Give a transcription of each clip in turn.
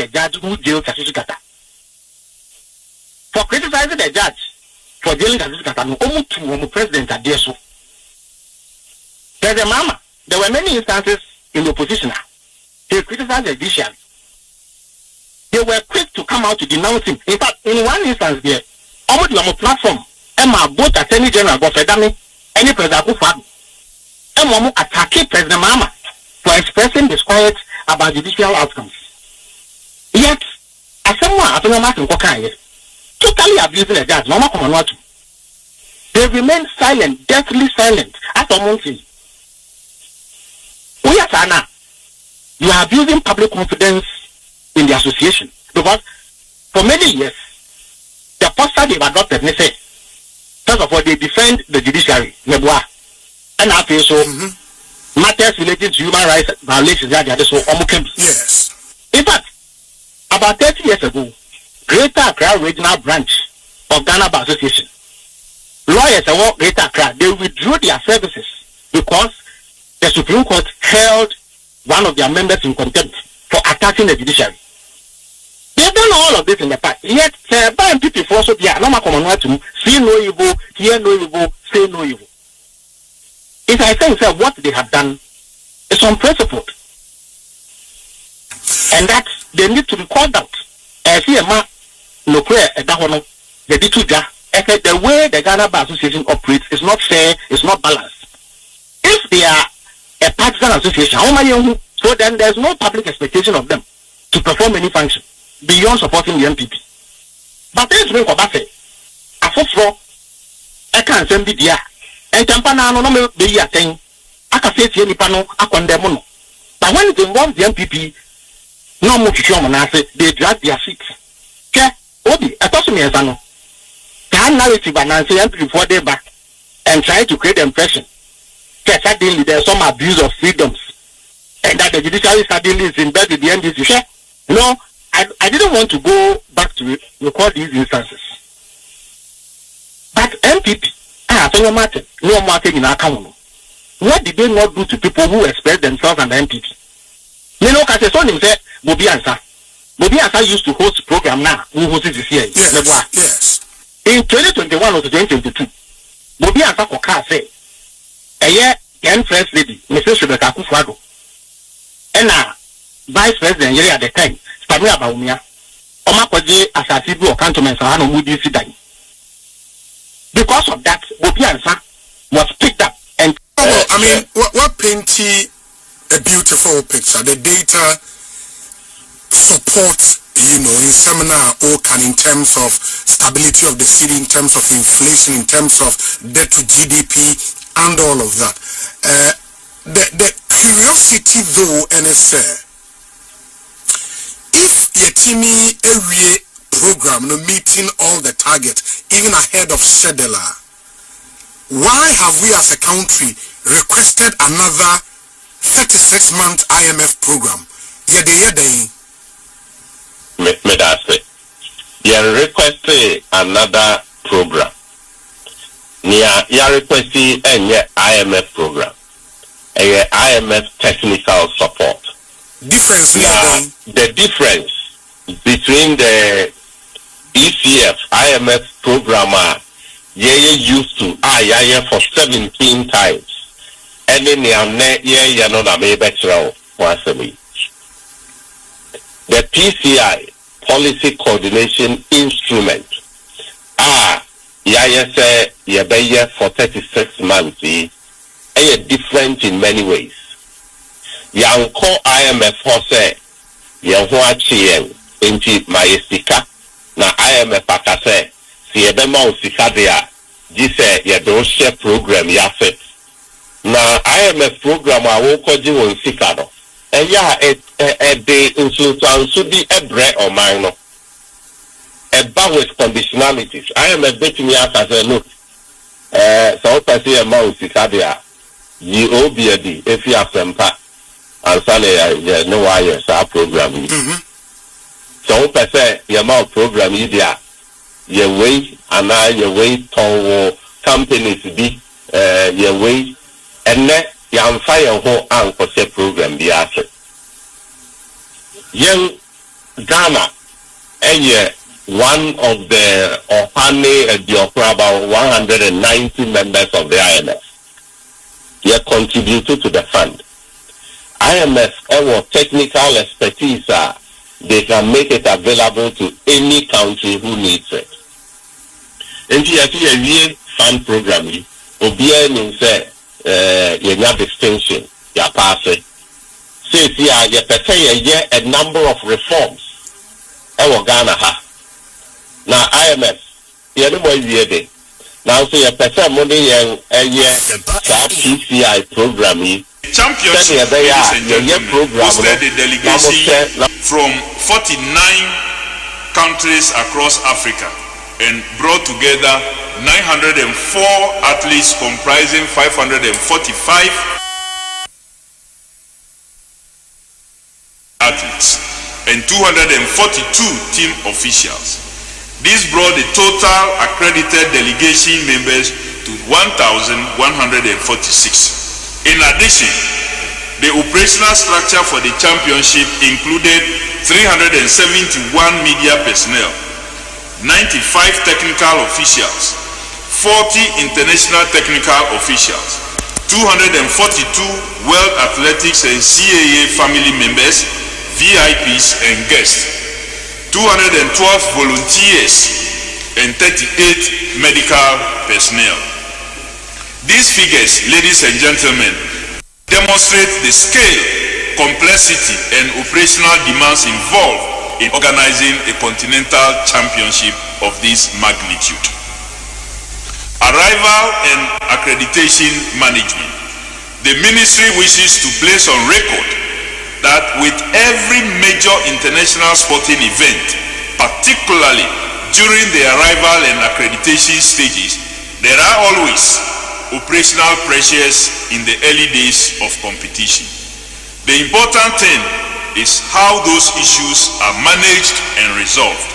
the judge who jailed Kasisi Kata. For criticizing the judge for jailing Kasisi Kata, no president at DSO. There's a mama. There were many instances in the opposition. They criticized the judiciary. They were quick to come out to denounce him. In fact, in one instance there, almost on a platform, Emma both Attorney General Gofedami, any President Akufo-Addo, Emma attacked President Mahama for expressing disquiet about judicial outcomes. Yet, Asempa totally abusing the judge. They remain silent, deathly silent. After months, you are abusing public confidence in the association because for many years the posture they've adopted, they say, first of all, they defend the judiciary, and I feel so matters related to human rights violations. Yes. In fact, about 30 years ago, Greater Accra Regional Branch of Ghana Bar Association, lawyers at Greater Accra, they withdrew their services because the Supreme Court held one of their members in contempt for attacking the judiciary. They've done all of this in the past. Yet, people also be no to see no evil, hear no evil, say no evil. If I say what they have done is unprincipled, and that they need to be called out. The way the Ghana Bar Association operates is not fair, it's not balanced. If they are a partisan association, so then there's no public expectation of them to perform any function beyond supporting the MPP. But this way, I can't send the dia. And Tampana no be a thing. I can say any panel, I condemn. But when it involves the MPP, no more they drag their feet. Okay, Obi, I told me as I know. That narrative and answer MPP before they back and try to create the impression that suddenly there's some abuse of freedoms and that the judiciary suddenly is in bed with the NDC. No, I didn't want to go back to record these instances. But MPP, no matter in our account. What did they not do to people who express themselves and the MPP? You know, because son himself, Bobi Ansa used to host program now. Who hosted this year? Yes. In 2021 or 2022, Bobi Ansa Koka said, a year, the first lady, Mrs. Rebecca Akufo-Addo, and Vice President at the time, Stamina Baumia, Omakwaje Asasibu or Cantonment Sahano Moody Sidai. Because of that, Bobi Ansa was picked up and what painting a beautiful picture. The data support, in seminar in terms of stability of the city, in terms of inflation, in terms of debt to GDP, and all of that. The curiosity though, NSA, if Yetimi area program meeting all the targets, even ahead of schedule, why have we as a country requested another 36-month IMF program? You requested another program. You requested any IMF program. A IMF technical support. The difference between the ECF IMF programmer used to for 17 times. And then the PCI policy coordination instrument for 36 months different in many ways. Call IMF say into Majestica na IMF akase si ebema osika dia jise do share program yafe na IMF program awo koji won sika no de insultansu di ebre o man no eba with conditionalities. IMF betimi akase look so person ema osika dia yi obiadi efi Asempa ansane no why sa program so person your program idea your way and your way to companies be your way and let your fire ho anko program be asset young Ghana, one of the about 190 members of the IMF. They contributed to the fund. IMF our technical expertise, they can make it available to any country who needs it. And the fund program, Obia means you have distinction, you pass it. Says here, you a number of reforms. Ghana ha. Now IMF, you know what you did. Now say a person money and PCI program. Championship hosted a delegation from 49 countries across Africa and brought together 904 athletes comprising 545 athletes and 242 team officials. This brought the total accredited delegation members to 1,146. In addition, the operational structure for the championship included 371 media personnel, 95 technical officials, 40 international technical officials, 242 World Athletics and CAA family members, VIPs and guests, 212 volunteers, and 38 medical personnel. These figures, ladies and gentlemen, demonstrate the scale, complexity, and operational demands involved in organizing a continental championship of this magnitude. Arrival and accreditation management. The ministry wishes to place on record that with every major international sporting event, particularly during the arrival and accreditation stages, there are always operational pressures in the early days of competition. The important thing is how those issues are managed and resolved.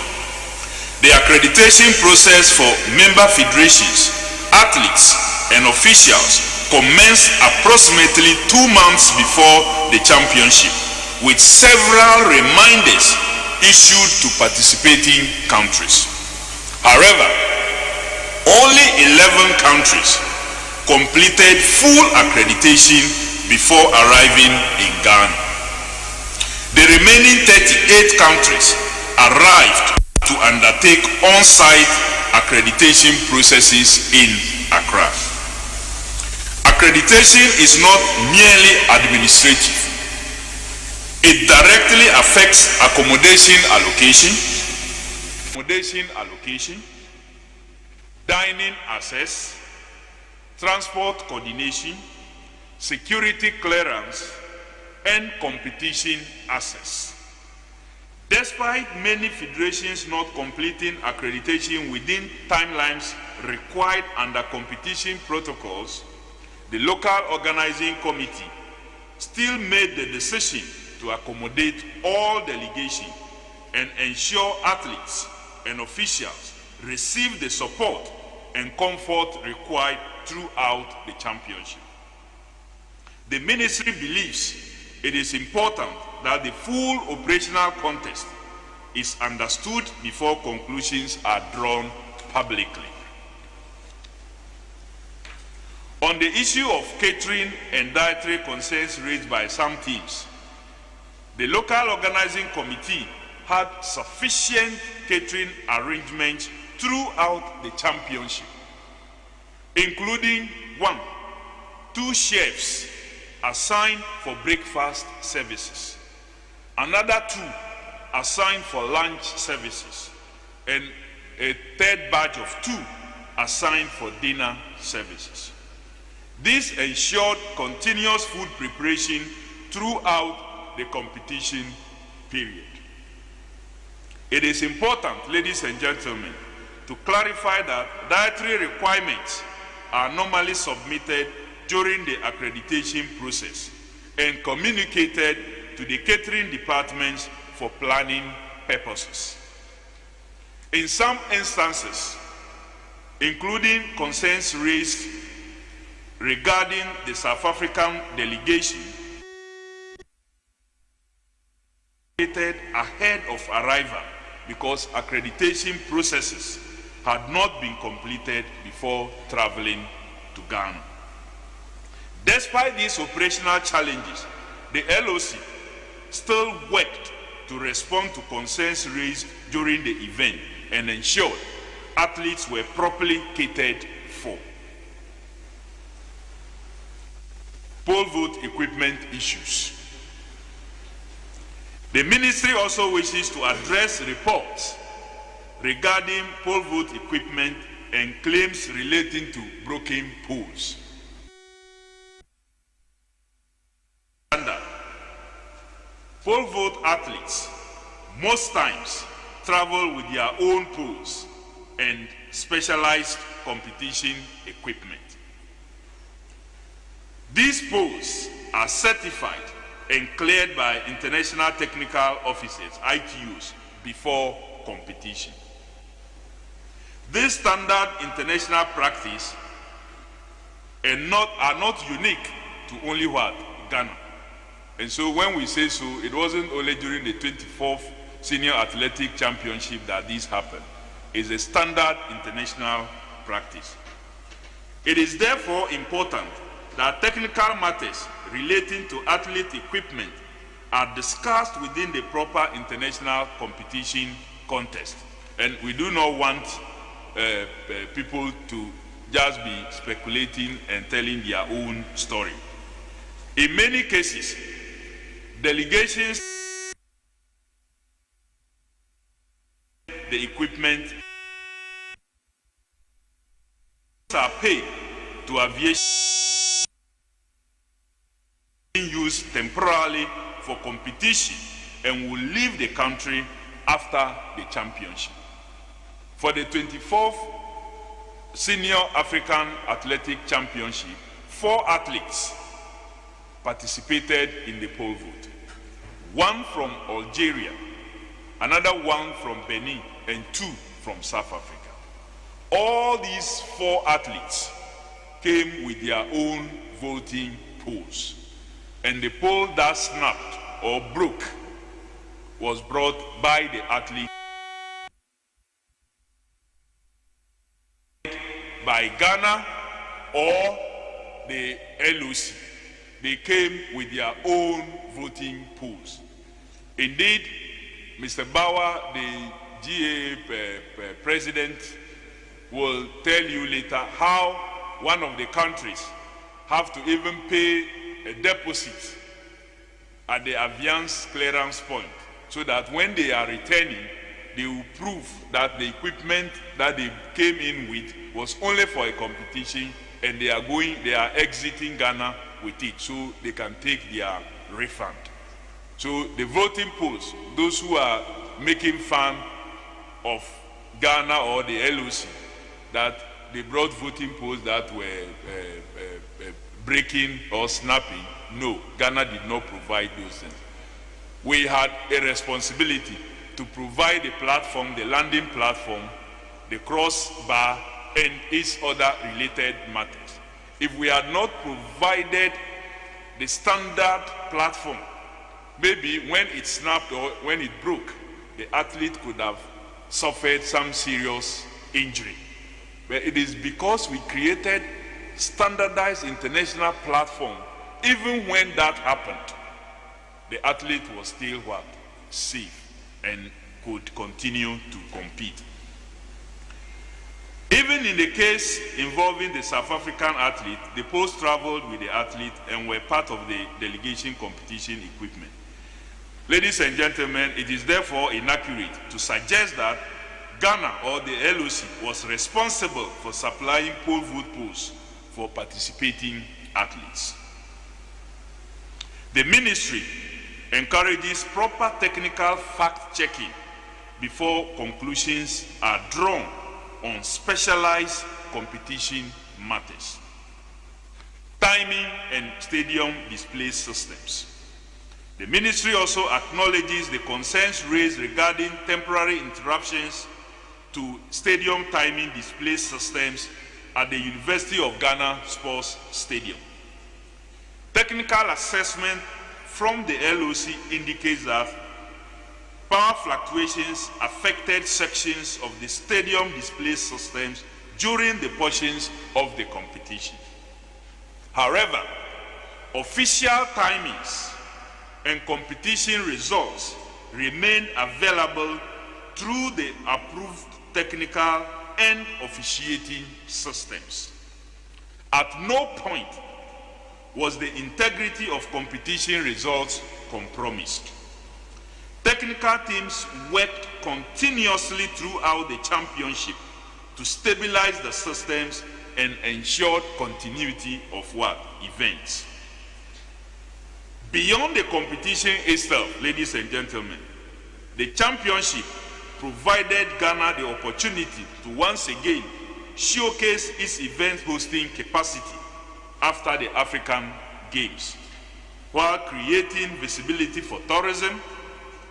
The accreditation process for member federations, athletes, and officials commenced approximately 2 months before the championship, with several reminders issued to participating countries. However, only 11 countries completed full accreditation before arriving in Ghana. The remaining 38 countries arrived to undertake on-site accreditation processes in Accra. Accreditation is not merely administrative. It directly affects accommodation allocation, dining access, transport coordination, security clearance, and competition access. Despite many federations not completing accreditation within timelines required under competition protocols, the local organizing committee still made the decision to accommodate all delegations and ensure athletes and officials receive the support and comfort required throughout the championship. The ministry believes it is important that the full operational context is understood before conclusions are drawn publicly. On the issue of catering and dietary concerns raised by some teams, the local organizing committee had sufficient catering arrangements throughout the championship, including 2 chefs assigned for breakfast services, another 2 assigned for lunch services, and a third batch of 2 assigned for dinner services. This ensured continuous food preparation throughout the competition period. It is important, ladies and gentlemen, to clarify that dietary requirements are normally submitted during the accreditation process and communicated to the catering departments for planning purposes. In some instances, including concerns raised regarding the South African delegation, ahead of arrival because accreditation processes had not been completed before traveling to Ghana. Despite these operational challenges, the LOC still worked to respond to concerns raised during the event and ensured athletes were properly catered for. Pole vault equipment issues. The ministry also wishes to address reports regarding pole vault equipment and claims relating to broken poles. Pole vault athletes most times travel with their own poles and specialized competition equipment. These poles are certified and cleared by international technical officers, ITUs, before competition. This standard international practice are not unique to only Ghana. And so when we say so, it wasn't only during the 24th Senior Athletic Championship that this happened. It's a standard international practice. It is therefore important that technical matters relating to athlete equipment are discussed within the proper international competition context. And we do not want people to just be speculating and telling their own story. In many cases, delegations, the equipment are paid to aviation used temporarily for competition and will leave the country after the championship. For the 24th Senior African Athletic Championship, 4 athletes participated in the pole vault. 1 from Algeria, another 1 from Benin, and 2 from South Africa. All these 4 athletes came with their own vaulting poles. And the pole that snapped or broke was brought by the athlete by Ghana or the LOC. They came with their own voting pools. Indeed, Mr. Bauer, the GAA president, will tell you later how one of the countries have to even pay a deposit at the Aviance clearance point so that when they are returning, they will prove that the equipment that they came in with was only for a competition and they are exiting Ghana with it so they can take their refund. So the voting polls, those who are making fun of Ghana or the LOC, that they brought voting polls that were breaking or snapping, no, Ghana did not provide those things. We had a responsibility to provide the platform, the landing platform, the crossbar, and its other related matters. If we had not provided the standard platform, maybe when it snapped or when it broke, the athlete could have suffered some serious injury. But it is because we created standardized international platform, even when that happened, the athlete was still what? Safe and could continue to compete. Even in the case involving the South African athlete, the poles traveled with the athlete and were part of the delegation competition equipment. Ladies and gentlemen, it is therefore inaccurate to suggest that Ghana or the LOC was responsible for supplying pole vault poles for participating athletes. The ministry encourages proper technical fact-checking before conclusions are drawn on specialized competition matters. Timing and stadium display systems. The ministry also acknowledges the concerns raised regarding temporary interruptions to stadium timing display systems at the University of Ghana Sports Stadium. Technical assessment from the LOC indicates that Power fluctuations affected sections of the stadium display systems during the portions of the competition. However, official timings and competition results remain available through the approved technical and officiating systems. At no point was the integrity of competition results compromised. Technical teams worked continuously throughout the championship to stabilize the systems and ensure continuity of events. Beyond the competition itself, ladies and gentlemen, the championship provided Ghana the opportunity to once again showcase its event hosting capacity after the African Games, while creating visibility for tourism,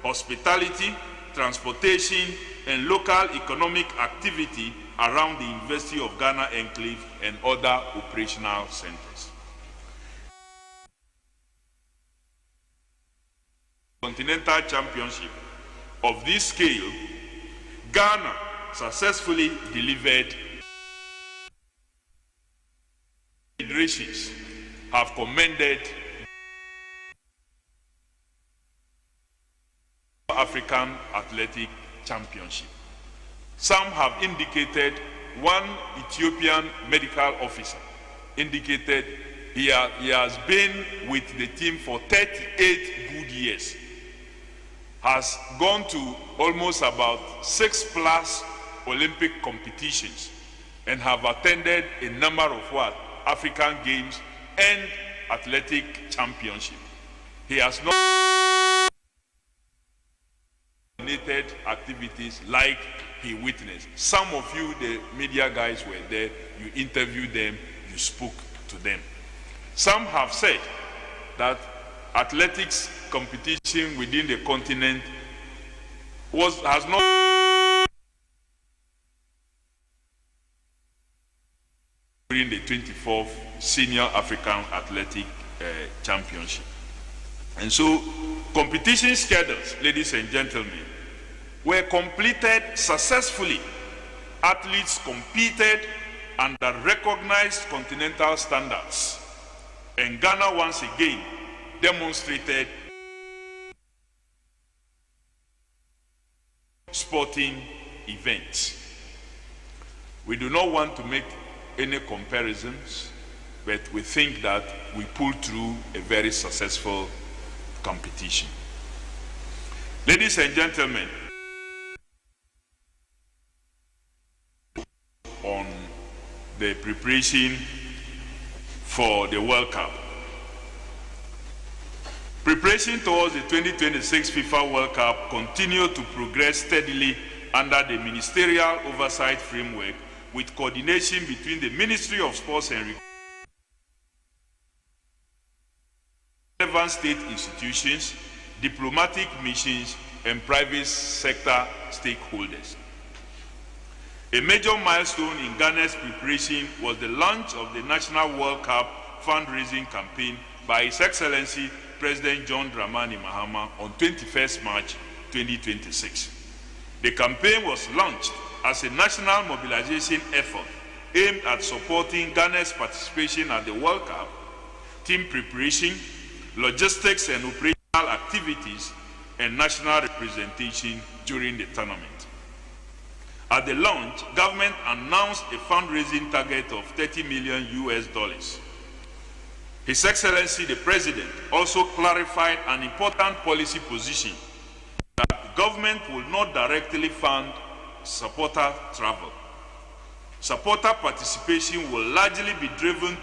hospitality, transportation, and local economic activity around the University of Ghana enclave and other operational centers. Continental Championship of this scale, Ghana successfully delivered. Federations have commended African Athletic Championship. Some have indicated, one Ethiopian medical officer indicated he has been with the team for 38 good years, has gone to almost about 6+ Olympic competitions, and have attended a number of African Games and Athletic Championship. He has not coordinated activities like he witnessed. Some of you, the media guys, were there, you interviewed them, you spoke to them. Some have said that athletics competition within the continent has not during the 24th Senior African Athletic Championship. And so competition schedules, ladies and gentlemen, were completed successfully. Athletes competed under recognized continental standards, and Ghana once again demonstrated sporting events. We do not want to make any comparisons, but we think that we pulled through a very successful competition. Ladies and gentlemen, on the preparation for the World Cup. Preparation towards the 2026 FIFA World Cup continued to progress steadily under the ministerial oversight framework, with coordination between the Ministry of Sports and relevant state institutions, diplomatic missions, and private sector stakeholders. A major milestone in Ghana's preparation was the launch of the National World Cup fundraising campaign by His Excellency President John Dramani Mahama on 21st March 2026. The campaign was launched as a national mobilization effort aimed at supporting Ghana's participation at the World Cup, team preparation, logistics and operational activities, and national representation during the tournament. At the launch, government announced a fundraising target of $30 million. His Excellency the President also clarified an important policy position that the government will not directly fund supporter travel. Supporter participation will largely be driven.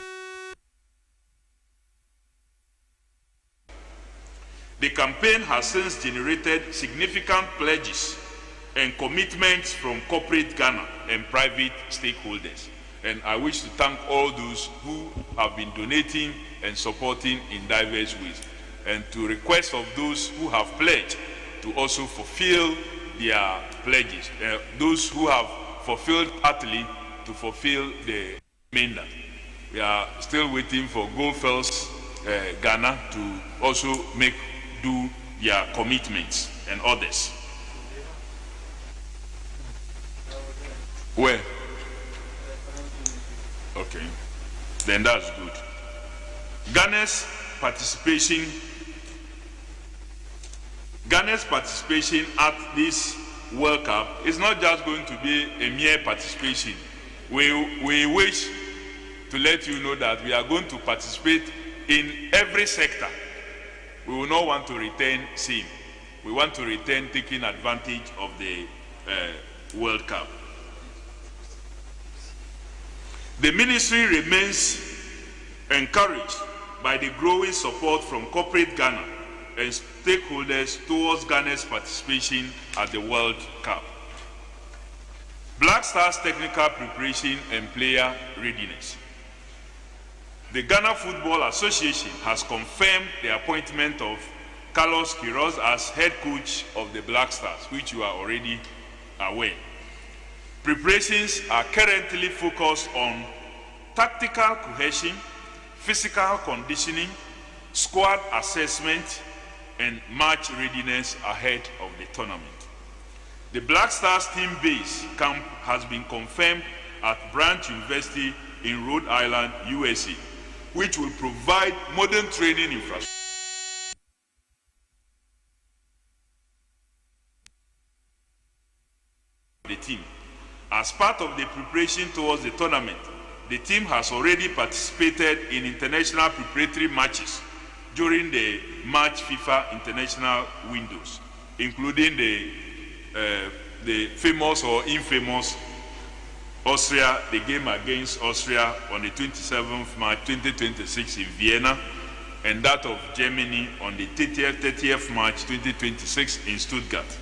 The campaign has since generated significant pledges and commitments from corporate Ghana and private stakeholders. And I wish to thank all those who have been donating and supporting in diverse ways, and to request of those who have pledged to also fulfill their pledges. Those who have fulfilled partly to fulfill the remainder. We are still waiting for Goldfells Ghana to also do their commitments and others. Where? Okay, then that's good. Ghana's participation at this World Cup is not just going to be a mere participation. We wish to let you know that we are going to participate in every sector. We will not want to return same. We want to return taking advantage of the World Cup. The ministry remains encouraged by the growing support from corporate Ghana and stakeholders towards Ghana's participation at the World Cup. Black Stars technical preparation and player readiness. The Ghana Football Association has confirmed the appointment of Carlos Queiroz as head coach of the Black Stars, which you are already aware. Preparations are currently focused on tactical cohesion, physical conditioning, squad assessment, and match readiness ahead of the tournament. The Black Stars team base camp has been confirmed at Branch University in Rhode Island, USA, which will provide modern training infrastructure. The team. As part of the preparation towards the tournament, the team has already participated in international preparatory matches during the March FIFA international windows, including the famous or infamous Austria, the game against Austria on the 27th March 2026 in Vienna, and that of Germany on the 30th March 2026 in Stuttgart.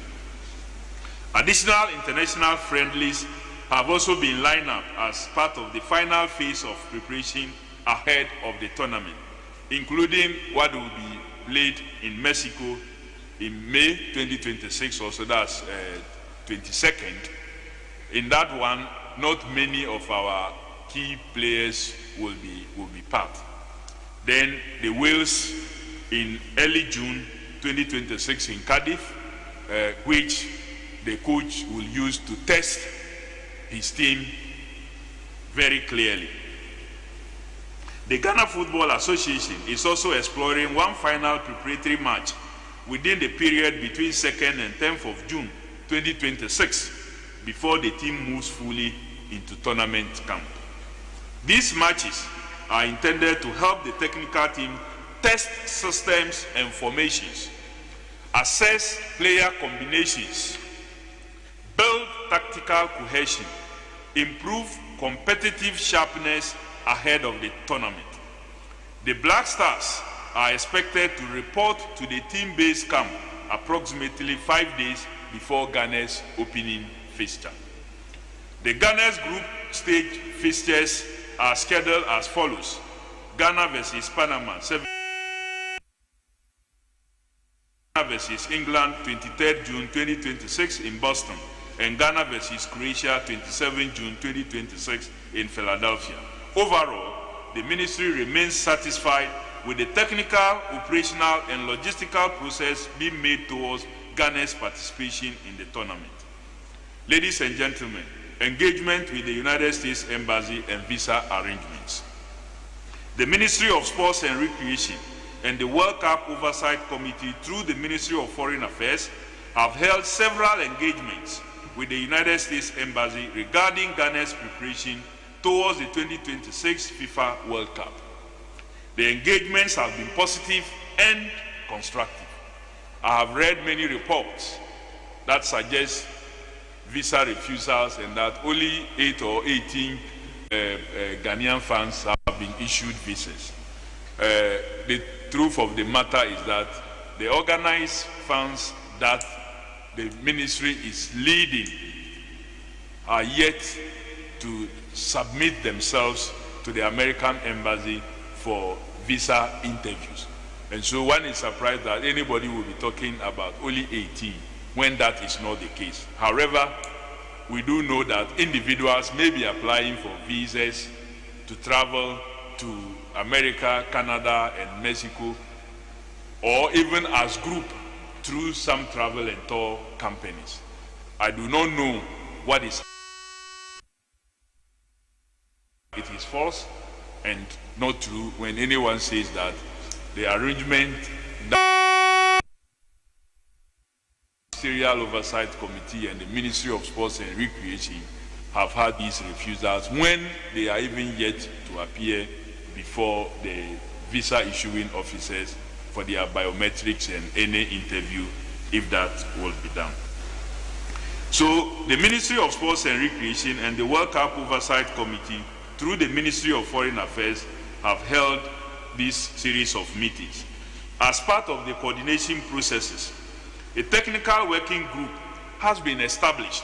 Additional international friendlies have also been lined up as part of the final phase of preparation ahead of the tournament, including what will be played in Mexico in May 2026, also that's 22nd. In that one, not many of our key players will be part. Then the Wales in early June 2026 in Cardiff, which the coach will use to test his team very clearly. The Ghana Football Association is also exploring one final preparatory match within the period between 2nd and 10th of June 2026 before the team moves fully into tournament camp. These matches are intended to help the technical team test systems and formations, assess player combinations, build tactical cohesion, improve competitive sharpness ahead of the tournament. The Black Stars are expected to report to the team-based camp approximately 5 days before Ghana's opening fixture. The Ghana's group stage fixtures are scheduled as follows: Ghana versus Panama, 7 versus England, 23rd June 2026 in Boston, and Ghana versus Croatia, 27 June 2026 in Philadelphia. Overall, the ministry remains satisfied with the technical, operational, and logistical process being made towards Ghana's participation in the tournament. Ladies and gentlemen, engagement with the United States Embassy and visa arrangements. The Ministry of Sports and Recreation and the World Cup Oversight Committee through the Ministry of Foreign Affairs have held several engagements with the United States Embassy regarding Ghana's preparation towards the 2026 FIFA World Cup. The engagements have been positive and constructive. I have read many reports that suggest visa refusals and that only 8 or 18 Ghanaian fans have been issued visas. The truth of the matter is that the organized fans that the ministry is leading are yet to submit themselves to the American embassy for visa interviews. And so one is surprised that anybody will be talking about only 18 when that is not the case. However, we do know that individuals may be applying for visas to travel to America, Canada, and Mexico, or even as group through some travel and tour companies. I do not know what is false and not true when anyone says that the arrangement Ministerial Oversight Committee and the Ministry of Sports and Recreation have had these refusals when they are even yet to appear before the visa issuing officers for their biometrics and any interview, if that will be done. So the Ministry of Sports and Recreation and the World Cup Oversight Committee, through the Ministry of Foreign Affairs, have held this series of meetings. As part of the coordination processes, a technical working group has been established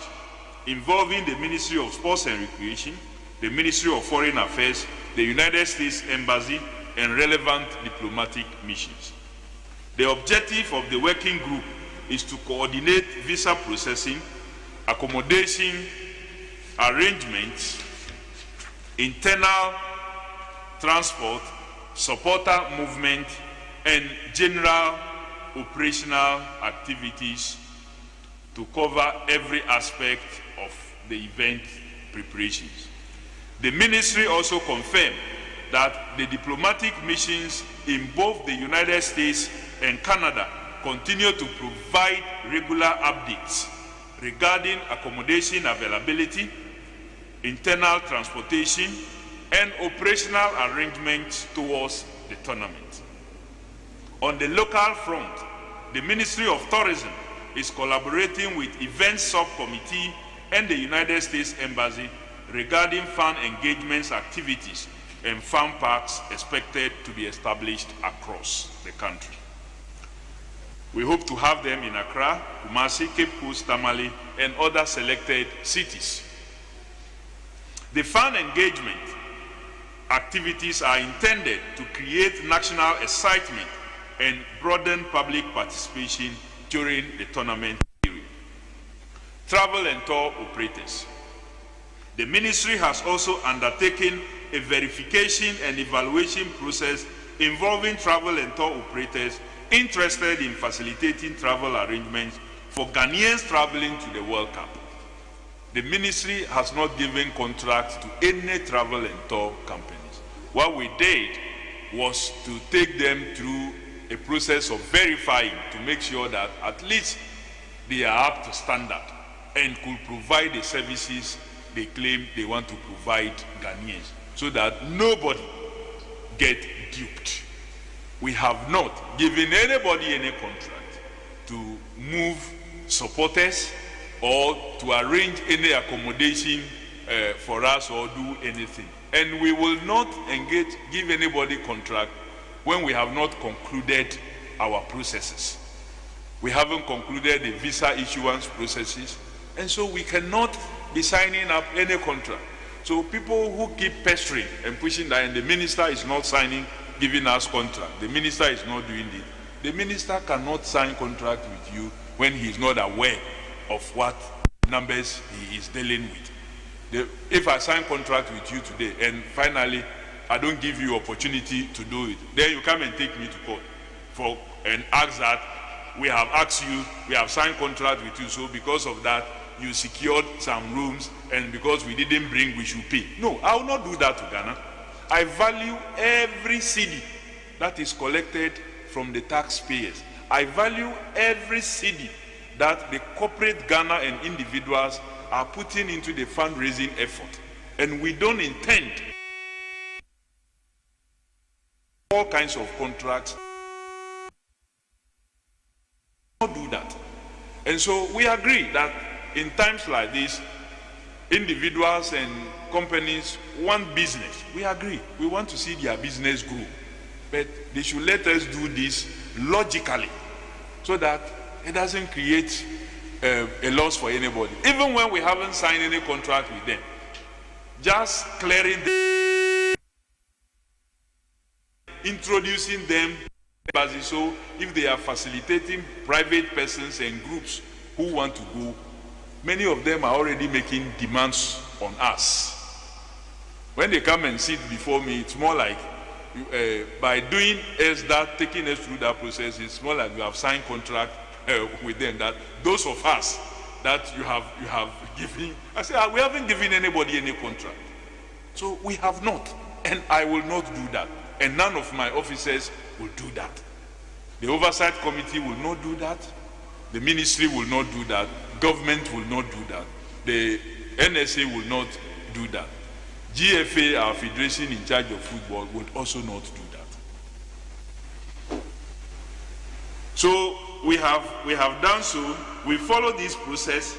involving the Ministry of Sports and Recreation, the Ministry of Foreign Affairs, the United States Embassy, and relevant diplomatic missions. The objective of the working group is to coordinate visa processing, accommodation arrangements, internal transport, supporter movement, and general operational activities to cover every aspect of the event preparations. The ministry also confirmed that the diplomatic missions in both the United States and Canada continue to provide regular updates regarding accommodation availability, internal transportation, and operational arrangements towards the tournament. On the local front, the Ministry of Tourism is collaborating with Events Subcommittee and the United States Embassy regarding fan engagements activities and fan parks expected to be established across the country. We hope to have them in Accra, Kumasi, Cape Coast, Tamale, and other selected cities. The fan engagement activities are intended to create national excitement and broaden public participation during the tournament period. Travel and tour operators. The ministry has also undertaken a verification and evaluation process involving travel and tour operators interested in facilitating travel arrangements for Ghanaians traveling to the World Cup. The ministry has not given contracts to any travel and tour companies. What we did was to take them through a process of verifying to make sure that at least they are up to standard and could provide the services they claim they want to provide Ghanaians, so that nobody get duped. We have not given anybody any contract to move supporters or to arrange any accommodation for us or do anything. And we will not give anybody contract when we have not concluded our processes. We haven't concluded the visa issuance processes, and so we cannot be signing up any contract. So people who keep pestering and pushing that, and the minister is not signing, giving us contract, the minister is not doing it. The minister cannot sign contract with you when he is not aware of what numbers he is dealing with. If I sign contract with you today and finally I don't give you opportunity to do it, then you come and take me to court and ask that we have asked you, we have signed contract with you, so because of that you secured some rooms, and because we didn't bring, we should pay. No, I will not do that to Ghana. I value every cedi that is collected from the taxpayers. I value every cedi that the corporate Ghana and individuals are putting into the fundraising effort. And we don't intend all kinds of contracts. Not do that. And so we agree that in times like this, individuals and companies want business. We agree. We want to see their business grow. But they should let us do this logically so that it doesn't create a loss for anybody. Even when we haven't signed any contract with them, just clearing them, introducing them, so if they are facilitating private persons and groups who want to go, many of them are already making demands on us. When they come and sit before me, it's more like by doing us that, taking us through that process, it's more like you have signed contract with them, that those of us that you have given. I say, we haven't given anybody any contract. So we have not. And I will not do that. And none of my officers will do that. The oversight committee will not do that. The ministry will not do that. Government will not do that. The NSA will not do that. GFA, our federation in charge of football, will also not do that. So we have done so. We followed this process.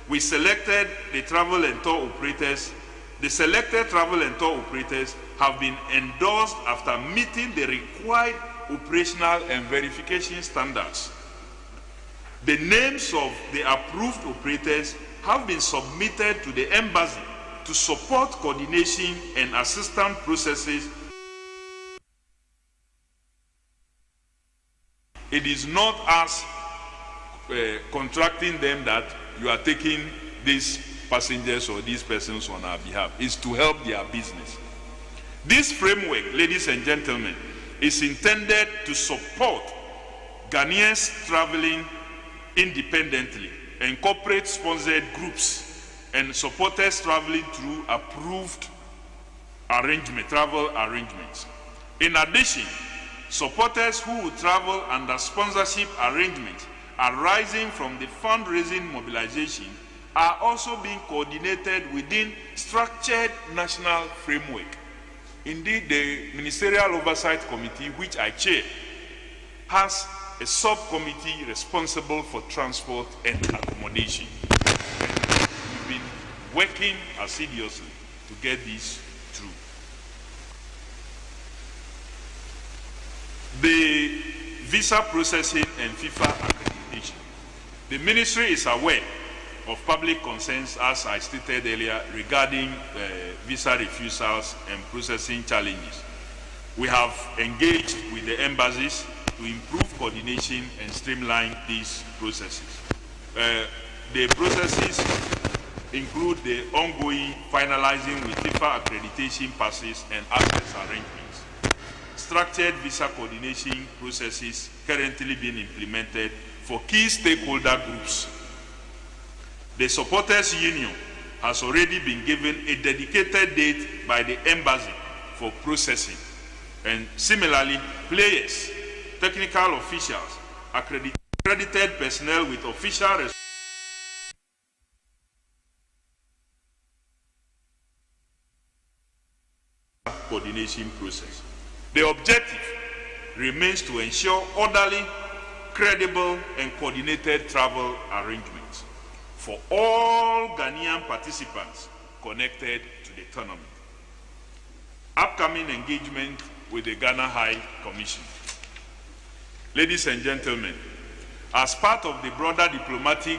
We selected the travel and tour operators. The selected travel and tour operators have been endorsed after meeting the required operational and verification standards. The names of the approved operators have been submitted to the embassy to support coordination and assistance processes. It is not us contracting them that you are taking these passengers or these persons on our behalf. It's to help their business. This framework, ladies and gentlemen, is intended to support Ghanaians traveling independently and corporate sponsored groups and supporters traveling through approved travel arrangements. In addition, supporters who will travel under sponsorship arrangements arising from the fundraising mobilization are also being coordinated within structured national framework. Indeed, the Ministerial Oversight Committee, which I chair, has a subcommittee responsible for transport and accommodation. We've been working assiduously to get this through. The visa processing and FIFA accreditation. The ministry is aware of public concerns, as I stated earlier, regarding visa refusals and processing challenges. We have engaged with the embassies to improve coordination and streamline these processes. The processes include the ongoing finalizing with FIFA accreditation passes and access arrangements. Structured visa coordination processes currently being implemented for key stakeholder groups. The Supporters Union has already been given a dedicated date by the embassy for processing. And similarly, players, technical officials, accredited personnel with official coordination process. The objective remains to ensure orderly, credible, and coordinated travel arrangements for all Ghanaian participants connected to the tournament. Upcoming engagement with the Ghana High Commission. Ladies and gentlemen, as part of the broader diplomatic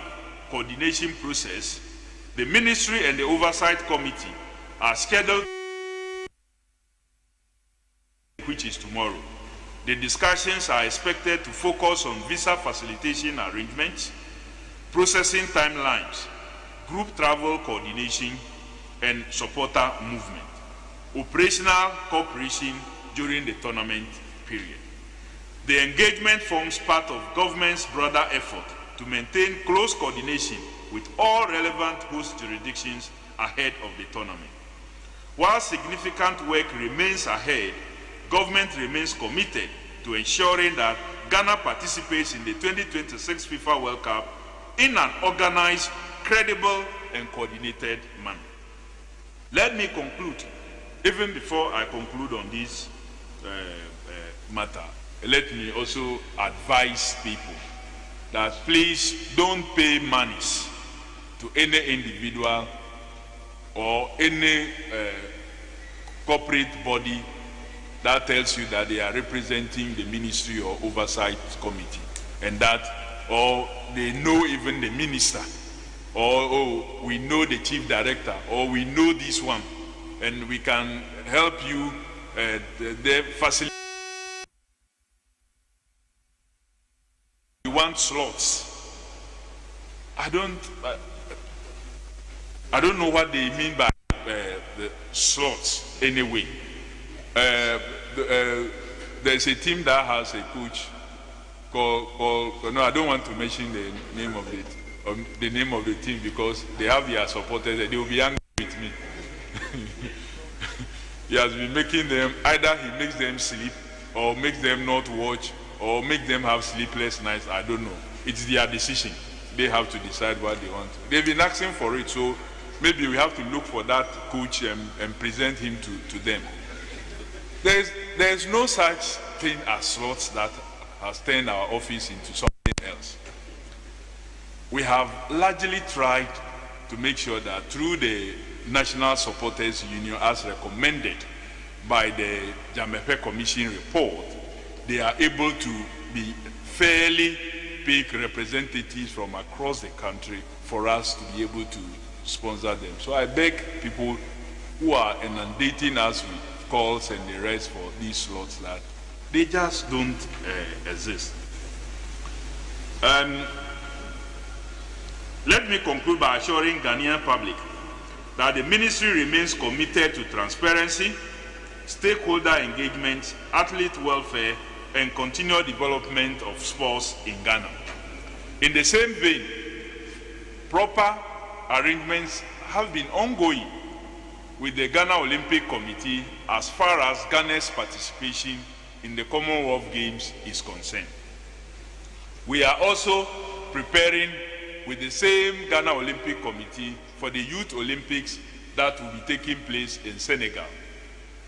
coordination process, the Ministry and the Oversight Committee are scheduled, which is tomorrow. The discussions are expected to focus on visa facilitation arrangements, processing timelines, group travel coordination, and supporter movement, operational cooperation during the tournament period. The engagement forms part of government's broader effort to maintain close coordination with all relevant host jurisdictions ahead of the tournament. While significant work remains ahead, government remains committed to ensuring that Ghana participates in the 2026 FIFA World Cup in an organized, credible, and coordinated manner. Let me conclude. Even before I conclude on this matter, let me also advise people that please don't pay monies to any individual or any corporate body that tells you that they are representing the ministry or oversight committee, and that, or they know even the minister, or oh, we know the chief director, or we know this one, and we can help you the facility. You want slots. I don't know what they mean by the slots anyway. There's a team that has a coach called no, I don't want to mention the name of the team because they have their supporters and they will be angry with me. He has been making them, either he makes them sleep, or makes them not watch, or make them have sleepless nights. I don't know. It's their decision. They have to decide what they want to. They've been asking for it, so maybe we have to look for that coach and present him to them. There's no such thing as slots that has turned our office into something else. We have largely tried to make sure that through the National Supporters Union, as recommended by the Jamepe Commission report, they are able to be fairly pick representatives from across the country for us to be able to sponsor them. So I beg people who are inundating us with calls and the rest for these slots that they just don't exist. Let me conclude by assuring Ghanaian public that the ministry remains committed to transparency, stakeholder engagement, athlete welfare, and continual development of sports in Ghana. In the same vein, proper arrangements have been ongoing with the Ghana Olympic Committee as far as Ghana's participation in the Commonwealth Games is concerned. We are also preparing with the same Ghana Olympic Committee for the Youth Olympics that will be taking place in Senegal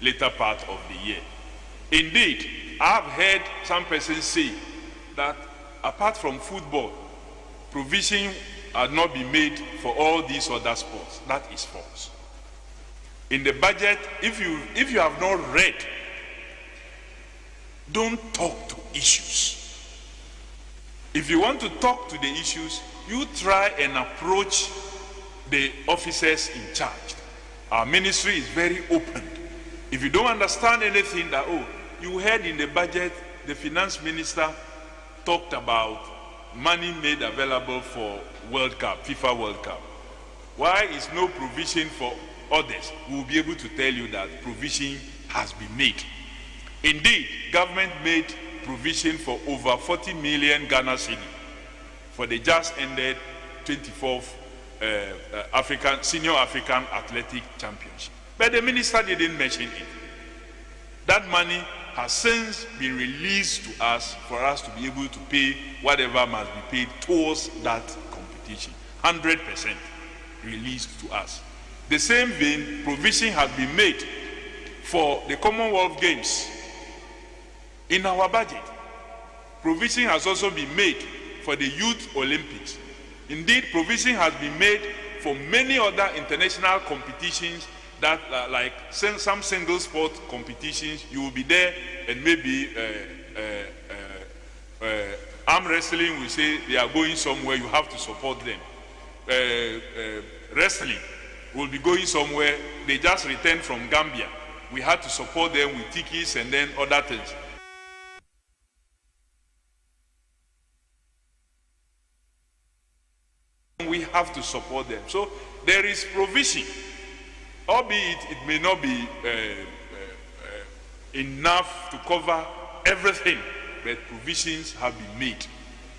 later part of the year. Indeed, I have heard some persons say that apart from football, provision has not been made for all these other sports. That is false. In the budget, if you have not read, don't talk to issues. If you want to talk to the issues, you try and approach the officers in charge. Our ministry is very open. If you don't understand anything that, you heard in the budget, the finance minister talked about money made available for World Cup, FIFA World Cup. Why is no provision for others? We will be able to tell you that provision has been made. Indeed, government made provision for over 40 million Ghana cedi for the just ended 24th Senior African Athletic Championship. But the minister didn't mention it. That money has since been released to us for us to be able to pay whatever must be paid towards that competition. 100% released to us. The same vein, provision has been made for the Commonwealth Games in our budget. Provision has also been made for the Youth Olympics. Indeed, provision has been made for many other international competitions that like some single sport competitions. You will be there, and maybe arm wrestling, we say they are going somewhere, you have to support them. Wrestling will be going somewhere, they just returned from Gambia. We had to support them with tickets and then other things. We have to support them. So there is provision, albeit it may not be enough to cover everything, but provisions have been made.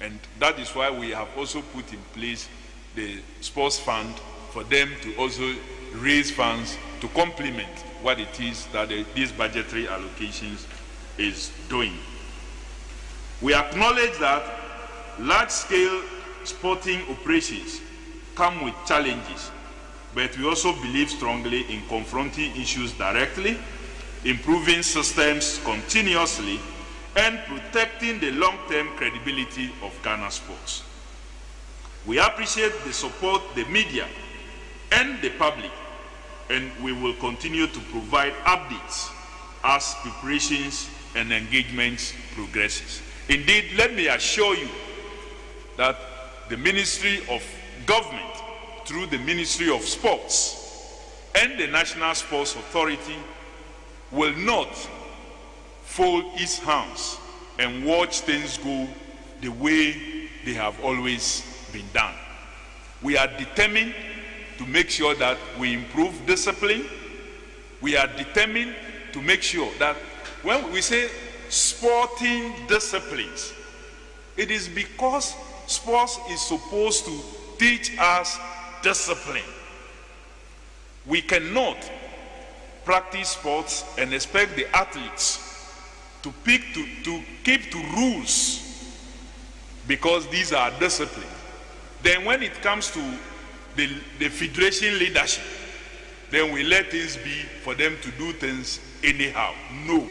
And that is why we have also put in place the sports fund for them to also raise funds to complement what it is that these budgetary allocations is doing. We acknowledge that large-scale sporting operations come with challenges, but we also believe strongly in confronting issues directly, improving systems continuously, and protecting the long-term credibility of Ghana sports. We appreciate the support the media and the public, and we will continue to provide updates as preparations and engagements progresses. Indeed, let me assure you that the Ministry of Government, through the Ministry of Sports and the National Sports Authority, will not fold its hands and watch things go the way they have always been done. We are determined to make sure that we improve discipline. We are determined to make sure that when we say sporting disciplines, it is because sports is supposed to teach us discipline. We cannot practice sports and expect the athletes to keep to rules because these are discipline. Then when it comes to the federation leadership, then we let things be for them to do things anyhow. No.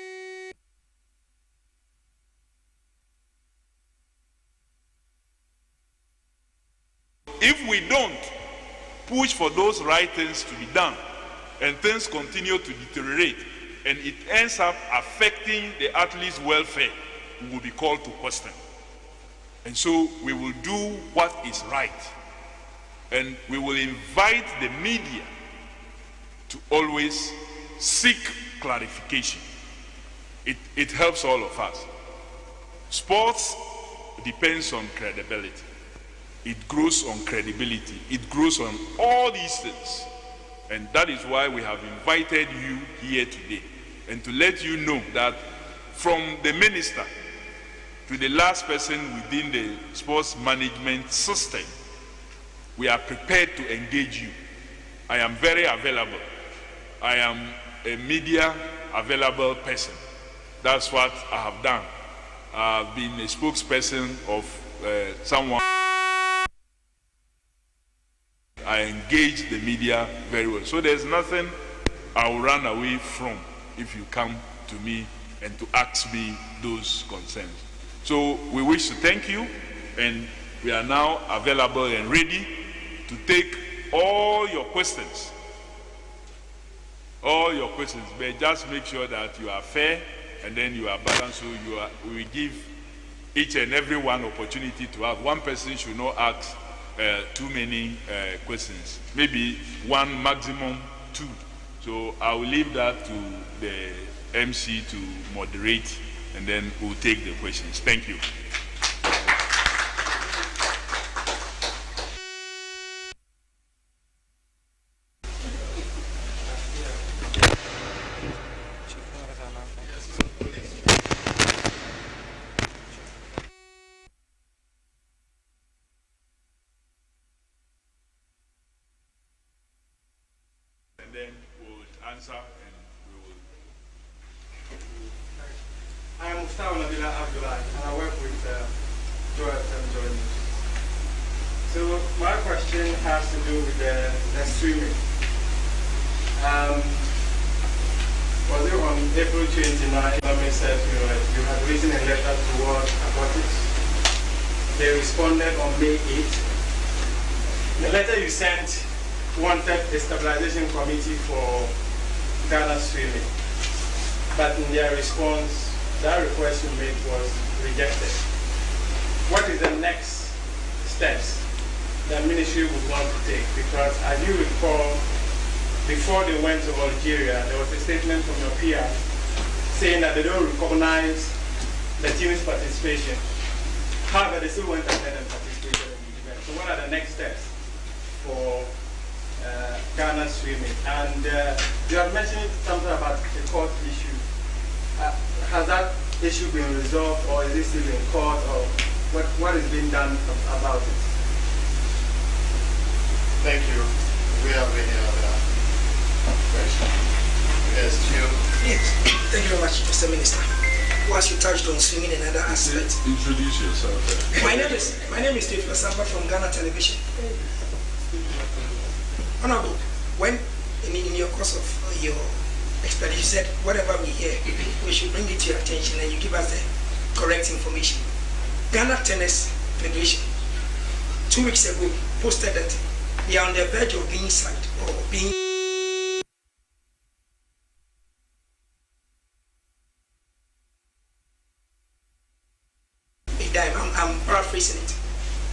If we don't push for those right things to be done and things continue to deteriorate and it ends up affecting the athletes' welfare, we will be called to question. And so we will do what is right. And we will invite the media to always seek clarification. It helps all of us. Sports depends on credibility. It grows on credibility. It grows on all these things. And that is why we have invited you here today. And to let you know that from the minister to the last person within the sports management system, we are prepared to engage you. I am very available. I am a media available person. That's what I have done. I've been a spokesperson of someone. I engage the media very well. So there's nothing I will run away from if you come to me and to ask me those concerns. So we wish to thank you, and we are now available and ready to take all your questions. All your questions, but just make sure that you are fair and then you are balanced, so we will give each and every one opportunity to ask. One person should not ask too many questions, maybe one, maximum two. So I will leave that to the MC to moderate, and then we'll take the questions. Thank you. And then we'll answer and we will. I am Mustafa Nabila Abdullah and I work with Joel Joining. So my question has to do with the swimming. Was it on April 29th, Government said you had written a letter toward aquatics. They responded on May 8th. The letter you sent wanted a stabilization committee for Ghana swimming, but in their response, that request you made was rejected. What is the next steps the ministry would want to take? Because as you recall, before they went to Algeria, there was a statement from your PR saying that they don't recognize the team's participation. However, they still went ahead and participated in the event. So what are the next steps for Ghana swimming? And you have mentioned something about the court issue. Has that issue been resolved, or is it still in court, or what is being done about it? Thank you. We have any other question? Yes, Chief. Yes. Thank you very much, Mr. Minister. Once you touched on swimming and other aspects. Introduce yourself. My name is Asempa from Ghana Television. Honorable, when in your course of your explanation, you said whatever we hear, we should bring it to your attention and you give us the correct information. Ghana Tennis Federation 2 weeks ago posted that they are on the verge of being sacked or being a dime. I'm paraphrasing it.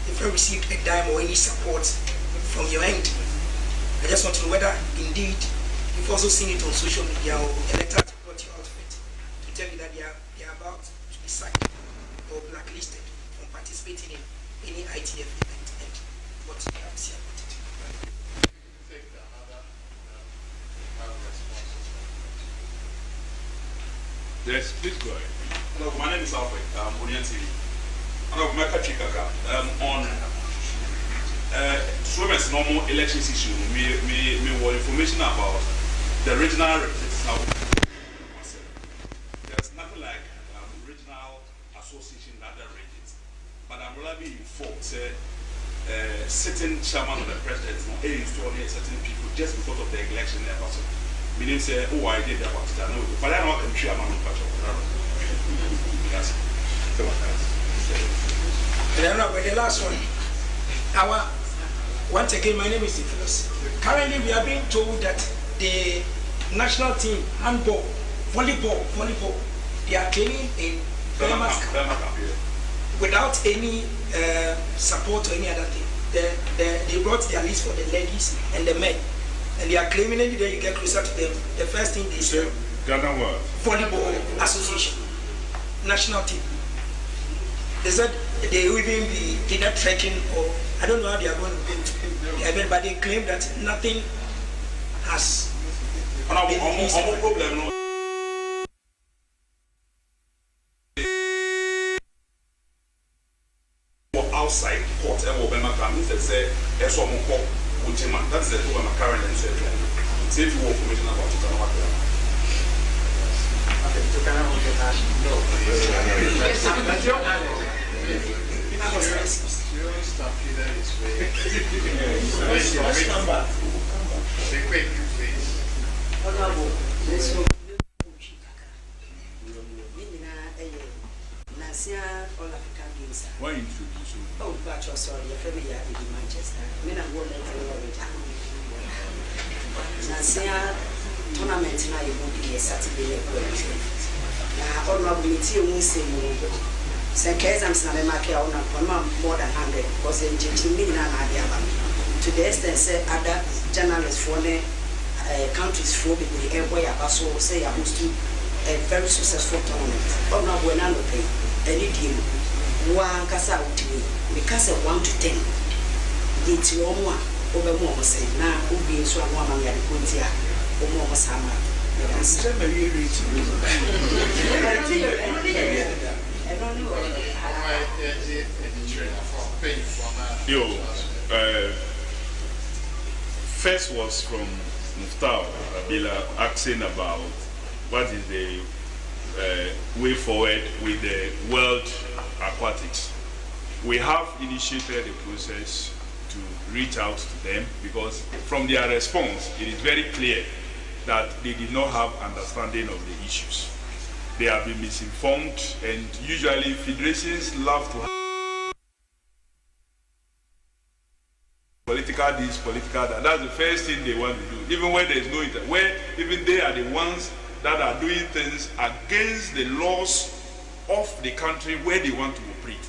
They've not received a dime or any support from your end. I just want to know whether indeed you've also seen it on social media or electoral support your outfit to tell you that they are about to be sacked or blacklisted from participating in any ITF event, and what you have to say about it. Take another responses. Yes, please go ahead. Hello, my name is Alfred. Orion TV. Hello, my country Kaka. On swimmers normal elections issue, me information about the regional representatives now, there's nothing like regional association in other regions. But I'm really informed, say, certain chairman of the president is to only certain people just because of the election never so. Meaning say, oh, I did that, but I know, but I know the chairman of the Yes. And then with the last one, once again, my name is Nicholas. Currently, we are being told that the national team, handball, volleyball, they are training in Burma without any support or any other thing. They brought their list for the ladies and the men, and they are claiming any day you get closer to them. The first thing they say, Ghana what? Volleyball Association, national team. They said they will even be dinner trekking, or I don't know how they are going to do it, but they claim that nothing has been released. Outside court and Obama comes and say, "That's what we call Uchiman." That's the Obama current and say, "See if you want information about it." Why introduce you? Oh, but you're sorry, your family are in Manchester. Men and women are Nasia tournament now you will be a Saturday. Now, honorable meeting will say St. Kazam's and Makia more than 100 because in Jimmy and Adiaba. To the extent, say other journalists for the countries for the airway, so say I was to a very successful tournament. Honorable when I pay any deal. One Casa because of 1 to 10. It's your one over more say now, who being so one man at Kuntia or more summer. First was from Muftau Abila asking about what is the way forward with the world aquatics. We have initiated a process to reach out to them because from their response, it is very clear that they did not have understanding of the issues. They have been misinformed, and usually federations love to have political this, political that. That's the first thing they want to do, even when there is no where even they are the ones that are doing things against the laws of the country where they want to operate.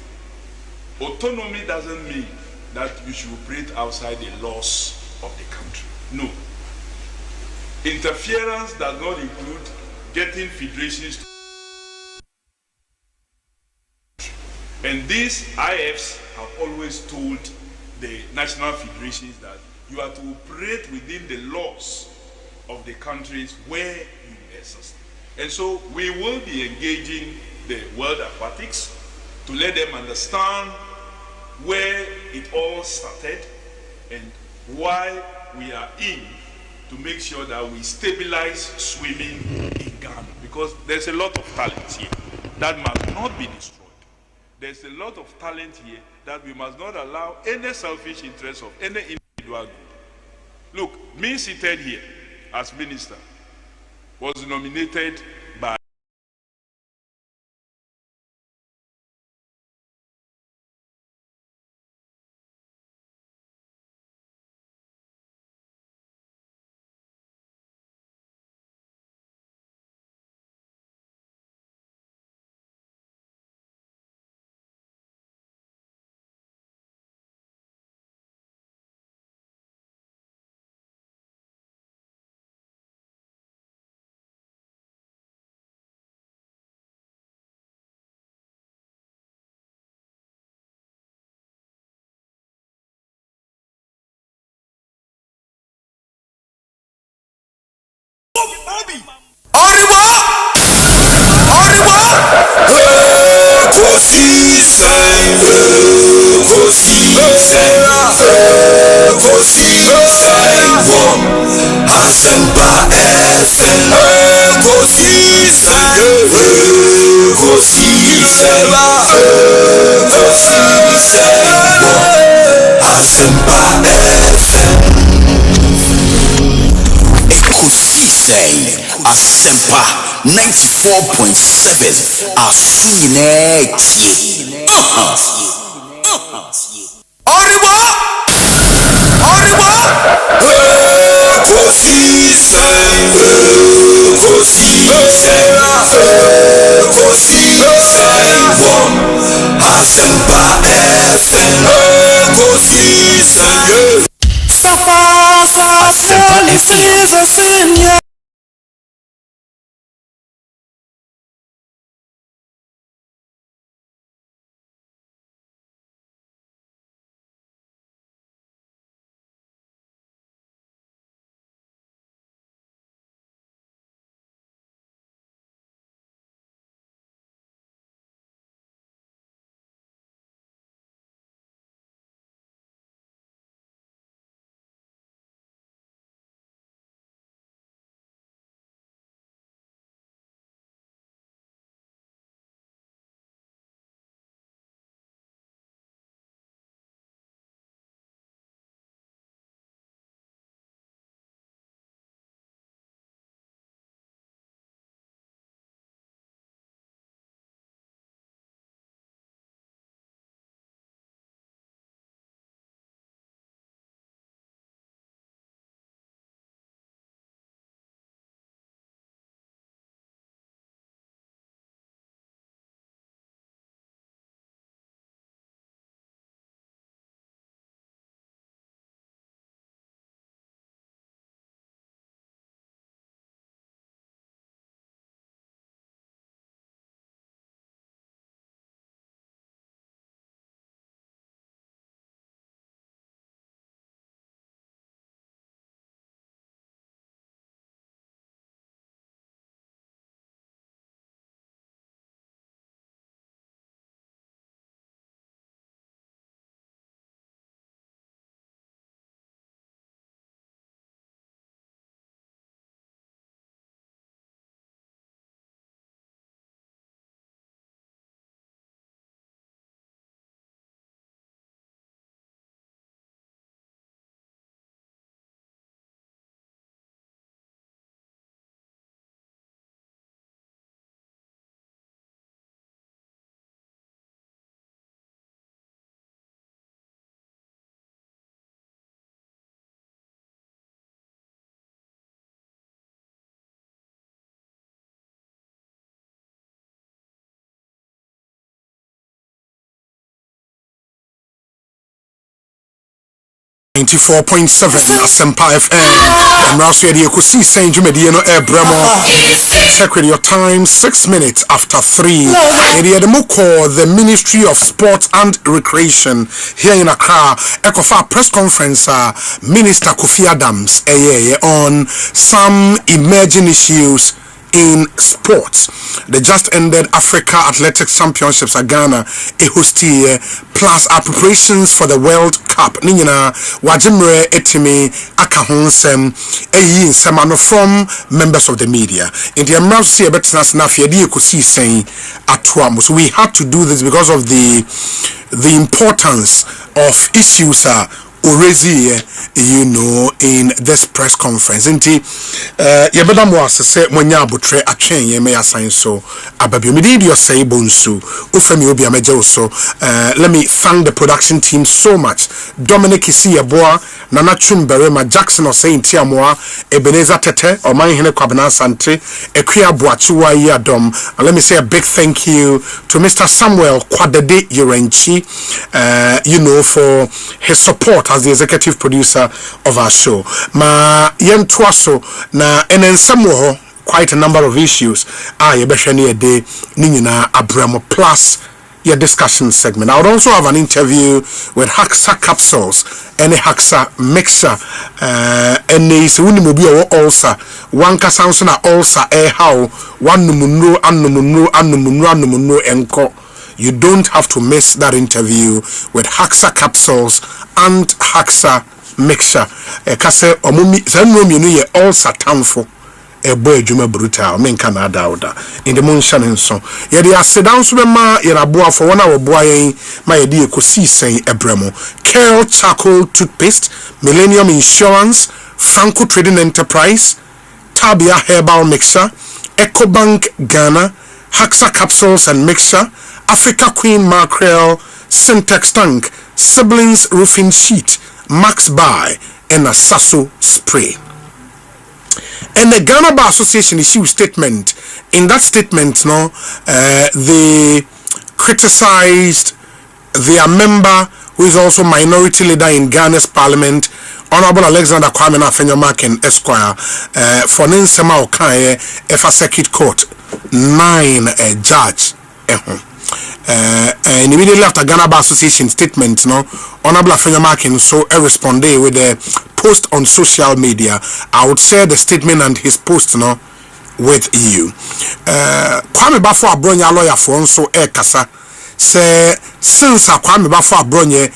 Autonomy doesn't mean that you should operate outside the laws of the country. No. Interference does not include getting federations to. And these IFs have always told the national federations that you are to operate within the laws of the countries where you exist. And so we will be engaging the World Aquatics to let them understand where it all started and why we are in to make sure that we stabilize swimming in Ghana, because there's a lot of talent here that must not be destroyed. There's a lot of talent here that we must not allow any selfish interest of any individual group. Look, me seated here as minister was nominated by Ekosiisen Asempa 94.7 Afineti. Oriwa! Asempa FM. Asempa. Asempa FM. I'm Ralph Ekosiisen Jumediano Ebramo. Check with your time, 6 minutes after 3. The Ministry of Sport and Recreation here in Accra. Ekofa press conference, Minister Kofi Adams on some emerging issues in sports. The just ended Africa Athletics Championships at Ghana, a hostie, plus our preparations for the World Cup. Nina Wajimre Etimi Akahonsem Eyi Semano from members of the media. In the emergency betnas Nafiedi Ekosiisen Atwam. So we had to do this because of the importance of issues already, in this press conference. Inti, yabeda mo asese mwanya abutre atwen ye me assign so ababi omidi di Osei Bonsu ufemi obi ameje so. Let me thank the production team so much. Dominic Isieboa, Nana Chumberema, Jackson Osei Ntiamoa, Ebenezer Tete, Oman Hene Kwabena Sante, Ekwia Boachuwa Yadom. And let me say a big thank you to Mr. Samuel Kwadede Yorenchi, for his support as the executive producer of our show. Ma yentwaso na enensamoho quite a number of issues. Yebeshani ede ninyina abramo plus your discussion segment. I would also have an interview with Haxa capsules, any Haxa mixture, any Sunimubi or ulcer, one Casansona ulcer, how one numunu enko. You don't have to miss that interview with Haxa capsules and Haxa mixture. Kase omumi zanromi no ye ulcer tamfo. boy Juma brutal men can adauda in the moon shannon so yet ya sit down swimmer boa for 1 hour boy my idea Ekosiisen Ebremo Kerl charcoal toothpaste Millennium Insurance Franco Trading Enterprise Tabia herbal mixture Ecobank Ghana Haxa capsules and mixture Africa Queen mackerel Syntax tank Siblings roofing sheet Max Buy and a Sasso spray. And the Ghana Bar Association issued statement. In that statement, they criticized their member, who is also minority leader in Ghana's parliament, Honorable Alexander Kwame Nafenyomaken Esquire, for Ninsema Okaye, Efa Circuit Court, 9 judge. And immediately after Ghana Bar Association statement, Honorable Afenyomaken so responded with a post on social media. I would share the statement and his post with you. Kwame Bafo Abronya lawyer for so kasa say since Kwame Bafo Abronya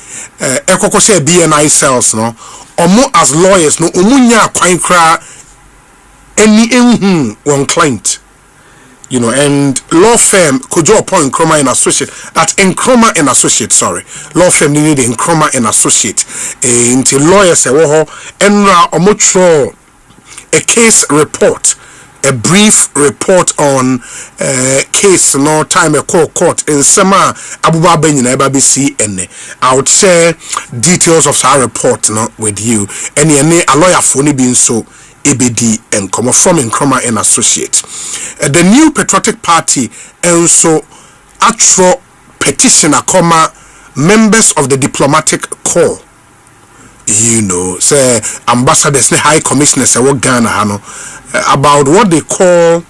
ekoko share BNI cells omo as lawyers omunya kwan kra any one client. And law firm could draw upon Nkrumah and Associate. That's Nkrumah and Associate, sorry. Law firm needed Nkrumah and Associate. Until lawyers say, a case report, a brief report on case time a court in Sema Abuba Benin ABC and I would share details of our report with you. And a lawyer for being so. ABD and come from Nkrumah and Associate. The new patriotic party also actual petitioner members of the diplomatic corps. Say ambassadors, high commissioners Ghana about what they call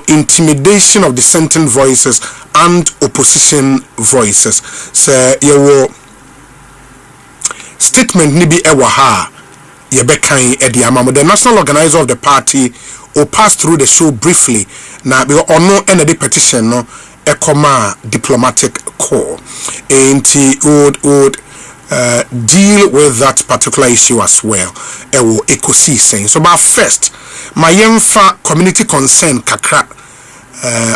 intimidation of dissenting voices and opposition voices. Say your statement nibi ewaha. The national organizer of the party will pass through the show briefly. Now, we no any petition a diplomatic corps, and he would deal with that particular issue as well. Ekosiisen. So, but first, my community concern kakra.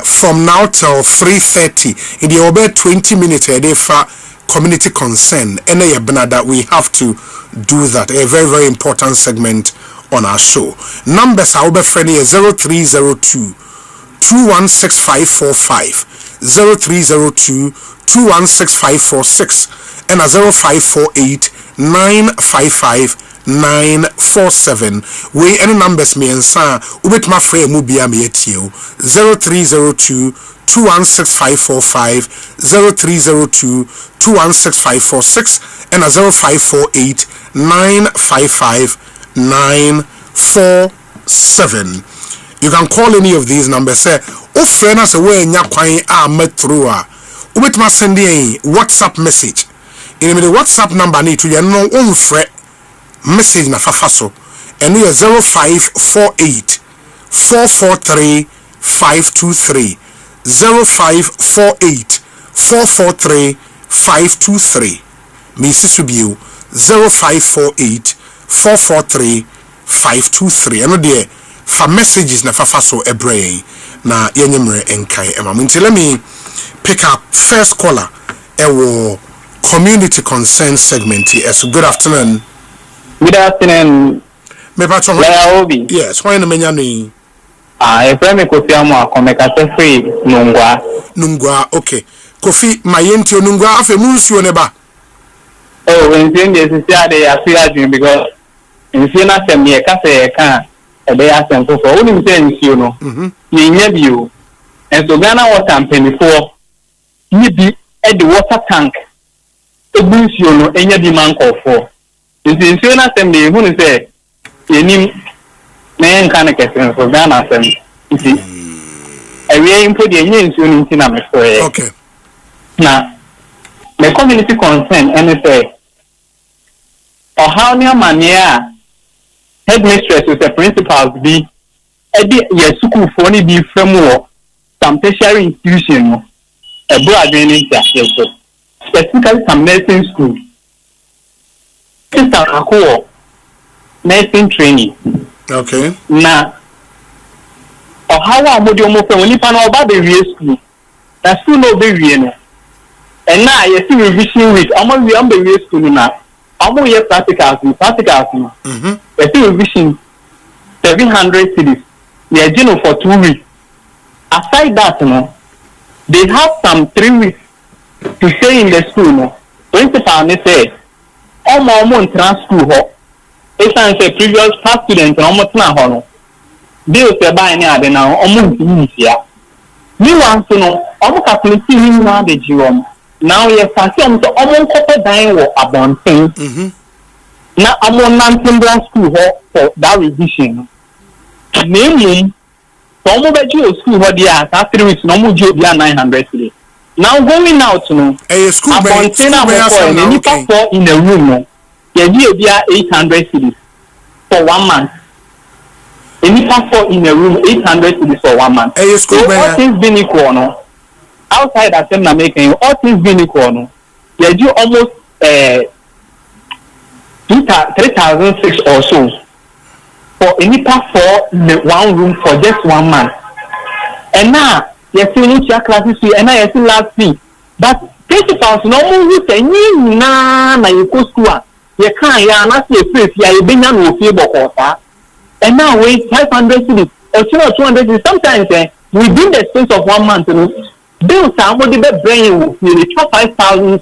From now till 3:30 in the over 20 minutes a day for community concern and that we have to do that, a very very important segment on our show. Numbers are over friendly 0302 216545 0302 216546 and a 0548 955 947. We any numbers me and sa ubet my frame mubia me at you 0302 216545 0302 216546 and a 0548 955 947. You can call any of these numbers. Say, oh friend, as a way nya kwan a met through ubet ma send a WhatsApp message. In the WhatsApp number need to no own fret message na fafaso and we are 0548 443 523 0548 443 523. Mrs. Subiu 0548 443 523. And there for messages na fafaso ebrei na yenyemre enkai ema. Let me pick up first caller ewo community concern segment here. So good afternoon. Good afternoon. Me patron. Obi. Yes, why no menya ni? Efremi Kofi Amo akomeka free Nungwa. Nungwa, okay. Kofi mayenti Nungwa afi munsuo ne ba. Oh, when you dey say dey afia dream because in see na sem ye ka say kan e dey asem for woni say nsuo no. Ni nya bio. And so Ghana water company for ni bi e the water tank. Ebu nsuo no enya bi man call for. In see na sem dey who say enim na nkan kesen so Ghana sem. See. Ewe impo dey nya nsuo ni ntina me so e. Okay. Now, the community concern and say, or how near mania headmistress with the principals be a school for any be from some tertiary institution, a broad specifically some nursing school. Just a core nursing training. Okay. Na how are we doing? When you find out about the real school, that school no be real. And now you see revision week. I'm on the real school now. I'm on your practicals. You see revision 700 cities. We are doing for 2 weeks. Aside that, they have some 3 weeks to stay in the school. Principal may say, all my own trans school. It's a previous past student and almost now. Bills are buying now, almost easier. You want to know, almost a policy now the Jerome. Now, yes, I see to almost a dying war about things. Now, I'm on non-timber school for that revision. Namely, some of the school what they are after 3 weeks, no more job, 900 today. Now, going out, a school about 10 hours in a room, you are 800 cities for 1 month. Any passport in a room, 800 cities for 1 month. So all things being equal, outside Asempa making all things being equal, you do almost 3,006 or so for any passport in 1 room for just 1 month. And now you see which classes and now you see last week, but principals no more you say na you go school. You can't not see a place you been on with you. And now wait 500 cities or 200 cities. Sometimes within the space of 1 month, bills somebody be bring you 5,000,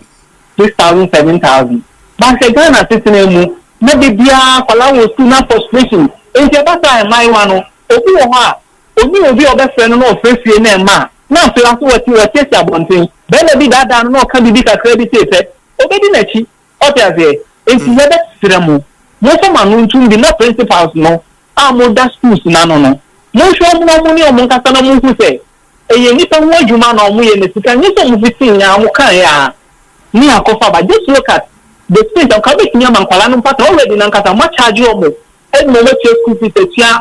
6,000, 7,000. But the Ghana system, maybe be a allow school not frustration. If you better my one, will be your best friend no face your name, man. Now, so that's what you are testing about things. Better be that and no can be accredited. Obey Nechi, what I say, if you have a ceremony, most of my own to be not principals, no. I'm that schools, no. No show more money on Montana Moon say. A little more you man or we in the second, you don't be seeing Yamukaya. Near Kofa, just look at the space of Kabit Yaman Kalanum Pat already in Ankata, much charge you almost. And no let your school is a chair.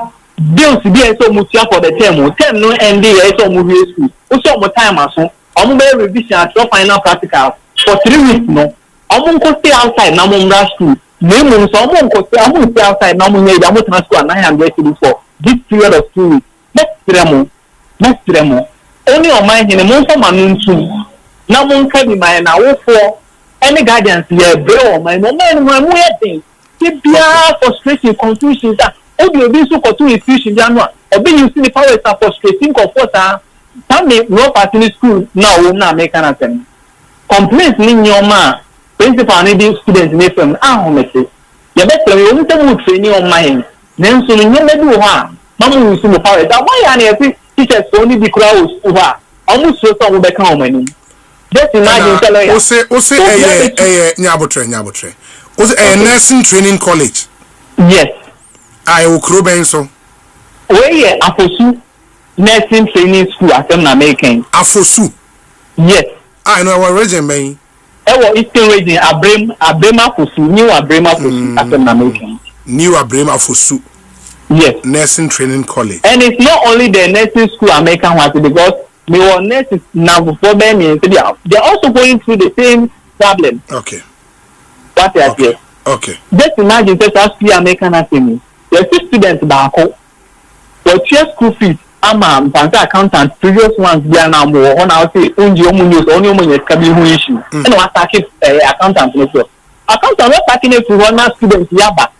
Bills be so much for the term, 10 no ND, so movie school. Also, more time as well. I'm very revision at your final practical for 3 weeks. No, I'm going to stay outside now. I'm school. Name so I'm going to stay outside now. I'm going to school 900 cities for this period of 2 weeks. Next tremo. Only on my in a month of my noon too. Now, I'm going to be my now for any guidance. Yeah, bro, my man, my wedding. Keep your frustration, confusion. You'll be so for 2 weeks in January. Or be you see the powers are frustrating of what some may work at in school now will not make an attempt. Complaints in your man, principal needing students in FM. You better you won't move training on mind. Then soon you may do one. Mamma will see the powers. Why are you teachers only be crowds over? Almost so some will become many. Just imagine. Ose Nyabotre. Was a nursing training college? Yes. I will crow so. Where Afosu nursing training school at American. Afosu. Yes. I know our region, man. Eastern region, Abrema Afosu, New Abrema Afosu at American. New Abrema Afosu. Yes. Nursing training college. And it's not only the nursing school American one because they were nurses now before them. They're also going through the same problem. Okay. What they are here. Okay. Just imagine that as we American assembly. There's students back home. But your school fees, I'm a accountant, previous ones, they are now more on our say, only can be issue. And what accountant. Accountant, not taking it to one students, Yaba.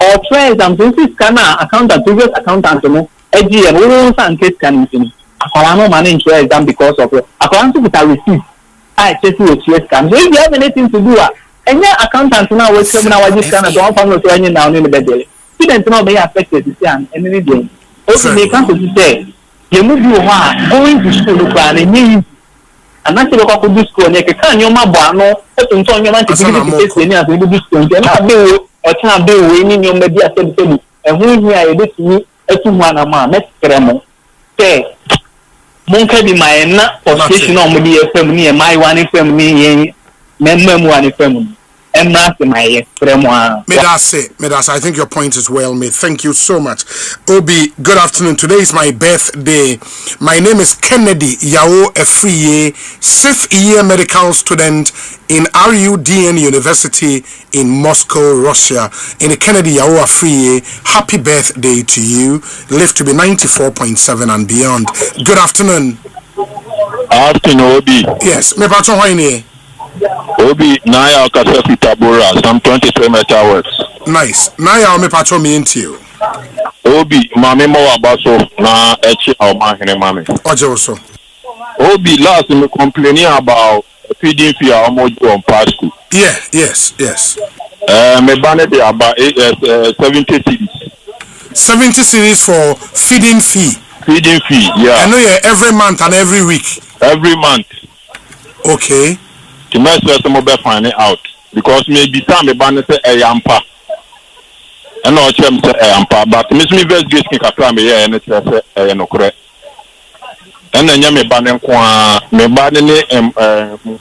Or try some things, accountant, previous accountant, AGM, rules and case can be. Akolano manage to exam because of it. Akolanto with a receipt. I just do a CS scan. So if you have anything to do, and your accountant now was coming out with this kind of don't follow to any now in the bed. Students not be affected this year and any day. Also, they come to say, you move you going to school and you and that's what I could do school. And you can't your mabano, but in turn, you want to face the near to do school. And I do or can't do winning your media said, and when you are able to meet a 2-1 next ceremony. Say, Monka be my frustration on the family and my one family, member one family. Medas, I think your point is well made. Thank you so much. Obi, good afternoon. Today is my birthday. My name is Kennedy Yao Efriye, 6th year medical student in RUDN University in Moscow, Russia. In Kennedy Yao Efriye, happy birthday to you. Live to be 94.7 and beyond. Good afternoon. Afternoon, Obi. Yes, me patron hoine. Obi, Naya Okasafi Tabora, some 23 megawatt. Nice. Naya me patron me into you. Obi, Mami Mo Abaso, na Echi Almahine Mami. Ojo. Obi, last me complaining about feeding fee Amojo on Pasco. Yeah, yes. Me baned about 70 cities. 70 cities for feeding fee. Feeding fee, yeah. I know every month and every week. Every month. Okay. To make sure some of find it out. Because maybe time me baned say Ayampa. I know what I'm saying Ayampa, but Miss me very good can cry me here and it's no correct. And then me baned kwa me baned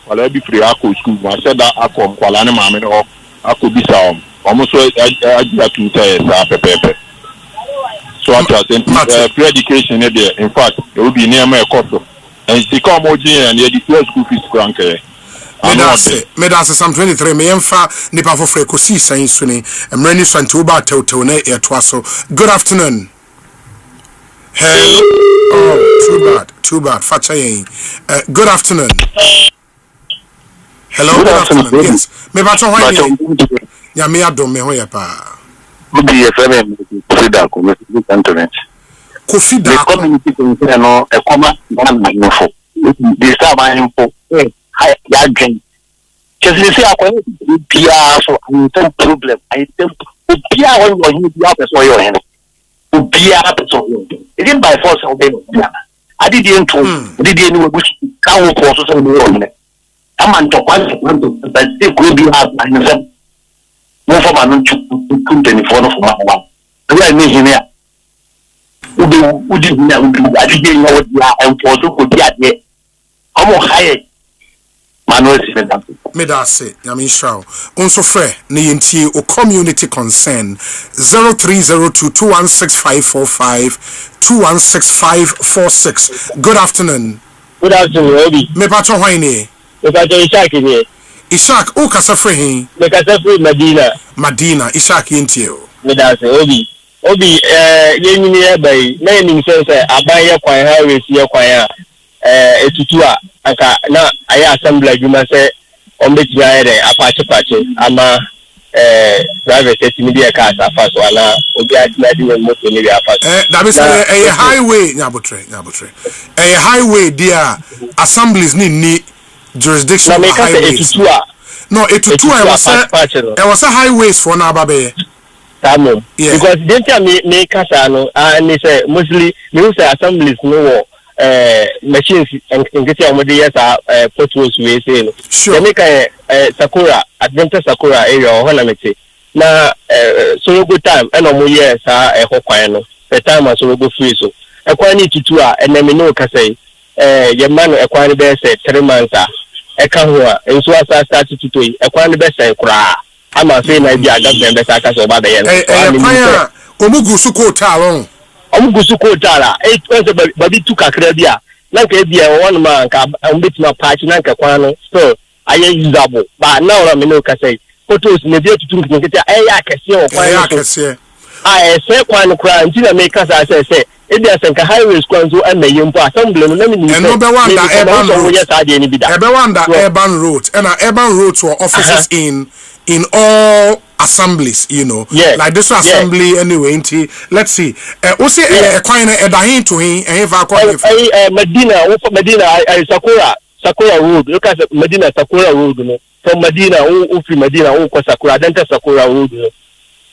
wala bi free ako school. I said that ako kwala ne mama no ako bisa almost I to say sa pepe. So free education there. In fact, it will be near my cost. And it's come more and the school fees grant. Medas some 23 me emfa nipa for Ekosiisen suni emrani swanti uba tew na etwaso. Good afternoon. Hello. Oh, too bad. Facha yen. Good afternoon. Hello. Good afternoon. Yes. Me patron hoye. Ya me adom me hoye pa. Obi FM Kofida ko internet. Kofida the community concern no e koma na info. They start buying info. Ya drink. Just say akwa bia so I don't problem. I don't bia when you bia person your hand. Bia person. It didn't by force of them. I didn't know which can for so no. I'm on top one but still go be hard and no for man to 24 for one. I mean here. Udi I didn't know what you are and for so could be at yet. I'm more high. Manuel Medase, Yamin Shrow. Also, Fre, Nienti, or community concern 0302216545 216546. Good afternoon. Good afternoon, Obi. Me patron hoine. Me patron Ishak here. Ishak, o kasafre me kasafre Madina, Ishak yentio. Medase, Obi, yenini ebe, na yenim say aban ye kwan ha we sie kwan a etutu a aka na aya assembly adwuma say ombeti ayere apache ama private media cars afaso ala obi atinadi we moto ni afaso that means a highway nyabotre a highway there assemblies ni jurisdiction na make etutu a no etutu a was a highways for na babe Tamo. Yeah. Because they tell me kasa no and say mostly me say assemblies no machines and get your yes photos we say no. Sure. They make Sakura Adventure Sakura area or Honamete. Na so good time and no years hokwan no. The time so go free so. Ekwani tutu a and me no kasa your man ekwani be say 3 months eka ho a enso asa start tutu ekwani be say kura. I'm a saying I be a government better case over the years. Omugusu Kotala. Omugusu Kotala. 8 was baby took a crabia. Like a beer 1 man can bit my patch Nanka Quano. So I ain't usable. But now I'm no say. Photos maybe to get a cassia. I say one cry until I make us as I say. If there's a highway squanzo and the young assembly, and number one, the urban roads and urban roads were offices in all assemblies, you know. Yeah. Like this assembly anyway. Let's see. Osei a coin a dying to him and if I call Medina, Sakura Road. Look at Medina Sakura Road. From Medina, Ufi Medina, Sakura, Denta Sakura Road.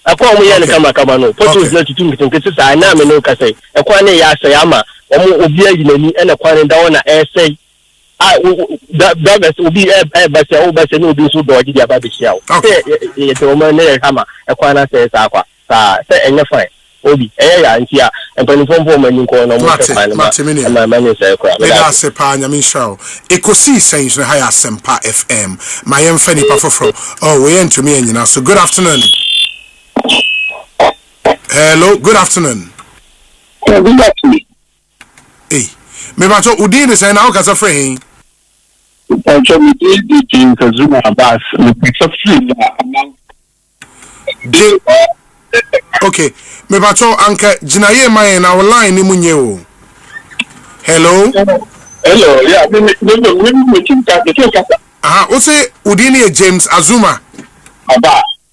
I call me and come on. Photos let you to I know no Casay. A quane Yasayama, Obia and a quane down essay. That will be a better no do so dodgy about the shell. Okay, it's a woman hammer, a quana says aqua, say and you're fine. obi ya nti a empanifo mpo mani ko no mo mani say kwa meda se pa nyame show Ekosiisen so ha Asempa FM my emfani pa foforo we entumi anyina so good afternoon. Hello, good afternoon. Good afternoon. Hey, me ba so udi ni say na o kasa free. Pacho mi di tin Zuma Abbas mi pesa free na amount. Okay, me ba so anka jinaye man na online ni munye o. Hello. Hello, yeah, me tinka de kasa. Aha, o say udi ni James Azuma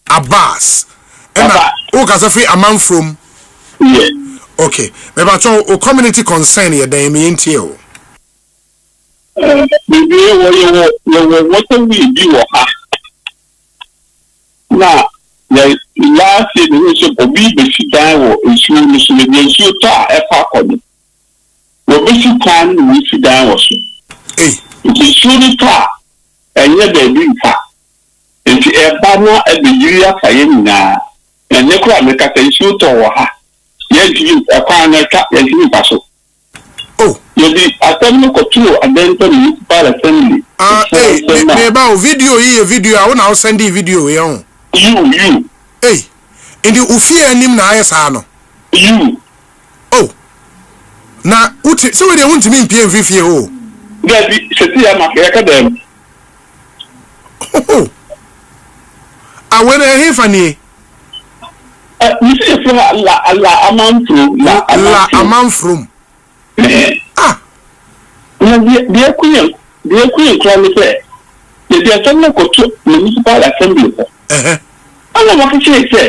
Abbas. Ena o kasa free amount from. Yeah. Okay, me ba so o community concern ye dan me ntie o. Maybe what we do now, the last year, the Obi Besi Dial is you ta a park. Besi can we sit down also. It is surely car, and yet they bring car. And the air banner at the Julia Sayena, and Necra make a shoot or her. Yet you a corner cat and you pass. Oh, the assembly control and then the municipal assembly. Hey, about video here, video. I want to send the video here. You. Hey, in the Ufia nim na ayesano. You. Oh. Na uti so we dey want me pay fifie o. That be seti ya makeka dem. Oh. Awere he fani. You see la amount from. Ah. The queen climate say the assembly control municipal assembly. I don't want to say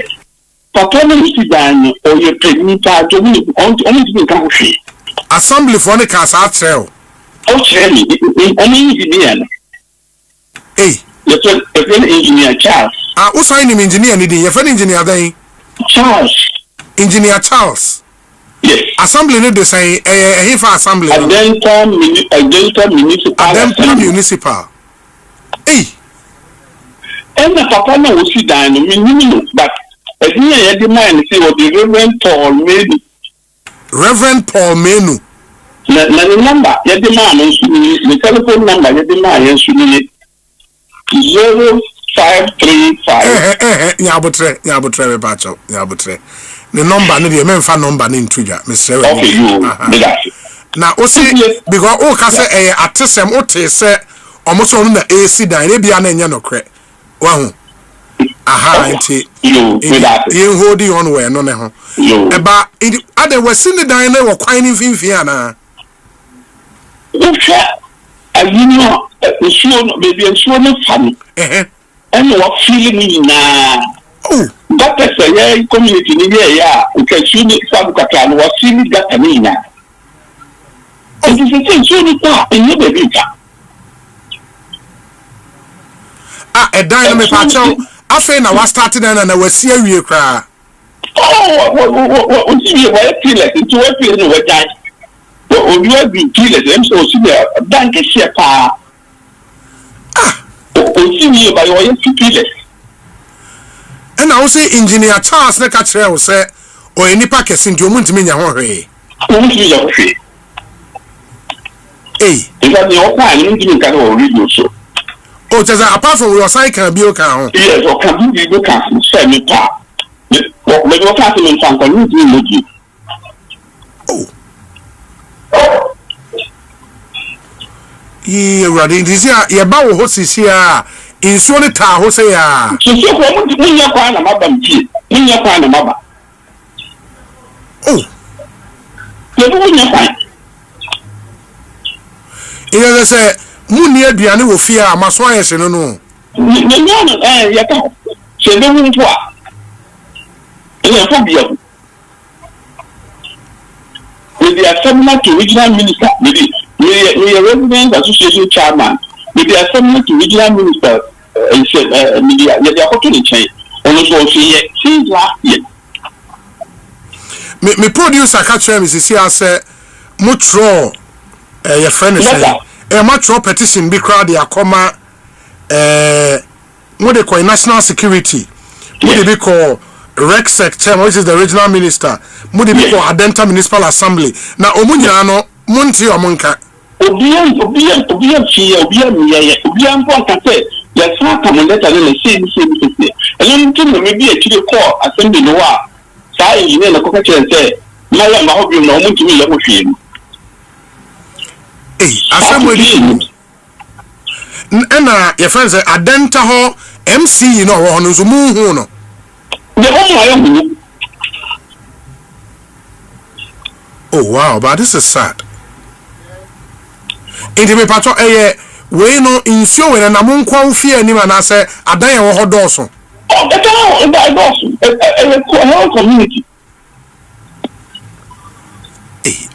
Papa no sit down or you pregnant to me only to come free. Assembly for the casa trail. Oh, Charlie, only engineer. Hey, your friend engineer Charles. Who signed him engineer? Your friend engineer then? Charles. Engineer Charles. Yes. Assembly no dey say he for assembly. Adenta municipal. Hey. And the papa no will sit down but as me I the man say what the Reverend Paul Menu. Na the number ya the man the telephone number ya the man 0535 nyabotre me bacho nyabotre. The number no dey memfa number ni ntuja Mr. Okay, you. Na o see because o ka say atesem o te say omo so no na AC dan e bia na enya no kre wa hu aha nti you holding on we no ne ho eba ade wasi ni dan na wo kwan ni finfin ana ayino nsuo no baby nsuo no fam ene wo feeling na that is a community ni ya ukachini sabu katano wa feeling that amina it is a thing so ni ta enye baby ka e dan me pa chow afa na wa start na wasi awie kra o ti wa feel like it wa feel no wa dan o you be feel like them so see dan ke share pa o ti ni ba yo feel like and I say engineer Charles na ka kire wo say o enipa kese ndi o muntimi nya ho hwe because the opa ni muntimi ka no radio so oh just apart from your side can be okay ho yes o can be go can say me pa me go ka se me fan ko ni muntimi ready this year ye ba wo ho sisi a insuo ne ta ho say ya sisi ko munya kwa na maba mpi munya kwa na maba ye munya kwa ile say munni aduane wo fie a maso ayese no no nya no ye ka se be hu nto a ile fo bia the assembly to regional minister maybe we resident association chairman maybe assembly to regional minister media they are talking in China also since last year me producer catch me see say mutro your friend say mutro petition be crowd dey akoma what they call national security what they call Rexec chairman, which is the regional minister, Mudi before Adenta Municipal Assembly. Now Omunyano, Munti or Monka. Obian, yes, not come and let the same. And then maybe a chili call assembly noir. Say, you know, the cockatoo and say, Maya, I hope you know to me, level film. Assembly. And your friends are Adenta Ho MC, you know, on Zumu. Oh wow, but this is sad. Into me patro we no insure when na mon kwa fear ni man say adan ye wo hodoso. Oh, that's all community.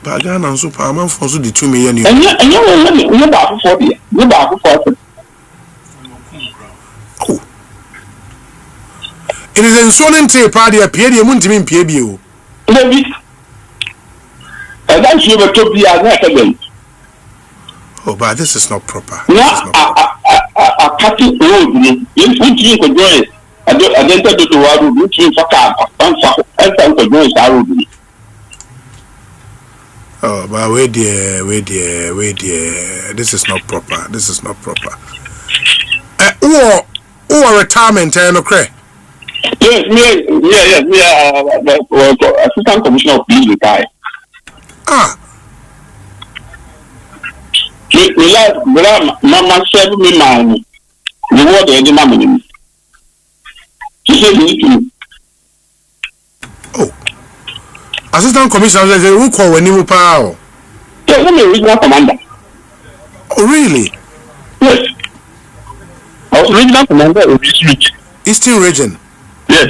But Ghana so pa man for so the 2 million. And you back for the. You back for it. Oh. It is insurance to party appear the muntimi pie bio. And that's you to be a oh, but this is not proper. Yeah, a cutting road. You could join. I didn't do the world, looking for car, and for join Saudi. Oh, but wait dear. This is not proper. Or retirement, no cray. Yes, Assistant Commissioner of Police retired. Ah. Mama said me man, the word the money. She said oh. Assistant Commissioner says who call when you power? Yes, I'm a regional commander. Oh really? Yes. I was regional commander of Eastern region. Yes.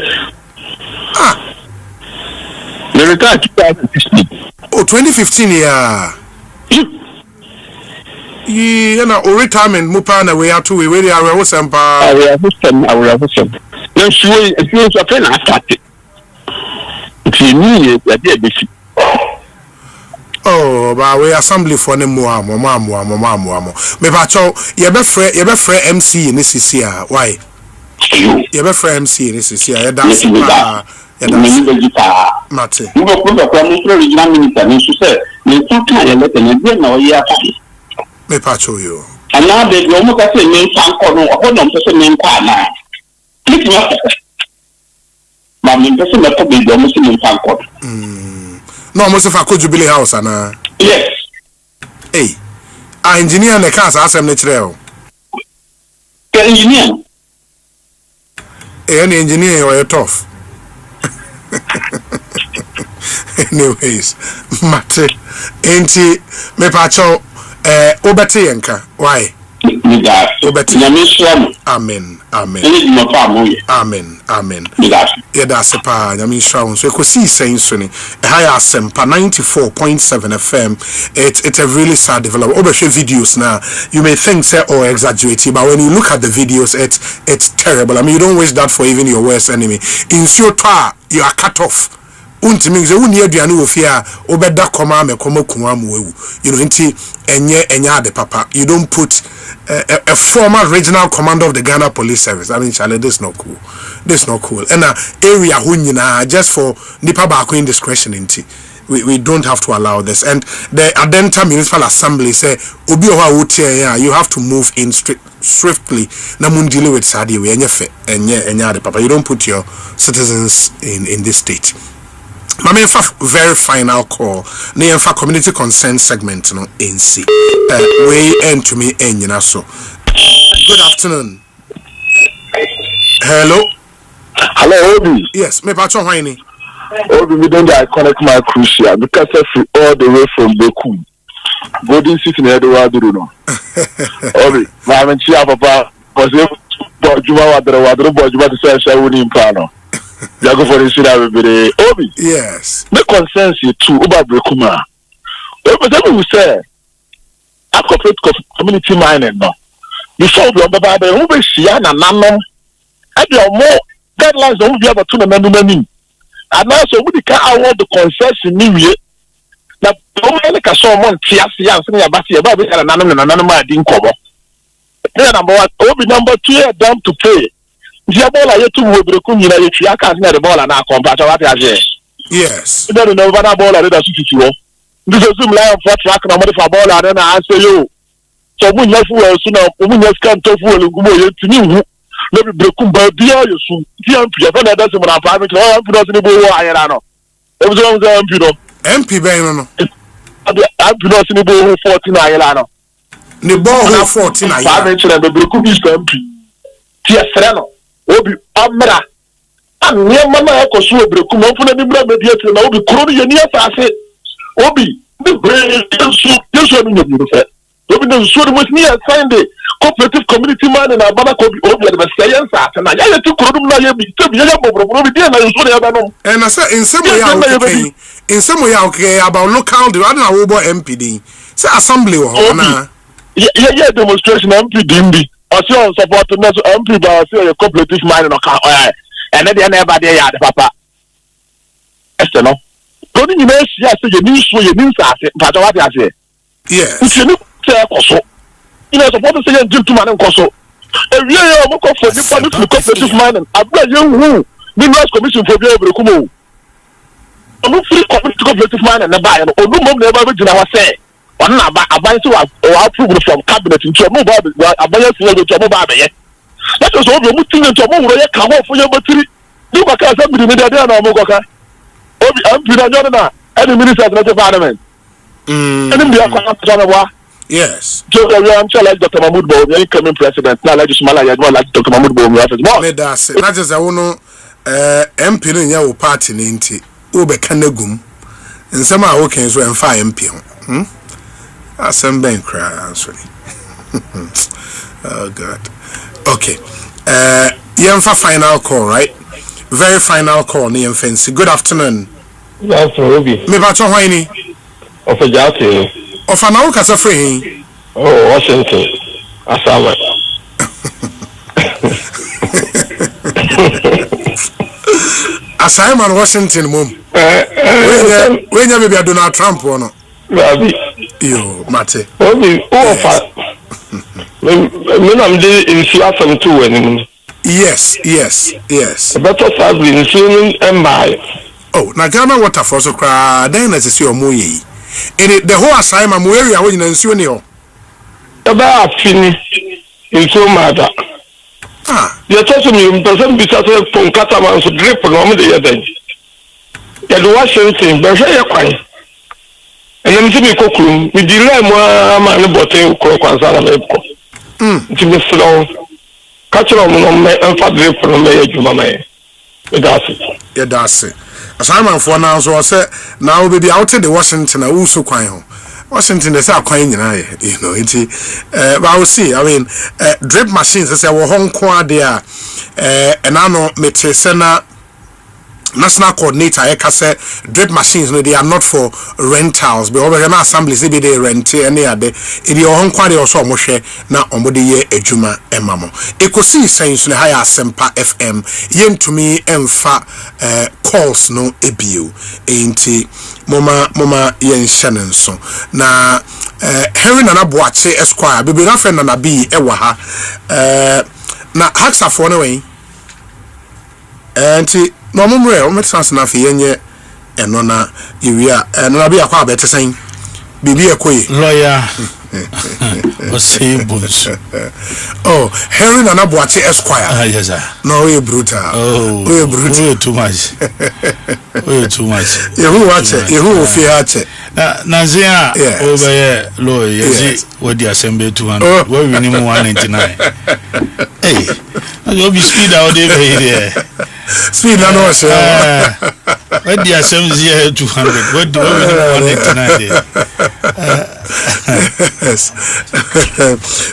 Ah. The retired 2015. Oh, 2015, yeah. Yeah, na retirement mupa na we are to we are Asempa. I will have some. Now she was a friend I started. She knew that they be. Oh, but we assembly for them more. Me bacho, you be free MC in this year. Why? You be free MC in this year. You dance. Mate. You go put a regional minister and she said, "Me talk na let me dey na oya fa." Me pacho you. And now they go mo ka say me fan ko no, o no say me kwa na. Click me. Ma me person me to be do mo say me fan ko. No mo say fa ko Jubilee House ana. Yes. Hey. A engineer na ka sa asem na kire o. Ke engineer. Any engineer you are tough. Anyways, Mate, enti me pacho obete yenka. Why? Obete. Amen. Yeda sepa nyame shawon so Ekosiisen so ni high Asempa 94.7 FM. It's a really sad development. Obehwe videos now, you may think say or exaggerate, but when you look at the videos it's terrible. I mean, you don't wish that for even your worst enemy. In Siotwa you are cut off. Untimi ze woni aduane wo fia obeda koma me koma kunwa mu wewu, you know, nti enye ade papa. You don't put a former regional commander of the Ghana Police Service. I mean, Charlie, this is not cool. And area hunyina just for nipa ba ko indiscretion nti we don't have to allow this. And the Adenta Municipal Assembly say obi o ha wotie ya, you have to move in swiftly na mundile with sadi we enye ade papa. You don't put your citizens in this state. Mama, very final call. Near community consent segment, no NC. Way end to me, so. Good afternoon. Hello. Hello, Obi. Yes, me patron Whiny. Obi, we don't connect my crucial because all the way from Beku. Golden City near the Wadruno. Obi, my chia papa was able to do what the say I wouldn't plan. You go for the city every day. Obi. Yes. The consensus too about Brekuma. But we say, I corporate community mining no. Before we about the who be share na nanom. I do more guidelines don't be able to na menu. And also we can award the consensus ni we. Na only ka so mon tiasi ya so ya basi ya ba be na nanom na nanom adi nkobo. Number 1, Obi number 2 down to pay. ntia bola yetu wo brekum nyina yetu aka na de bola na compare what ase yes no na bola de da sututu wo this is some lion for track na mo de fa bola na answer you so mu nya fu so na mu nya scan to fu wo ngumo ye tini hu no be brekum ba bia yesu ti ampi ya na da se mo na private o ampi no se ni bo wo ayera no e bu so ampi no MP ben no ampi no se ni bo 14 ayera no ne ball 14 ayera private na be brekum is ampi ti esreno obi amra anye mama ekoso obrekum ofuna ni bra be dietire na obi kuro ni yeni asase obi the great yesu ni nyebu fe obi no so mo ni assign the cooperative community man na baba ko obi the science ata na ya yeti kuro dum na ye bi tebi ya bobro bi dia na yesu ya ba no na say in some way okay about local the na wo bo MPD say assembly wo na yeah demonstration MPD mbi also support na MP ba say cooperative man no ka and then everybody ya the papa este no goni ni na sia say ye ni so ye ni nsase mpacha what ya say yes you ni say koso you know support say ye jim man koso e wie ye mo ko for the cooperative man abla ye hu ni noise commission for be obrekum o no free cooperative man na ba ye no odu mom na ba gina wa say on na ba aban so wa approve from cabinet into mo ba aban say go to mo ba be ye that is all the mutin into mo wuro ye ka ho fo ye batiri ni kwa ka say mi de na mo kwa ka obi ampi na nyo na any minister na parliament any be akwa na wa yes so I'm sure like Dr. Mahmoud Bo the incoming president na like Ismaila ya like Dr. Mahmoud Bo me da say na just wo no MP no nya wo party ni nti wo be kanagum nsem a wo ken so emfa MP ho Asempa sorry oh god okay yemfa final call right very final call ni yemfancy good afternoon me ba cho hwan ni of a jate of an hour kasa free oh Washington asama Assignment Washington mom when you be Donald Trump or no Rabi yo mate obi ofa me na mde insu afam to wani yes better sadly insu embai oh na Ghana water for so cry then na say omo yi in the whole assignment mo area we na nsu ni ho eba afini insu mada ya tso mi person bi sa se pon kata man so drip no mo de ya den ya do Washington be hwe ya kwan ene mi bi kokuru mi di le mo ama ne bote ko kwanza na meko nti mi slow kachiro mo no me enfa drip no me ya juma me that's it assignment for now so say now we be out in the Washington na wo so kwan ho Washington they say kwan nyina you know it but I will see I mean drip machines say wo Hong Kong there and I know mete sena national coordinator say drip machines no they are not for rentals but over na assemblies they be they rent any ade e dey Hong Kong dey also mo hwe na omode ye adwuma emamo Ekosiisen so ne high Asempa FM yentumi emfa calls no ebio enti moma yen hye nso na Henry Nana Boache Esquire bebe na friend na bi ewa ha na haksafo no wen enti no momre o metrans na fe yenye eno na yewia eno na bia kwa abetesen bibi ekoyi lawyer Osei Bonsu oh Henry Nana Boache Esquire yes sir no we brutal we brutal we too much yehu wache yehu fi ache na zia obeye lawyer yezi wodi Asempa 200 we win him 199 hey you be speed out there speed na no say wodi Asempa 200 wodi we win 199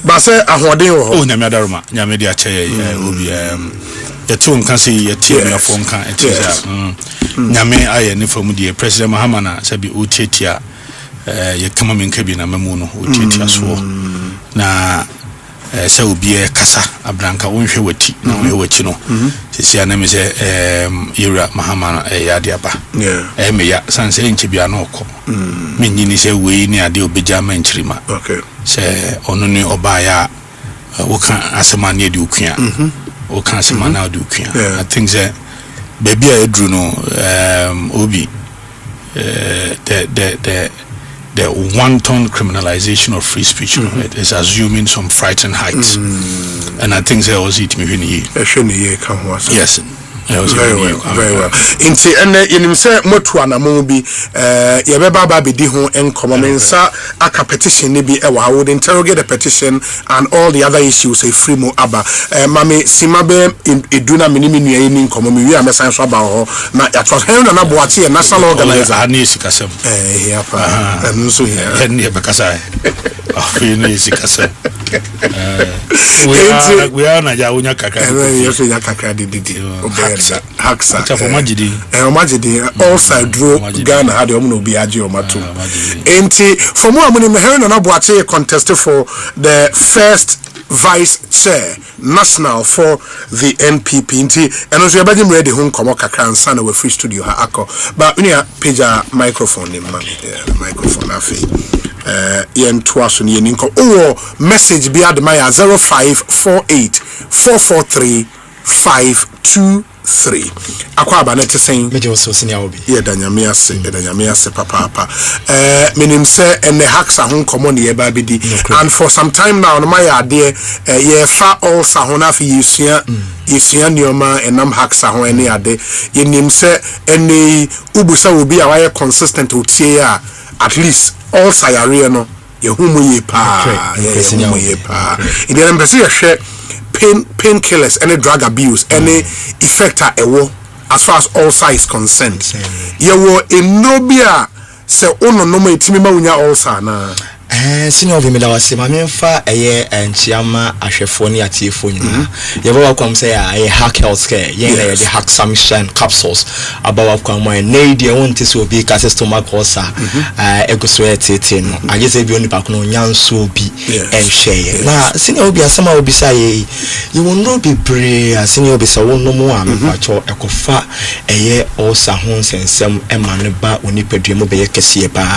ba say ahoden wo oh nyame adaruma nyame dia che obi yetu nkan se yetie me afo nkan etiza nyame aye ne famu die president Mahamana sabi otietia ye kama menka bi na mamu no otietia so na se obi kasa abranka wonhwe wati na wonhwe wati no sisi na me se yura Mahamana yade aba me ya sanse nchi bia na okọ menyini se wei ni ade obeja manchirima okay se onu ni oba ya woka asemane de okua o kan se mana do kua I think that baby I drew no obi the wanton criminalization of free speech it is assuming some frightening heights and I think there was it me yes very well. Inti ene yenim se motu anamo bi yebeba ba bedi ho enkomo mensa aka petition ne bi e wa would interrogate the petition and all the other issues e free mo aba mame simabe eduna minimi nua eni nkomo mi wi amesan so aba ho na yatwa hen na boate national organizer ani sikasem ya pa nso ya ne be kasa afi ne sikasem we are na ja wonya kakra yes ya kakra didi Haksa Majidi also drew Ghana had no be Ajiomatu. Enti for more money Meherin and Abuate contested for the first vice chair national for the NPP and as we are ready home come kakra and sana we free studio ha ako but we need page microphone microphone afi yen twaso ni ninko message be admire 0548 443 523 akwa abanete sen meje so senior obi ye danyame ase papa menim se ene haksa ho komo ne eba bedi and for some time now no my ade ye fa all sa ho na fi yesua nioma enam haksa ho ene ade ye nim se ene ubusa obi a waye consistent otie a at least all sayare no ye humu ye pa ye humu ye pa ide na mpese ye hwe painkillers, any drug abuse, any effect as far as ulcer is concerned. You were in Nobia, say, oh no, no, it's me, ulcer na. Senior of Mila was my memfa a year and Chiama Ashefoni at Tifoni. You welcome say a hack healthcare, the hack summation capsules about come my need your own tissue be cast stomach ulcer, Ekosiisen I guess if you only back no yan so be and share. Now, Senior be a summer will be say, you will not be brave, as Senior be so no more. Macho Ekofa a year ulcer homes and some emaneba unipedremo be a Kasieba.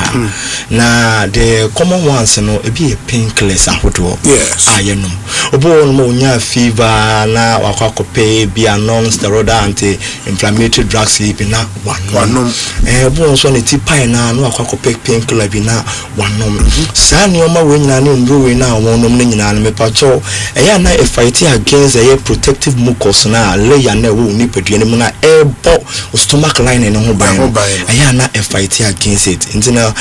Now, the common once no e be a painkillers ahodo yes ayeno obo no nya fever na wakwakope be a non steroid anti inflammatory drugs bi na wanom obo so ne tipai na no wakwakope painkiller bi na wanom sa ne oma we nyina ne ndro we na wonom ne nyina ne mepacho ya na e fight against a protective mucus na layer na wo ni pedua ne mu na ebo stomach line ne ho ban ya na e fight against it ntina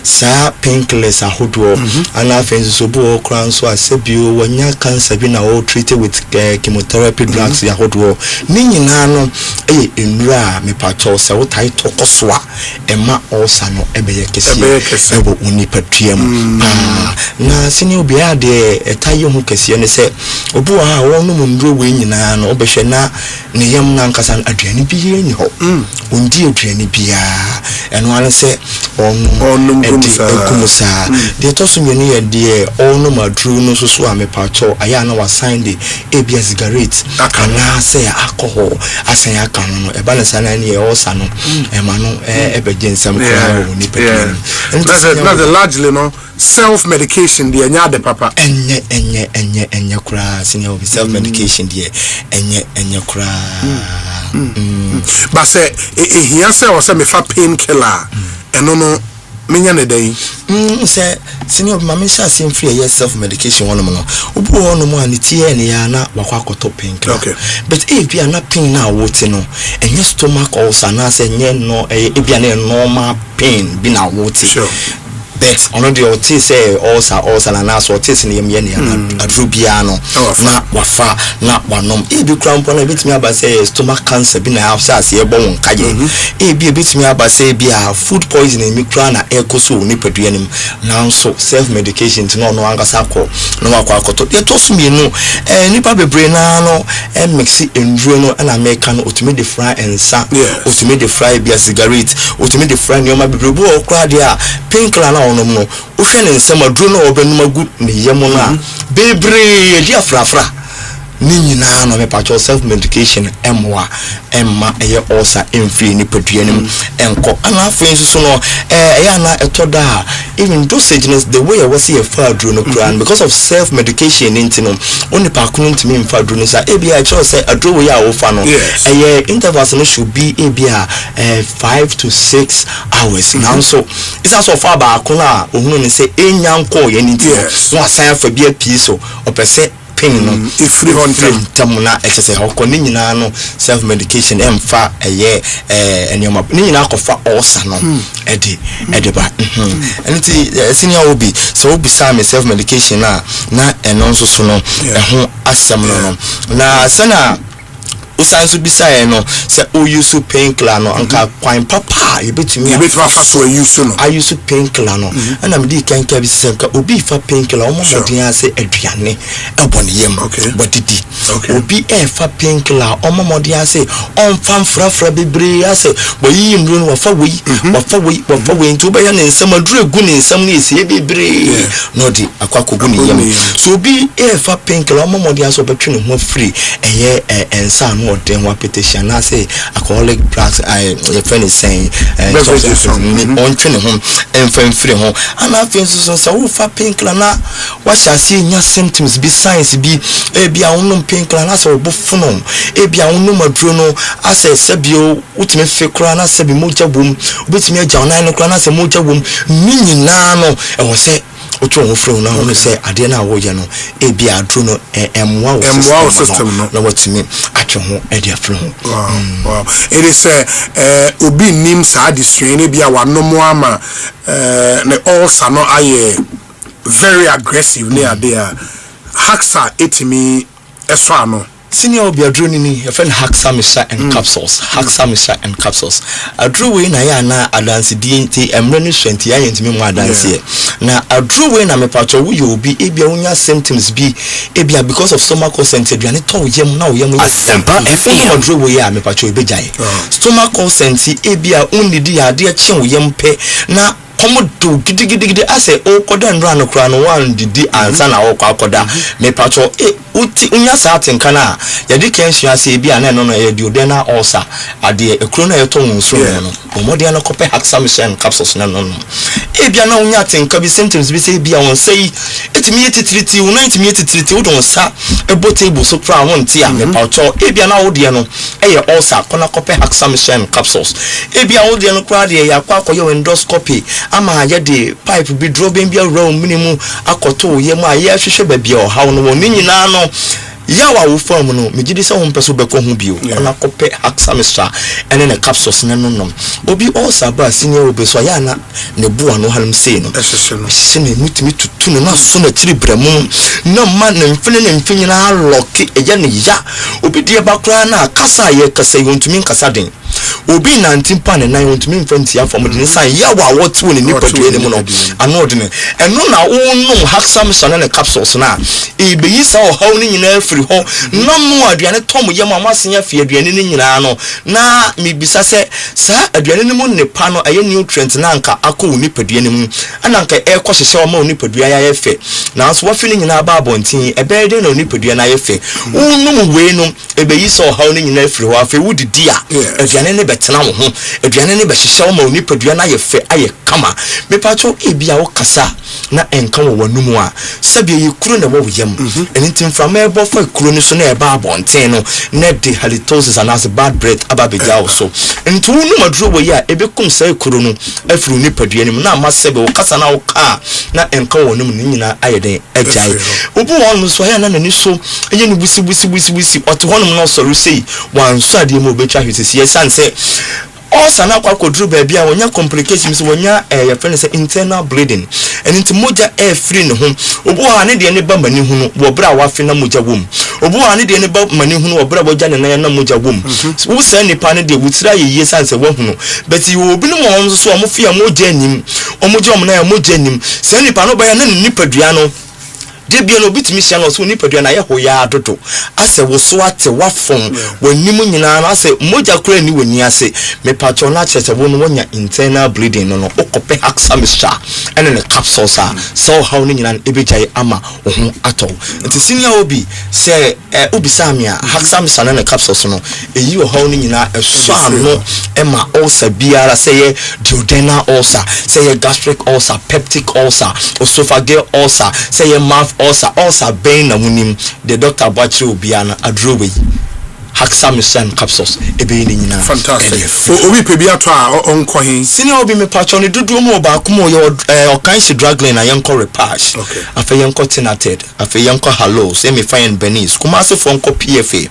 sa painkillers ahodo and afenso so bo kran so asebio wanya cancer bi na all treated with chemotherapy drugs ahodo ni nyina no enura mepacho se wo tai tokoso a ema ulcer no ebeye kese ebo unipatua mu na sini obi ade etaye hu kese ne se obo a wonu mu ndro we nyina no obehwe na ne yam na nkasa aduane bi ye ni ho ondi aduane bia eno ane se onu kumusa de to so nyeni ye de onu madru no so amepacho aya na wa sign de ebia cigarette kana se alcohol asan ya kan no e balance na ne e osa no e ma no ebegensam kra ni petrol that's largely no self medication de nya de papa enye kra senior self medication de enye kra but say here say o say me fa painkiller eno no menya ne dai say senior mama sha sim free self medication one no obu one mo ani tie ne ya na wakwa akoto painkiller but if be na pain na wote no enye stomach ulcer na say nye no e bia na normal pain bi na wote bet ono de oti say ulcer na so oti se ne yem ye ne adrubia no na wafa na wanom e bi krampo na bitimi aba say stomach cancer bi na afsa se e bo won kaje e bi bitimi aba say bi a food poisoning mi kra na ekoso ni padua nim na so self medication no angasa ko no akwa akoto e to so mi no nipa bebre na no e mixi enduro no na make no otumi de fry ensa otumi de fry bi a cigarette otumi de fry nyoma bebre bo okra de a painkiller na no no o hwe ne nsema duro no obenum agu ne yemo na bebre di afrafra ni nyina no me pacho self medication emwa emma eye ulcer emfree ni padua nim enko ana afenso so no ya na etoda even dosage the way I was here for no crown because of self medication intino only parkunin to me in for drunis ABI chose say a draw ya ofano intervals no should be ABI 5 to 6 hours now so it's also far back na ohunu say enyanko ye nintino no assign for be a piece or per se no if 300 tamuna exercise hokoni nyina no self medication emfa enyoma ni nyina akofa ulcer no edeba anti senior obi so obi say self medication na eno nso so no eho asem no na sana usanso bisaye no se o use painkiller no anka kwan papa yebetumi fa so use no I use painkiller no ana me di kan ka bi se nka obi fa painkiller o mo modin ase aduane ebone yem bodidi obi fa painkiller o mo modin ase on fam frafra bebre ase boyi ndru no wafa wei nti obeya ne nsam aduru egu ne nsam ne ese bebre no di akwakogu ne yem so obi fa painkiller o mo modin ase obetwe ne ho free ensa no den wa petition na say alcoholic drugs your friend is saying on twene home enfan free home and afin so wo fa painkiller na wa sha see nya symptoms be signs be e bia wonum painkiller na so bofuno e bia wonum aduro no asa sabio utime fe kra na sabi moja bom obetime agya na no kra na se moja bom nyina no e wo se ocho wo fro na wo say ade na wo ye no e bia aduro no emwa wo system no na watime atwe ho e dia fro wow it is obi nim sa adisuen e bia wa no mo ama ne ulcer no aye very aggressive ne ade a haxa etimi eso ano senior obi aduro ni your friend Haxamisha and capsules Haxamisha and capsules aduro we na ya na adanse di nti emre ni hwenti ya yentimi mu adanse na aduro we na mepacho wo you obi ebia wonya symptoms bi ebia because of stomach ulcer aduane to yem na wo yem Asempa FM aduro we ya mepacho ebejai stomach ulcer ebia unidi ya ade che wo yem pe na komodo gidigidi ase o koda ndra no kra no wan didi ansa na wo kwakoda me pacho uti unya sa atenka na ya de kensu ase bi ana no ya di odena ulcer ade ekro na yeto nso no omode na kope Haxamisha capsules na no bia na unya atenka bi symptoms bi se bia won sei etimi yetitriti wo na etimi yetitriti wo don sa ebo table so kra won ti a me pacho bia na wo de no eye ulcer kona kope Haxamisha capsules bia wo de no kra de ya kwa koyo endoscopy ama ya de pipe bi dropping bi around minimum akoto ye mu aye hwehwe ba bia o hawo no woni nyina no yawa wo form no megidi se ho mpeso beko ho bio ona kope Haxamisha ene ne capsules ne no obi ulcer ba senior obi so ya na ne bua no halm sei no se ne mutimi tutu no na so na tiri bremu na ma ne mfene ne mfinyi na lock eya ne ya obi de ba kra na kasa ye kasa yontumi nkasa den obi na ntimpa ne nan wontumi mfanti afom de san yawa wotu ne nipadue ne mu no ano de ne eno na wonum Haxamisha ne capsules na ebeyi sa o haw ne nyina afiri ho nomu aduane tom yem amasen afie aduane ne nyina no na mebisa se sa aduane ne mu ne pa no aye nutrient na anka akọ nipadue ne mu ananka ekọ hyehye o ma nipadue ya yefe na so wafi ne nyina ba abontin ebe de na nipadue na yefe wonum we no ebeyi sa o haw ne nyina afiri ho afi wudidi a aduane ne betena wo ho aduane ne be hyehye o ma nipadue na yefe aye kama mepacho ebia wo kasa na enka wo wanum a sabe yekuru na wo yem enti mframa ebo fa kuru ni so na eba abonten no na de halitosis and as bad breath ababeja also enti wonu maduro wo ya ebekum sai kuru no afuru ni padua ni na amasebe wo kasa na wo ka na enka wonum ni nyina ayeden ajai obu won so ya na nani so enye ni busi ote honum no so rusei wan so ade mo betwa hwetesi ye sanse also na kwa kodru baby a wonya complications wonya your friend say internal bleeding and into moja free ne ho obu ha ne de ne ba mani hu no wo bra wa fe na moja wom obu ha ne de ne ba mani hu no wo bra boja ne na moja wom wo say nipa ne de wutira ye sanse wo hu no but you obi no mo so o mo fe moja anim o moja o na moja anim say nipa no ba ya na nipa dua no Debia no bit mission was when you put your ya dodo. I say was swat a waffle when Nimunina, I say Moja Crane when you say me patrona chest a woman internal bleeding on Okope Haxamisha and in a capsule so how Ninan Ebijay Ama at all. And the senior Obi say Ubisamia Haxamisha and a capsule no you holding in a son no Emma ulcer biara say duodenal ulcer say gastric ulcer peptic ulcer esophageal ulcer say mouth ulcer pain na munim the doctor bachi obiana adrowe Haxamishan capsules ebe ni nyina fantastic obi pe bi ato a onko hin senior obi me patcho ne dudu mo ba kuma yo okan si drug line na yanko repatch afa yanko tinated afa yanko hallow say me fine benis kuma se fonko pfa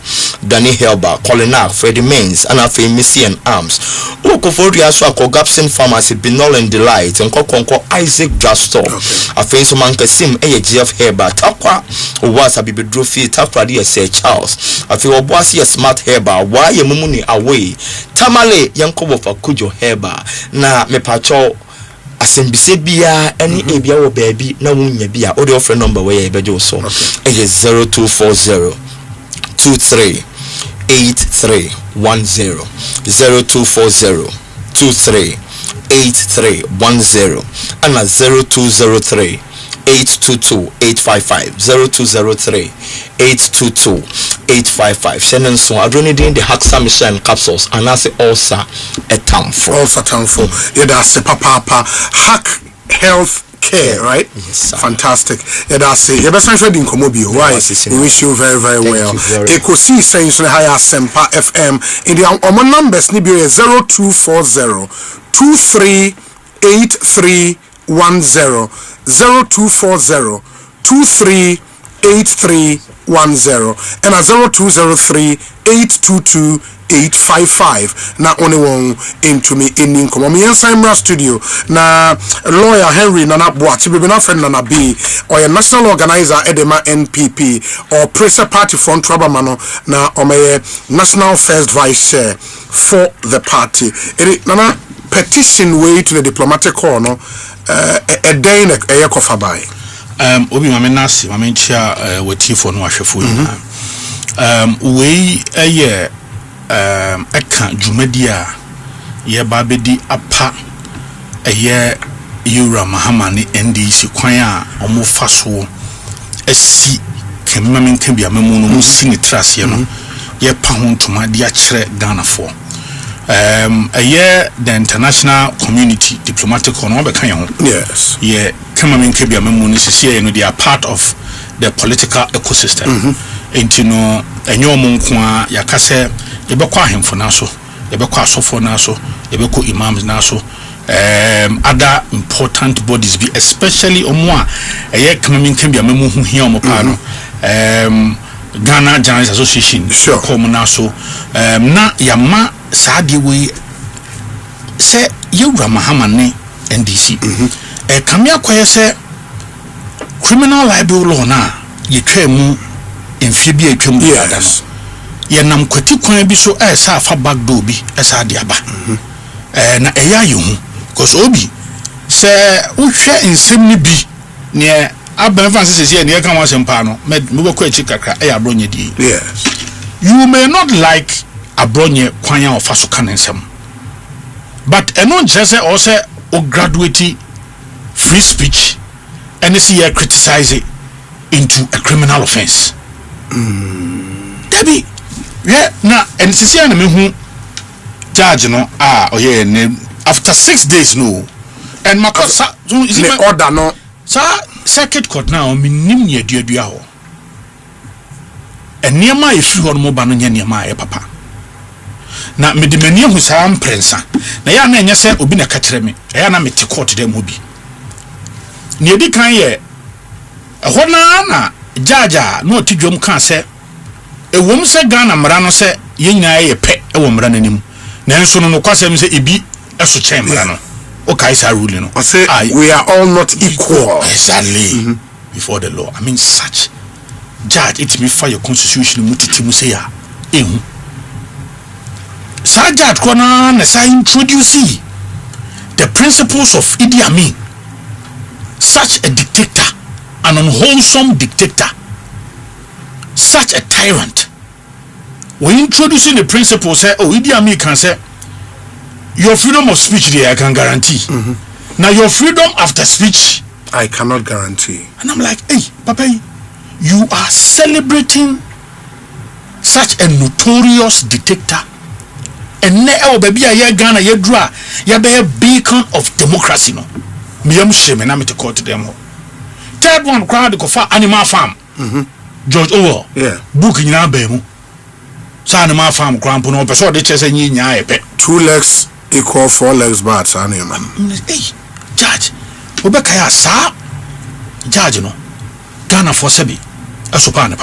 Danny Helba Colinac Freddie Mains and afa Missy and Arms okofori aso akogapsin pharmacy Binol and Delight enko konko Isaac Drugstore afa so man kasim GF Helba takwa owasa bibedrofi takwa de say Charles afa oboasi smart Helba why ye mumuni away tamale yanko bofa kujo Helba na me pacho asembise bia any ebia wo baabi na wunya bia o de offer number we ebejo so is 0240 23 8310 0240 23 8310 and 0203 822 855 0203 822 855 Shannon so adrenaline the Haxamishan capsules and that's also a town for yeah that's a papa hack health care, right? Yes, fantastic. Yeah, that's it. Yeah, that's actually in Komobio. Why? We wish you very, very well. Ekosiisen On Asempa FM. In the numbers, Nibio 0240 238310 0240 238310 and a 0203 822 855 na only one into me in income me inside studio na lawyer Henry Nana Boati be na friend Nana B or a national organizer Edema NPP or pressure party front Trabamano na or my national first vice chair for the party it Nana petition way to the diplomatic corner a day a kofa by obi mame nasi mame chia wati for no ahwefo we eka dwumadia ye babedi apa eye yura mahamani NDC kwan a omo faso asi kemame nka bia memu no musi ni trase no ye pa ho ntoma dia kire Ghana for the international community diplomatic on be kan yes ye kemame nka bia memu no sisi no they are part of the political ecosystem enti no enyo mo nko a yakase yebekwa ahemfo na so yebekwa asofo na so yebekwa imams na so other important bodies be especially omo a eye kamamin kan bia memu hu hia omo pa no Ghana Journalists Association ko mo na so na yama saade we se yewura mahamane NDC kamia kwaye se criminal libel law na yetwa mu emfie bi atwa mu ada no ye nam kwati kwan bi so sa fa back door bi sa de aba na eya ye hu because obi se wohwe nsem ni bi ne aban fan se ne kan wasempa no me be kwa chi kakra abronye di yes you may not like abronye kwan ya ofa so kan nsem but eno just also o graduate free speech and see you criticize it into a criminal offense Debbie yeah na NCC na me hu judge no after 6 days no and makosa is it order no sa circuit court now minim ne aduadua ho eniema efi ho no mo ba no nya niema e papa na me de mani hu sa amprensa na ya na enye se obi na ka kire me ya na me te court dem ho bi ne edi kan ye ho na judge no tidwom kan se ewom se Ghana mra no se yenyina ye pe ewo mra nanim nanso no kwasem se ebi eso chen mra no o kai sa rule no say we are all not equal exactly before the law. I mean such judge it me for your constitution mutiti mu say ya ehu sa judge kona na sa introduce the principles of Idi Amin, such a dictator an unwholesome dictator, such a tyrant, when introducing the principle, say, oh, Idi Amin can say, your freedom of speech there I can guarantee. Now your freedom after speech, I cannot guarantee. And I'm like, hey, Papa, you are celebrating such a notorious dictator. And now, baby, I Ghana, you draw, you be a beacon of democracy, no. Me am shame, and I'm to call to them. Third one, crowd go for Animal Farm. George Orwell. Yeah. Book in your bemu. So Animal Farm, Grandpa, no, but so they just say, 2 legs equal 4 legs bad, son, man. Hey, Judge, Obekaya, sir, Judge, no, Ghana for Sebi, a sopan.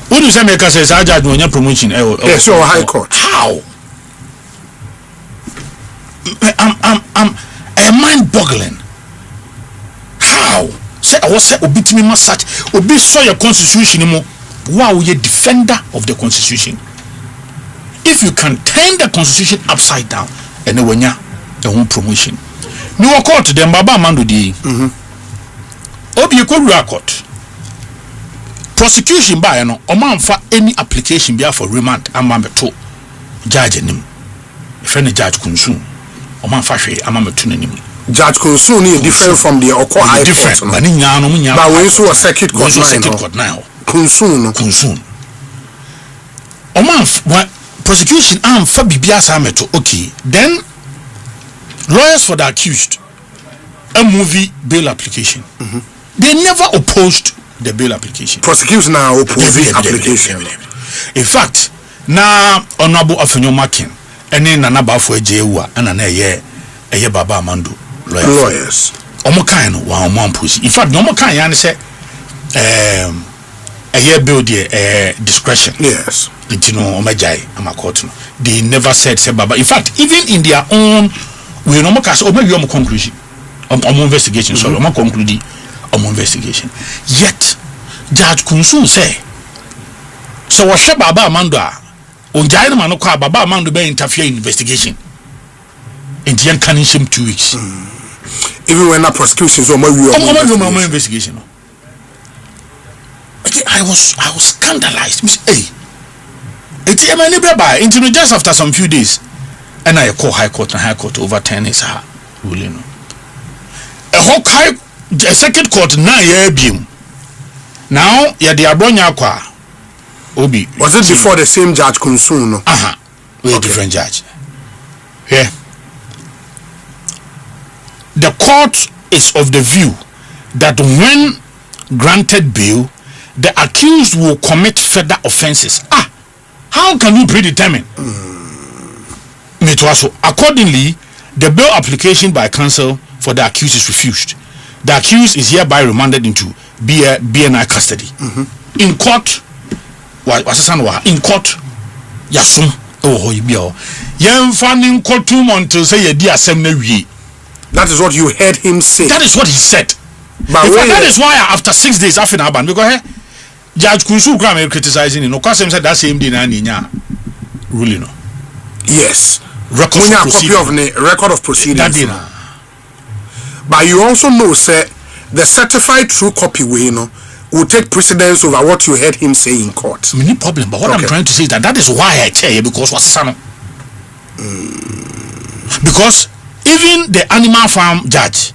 What do you say, make us say, I judge when you're promotion? Yes, your High Court. How? I'm mind-boggling. How? Say I was say obit me massage. Obi saw your constitution mo. Wow, you defender of the constitution. If you can turn the constitution upside down, and then when you the home promotion. No court them Baba Mando di. Obi you could record. Prosecution by no man for any application be for remand amambe to judge him. If any judge consume. Oman fashe amambe to nim. Judge Kunsun is different from the Oko High Court. No? But we also a circuit court now. Kunsun. Oman prosecution am fa bibia sameto. Okay. Then lawyers for the accused a movie bail application. They never opposed the bail application. Prosecution now opposed the application. In fact, now Honorable Afenyo Makin and then Nana for Jewa and an eye Baba Amandu lawyers. Omokan one pussy. In fact, no more kind say a year build discretion. Yes. It's no omajai amakoto. They never said say Baba. In fact, even in their own we no more cast or maybe conclusion. Investigation, sorry, conclude investigation. Yet Judge Kunsun say so what Baba Amanda on Jaina Manoka Baba Amanda be interfere in investigation. In the encouraging 2 weeks. Even when that prosecution so more investigation. I was scandalized. Hey, it's a many by into just after some few days, and I call High Court and High Court overturn his ruling. A whole a second court now beam. Now yeah, the Abronya kwa Obi. Was it before the same Judge Kunsun? No? We're a different judge. Yeah. The court is of the view that when granted bail, the accused will commit further offenses. How can you predetermine? Accordingly, the bail application by counsel for the accused is refused. The accused is hereby remanded into BNI custody. In court, in court, yasum yemfanin kotum until say ye dia semna wie. That is what you heard him say. That is what he said. But that is why after 6 days after Naban, because Judge Kunsu Graham criticizing him. No, because said that same day na ruling. Yes. Record of proceedings. But you also know, sir, the certified true copy will take precedence over what you heard him say in court. No problem. But what I'm trying to say is that is why I tell you, because what's son. Because even the Animal Farm judge,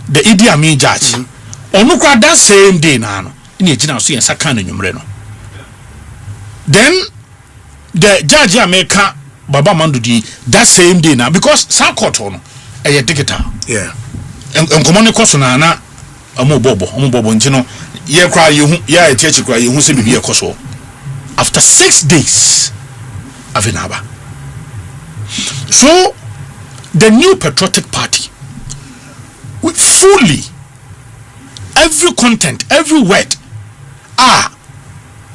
the Idi Amin judge, onukwa that same day now, in a general see and sakana numreno. Then the judge America Baba Mandudi that same day now, because some court on a digital. Yeah. And common cost na omo bobo ntino ye cry you ya church cry you say bibi ekoso. After 6 days avenaba. So the new patriotic party with fully every content, every word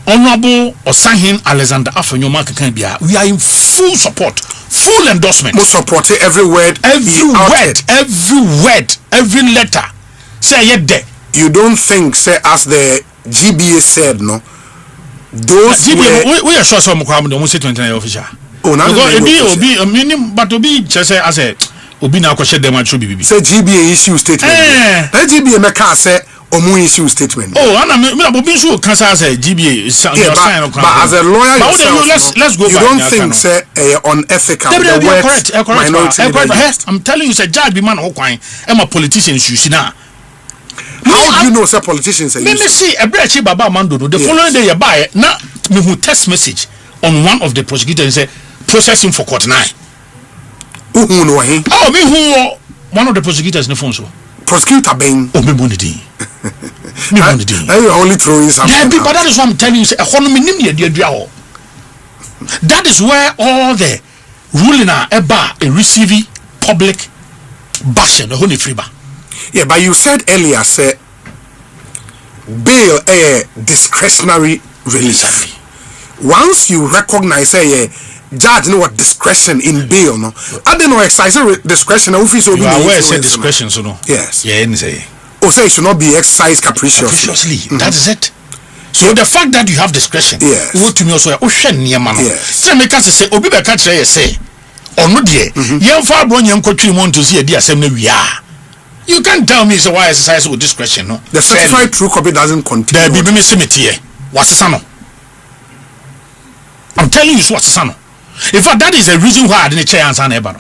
Honorable Osahin Alexander Afenyo can be we are in full support, full endorsement. Most supporting every word, every letter. Say yet there. You don't think, say, as the GBA said, no? Those GBA, we are sure some crowd don't say 29 official. Oh, now but Obi just say as a Obi now question them and should be. Say GBA issue statement. That GBA make say Omu issue statement. Oh, and I'm Bonsu can say GBA sign. But as a lawyer yourself, let's go. You don't think say unethical the words minority. I'm telling you, say judge be man who kwine. I'm a politician you now. How do you know say politicians say? Let me see a breach baba mando. The following day you buy now me who text message on one of the prosecutors say processing for court 9. Who know him? Oh, me who one of the prosecutors in the phone so. Prosecutor Ben. Oh, me bonidi. You only throwing something. Yeah, but that is what I'm telling you. That is where all the ruling are about receiving public bashing the honey free bar. Yeah, but you said earlier, say bail a discretionary release. Once you recognize a judge know what discretion in bail, no, I don't know exercise discretion. You are aware say discretion, so no. Yes. Yeah, say. Osei should not be exercised capriciously. That is it. So the fact that you have discretion, yes. What to me also, yes. So make us say, Obi be catch say, or no dear, young far born young country want to see a dear assembly we are. You can't tell me so why exercise with discretion, no. The certified true copy doesn't contain. There be me cemetery. What's the son? I'm telling you, what's the son? In fact, that is the reason why I didn't chair answer neighbor.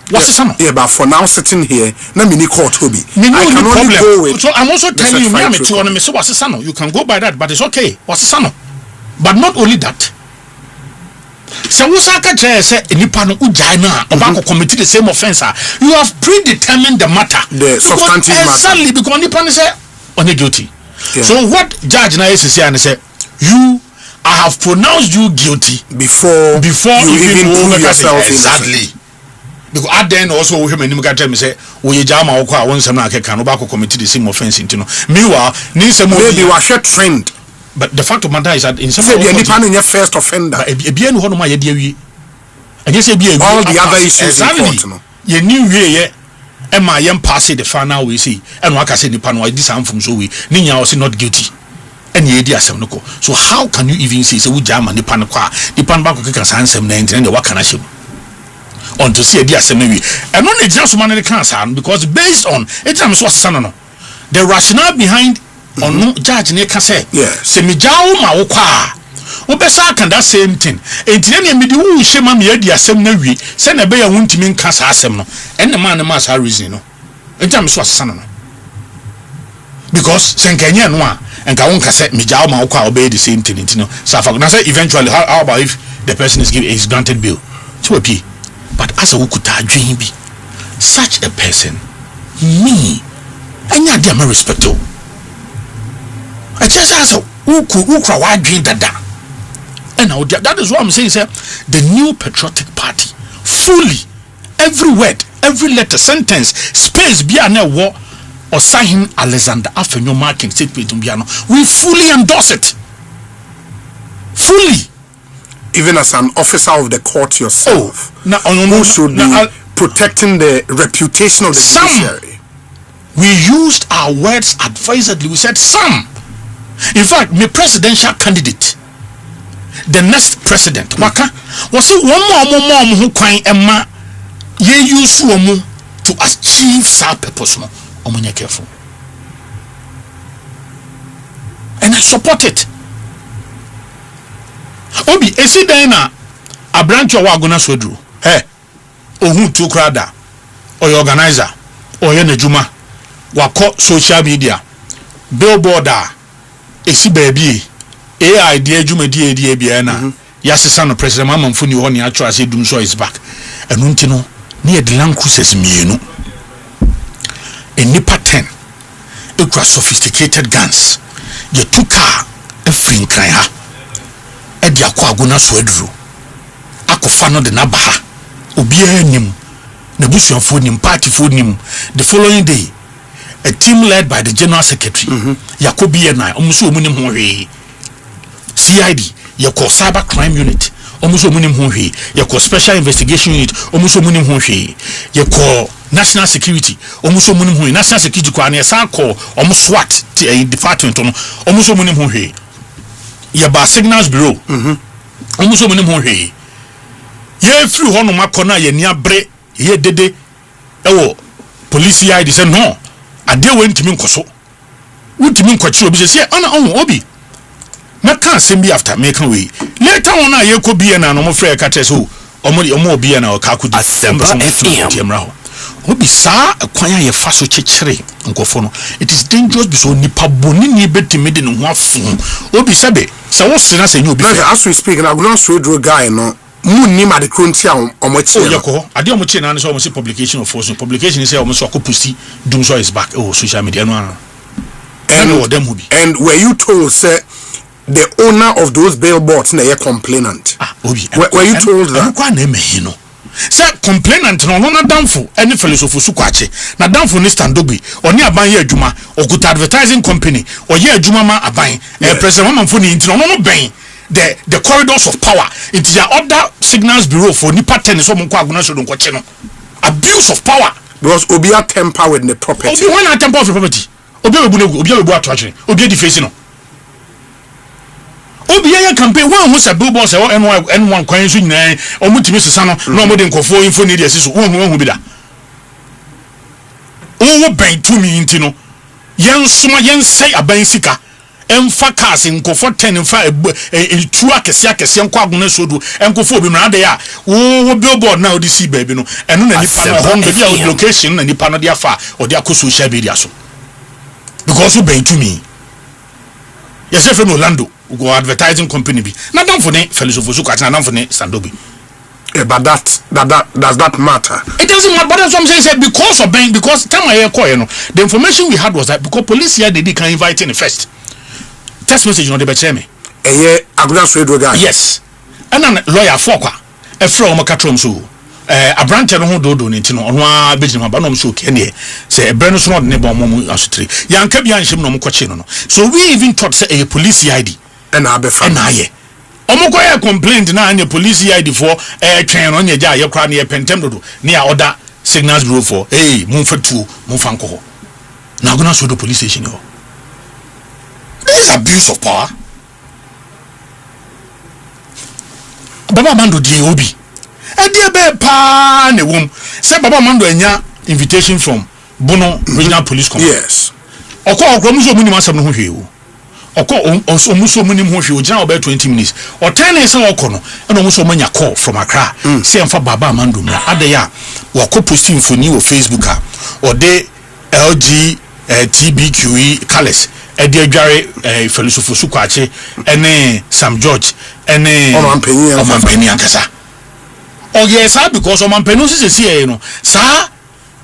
What's the son? Yeah, but for now sitting here, na mini court will be. I can only go with. So I'm also telling you, me too, and me say what's the son? You can go by that, but it's okay. What's the son? But not only that. So what's aka say nipa no ujaina obako committed the same offense. You have predetermined the matter. The substantive matter. Exactly, because nipa no say on guilty. Yeah. So what judge na say and say I have pronounced you guilty before you even prove yourself exactly. Because at then also we him animal tell me say we jama wo kwa won sam na akeka no ba ko committed the same offense into no meanwhile ni say maybe we share trend, but the fact of matter is that in some say the nipa no first offender e bia no ho no ma ye dia wi and you say bia all the other issues in court no ye ni wie ye e ma ye pass the final we see and waka say nipa no this am from so we ni nya was not guilty and ye dia asem no ko. So how can you even say we jama nipa no kwa nipa no ba ko keka san asem na ntene de waka na shim on to see a dear assembly and only just man the cancer because based on it was no the rationale behind on no judge ne ka say se me jawo ma wo kwa wo be sa kan that same thing entine ne me di wo shema me adi asem na wi se na be ya wuntimi nka sa asem no and the man ma sa reason no it was no because se nkanye no a enka won ka say me jawo ma wo kwa wo be the same thing no so for na say eventually how about if the person is granted bail so we. But as a ukuta dream be such a person, me, I need to respect you. I just as a ukra wide dream that. And now that is what I'm saying, sir. The new patriotic party, fully, every word, every letter, sentence, space, be a war, or sign Alexander Afenyo marking statement, we fully endorse it. Fully. Even as an officer of the court yourself, who should be protecting the reputation of the judiciary. We used our words advisedly. We said some. In fact, my presidential candidate, the next president, Waka, was it one more who can Emma ye use to achieve our purpose. Omunya careful. And I support it. Obi esi den na a branch of wagona swedru ohun tu krada or organizer or ye najuma wako social media billboard esi baby AI de adwuma die bia na yasesa no president mamamfo ni ho ne atwa ase dum so is back enu nti no ne ye de land cruisers mienu enipa 10 ekura sophisticated guns ye tuka efrin kran ha edi akwa agona so aduru akofa no de na baha obi anim na busuafo nim party fo nim. The following day a team led by the general secretary Yakobi Yenai omuso omunim ho hwe CID yako cyber crime unit omuso omunim ho hwe yako special investigation unit omuso omunim ho hwe yako national security omuso omunim ho national security kwa na sanko omswat department no omuso omunim ho hwe yaba signals bureau omuso omunim ho hwe ye free ho no makona ye ni abre ye dede ewo police CID say no ade wentimi nkoso wutimi nkwachi obi say ana obi meka asem after make we later on na ye ko bie na no mo frɛ ka tɛ so omo bie na o ka kudi Asempa obi saa kwan ya fa so kyekere nkofo no it is dangerous because nipa boni ni betimi de no ho afo obi sebe se wo sena se nyi obi as we speak na gonna so draw guy no munni ma de kronti a omochi yeko ade omochi na so omochi publication of force publication say omochi akopusti doom so is back social media no and were you told say the owner of those billboards na complainant obi were you told that kwa na emehi no say complainant no na danfo any philosopher su kwache na danfo ni standobi oni aban ye adwuma okuta advertising company oye adwuma ma aban president mamfo ni ntino no ben the corridors of power it is other signals bureau for nipa 10 so monko aguna so don kwache no abuse of power because obi a temper with the property obi when a temper with the property obi ebu atwachire obi di face no obi ya campaign one who say billboards N1 kwan so nyina omutimi sesa no na omode nkofo info ne dia siso won bi da wo ben to mi ntino yen soma yen sei aban sika emfa cars nkofo 10 emfa etu akese nkwa agona sodo enkofo obi mra de ya wo billboard na odi si baabi no eno na nipa no hon de location na nipa no de afa odi akọ social media so because wo ben to mi yes if no Orlando go advertising company bi na don for ne philosopher so kwatena don for ne standobi but that does that matter? It doesn't matter. But that's what I'm saying. Because of bank, because time I call, the information we had was that because police here they can invite in first. Text message on the me. Yes. And then lawyer Fokwa, a from Makatrom so. A branch no ho do no ntino ono a bejima ba no so kene say bre no so no ne bo mo asotri yanka bia nhim no mo kwache no so we even thought say a police ID and abefa na ye omokoye complaint na anya police ID for twen no nya ja ye kra na ye pentem do ne ya order signals bureau for hey mumfatu mumfanko ho na gona so do police station ho. This is abuse of power. Baba mando die obi ede be pa ne wom say baba mando anya invitation from Bono Regional Police Command. Yes. Okọ muso munim asem no ho hwe o. Okọ muso munim ho hwe o gina about 20 minutes. O ten is okọ no na muso manya call from Accra. Say emfa baba mando mra ade ya wo post infoni wo Facebook a o de LG TBQE colors ede adware philosopher Sukwache ene Sam George ene Omanpenyi akasa. Oh yes, because Omanpenyi se no sa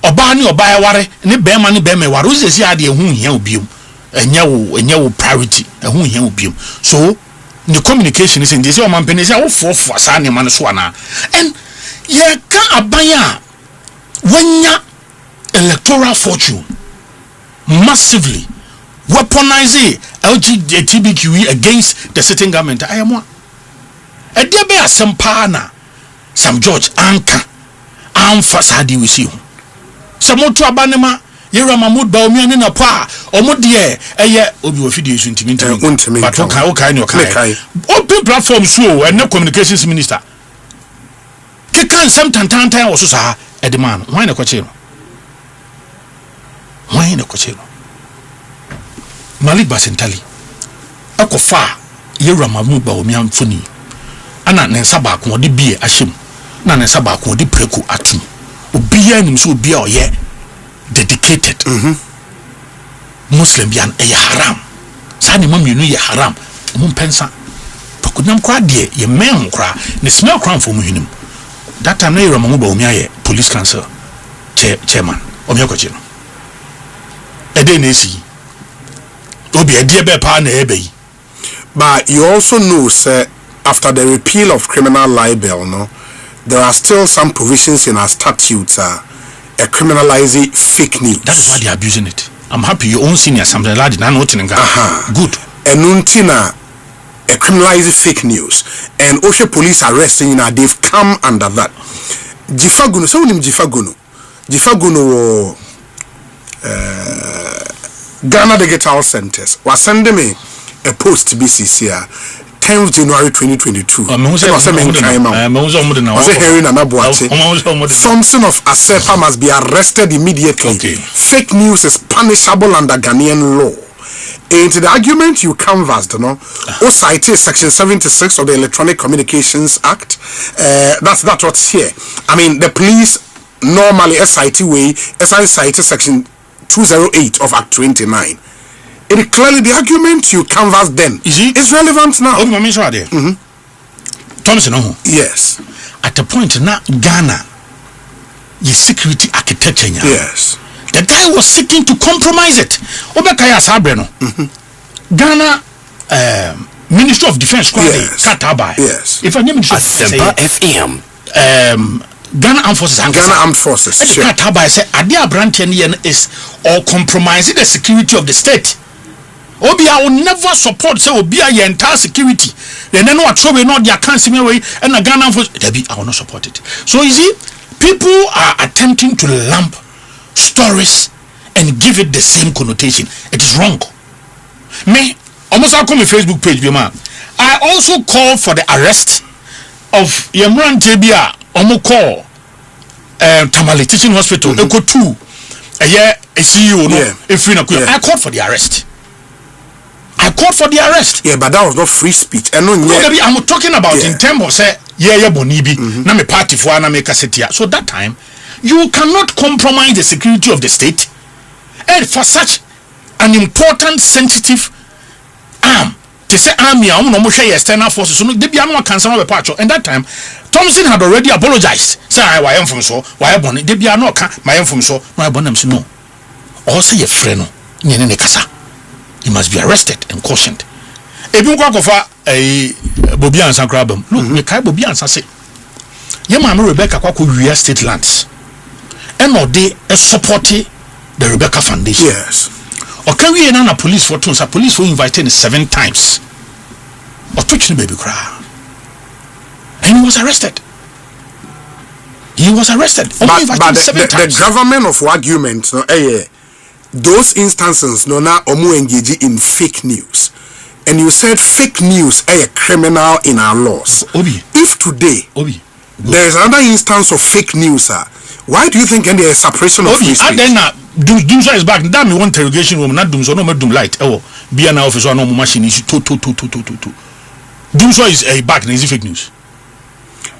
oba ni oba ya ware ni bema ni bema ware o se ade ehun hia obiom enya wo priority ehun hia obiom so the communication is in this Omanpenyi say wo fofo sa ne man so ana and ye ka abanya wanya electoral fortune massively weaponize LGBTQE against the sitting government. I am one. A dear bear Asempa Sam George Anka Amfasadi we see. Some more to Abanema, Yera Mahmoud Baomian in a pa, or more dear, a year of your videos intimate, but okay, open platform show and no communications minister. Kikan some tantanta or so a demand. Why in a cochino? Why in a cochino? Malik Basentali akofa Yera Mahmoud Baomian Funi ana nensa ba ko de bie ahyem na nensa ba ko de preku atum obiya nim so obiya oye dedicated Muslim bian e haram sa ne mamienu ye haram mo pensa pakunam kwa de ye men kra ne smell crown for muhinim that time na Yera Mahmoud Baomian ye police council chairman omiakoche no ede na esi obi ade be pa na ebe yi. But you also know, sir, after the repeal of criminal libel, no, there are still some provisions in our statutes criminalizing fake news. That is why they are abusing it. I'm happy your own senior something like that. Good. And Nuntina criminalizing fake news. And Osei police arresting, you know, they've come under that. Jifaguno, so name Jifaguno Ghana Digital Centers was sending me a post to BCC 10th January 2022. Thompson of Asempa must be arrested immediately. Fake news is punishable under Ghanaian law. Into the argument you canvassed, Osei Section 76 of the Electronic Communications Act. That's what's here. I mean, the police normally SIT Section 208 of Act 29. It clearly the argument you canvassed then is relevant now. Thompson, yes. At the point now, Ghana, the security architecture. Yes. The guy was seeking to compromise it. Ghana Ministry of Defense yes. If I name it Asempa FM. Ghana Armed Forces. Sure. Adia Brantian is or compromising the security of the state. Obia will never support say Obia your entire security. Then no trouble not their cancer way and the Ghana Force. I will not support it. So you see, people are attempting to lump stories and give it the same connotation. It is wrong. Me, almost I come on Facebook page, I also call for the arrest of Yamran Jebia Omo Tamale Teaching Hospital, Eco 2, a year a CEO, I called for the arrest. Yeah, but that was not free speech. I'm talking about in terms of say, bonibi, na me party for na make a setia. So that time, you cannot compromise the security of the state, and for such an important, sensitive arm. They say army, I no share external forces. So they be no cancel of patch. And that time, Thompson had already apologized. Say I am from so, why born they be no my am from so, my bonam no. Also your friend, nyene kasa. He must be arrested and cautioned. If you go for a Bobian San Crabum, look, me kai Bobian say. Your mama Rebecca Kwaku Ria State Lands. And no they supporting the Rebecca Foundation. Yes. Or can we a police for tons? A police were invited 7 times. Or touch the baby cry. And he was arrested. But the government of argument, those instances now engage in fake news. And you said fake news a criminal in our laws. If today there is another instance of fake news, why do you think there is separation of free speech? Doomso is back. That me one interrogation room, not Doomso, no more Doom light. Be an officer, no machine is to. Doomso is a back, is fake news.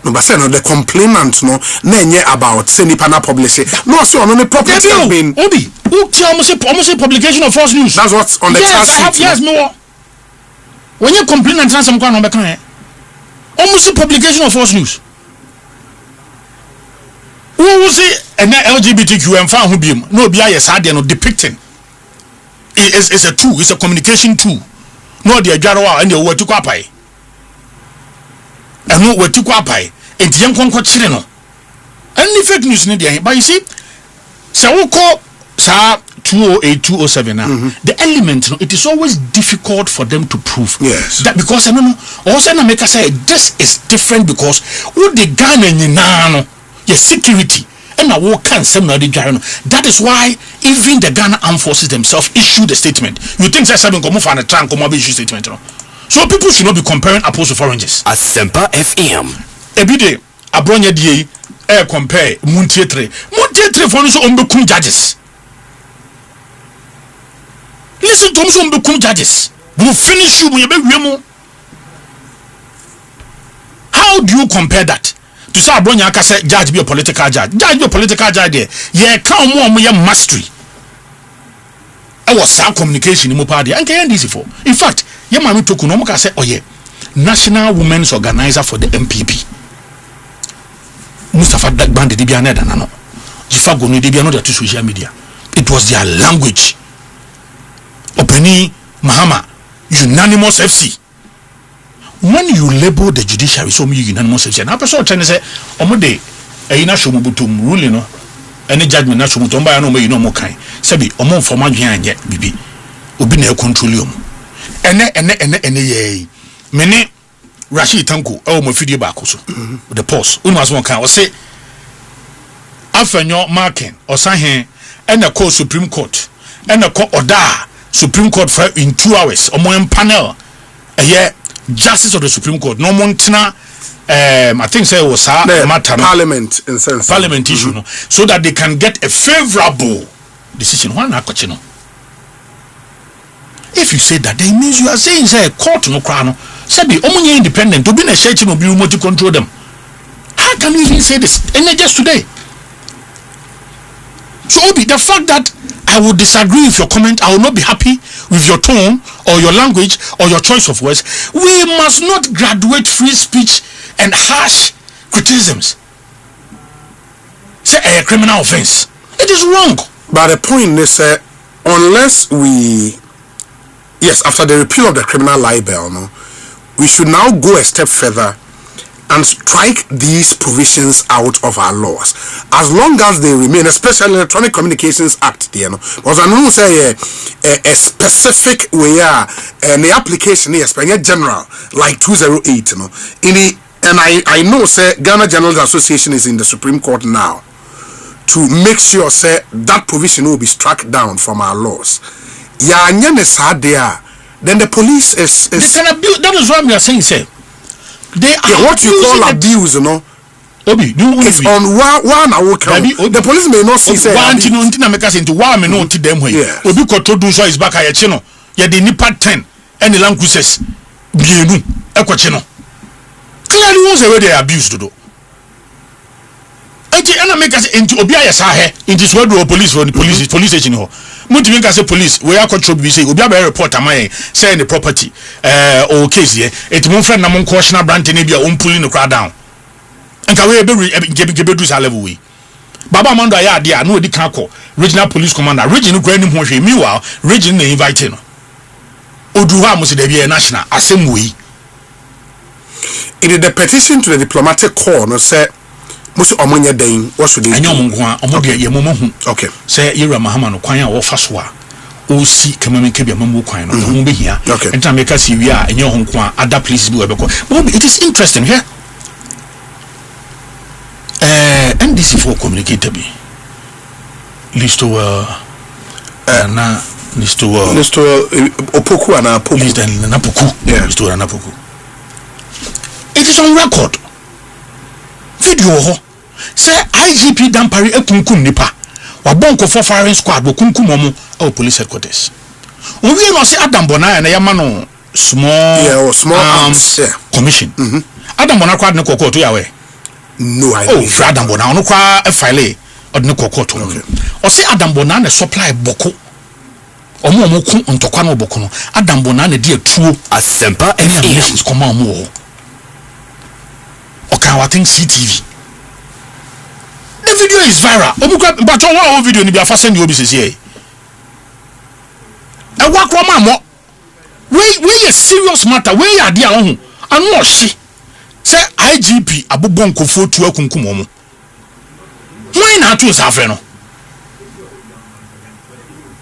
No, but say no, the complainant no about sending pana publishing. No, so on the property has been almost publication of false news. That's what's on the chart. Yes, more. When you complain and some kind of almost a publication of false news. Who was it? And LGBTQ and found who be no be no depicting. It's a tool, it's a communication tool. No, the Jarawa and the word to Kwapai. And no word to Kwapai. And the young Concord Chileno. And the fake news in the but you see, Sawoko Sa 208, 207 now. The element, it is always difficult for them to prove. Yes. That because also make us say this is different because what the Ghana in your security and I will cancel that is why even the Ghana Armed Forces themselves issued a statement. You think that's something come from a trunk come issue statement, so people should not be comparing apples to oranges. Asempa FM. Every day, Abronya DA compare Muntietre for us on the judges. Listen to us on the judges. We'll finish you when how do you compare that? To say Abronya say judge be a political judge. Judge be a political judge there. Yeah, come on, your mastery. I was sound communication in Mopadi. And can this for? In fact, your man took Kunomuka say, oh yeah, National Women's Organizer for the MPP. Mustafa Dagban de Dibiana Danano. Jifago ni Dibiano to social media. It was their language. Openi Mahama, unanimous FC. When you label the judiciary so many unanimous FC, and I person trying to say, Omode, a na shomubutum ruling no, any judgment na shomubutum by no me no more kind. Sebi, omo formal yan yet bibi, obi na controlium. Ene ye, many Rashid Tanko, oh my video back also. The pause, was one kind, or say, after your marking or sign and a court Supreme Court, and a court order Supreme Court for in 2 hours, or more panel, a year. Justice of the Supreme Court, no Montana, I think say was matter Parliament in sense Parliament issue, no, so that they can get a favorable decision. One If you say that, then it means you are saying say court no crown. Sabi omunye independent, obi na church no be remote control them. How can you even say this? And just today. So Obi, the fact that I will disagree with your comment, I will not be happy with your tone or your language or your choice of words. We must not graduate free speech and harsh criticisms. Say a criminal offense. It is wrong. But the point is, unless we, yes, after the repeal of the criminal libel, no, we should now go a step further and strike these provisions out of our laws. As long as they remain, especially Electronic Communications Act, you know, because I know say a specific way, the application is general, like 208, you know, and I know say Ghana Journalists Association is in the Supreme Court now to make sure say that provision will be struck down from our laws. Yeah, then the police is they can abuse. That is what we are saying, say. They are what you call abuse, you know. Obi, it's on one hour count. The police may not see say one thing until make us into one me no them way. Obi koto do so is back at chino. Ya de nipa 10 any languages bienu ekwache no. Clearly won't say where they abuse to do. And make us into Obi ayesa he into so do police for the police station ho. Muti make us say police we are control be say Obi a report am say the property or case here it mon friend na mon caution branch na bia on pulling the crowd down. Nka we be do sa level we. Baba Mando ya dia no odi kan ko regional police commander region go anim ho hwe meanwhile region na invite no. Odu ha mo se da bia national asem we. In the petition to the diplomatic corps no say musu omonye den what should they do? Anyom nko a omo de ye momo hu. Okay. Say Yera Mahama no kwan a wo fa so a o si kemame ke bia mamu kwan no ho be hia. Enta make us we a enye ho nko a other places be we be ko. But it is interesting here. NDC for communicator be. Listo na listo opoku ana opoku. Listo na poku. Yeah. Listo na poku. It is on record. Video ho say IGP Dampari ekunkum nipa wabonko for firing squad bokunkum omo police headquarters. Owie no say Adam Bona na yama no small arms commission. Adam Bona kwad ne kokko to yawe. No idea. Oh, Adam Bona no kwa file odne kokko to. O say Adam Bona na supply boko. Omo ku ntokwa no boko no. Adam Bona na die tuo Asempa FM koma omo. Okay, I think CTV. The video is viral. But on video ni be fasten the obisi here. E wa kwa mamo. We a serious matter. We are there on. Anu oshi. Say IGP abobon kofo tu akunkum omo. Why na to safe no?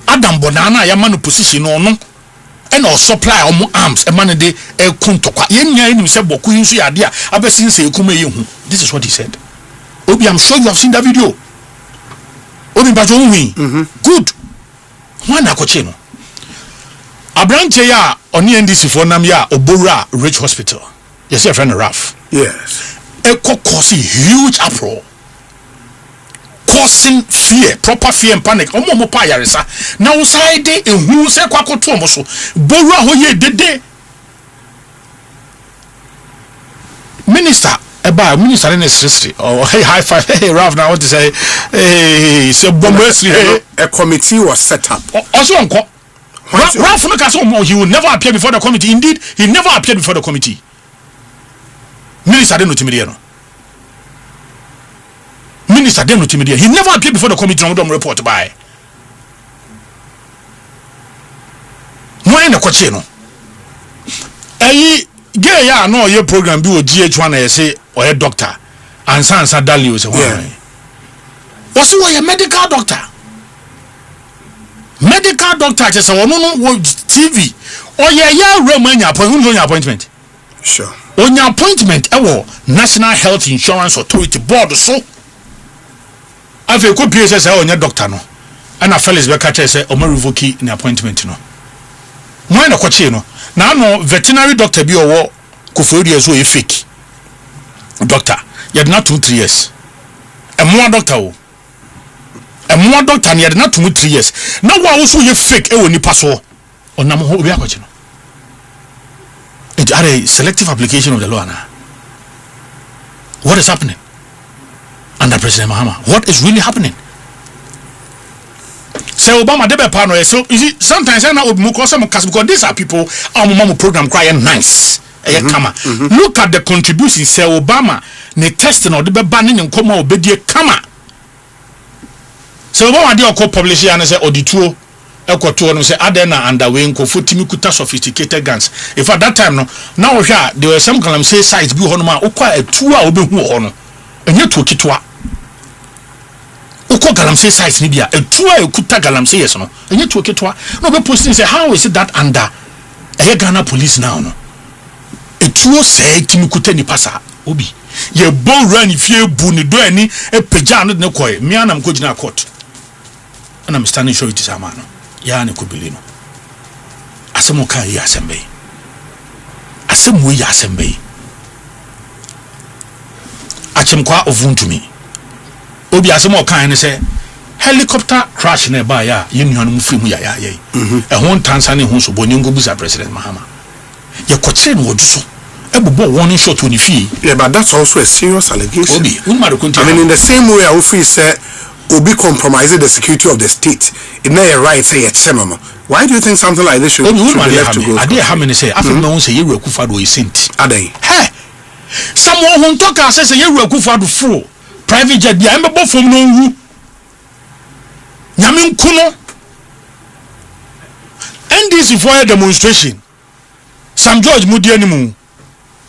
Adam Bonana ya man position no. And or supply omo arms e man de e kuntokwa yenya enim se boku hinso ya de a abesin se ekume yehu. This is what he said. Obi, I'm sure you have seen that video. Obi bajo wi. Good. One akoche no. Abranche ya oni NDC for nam ya Obora Rich Hospital. Yes, your friend Raf. Yes. E cause huge uproar. Causing fear, proper fear and panic. Omo pa yaresa. Na uside ehu se kwakoto omo so. Bora ho ye dede. Minister minister in his history. Oh, hey, high five. Hey, Ralph, now what to say? Hey, so a committee was set up. Also, Ralph, he will never appear before the committee. Indeed, he never appeared before the committee. Minister didn't know Minister didn't know he never appeared before the committee. No report by. Why in the question? Gay ya no your program be o GH1 I say or a doctor and sansa dalio say why was you a medical doctor just say no TV or ya Romania appointment sure on your appointment National Health Insurance Authority board so ave ko pie say on your doctor no and a fellows be catch say o ma revoke an appointment no why na kwache no na no veterinary doctor bi owo kofori so e fake doctor you not 2-3 years e mo doctor o e mo doctor na you not 2-3 years na wa wo so ye fake e woni paso onam ho obi akwachi no it are a selective application of the law now. What is happening under President Mahama? What is really happening? So Obama debe pano so you see sometimes I know because these are people our program crying nice. Look at the contribution say Obama ne testing or the banning and come obedie kama. So Obama dey call publish and say audituo ekoto no say adena underway nko fotimi kuta sophisticated guns. If at that time no now there were some kalam say sites bi ho no ma okwa atu a obehu ho no enye to kitwa uko galamsey sites ni bia atu a ekuta galamsey yes no enye to kitwa no be posting say how is it that under Ghana police now no etuo say timi kuta ni pasa obi ye bon run fie bu ni do ani epeja no ne koy me anam ko gina court and I'm standing sure it is amano ya ne ko bilino asemo kan ya asembe asemo ya asembe achemkwa ovuntumi obi asemo kan ne say helicopter crash na ba ya yenuanu mu fi mu ya ye ehon tansa ne ho so boni ngobusa President Mahama ye kochire no oduso ebobo warning shot on fi. Yeah, but that's also a serious allegation. Obi I mean in the same way I feel say Obi compromising the security of the state it may right say no. Why do you think something like this should be left to go? I dare how many say Africa no say you Akufo-Addo is sent. Adai. Hey, someone who talk say you Akufo-Addo full private jet bi ambebo from no wu. Nyame nkuno. NDC for a demonstration. Sam George Mudianimu.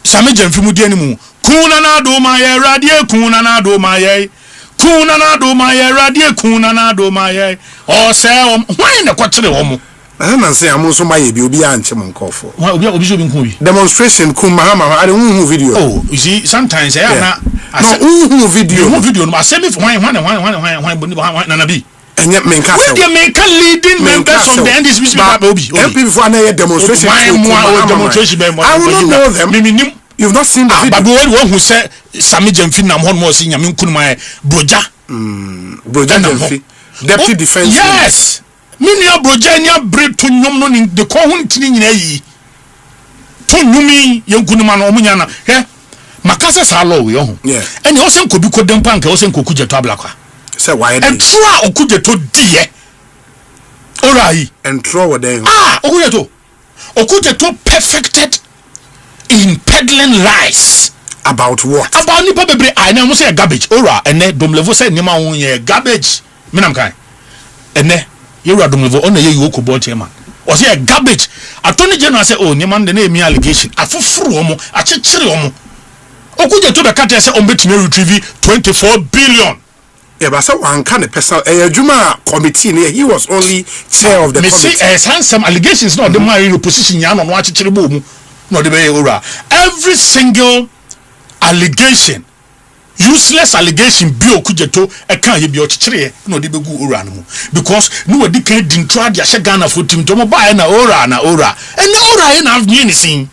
Sami Jemfi Mudianimu. Kuna na do maye radie kuna na do maye. Kuna na do maye radie kuna na do maye. Osei why na kwachire omo. I say I'm also my obi anche mon kofo. Obi so bi nku bi. Demonstration kun Mahama I don't video. Oh, you see sometimes na no video. No video no asemi for why na bi. And yet men can we make leading members of the NDC Obi. MP before na demonstration. I will not know them. You've not seen the video. But one who said Sami Jemfi na mo si nyame nkunu ma broja. Broja Jemfi. Deputy defense. Yes. Mini broja nya bre to nyom no ni de ko hu ntini nyina yi. To nyumi ye nkunu ma no omunya na. He makasa sa law we ho. Yeah. And he also kobi kodempa nka also nkoku jeto ablakwa. Say why? And try okujeto die. Alright. And throw what then. Okujeto perfected in peddling lies. About what? About nipa bebre I na mo say garbage. Ora ene domlevo say nyama won ye garbage. Me nam kan. Ene yewura domlevo on ye yi okobo chairman. O say garbage. Attorney General say oh nyama de na emi allegation. Afoforo omo, achechire omo. Okujeto be kata say on betime retrieve 24 billion. Yeah, but so one kind of person Juma committee he was only chair of the committee. Say some allegations no the man position ya no achechire bo mu. No the be ora. Every single allegation useless allegation bi okujeto e kan ye bi ochechire no de begu ora no because no we kan din try dia she Ghana for team to mo ba na ora and ora na have anything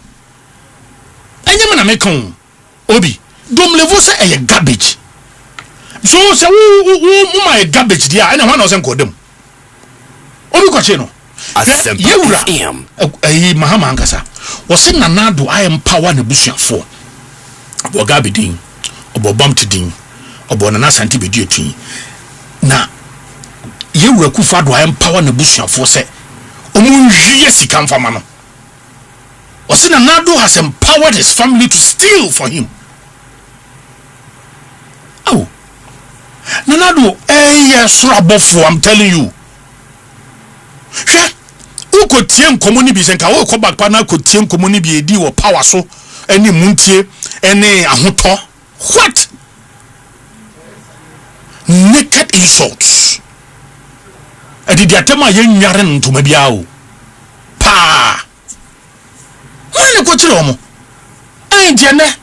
enye na mekon obi dom level say e garbage so say who my garbage dia and one was enkodem obi kwache no Asempa FM Mahama ankasa wose nanado I empower na busuafo oboga bidin obobam tidin obona na santi bedi etun na yewura Akufo-Addo I empower na busuafo se omunhwie sika mfama no wose nanado has empowered his family to steal for him. Oh nanado yes rabofo I'm telling you ukotie nkomo ni bi senka wo ko back pa na kotie nkomo ni bi edi wo power so eni muntie eni ahoto what naked insults edi dia tema ye nware ntoma bia o pa wani ko chire omo enje ne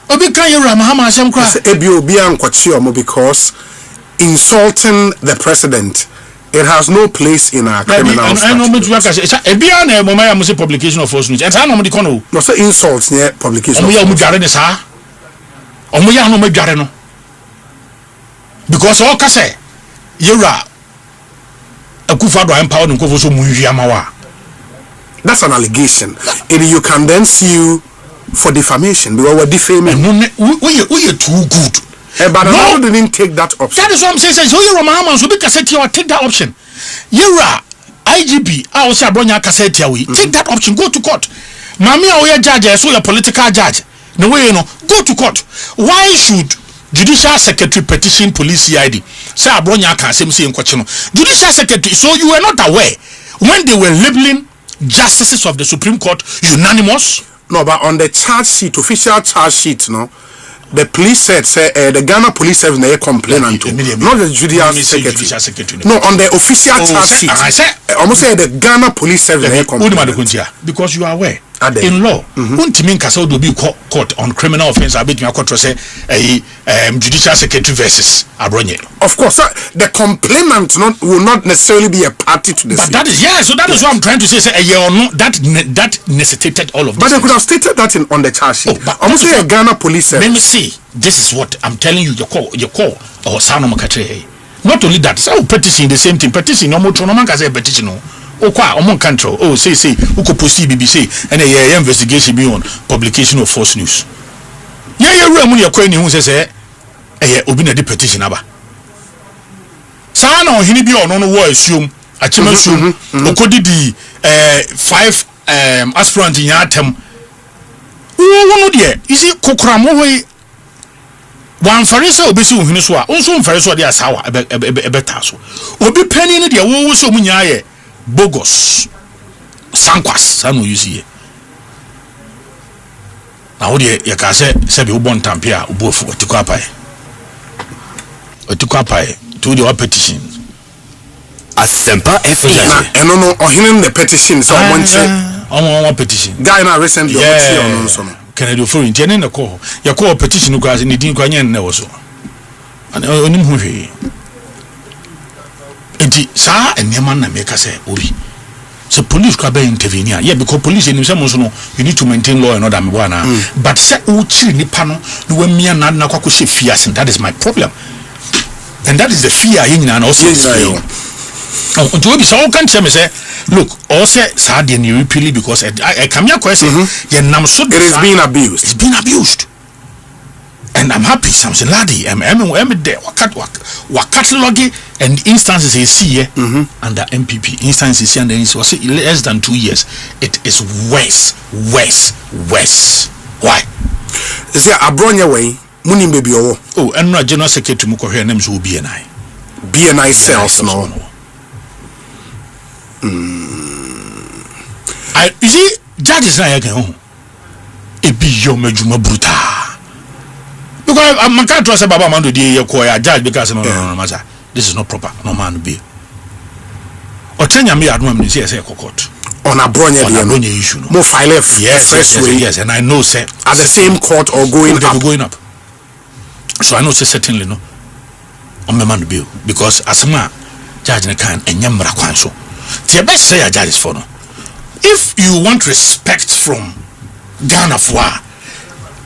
obi kan ye ra Mahama asem kra ebi obi an kwachi omo because insulting the president it has no place in our criminal statute. I know me to work as ebia na mo ma say publication of false news. And I know me kono. No say insults near publication. Omo ya mu dware ne sa. Omo ya no me dware no. Because all ka say yewura Akufo-Addo empower nkofo so mu hwi amawa. That's an allegation. And you can then sue for defamation because we're defaming. We are too good. But no, didn't take that option. That is what I'm saying. So you're a man, so because take that option. You're IGP, I also Bronya Cassetia. Take that option, go to court. Mami, we are judge, so you're a political judge. No way, you know, go to court. Why should Judicial Secretary petition police CID? Say Bronya can say in question. Judicial Secretary, so you were not aware when they were labeling justices of the Supreme Court unanimous? No, but on the charge sheet, official charge sheet, no, the police said, the Ghana Police Service, they complain not the Judicial Secretary. No, on the official charge sheet. I said, almost say the Ghana Police Service, they complain. Because you are aware. In law, Untimin Castle will be court on criminal offense. I bet you court say Judicial Secretary versus Abronye. Of course, the complainant will not necessarily be a party to the But that is so that is what I'm trying to say. Or no, that necessitated all of this. But they could have stated that on the charge sheet. Almost say a Ghana Police Service. Let me see. This is what I'm telling you. Your call or Sano Makatre. Not only that, so petition the same thing. Petition no more. No man can say petition. Okwa omon control say uko post BBC and a investigation beyond publication of false news. Yeah room you kwa ni hu say obi na the petition aba. Sa na ohini bi ono no wo assume achima assume okodi di 5 aspirant in atem. Wo no de isi kokra mo hoyi wan farisa obi si ohini so a onso mfarisa de asawa ebeta so. Obi pani ni de wo so munya ye bogus sankwas sanu you see na wo de ya ka se be ubon tampia ubofu otikwa pai to the petition Asempa FM eno no ohinin the petition so one petition guy na recently on so no Kennedy for in na call ya call petition ko as ni din kwa nyen na wo so onim hu hwe enti sa enema na make say obi so police kwa be intervene yeah because police enim say monso no you need to maintain law and order me wana but say o chiri nipa no no wa mia na kwa she fears and that is my problem and that is the fear yin na also oh do be so can tell me say look all say sa de ni repeatedly because I come here say ye nam so it is being abused. It's being abused. And I'm happy, Samson Ladi. I'm there. What cataloging and instances is here under MPP. Instances here and then it was less than 2 years. It is worse. Why? Is there a Bronya way? Muni baby oh. And not General Secretary Muko here names will BNI. BNI cells no. You see, judges na yake home. It be your majuma brutal. Because I can't trust Baba Mando de Koya judge because no matter. This is not proper. No man be. Or Chenya me admum ni say court. On a Bronya issue. More file yes, and I know say at the same court or going up. So I know say certainly no. On my man bill because asma judge ne kan enyamra kwan so. The best say a judge is for no. If you want respect from Ghana for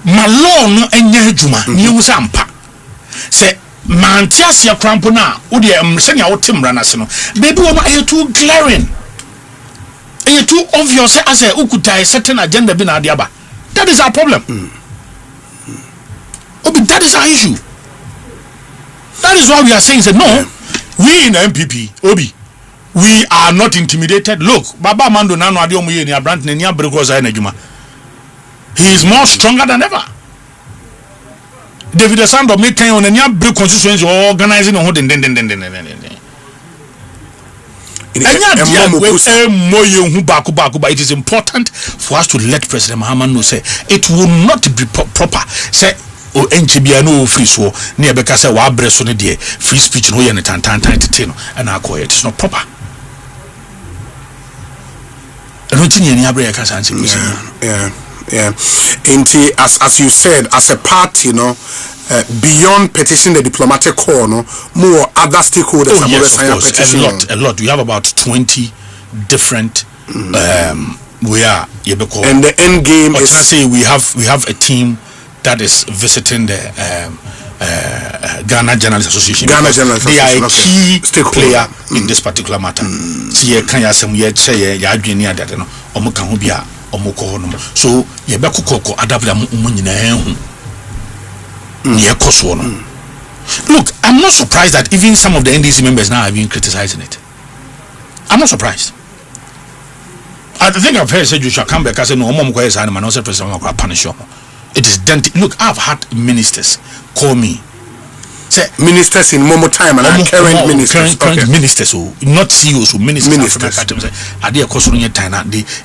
malon enye adwuma ni hu sampa se mantiasia krampo na wo de senya wo timra na se no baby wo ma too glaring too obvious as a ukuta certain agenda bi na ade aba. That is our problem. That is our issue. That is why we are saying that no, we in the MPP Obi, we are not intimidated. Look, Baba Mando nano ade omuye ni abrant ne ni abrekoza na adwuma. He is more stronger than ever. David Sando make on any break constituency organizing on it is important for us to let President Mahama know say it will not be proper. Say NGBano free so near because wa breast on the free speech no yen and it is not proper. Yeah. As you said, as a party, beyond petitioning the diplomatic corps, more other stakeholders. Oh, yes, of course. A lot. We have about 20 different. We are. And the end game is. Say we have a team that is visiting the Ghana Journalists Association. Ghana Journalists They are a key player in this particular matter. See, you can't some yet say, ya junior that no, Omukahubia, Omukohonum. So, Yabakoko, Adabla Munina, Look, I'm not surprised that even some of the NDC members now have been criticizing it. I'm not surprised. I think I've heard said you shall come back and say no mom goes and also president will punish you. It is done. Look, I've had ministers call me. Say ministers in Momo time and current ministers. Current ministers who not CEOs who ministers.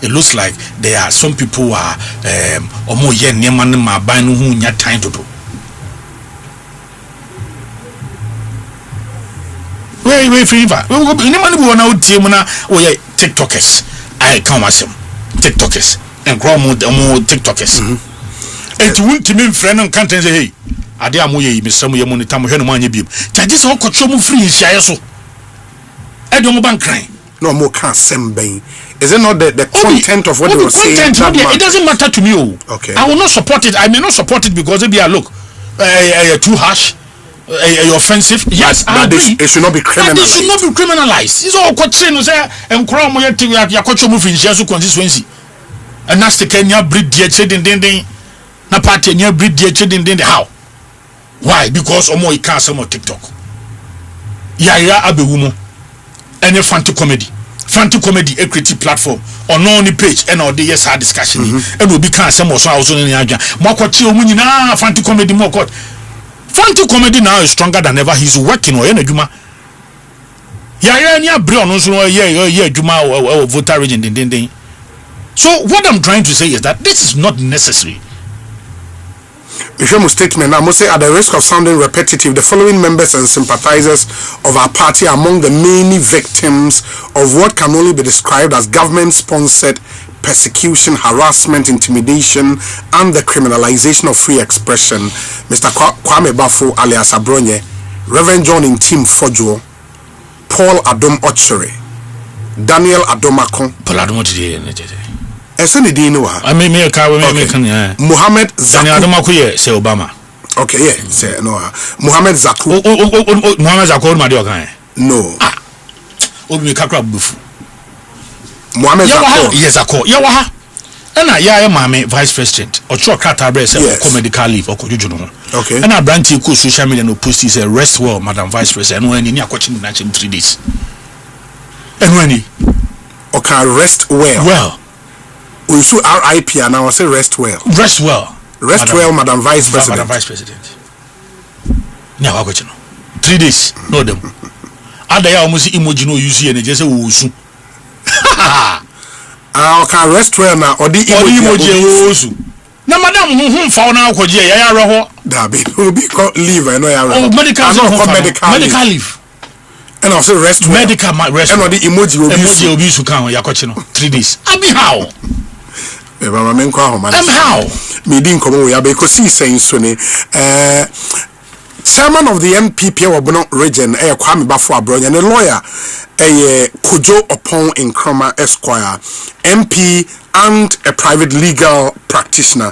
It looks like there are some people who are omo ye neman ma ban who nya time to do. Wait, fever. We TikTokers. I come as them. TikTokers and grow more TikTokers. And to win to me, friend and can't say, hey, I dare moye, Miss Samuel Monitam, Henry Beam. Just all could show me free, Shiaso. I don't bank crying. No more can't send Bain. Is it not the content of what they were saying? It doesn't matter to me. Okay. I will not support it. I may not support it because maybe I look too harsh. Offensive, yes, it should not be criminalized. It should not be criminalized. It's all question to say and crown my yakocho move in Jesu constituency. And that's the Kenya breed dear children ding na party near breed dear children ding how? Why? Because omo can't some TikTok. Yeah, abe woman. Any fancy comedy, a creative platform on only page and all the yes hard discussion. And will be can't some also in the agenda. Mokoti omunina fancy comedy more court. Fanti comedy now is stronger than ever. He's working or any juma. Yeah, brilliant. Juma or voter region. So what I'm trying to say is that this is not necessary. Before my statement, I must say, at the risk of sounding repetitive, the following members and sympathizers of our party are among the many victims of what can only be described as government-sponsored persecution, harassment, intimidation, and the criminalization of free expression. Mr. Kwame Bafo alias Abronye, Reverend John Intim Fojo, Paul Adom Ochere, Daniel Adomako. Paul Adomako. Muhammad Zaku. Daniel Adomako say Obama. Okay, yeah, say no. Muhammad Zaku. Muhammad Zaku Madioka. No. Obi kakra bufu. Muhammad Zaku. Yes, Zaku. Yawa. Ena ya mame vice president or chok kata bre say medical leave or kojuju. Okay. Ena branti ku social media no post say rest well madam vice president no any akwachi na 3 days. And when he okay, rest well. Well. We should RIP and I will say rest well. Rest well. Rest well, Madam Vice President. Madam Vice President. Now I got you know. 3 days. No them. Ada ya almost emoji no use and just say wusu. Okay, rest well now. Or the emoji wusu. Na madam fa na akwaji ya reho. Da be leave I know ya reho. Medical leave. And also rest well. Medical rest. And the emoji will be su kan ya kwachi no 3 days. Abi how? How? Me din komo we Ekosiisen so ne chairman of the MPP Obono region Kwame Bafo Abronya ne lawyer Kojo Opon Nkrumah Esquire MP and a private legal practitioner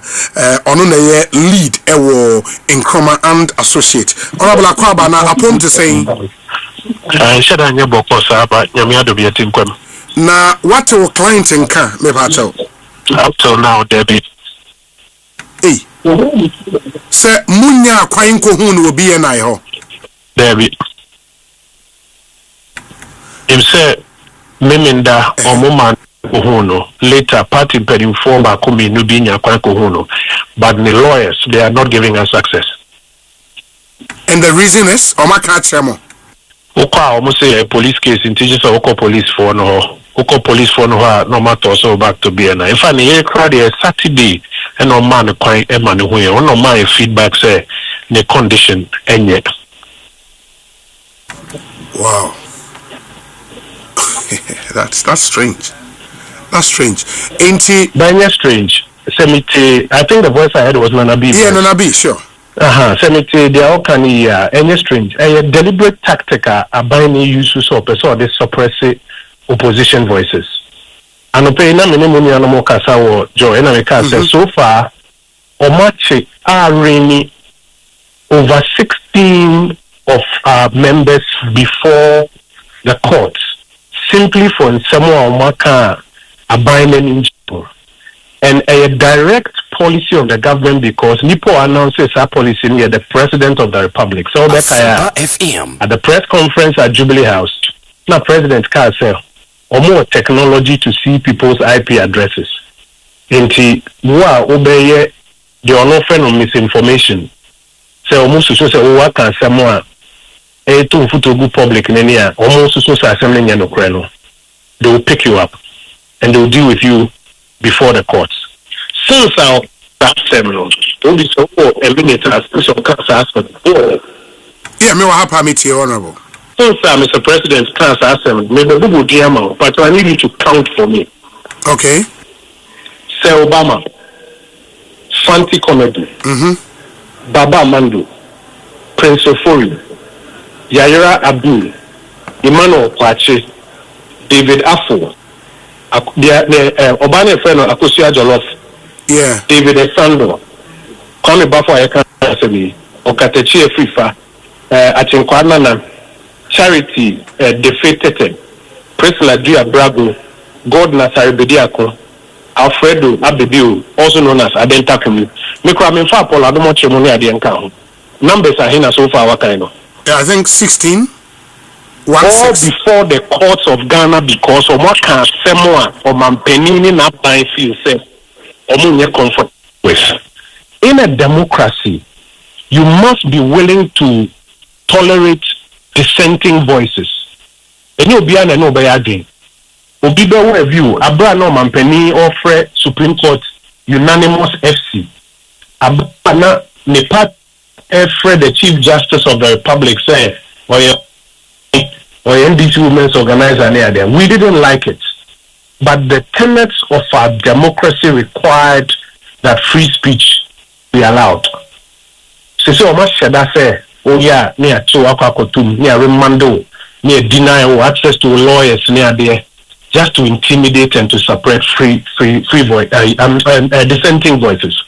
ono na lead ewo Nkrumah and associate honorable Akwaba na upon to saying shada nya boko sa ba nyame adobe atinkwam na what your client nka me ba tell up till now Debbie hey say munya kwan ko hu no obi na ho Debbie him say meminda omoma hu no later party per inform ba ko me no bi nya kwan ko hu no but the lawyers they are not giving us access and the reason is omaka chemo okwa almost say a police case in teachers or police for no police for no matter so back to be in fact here crowd is Saturday and no man quite a man who no man feedback say the condition and yet wow that's strange ain't it that's strange Semite I think the voice I heard was Nanabi Nanabi sure Semite they all can any strange a deliberate tactic a binding use so person they suppress it opposition voices. And okay, na minimum animal kasa wo Joe and I can say so far Omache are really over 6 team of our members before the courts simply for someone who abiding in and a direct policy of the government because Nipo announces our policy near the president of the republic. So that at the press conference at Jubilee House, now President Carr said, or more technology to see people's IP addresses. Inti wa obeye the unoffend of misinformation. So almost so say what can someone to go public in any almost so say assembly no kreno. They will pick you up and they will deal with you before the courts. Since our seminal, only so a minute as Bishop Cancer asked for the yeah, me wa permit you, Honorable. Since Mr. President Cancer asked him, maybe Google DMO, but I need you to count for me. Okay. Say Obama, Fanti Comedy, Baba Mando, Prince Ofori, Yaira Abdul, Emmanuel Kwache, David Afo, Obama friend of Akosia Jolof, yeah, David Esando, Kwame Bafo Ayaka Okatechi Efifa, Achinkwanana, Charity Defeated, Priscilla Dia Brago, God Nasaribediako, Alfredo Abedio, also known as Adenta Kumi. Mikra Paul Adomo Chemoni Adienka. Numbers are here so far, what kind of? Yeah, I think 16. All before the courts of Ghana because of what can someone or Mampenini not by feel say or comfort with. In a democracy, you must be willing to tolerate dissenting voices. And you'll be an again. Obi be view abra no Mampeni offer Supreme Court unanimous FC. Abana ne part the Chief Justice of the Republic say or NDC Women's Organizer near there. We didn't like it. But the tenets of our democracy required that free speech be allowed. So much should I say, oh yeah, near to Akakotum, near Remando, near denial access to lawyers near there, just to intimidate and to suppress free voice, dissenting voices.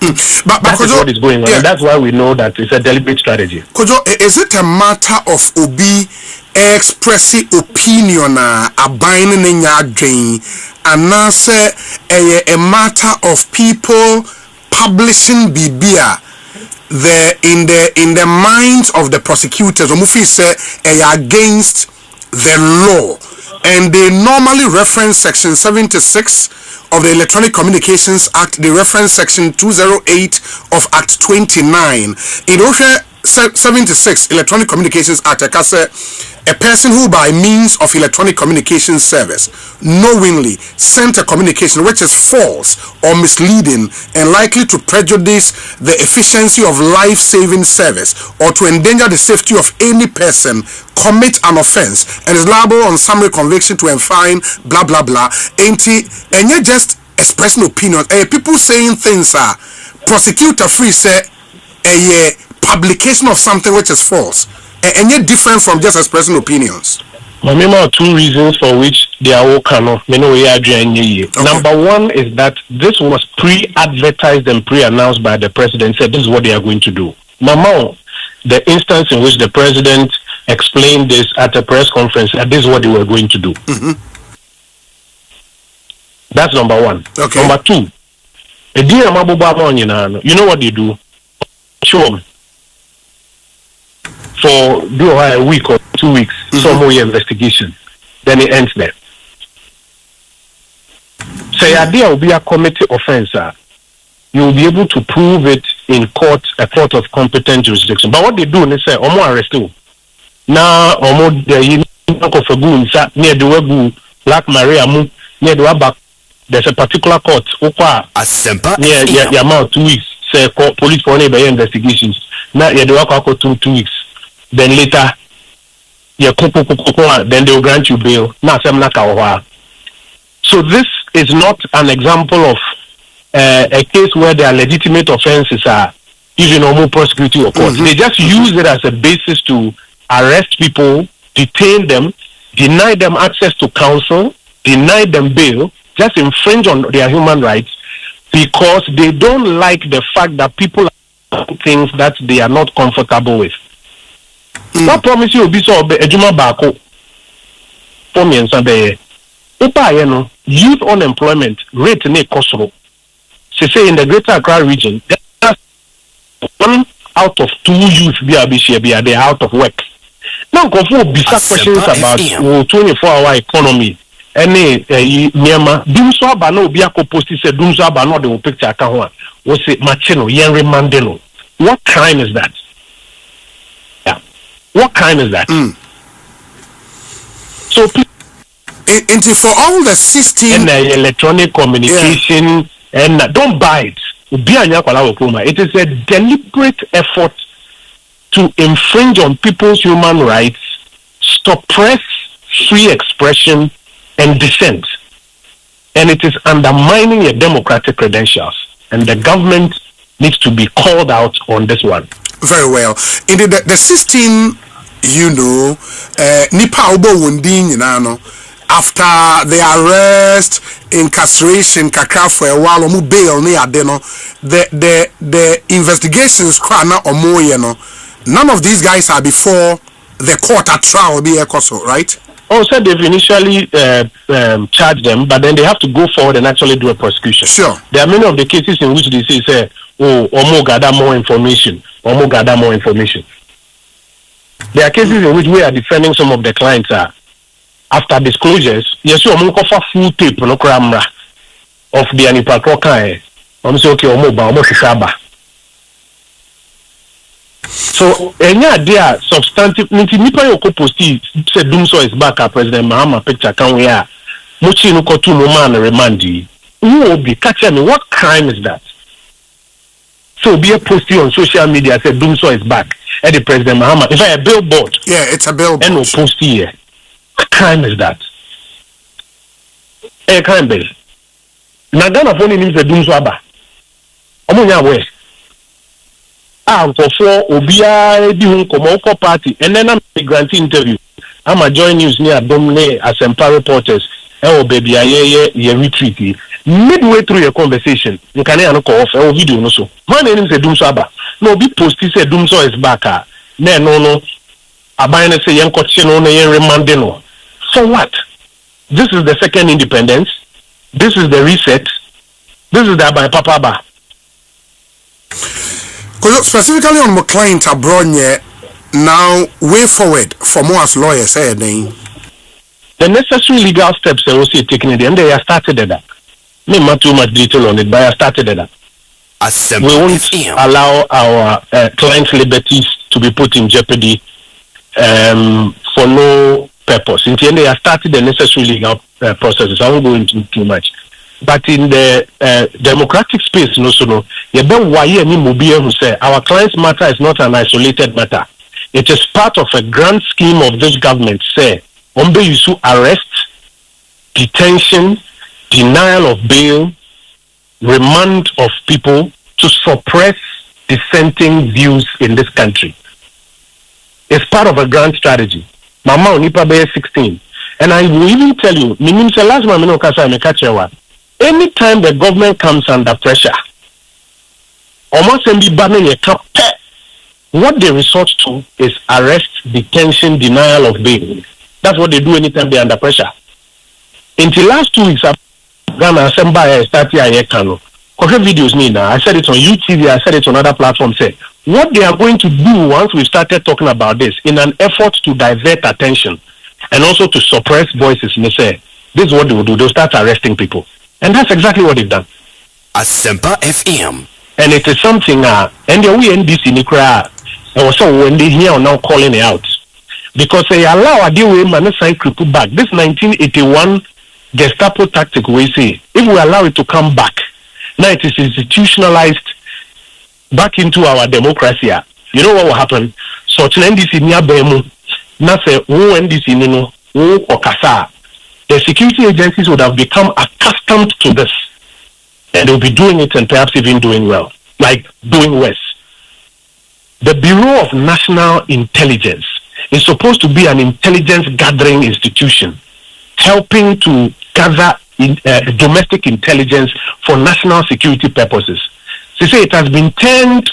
But that is what is going on, and that's why we know that it's a deliberate strategy. Kojo, is it a matter of Obi expressing opinion abiding in your dream, and now say a matter of people publishing Bibia in the minds of the prosecutors? Omufi say against the law, and they normally reference Section 76 of the Electronic Communications Act. They reference Section 208 of Act 29. In OSHA 76 Electronic Communications Act, a person who by means of electronic communication service knowingly sent a communication which is false or misleading and likely to prejudice the efficiency of life-saving service or to endanger the safety of any person commit an offense and is liable on summary conviction to a fine, blah blah blah. And you're just expressing opinions. People saying things are prosecutor free say a publication of something which is false. And yet different from just expressing opinions. There two reasons for which they are all cannot. Number one is that this was pre-advertised and pre-announced by the president. Said this is what they are going to do. Mama, the instance in which the president explained this at a press conference, that this is what they were going to do. That's number one. Okay. Number two, you know what they do? Sure. For a week or 2 weeks, some more investigation, then it ends there. Say idea will be a committee offense. You will be able to prove it in court, a court of competent jurisdiction. But what they do, they say, "Omo arrest you." Now, omo the near the Webu, Black Maria near the Wabak. There's a particular court. Asempa near Yamau 2 weeks. Say police for any investigations. Now you do 2 weeks. Then later, then they will grant you bail. So this is not an example of a case where there are legitimate offenses are using normal prosecuting or court. They just use it as a basis to arrest people, detain them, deny them access to counsel, deny them bail, just infringe on their human rights because they don't like the fact that people things that they are not comfortable with. What promise you be so ejuma bako for me and Sunday? Upa youth unemployment rate ne kosoro. Say in the Greater Accra region, 1 out of 2 youth they are out of work. Now go for bizarre questions about 24-hour economy. Any Myanmar, Dumso Abano Biako posted said Dumso Abano they will picture Kawa. Was it Machino, Yenri Mandelo? What crime is that? Yeah. What crime is that? So for all the 16 and electronic communication and don't buy it. It is a deliberate effort to infringe on people's human rights, suppress free expression and dissent. And it is undermining your democratic credentials. And the government needs to be called out on this one. Very well. In the 16, Nipa Obo Wundin, after the arrest, incarceration, kakra for a while, omu bail ni adeno, the investigations krana omo none of these guys are before the court at trial be Ekoso, right? Oh, so they've initially charged them, but then they have to go forward and actually do a prosecution. Sure. There are many of the cases in which they say, omo gather more information, omo gather more information. There are cases in which we are defending some of the clients after disclosures. Yes, you omo full tape no camera of the anipakroka. Say okay, omo shaba. So, any idea substantive? Nipa yoko posti said Dumso is back. President Mahama picture can we are muchi no kotu no man remandi. Who will be catching me? What crime is that? So be a posting on social media said Dumso is back. And the President Mahama, if I a billboard, yeah, it's a billboard. And no post here. What crime is that? A crime bill. Nagana phone him said Dumso aba. Omunya we. For Obia Comoko party, and then I'm a grant interview. I'm a join news near Domine Asempa reporters. Oh, baby, I retreat. Midway through your conversation, you can call off a video. No, so my name is Dumso Aba. No, be posted said Dumso is back. No. Abine say young coach no remandeno. So what? This is the second independence. This is the reset. This is the by Papa Ba. Specifically on my client abroad, now way forward for more as lawyers, the necessary legal steps they also taken in, and they have started that. Me not too much detail on it, but I started that. We won't allow our clients' liberties to be put in jeopardy for no purpose. In the end, they have started the necessary legal processes. I won't go into too much. But in the democratic space, our client's matter is not an isolated matter. It is part of a grand scheme of this government. Say, arrest, detention, denial of bail, remand of people to suppress dissenting views in this country. It's part of a grand strategy. Mama Onipa Bay 16. And I will even tell you, anytime the government comes under pressure, what they resort to is arrest, detention, denial of bail. That's what they do anytime they're under pressure. In the last 2 weeks, Ghana Asempa started videos. I said it on YouTube, I said it on other platforms. What they are going to do once we started talking about this, in an effort to divert attention and also to suppress voices, this is what they will do. They'll start arresting people. And that's exactly what they've done. Asempa FM. And it is something, and the NDC Nikra, also when they hear now calling it out. Because they allow a deal with Manasai Kripu back. This 1981 Gestapo tactic, we say, if we allow it to come back, now it is institutionalized back into our democracy. You know what will happen? So, NDC near Bemu, Nase, NDC Nino, Okasa. The security agencies would have become accustomed to this, and they'll be doing it and perhaps even doing well, like doing worse. The Bureau of National Intelligence is supposed to be an intelligence gathering institution, helping to gather domestic intelligence for national security purposes. They say it has been turned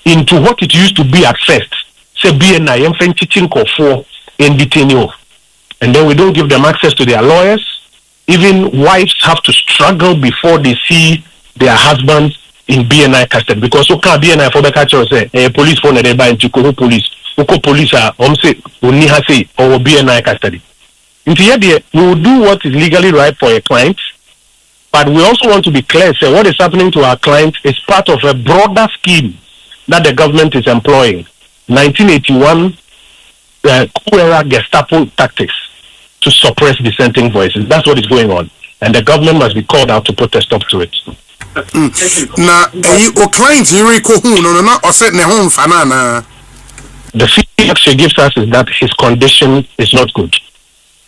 into what it used to be at first. Say BNI and teaching for in detainee. And then we don't give them access to their lawyers. Even wives have to struggle before they see their husbands in BNI custody, because you can't BNI for the catcher say police phone they buy into police. Police are say or BNI custody. In the end, we will do what is legally right for a client, but we also want to be clear. Say what is happening to our client is part of a broader scheme that the government is employing. 1981 coup-era Gestapo tactics to suppress dissenting voices. That's what is going on, and the government must be called out to protest up to it. Now, your client the feedback she gives us is that his condition is not good.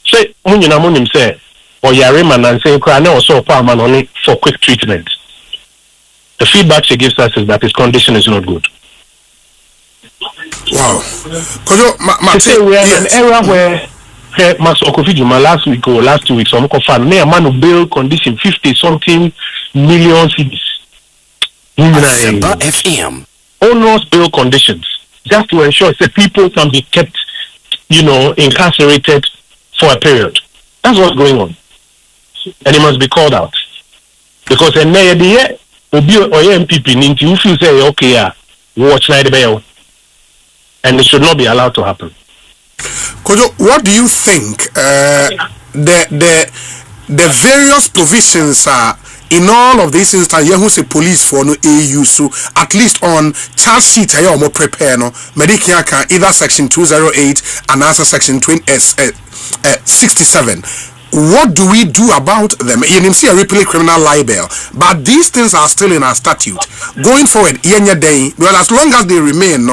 Say, say, or Yariman and say, cry now, so man only for quick treatment. The feedback she gives us is that his condition is not good. Wow. Say we are in an era where Max Okofijuma last week or last 2 weeks, I'm confirmed, a man of bail condition 50-something million cedis. Asempa FM. Onerous bail conditions, just to ensure that people can be kept, incarcerated for a period. That's what's going on. And it must be called out. Because in the year, MPP, you feel say, okay, watch night bail. And it should not be allowed to happen. Kojo, what do you think the various provisions are in all of these instances? You say police for no AU, so at least on charge sheet I am more prepare no Medicare can either section 208 and also section 67. What do we do about them? You see a repeal criminal libel, but these things are still in our statute. Going forward, well, as long as they remain,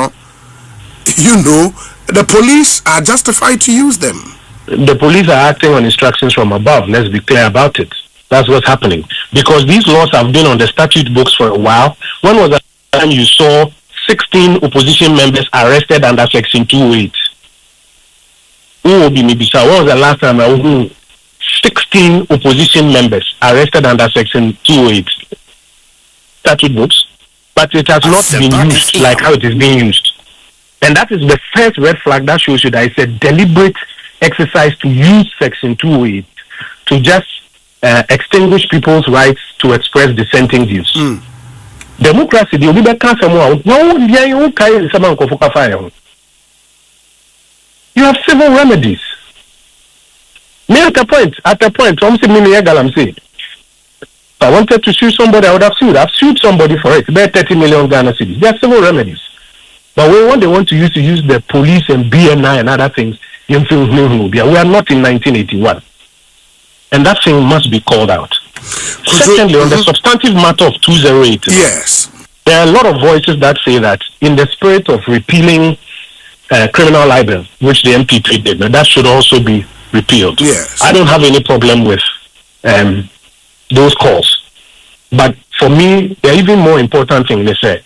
the police are justified to use them. The police are acting on instructions from above. Let's be clear about it. That's what's happening. Because these laws have been on the statute books for a while. When was the time you saw 16 opposition members arrested under Section 208? When was the last time 16 opposition members arrested under Section 208? Statute books. But it has not been used like how it is being used. And that is the first red flag that shows you that it's a deliberate exercise to use Section 208 to just extinguish people's rights to express dissenting views. Democracy, the Obibe can't you have civil remedies. At a point, if I wanted to sue somebody, I would have sued. I've sued somebody for it. About 30 million Ghana cedis. There are civil remedies. But when they want to use the police and BNI and other things, we are not in 1981. And that thing must be called out. Secondly, on the substantive matter of 208, yes, there are a lot of voices that say that in the spirit of repealing criminal libel, which the MPP did, that should also be repealed. Yes. I don't have any problem with those calls. But for me, the even more important thing they say,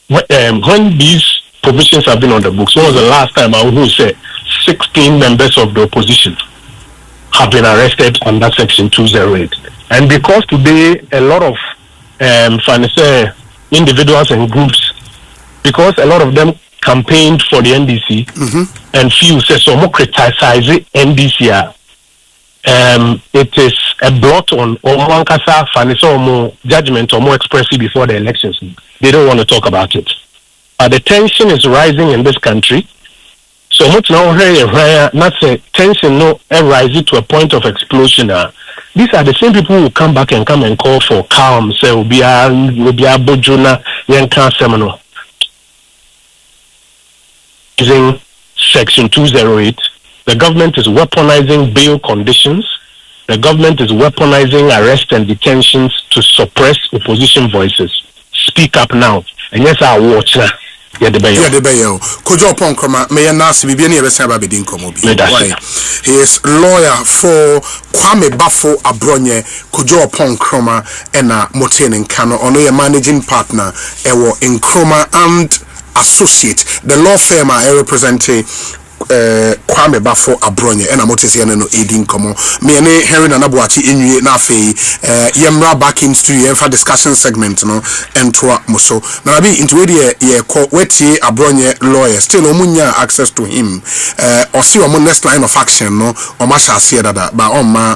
when these provisions have been on the books, when was the last time I would say 16 members of the opposition have been arrested under Section 208? And because today a lot of individuals and groups, because a lot of them campaigned for the NDC and few say so more criticize NDC, it is a blot on Omankasa Faniso judgment or more expressive before the elections. They don't want to talk about it. But the tension is rising in this country. So much now not say tension no rises to a point of explosion. These are the same people who come back and call for calm, say Ubia Bojuna Yankan Seminole. Using Section 208, the government is weaponizing bail conditions. The government is weaponizing arrest and detentions to suppress opposition voices. Speak up now. And yes, I watch now. Yeah, the bayo. Kojo Ponkroma, may nasi bibiani ebesaba bedin komobi. He is lawyer for Kwame Bafo Abronye, Kojo Ponkroma, and Moten in Kano, only a managing partner, Ewo in Kroma and associate. The law firm I represent Kwame Bafo Abronye and Amotesian no aiding komo me ne Henry Nanabuachi inwie na afei yemra back in studio for discussion segment no entoa muso na bi into we ye ko wetie Abronye lawyer still omunya access to him or see omo next line of action no o ma sha see dada ba on ma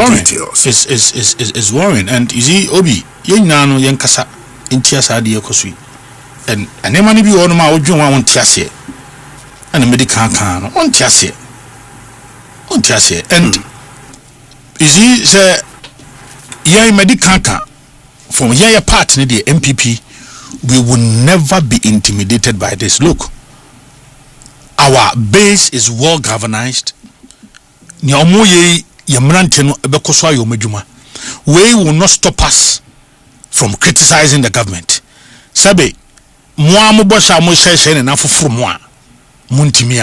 details is worrying and is he obi yenya no yenkasa intia saade yakosui and anema ni bi wono ma odwen wa won tiase and medical can on tiase and is he say yeah medical can from here part in the MPP we will never be intimidated by this. Look, our base is well galvanized. We will not stop us from criticizing the government. Sabe Muntimi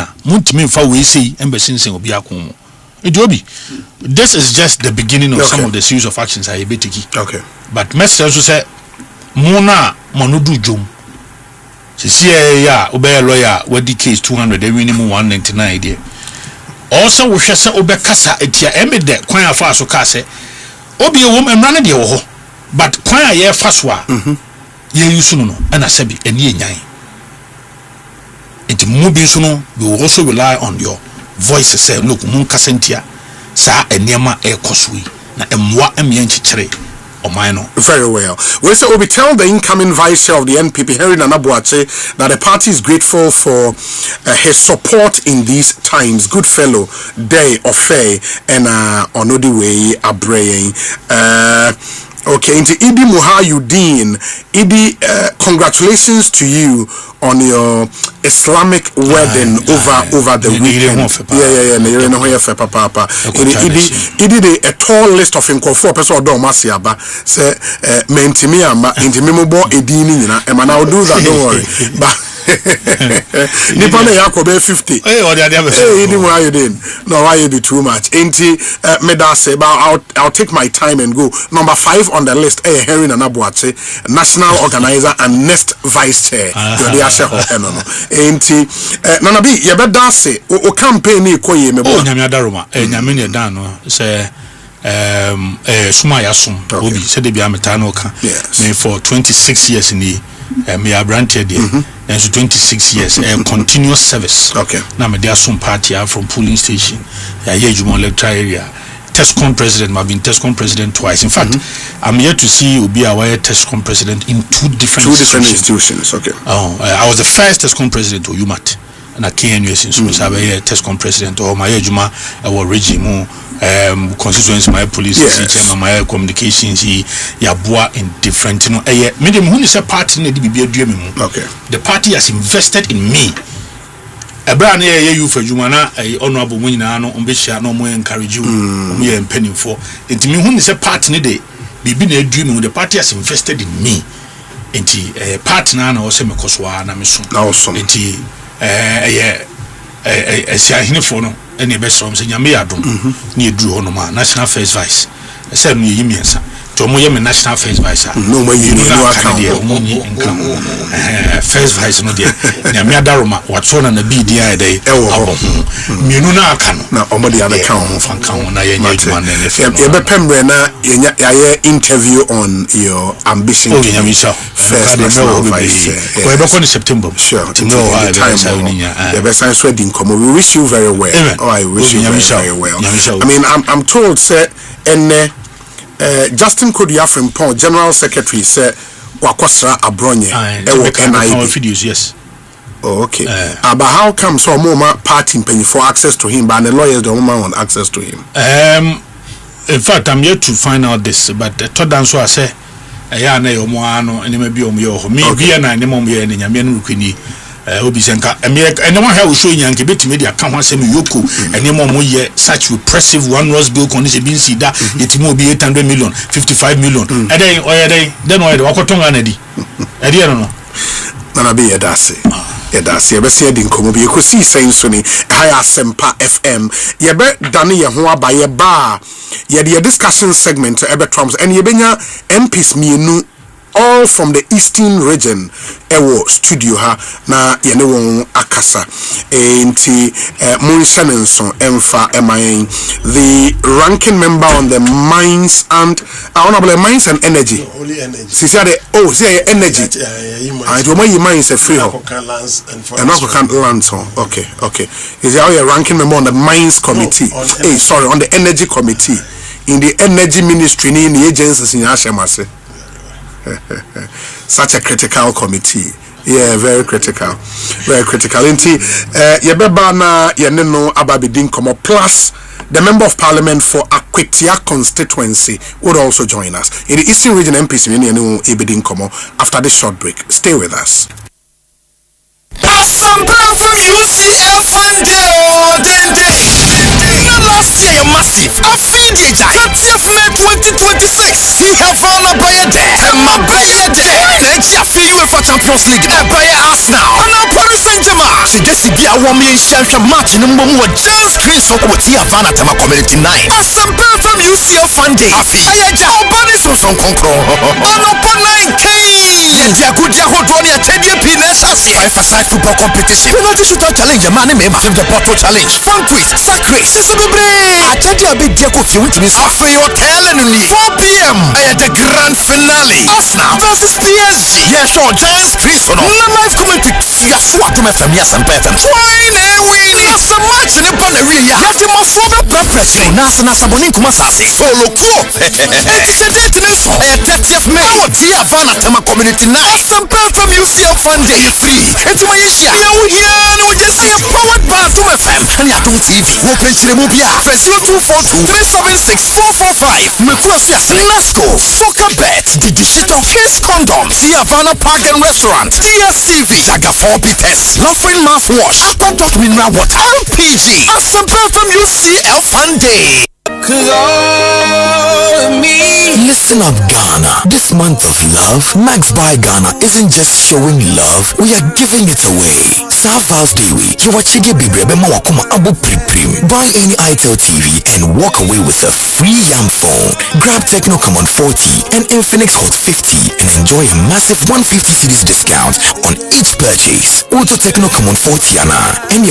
fa we say embassy obi akomo. This is just the beginning of some of the series of actions I be taking. Okay. But message also say mona monodu jom. See ya obey lawyer what the case 200 minimum 199 there. Also we shall say obe kasa etia emede kwan afa so ka say obi ewom emra ne de wo ho. But kwan ye fa so a ye yusu no na sabi eni enyan. It moving soon, we will also rely on your voice. Say, look, Munkasentia, Sa Enema Air Kosui, na Mwa Mienchire, or Mino. Very well. We say we tell the incoming vice chair of the NPP, Henry Nanabuache, that the party is grateful for his support in these times. Good fellow, day of fair, and Onodi way Abraying. Okay, into Idi Muhayuddin, Idi, congratulations to you on your Islamic wedding over the weekend. Idi a tall list of inko person or masiaba say mentimi ama intimi mo bo edini nyina e mana do that, don't worry. But Nipa na Yakobe 50. Hey, what are the Hey, why you doing? No, why you be too much? Ain't Medase, but I'll take my time and go. Number 5 on the list, Henry Nanabuache, national organizer and next vice chair. Ain't Nanabi, you better say, o campaign ni ko ye me bo. Oh, nyame adaroma. Nyame ne dan no say Sumaya Sum, Obi, said the Biametano can. Me for 26 years in the me are granted and so 26 years continuous service. Okay. Now me there some party from polling station. Jumon electoral area. Tescom president, I've been Tescom president twice. In fact, I'm here to see Obi Awaya Tescom president in two different institutions. Okay. I was the first Tescom president to UMAT. And I came in since I was Tescom president or my Juma our regime constituency my police chairman my communications yabua in different medium who is a party in the okay. The party has invested in me. A brand you for Jumana, a honorable winner, no no more encourage you, we are penny for. It me who is a partner day, be been a dream the party has invested in me. Enti partner or semi coswa na misun. Awesome. Enti hine for no any best from Nyame adom ni edru hono ma national first vice say no yimiensa to mo yemi national first vice no mo yi no account first vice no dia Nyame adaroma watso na bi dia dey ewo mienu na aka no na omo dia account mo fanka na ye nya adwuma na ne fe e be pembre na ye interview on your ambition to Nyame sha first national vice ko e be ko in September sure we wish you very well. I wish you very well. I mean, I'm told, sir, and Justin Kodia from Pond, General Secretary, said, Wakwasra Abronye, videos, yes. Oh, okay. But how come so more party paying for access to him, but the lawyers don't want access to him? In fact, I'm yet to find out this, but the third answer I say, I know Moano, and maybe on your me, be an animal, and Yaman Rukini. Obisenka and no one will show you and bit media come once yoku and no more year such repressive one Ross bill condition being see that it will be 800 million 55 million and then why the Wakotonga Nedi I don't know Nana be a dassy. Yedasi ebese di nkomo bi Ekosiisen saying so ni Asempa FM yebe dane ye ho aba ye ba ye the discussion segment ebe trumps and ye benya MPs mienu all from the eastern region ewo studio ha na yene won akasa enti Munshanenson emfa emayen the ranking member on the mines and honorable mines and energy only energy see energy I do my mines a free ho and lands okay is your ranking member on the mines committee on the energy committee in the energy ministry in the agencies in Ashemase. Such a critical committee. Yeah, very critical. Inti yebeba na yeneno ababidin komo plus the member of parliament for Akwetia constituency would also join us. In the eastern region MPC yeneno ebidin komo after this short break. Stay with us. Asempa from UCF and last year massive. I feed it. 30th May 2026. He have found a buyer there. And my buyer there. Let's feel you for Champions League. A buyer us now. And now Paris Saint-Germain. See this is a woman shelter match in the just screen so what he have found at my community 9. Asempa from UCF Funday. I just bodies from some control. On upon 9K. Yes, I could just hold on your 10-year penis. Five-a-side football competition. We want to shoot out challenge. A man named the Porto Challenge. Fun quiz. Sack race. I tell you a bit Jacob which means after your calendar 4 p.m. I had the grand finale. Arsenal versus PSG. Yes, sure, Giants Prison. No life commentary. Yes, what to my family and pattern. Why win? Yes, a match in the banner. You have to more for the purpose. Nasa Saboni Kumasasi. Solo cool. It's a date in this 30th May. Oh, Tia Fana Tama Community 9. Some from UCF Funday free. It's my issue. No, just say a powered bar to my fam. And you don't TV. Open to the movie. Press 0242-376-445. Mekuasias Nasco. Soccer Bet. The Digital Kiss Condom. Tia Fana Park and Restaurant. DSTV. Jaga 4 Peters. Loving Mouthwash. Aqua Dot Mineral Water. RPG. Asempa from UCF Funday. Listen up, Ghana. This month of love, Max by Ghana isn't just showing love, we are giving it away. Father's Day week, you watch it be wakuma abu priprim. Buy any ITEL TV and walk away with a free YAM phone. Grab Techno Common 40 and Infinix Hot 50 and enjoy a massive 150 cedis discount on each purchase. Auto Techno Common 40 and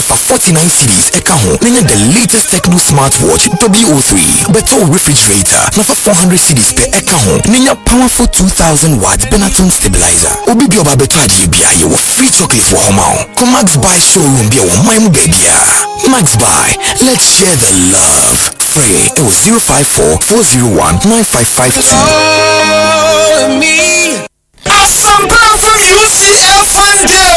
for 49 cedis, Ekaho, the latest Techno smartwatch WO3, better refrigerator, now for 400 cedis per Ekaho, Nina powerful 2000 watt Benaton stabilizer. Obi Bioba Beto Ajibia, you will free chocolate for Homao. Max Buy showroom be our mime baby. Max Buy, let's share the love. Free, it was 054-401-9552. Me. Asempa from UCF Funday.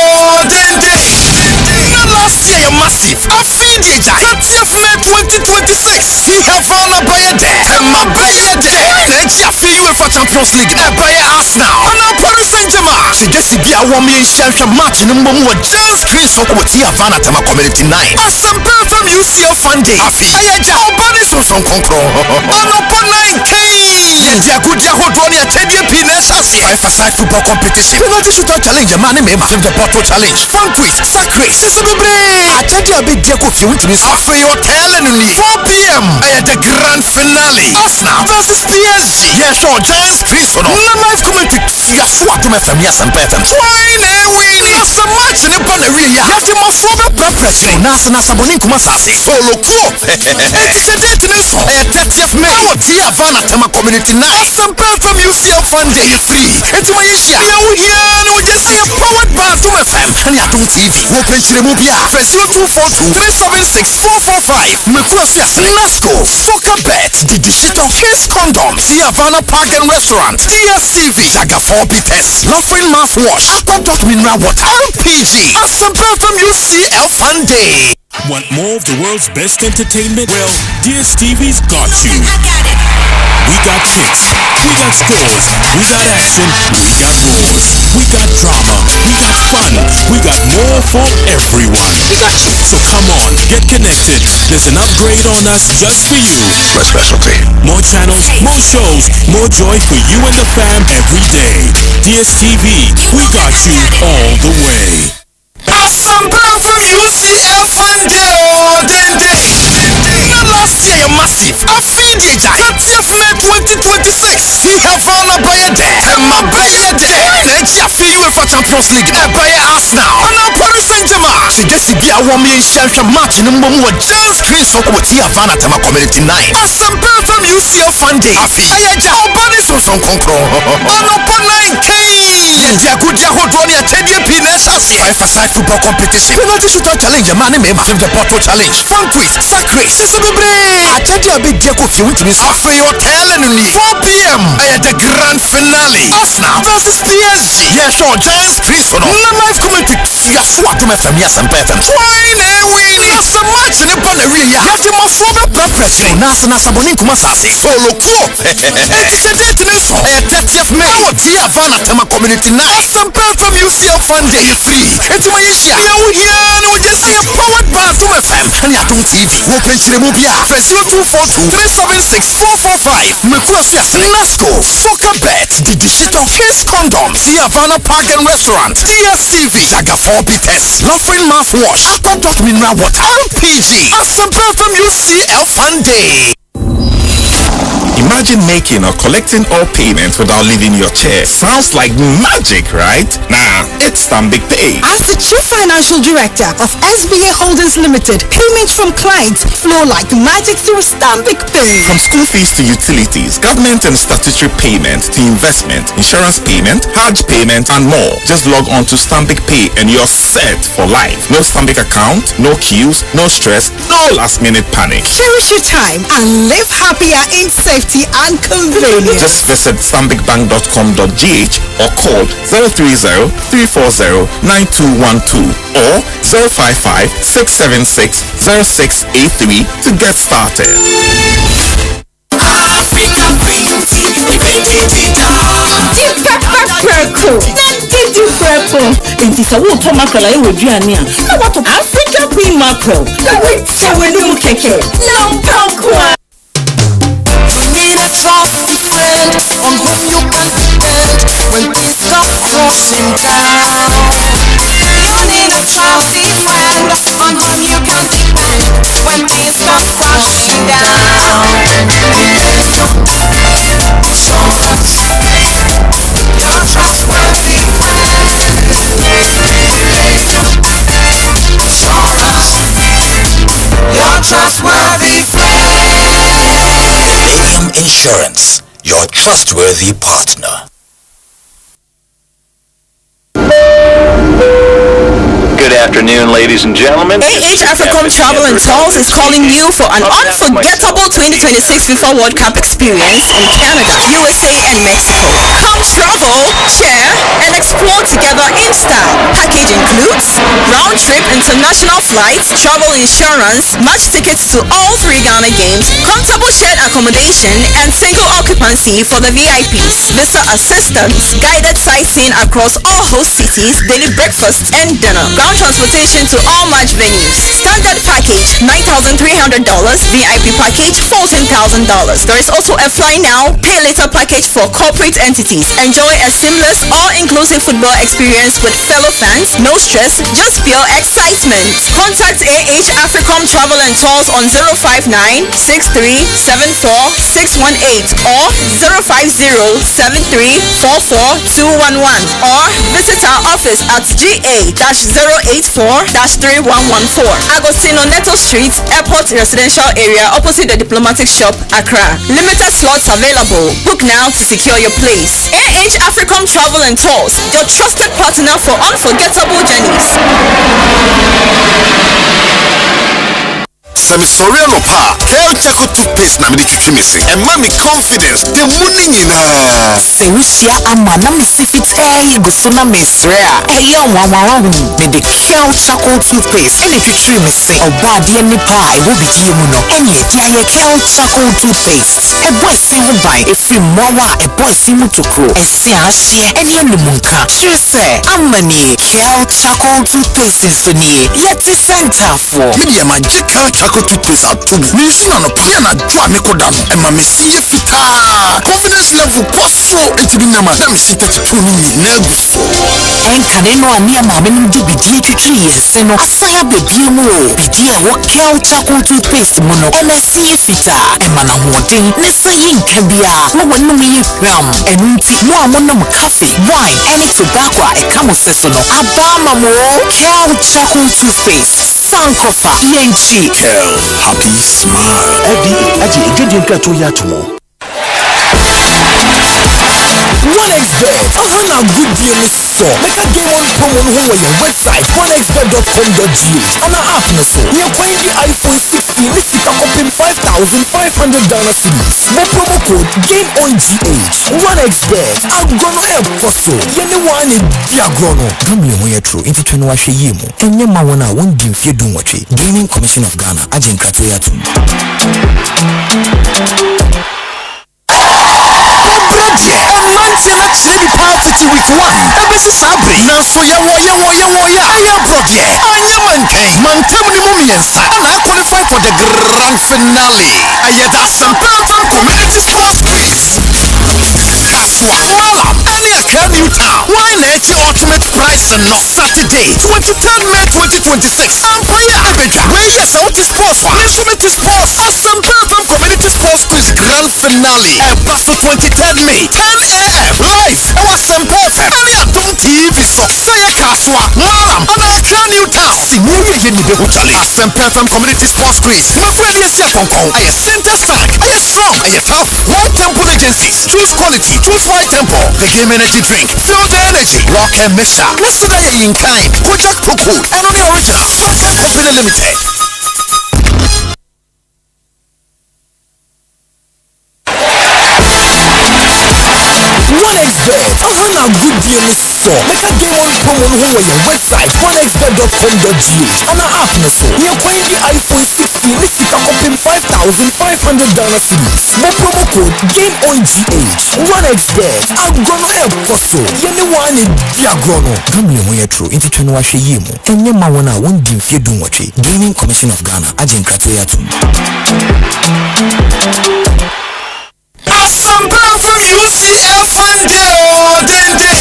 Last year massive. I feed it. 30th May 2026. He have found a buyer there. And my buyer there. Let's feel you for Champions League. A buyer us now. And now Paris Saint-Germain. See this is a woman shelter match in the moment just screen so what he have found at my community 9. Asempa from UCF Funday. I had your bodies from some control. On upon 9K. Yes, I could just hold on your 10-year penis. Five-a-side football competition. We want to shoot out challenge. A man named the Porto Challenge. Fun quiz. Sack race. I tell you a bit Jacob which means after your calendar 4 p.m. I had the grand finale. Arsenal versus PSG. Yes, sure, Giants Prison. No life commentary. Yes, what to my family and pattern. Why win? Yes, a match in the banner. You have to more for the purpose. Nasa Saboni Kumasasi. Solo cool. It's a date in this 30th May. Oh, Tia Fana Tama Community 9. Asempa from UCF Funday free. It's my issue. No, just say a powered bar to my fam. And you don't TV. Open to the movie. Press 0242-376-445. Mekuasias Nasco. Soccer Bet. The Digital Kiss Condom. Tia Fana Park and Restaurant. DSTV. Jaga 4 Peters. Loving Mouthwash. Aqua Dot Mineral Water. RPG. Asempa from UCF Funday. Want more of the world's best entertainment? Well, DSTV's got you. We got chicks, we got scores, we got action, we got roars, we got drama, we got fun, we got more for everyone. We got you. So come on, get connected. There's an upgrade on us just for you. My specialty. More channels, more shows, more joy for you and the fam every day. DSTV, we got you all the way. Asempa from UCF Funday. Last year Massive Afidija Katiafune 2026 Ihafana Bayade Emma Bayade Neji Afi UEFA Champions League Ebaya Arsenal Ana Paris Saint-Germain Sigesi Bia Wami Shensha match Numbomu James Chris Okwoti Havana Tema Community 9 Asempa FM UCL Funday Afi Ayaja Obani Soson Konkro Ana Pona Yeti Akudia Hodoni Atebia Pines Asi 5-a-side football competition Penalty shootout challenge Mani Mema the bottle challenge Fun quiz Sack race Sisubibre Atebia Big Jeko Fi which means Afri Hotel and 4 p.m. At the grand finale Arsenal versus PSG Yeah sure Giants Chris Ono Na live commentary Yasua Tume Femi Asempa FM Wine win Nasa match ni bana really ya Yati mafobe prepress yo Nasa Saboni Kuma Sasi Solo Kuo Eti se date neso 30th May Awo Tia Havana Tema Community 9 Asempa FM UCL Funday Free Eti ma yeshia Na uye Na ujesi ya powered by Tume FM Ani Atum TV Open Chiremubia Press 0242-376-445 Mekuasias Nasco Soccer Bet The Digital Kiss Condoms Havana Park and Restaurant DSTV Jaga 4 Peters Loving Mouthwash Aqua Mineral Water LPG Asempa FM UCL Funday. Imagine making or collecting all payments without leaving your chair. Sounds like magic, right? Nah, it's Stanbic Pay. As the Chief Financial Director of SBA Holdings Limited, payments from clients flow like magic through Stanbic Pay. From school fees to utilities, government and statutory payment to investment, insurance payment, Hajj payment, and more. Just log on to Stanbic Pay and you're set for life. No Stanbic account, no queues, no stress, no last-minute panic. Cherish your time and live happier in safety and convenience. Just visit stambicbank.com.gh or call 030-340-9212 or 055-676-0683 to get started. Africa Queen Mackerel. Need a soft friend on whom you can depend when things come crashing down. You need a trusty friend on whom you can depend when things come crashing down. Your trustworthy friend. Your trustworthy friend. Insurance, your trustworthy partner. Good afternoon, ladies and gentlemen. Africom Travel and Tours is calling you for an unforgettable 2026 FIFA World Cup experience in Canada, USA, and Mexico. Come travel, share, and explore together in style. Package includes round-trip international flights, travel insurance, match tickets to all 3 Ghana games, comfortable shared accommodation, and single occupancy for the VIPs, visa assistance, guided sightseeing across all host cities, daily breakfast and dinner, ground transportation to all match venues. Standard package $9,300, VIP package $14,000. There is also a fly now, pay later package for corporate entities. Enjoy a seamless, all-inclusive football experience with fellow fans. No stress, just pure excitement. Contact AH Africom Travel and Tours on 059-6374-618 or 050-7344-211 or visit our office at GA-084-3114 Agostino Neto Street, Airport Residential Area opposite the Diplomatic Shop, Accra. Limited slots available. Book now to secure your place. AH Africom Travel and Tours, your trusted partner for unforgettable journeys. Semisoriano Pa, Hair Charcoal Toothpaste na mini chichi missing and mommy confidence, the morning in Serusia amana misifit gusuna misrea me the Hair Charcoal Toothpaste and chichi missing obadi and nipa will be muno and yet Hair Charcoal Toothpaste a boy simu by a free mwawa a boy simu to grow a siashi and yanumunka say amani Hair Charcoal Toothpaste is sunny yet the center for media magic culture charcoal toothpaste atumi. Me suna no pia na dwa me kodano. Ema me siye fita. Confidence level kwaso enti bi nama na me sita tutu ni nyina guso. Enkane no ani ama me nim di bidie twitwi yese no asaya bebie mu o. Bidie wo kel charcoal toothpaste mu no ena siye fita. Ema na hoden ne sayi nkabia. Wo wonu me hwam. Enu nti mo amonom coffee, wine, any tobacco e kamo seso no. Abama mo kel charcoal toothpaste. Sankofa yenchi. Kel happy smile. Aji ejodi nka to ya tumo. OneXBet, aha good deal so. Make game on promo no on your website onexbet.com.gh. On our app no so. You find the iPhone 16 which you can open $5,500 series. More promo code game on GH. OneXBet, I'm gonna help also. Anyone in Diagrono. Gambling when you're true into 21 yemu. And your mawana won't give you do what Gaming Commission of Ghana. Ajin Katoyatu. Manchester Chili Party Week 1. Ebesi Sabri. Na so ya project. Anya mankai. Mantam ni mumiensa. And I qualify for the grand finale. Ayeda Asempa Community Sports Quiz. Malam. Any a new town. Why not your ultimate prize and no Saturday 23rd May 2026. Amfanya Abeja. Where yes out is sports one. Infinity Sports. Asempa Community Sports Quiz grand finale. Paso 23rd May 10 a.m. live. It was Asempa FM. Any Adom TV so. Say Kaswa. Malam. And a new town. Simuya Yeni Behu Challenge. Asempa Community Sports Quiz. Mafia Yesia Konkong. Aye center stack. Aye strong. Aye tough. One Temple Agencies. Choose quality. Choose right tempo. The game energy drink. Feel the energy. Rock and mixer. Listen to you in kind. Kojak Cocoa. And only original. Company Limited. OneXBet, aha good deal so. Make game on promo no on your website onexbet.com.gh. On our app no so. You find the iPhone 16 which you can open $5,500 series. More promo code game on GH. OneXBet, I'm gonna help also. Anyone in Diagrono. Gambling when you're true into 21 yemu. And your mawana won't give you do what Gaming Commission of Ghana. Ajin Katoyatu. Asempa from UCL Sunday or Dende.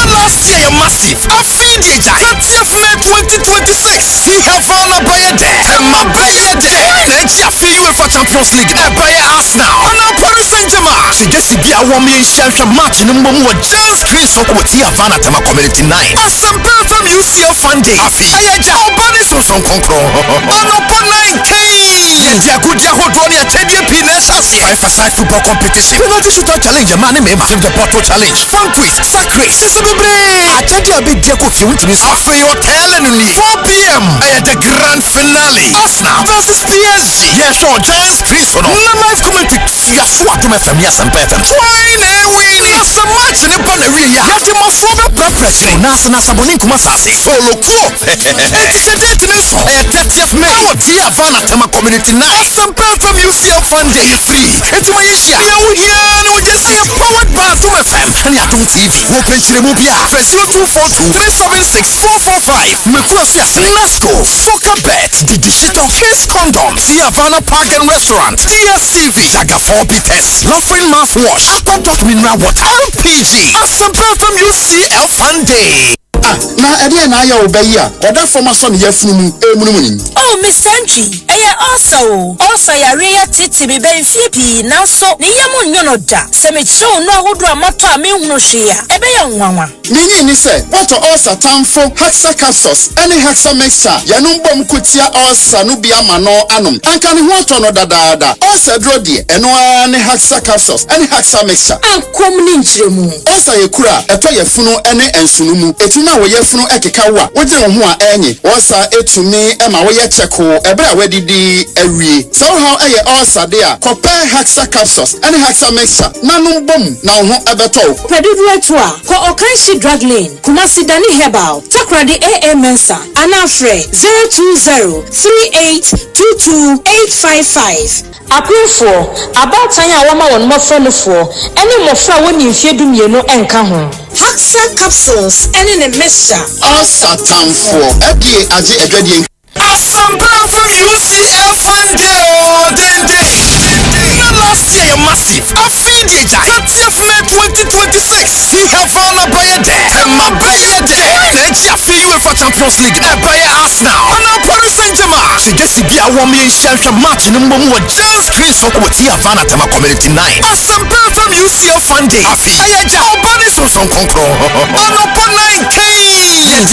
Last year massive. A Fiji Jack. 30th May 2026. He have found a buyer there. And my buyer there. And she for UEFA Champions League. A buyer Arsenal. And now Paris Saint-Germain. She gets to be a woman champion match. Number one James Chris with Havana Tema Community 9. Asempa from UCL Sunday. Ayaja. Bodies from Concro. And upon 9K. Yakuja Hodronia Tedia Pines Asia. 5-a-side football competition. Penalty shootout challenge. A man named Save the Bottle Challenge. Fun quiz. Sack race. I tell you a big deal coffee which means after your telling 4 p.m. I had the grand finale. Arsenal versus PSG. Yes, sure. Giants Chris on live commentary. Yes, what to my family and better. Wine and win. Yes, a match in the banner. You have to my former preference. Nasa Saboni Kumasasi. Solo cool. It's a date in this one. 30th May. Oh, dear Havana Tema Community 9. Asempa from UCL Sunday. Free. It's my issue. No, yeah, no, just say a powered by Adom FM. And Adom TV. Open to the movie. 0242-376-445. Mekuasias Nasco. Soccer Bet. The Digital Kiss Condoms. Havana Park and Restaurant. DSTV. Jaga 4 Peters. Loving Mouthwash. Apple Dot Mineral Water. LPG. Asempa from UCL Sunday. Na ede na ya obeya oda former son ye funu emunumunim. Oh Mr. Anji eye also ya reya titi bi ben fiepi na so ne yemu nyono da se me chiro no ahodo amato a me hunu hwe ya ebe ya nwanwa Ninyi ni se what also tamfo hexa capsules any hexa mixture ya no mbom kutia also no bia mano anom anka ne ho to no dadaada also dro de eno any hexa capsules any hexa mixture ankom ni nchiremu also ye kura eto ye funu ene ensunumu etuna wo ye funu ekeka wa wo gye wo ho a enyi also etumi ema wo ye cheko ebra wadidi awie so how eye also de a compare hexa capsules any hexa mixture nanu bom na ho ebeto Pedidu etua ko okanshi drug lane Kumasi Dani Herbal Takradi AA Mensa Anafre 02038228855 Approve about time wama won mo friend for any mo fra woni mfie dumienu enka ho Hexa capsules any ne mixture all satan for FDA age edwadie Asempa from UCF and Now last year massive. I feed it. 30th May 2026. He have found a buyer there. And my buyer there. Let's feel you for Champions League. A buyer Arsenal. And now Paris Saint-Germain. She gets to be a woman in shelter match. No more just Chris up with here. Fan at my community 9. Asempa from UCF and I am Jahobani from Concro. And upon 9K.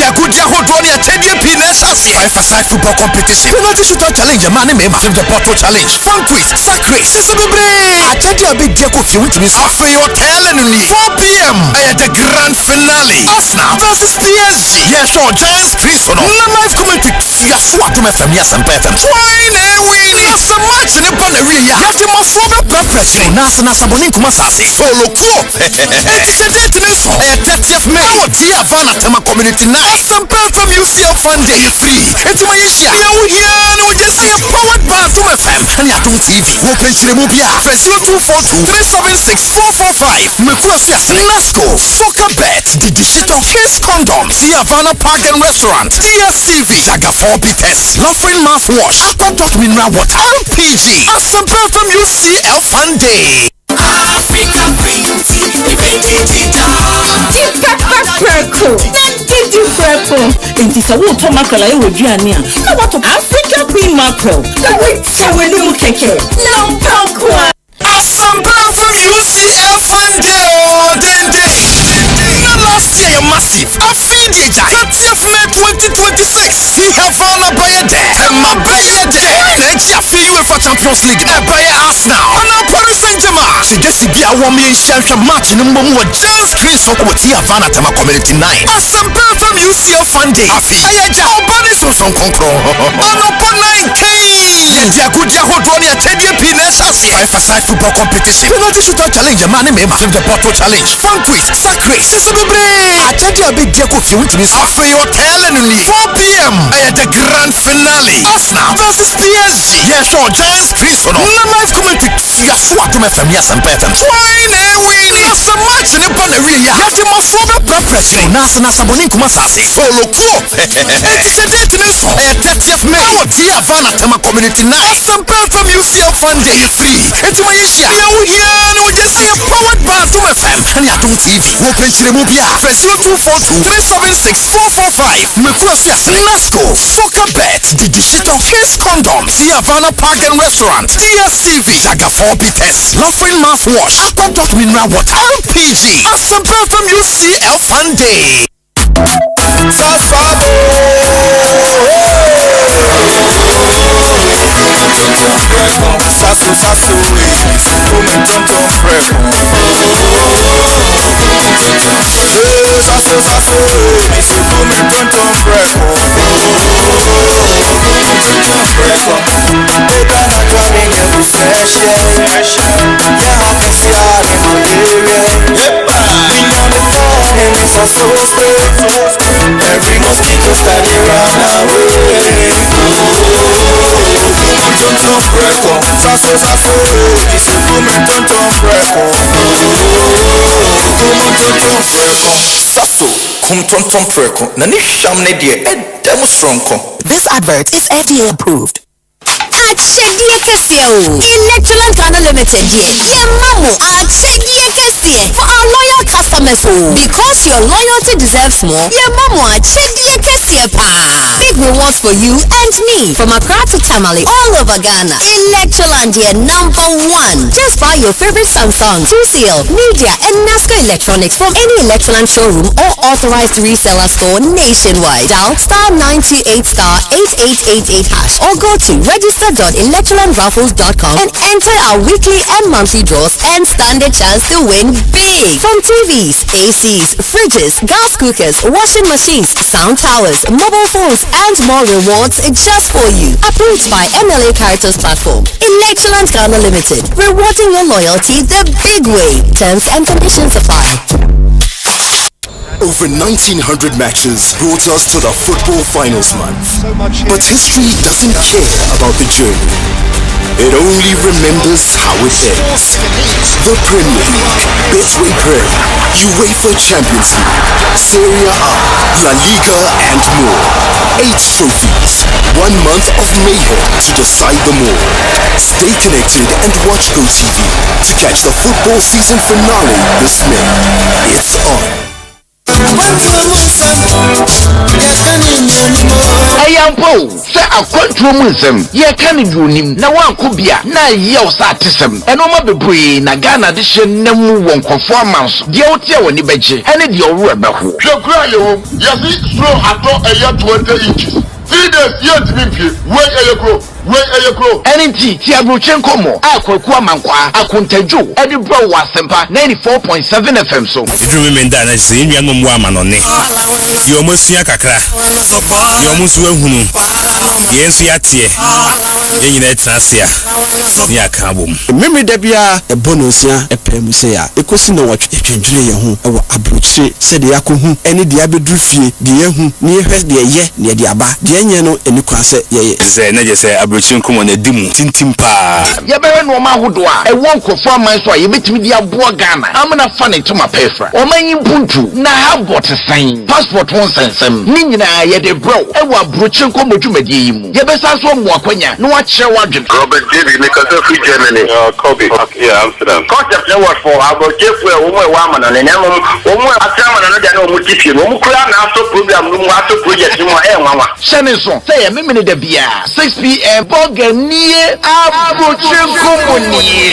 Yakuja Hodronia Tedia Pinessas. 5-a-side football competition. Penalty shooter challenge. A man named the Porto challenge. Fun quiz. Sacre. I tell you a big deal if you want to miss after your telling me 4 p.m. I had the grand finale. Arsenal versus PSG. Yes, sure. Giants Chris on live commentary. Yes, what to my family and better. Why win? Yes, a match in the Bonnery. You have to must follow blood pressure. Nasa Sabonin Kumasasi. Solo cool. It is a day to this. I 30th May. Oh, dear fan at my community now. Asempa from UCF Fund Day 3. It's my issue. No, just say a powered by Zoom FM. And you don't TV. Open to the movie. Press 0242 376 445. Mekuasias Nasco. Soccer Bet. The digital case condom. Siavana Park and Restaurant. DSTV. Jaga 4B Test. Loving mouthwash. Aquadoc Mineral Water. LPG. Asempa from UCL Fund Day. Africa Queens. Nti sɛ wotɔ mackerel a ɛwɔ aduane a na wɔtɔ Africa Queen mackerel na wotia w'anim kɛkɛ na mpankwa Asempa from UCF and Now last year massive. I feed it. 30th May 2026. He have found a buyer there. And my buyer there. Let's feel you for Champions League. A buyer Arsenal. And now Paris Saint-Germain. She gets to be a woman in shelter match. No more just Chris up with here. Fan at my community 9. Asempa from UCF Fund Day. I am Jahobani from Concro. And upon 9K. Yakuja Hodronia Tedia Pinessas. 5-a-side football competition. Penalty shooter challenge. A man named the Porto challenge. Fun quiz. Sacre. I tell you a big deal if you want to miss after your telling me 4 p.m. I had the grand finale. Arsenal versus PSG. Yes, sure. Giants Chris on live commentary. Yes, what to my family and better. Why win? Yes, a match in the Bonnery. You have to must follow blood pressure. Nasa Sabonin Kumasasi. Solo cool. It is a day to this. I had 30th May. Oh, dear fan at my community 9. Asempa from UCL Fund Day 3. It's my issue. No, just say a powered by Zoom FM. And you don't TV. Open to the movie. Press 0242 376 445. Mekuasias Nasco. Soccer Bet. The digital case condom. Siavana Park and Restaurant. DSTV. Jaga 4B Test. Loving mouthwash. Aquadoc Mineral Water. LPG. Asempa from UCL Fund Day. Every mosquito study run away. Sasso, isso fume tonton fresco. Sasso, cum tonton fresco. Nani shamne die demo stronko. This advert is FDA approved. Achedie kese o. Electroland Ghana Limited here. Your mamo achedie kese for our loyal customers o. Because your loyalty deserves more. Your mamo achedie kese pa. Big rewards for you and me from Accra to Tamale all over Ghana. Electroland here #1. Just buy your favorite Samsung, TCL, Media, and Nasco Electronics from any Electroland showroom or authorized reseller store nationwide. Dial *928*8888# or go to register.electrolandraffles.com and enter our weekly and monthly draws and stand a chance to win big. From TVs, ACs, fridges, gas cookers, washing machines, sound towers, mobile phones, and more rewards just for you. Approved by MLA Characters Platform. Electroland Ghana Limited. Rewarding your loyalty the big way. Terms and conditions apply. Over 1900 matches brought us to the football finals month. But history doesn't care about the journey. It only remembers how it ends. The Premier League, Betway Prem, UEFA Champions League, Serie A, La Liga, and more. 8 trophies, 1 month of mayhem to decide them all. Stay connected and watch GoTV to catch the football season finale this May. It's on. Ayampo, say a quantum ye can do him. Now one could be a 9 years artisan, and no more be na Ghana edition nemu one conformance. The OTA when you beje, and it your rubber. Your cry, yes, slow at all a year 20 inches. 3 days yet to wait a grow. Wait a grow. NT Tiabuchenko mo. Akwa mankwa. Akunteju. Edi bro wa Asempa 94.7 FM so. Fidru menda na se nwa mo ama no ne. Yo mosua kakra. Yo musu ehunu. Yensu yatie. Yenyina etrasia. Ni akabom. Memory da bia e bonosia e pem se ya. Ekosi na watwe twendwere ye ho e wa abrochire se de yakohu ene de abedru fie de yehu ni ehwe de ye ne de aba de enye no eni kwase ye ze na je se abrochire nkomo na dimu tintim pa. Ye be no ma hodo a e won kofo man so ye betimi de abo Ghana amna fa ne to ma pefra o manyi puntu na habot sign passport won sensem ni nyina ye de bro e wa abrochire nkomo dwumadi yi mu ye be sa so mo akwanya no wa kire wadwen. Robert David Nicholas free Germany. Kobe. Yeah, Amsterdam. Concept no what for about Jeffrey Omo Wamana and Omo Asamana no dey no mu tifi no mu kura na so program no mu aso project no e nwa. Shenison say me me de bia 6 p.m. Boganie abrochire nkomo ni.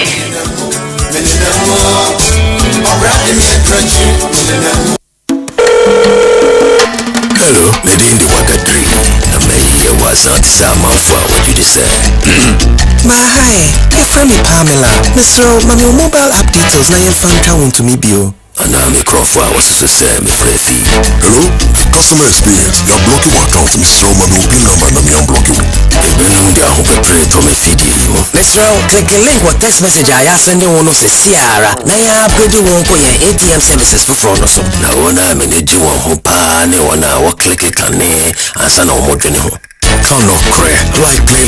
Hello, Nadine Wakadri. May was at Sama for what you say. My hi, your friend Pamela. Mr. My mobile app details na your fan count to me bio. And I'm a croffer was to say me Frezi. Hello, customer experience. You're blocking my account, Mr. Manu pin number na me I'm blocking. Even the hope pray from a CD. Mr. Click the link what text message I send one of the Sierra. Na ya upgrade one ko ya ATM services for fraud so. Na wana manage one hopa ne wana wa click kane asa na omo dwene ho. Count no cray,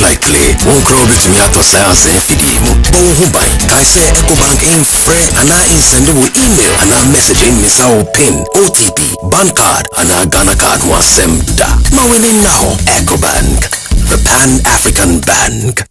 likely. Won't grow bit me at was as a CD. Bon hubai. I say Ecobank in free and I send you email and I message in Misao PIN, OTP, bank card and I Ghana card was semda. Now winning now, Ecobank, the Pan-African Bank.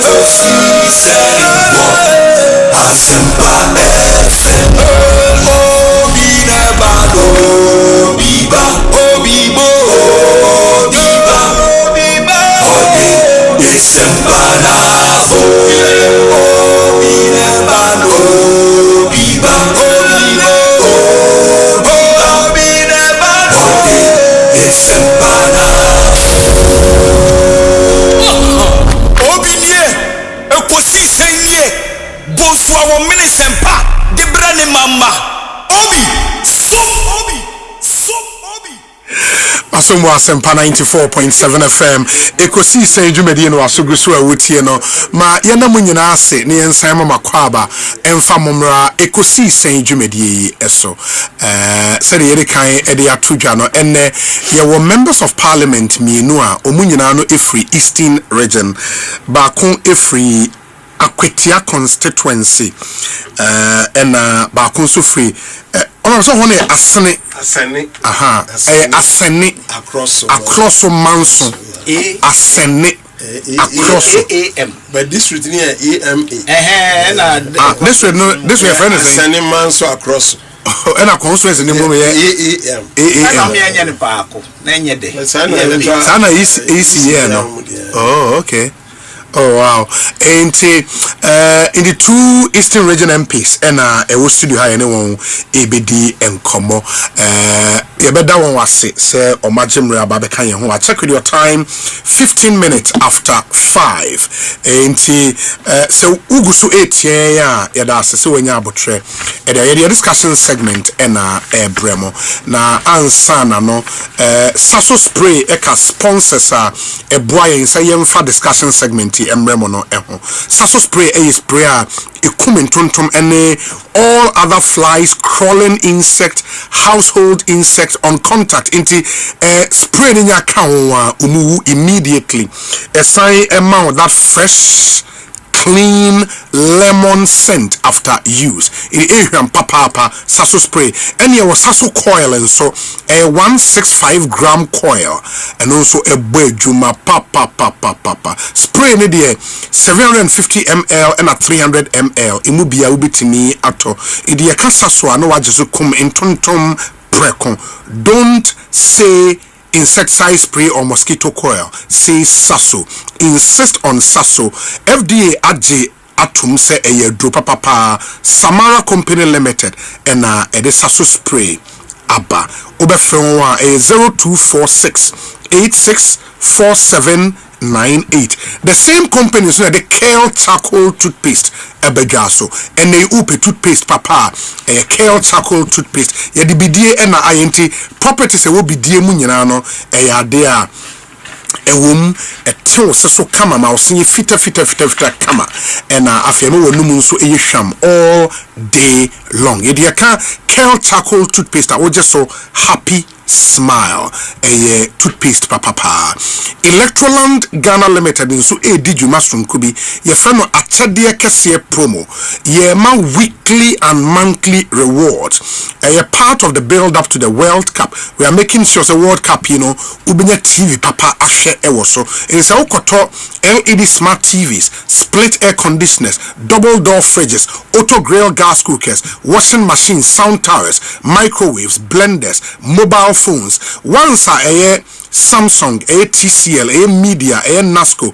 Asempa FM. Asempa FM. Obi nebado, biba, obibo, biba, ode Desemba na bo. Obi nebado, biba, obibo, obi nebado, ode Desemba na. Obi nie, Ekosiisen nie. Bonsu our Asempa the brand mama Obi Asempa Asempa 94.7 FM Ekosiisen On no asogusu a wotie no ma yana munyina ase ne yensan mama kwaba emfa momra Ekosiisen dwumadie eso said yere kan e de atodwa no enne ye were members of parliament mienu a omunyina no efri Eastern region ba kon efri Akwetia constituency and ba kon so free ono so hone asene aha asene across manso asene across am but district near ama na this way friend is asene manso across and a constituency ni mo ye am me anya ne paako na enye de sana is here no oh okay. Oh wow. And in the two Eastern region MPs and a studio high anyone ABD and Como you better one was say or Majim Rababe Kanya who I check with your time 15 minutes after 5 and so Ugusu 8 yeah that's so when you abutre and the discussion segment and Bremo na ansana no Sasso Spray eka sponsors a boy say for discussion segment emremono eho Sasso Spray spray ekumentontom ene all other flies crawling insect household insect on contact into spray in your cow immediately a sign amount that fresh clean lemon scent after use in area papa Sasso Spray and there was Sasso coil and so a 165 gram coil and also a bejuma papa spray in there 750 ml and a 300 ml imubia ubitimi ato idia kasaso ano wajesu kum intontom prekon don't say insecticide spray or mosquito coil say Sasso insist on Sasso FDA AJ atum say a dropa papa Samara Company Limited and a Sasso spray abba obefenwa a 0246 864798 the same company so the kale charcoal toothpaste ebegaso and they upe toothpaste papa a kale charcoal toothpaste ya dibidie na INT properties e wo bidie mu nyina no e ya de a ewom etew so kama ma osinye fita kama na afia no wonum nso eyehwam all day long ye de ka kale charcoal toothpaste a wo je so happy smile a toothpaste papa Electroland Ghana Limited in so edi djuma sonkubi ye frano achade kese promo ye ma weekly and monthly rewards a part of the build up to the World Cup. We are making sure the World Cup you know ubinya TV papa ahwe ewo so in say okoto LED smart TVs, split air conditioners, double door fridges, auto grill gas cookers, washing machines, sound towers, microwaves, blenders, mobile phones. Once a Samsung, a TCL, a Media, a Nasco,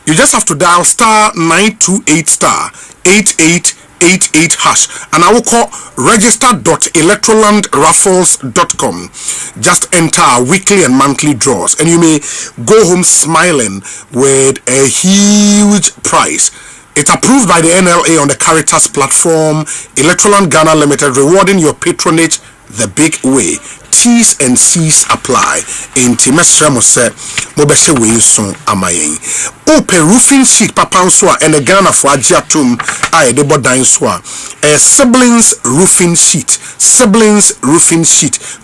you just have to dial star 928 star 8888 hash and I will call register.electrolandraffles.com. Just enter weekly and monthly draws and you may go home smiling with a huge prize. It's approved by the NLA on the Caritas platform. Electroland Ghana Limited, rewarding your patronage the big way. T's and C's apply. In Timesremo said, Mobeshe Wilson Amayen. Ope roofing sheet papanswa and a Ghana for Ajatum. I debo dainswa. A siblings roofing sheet.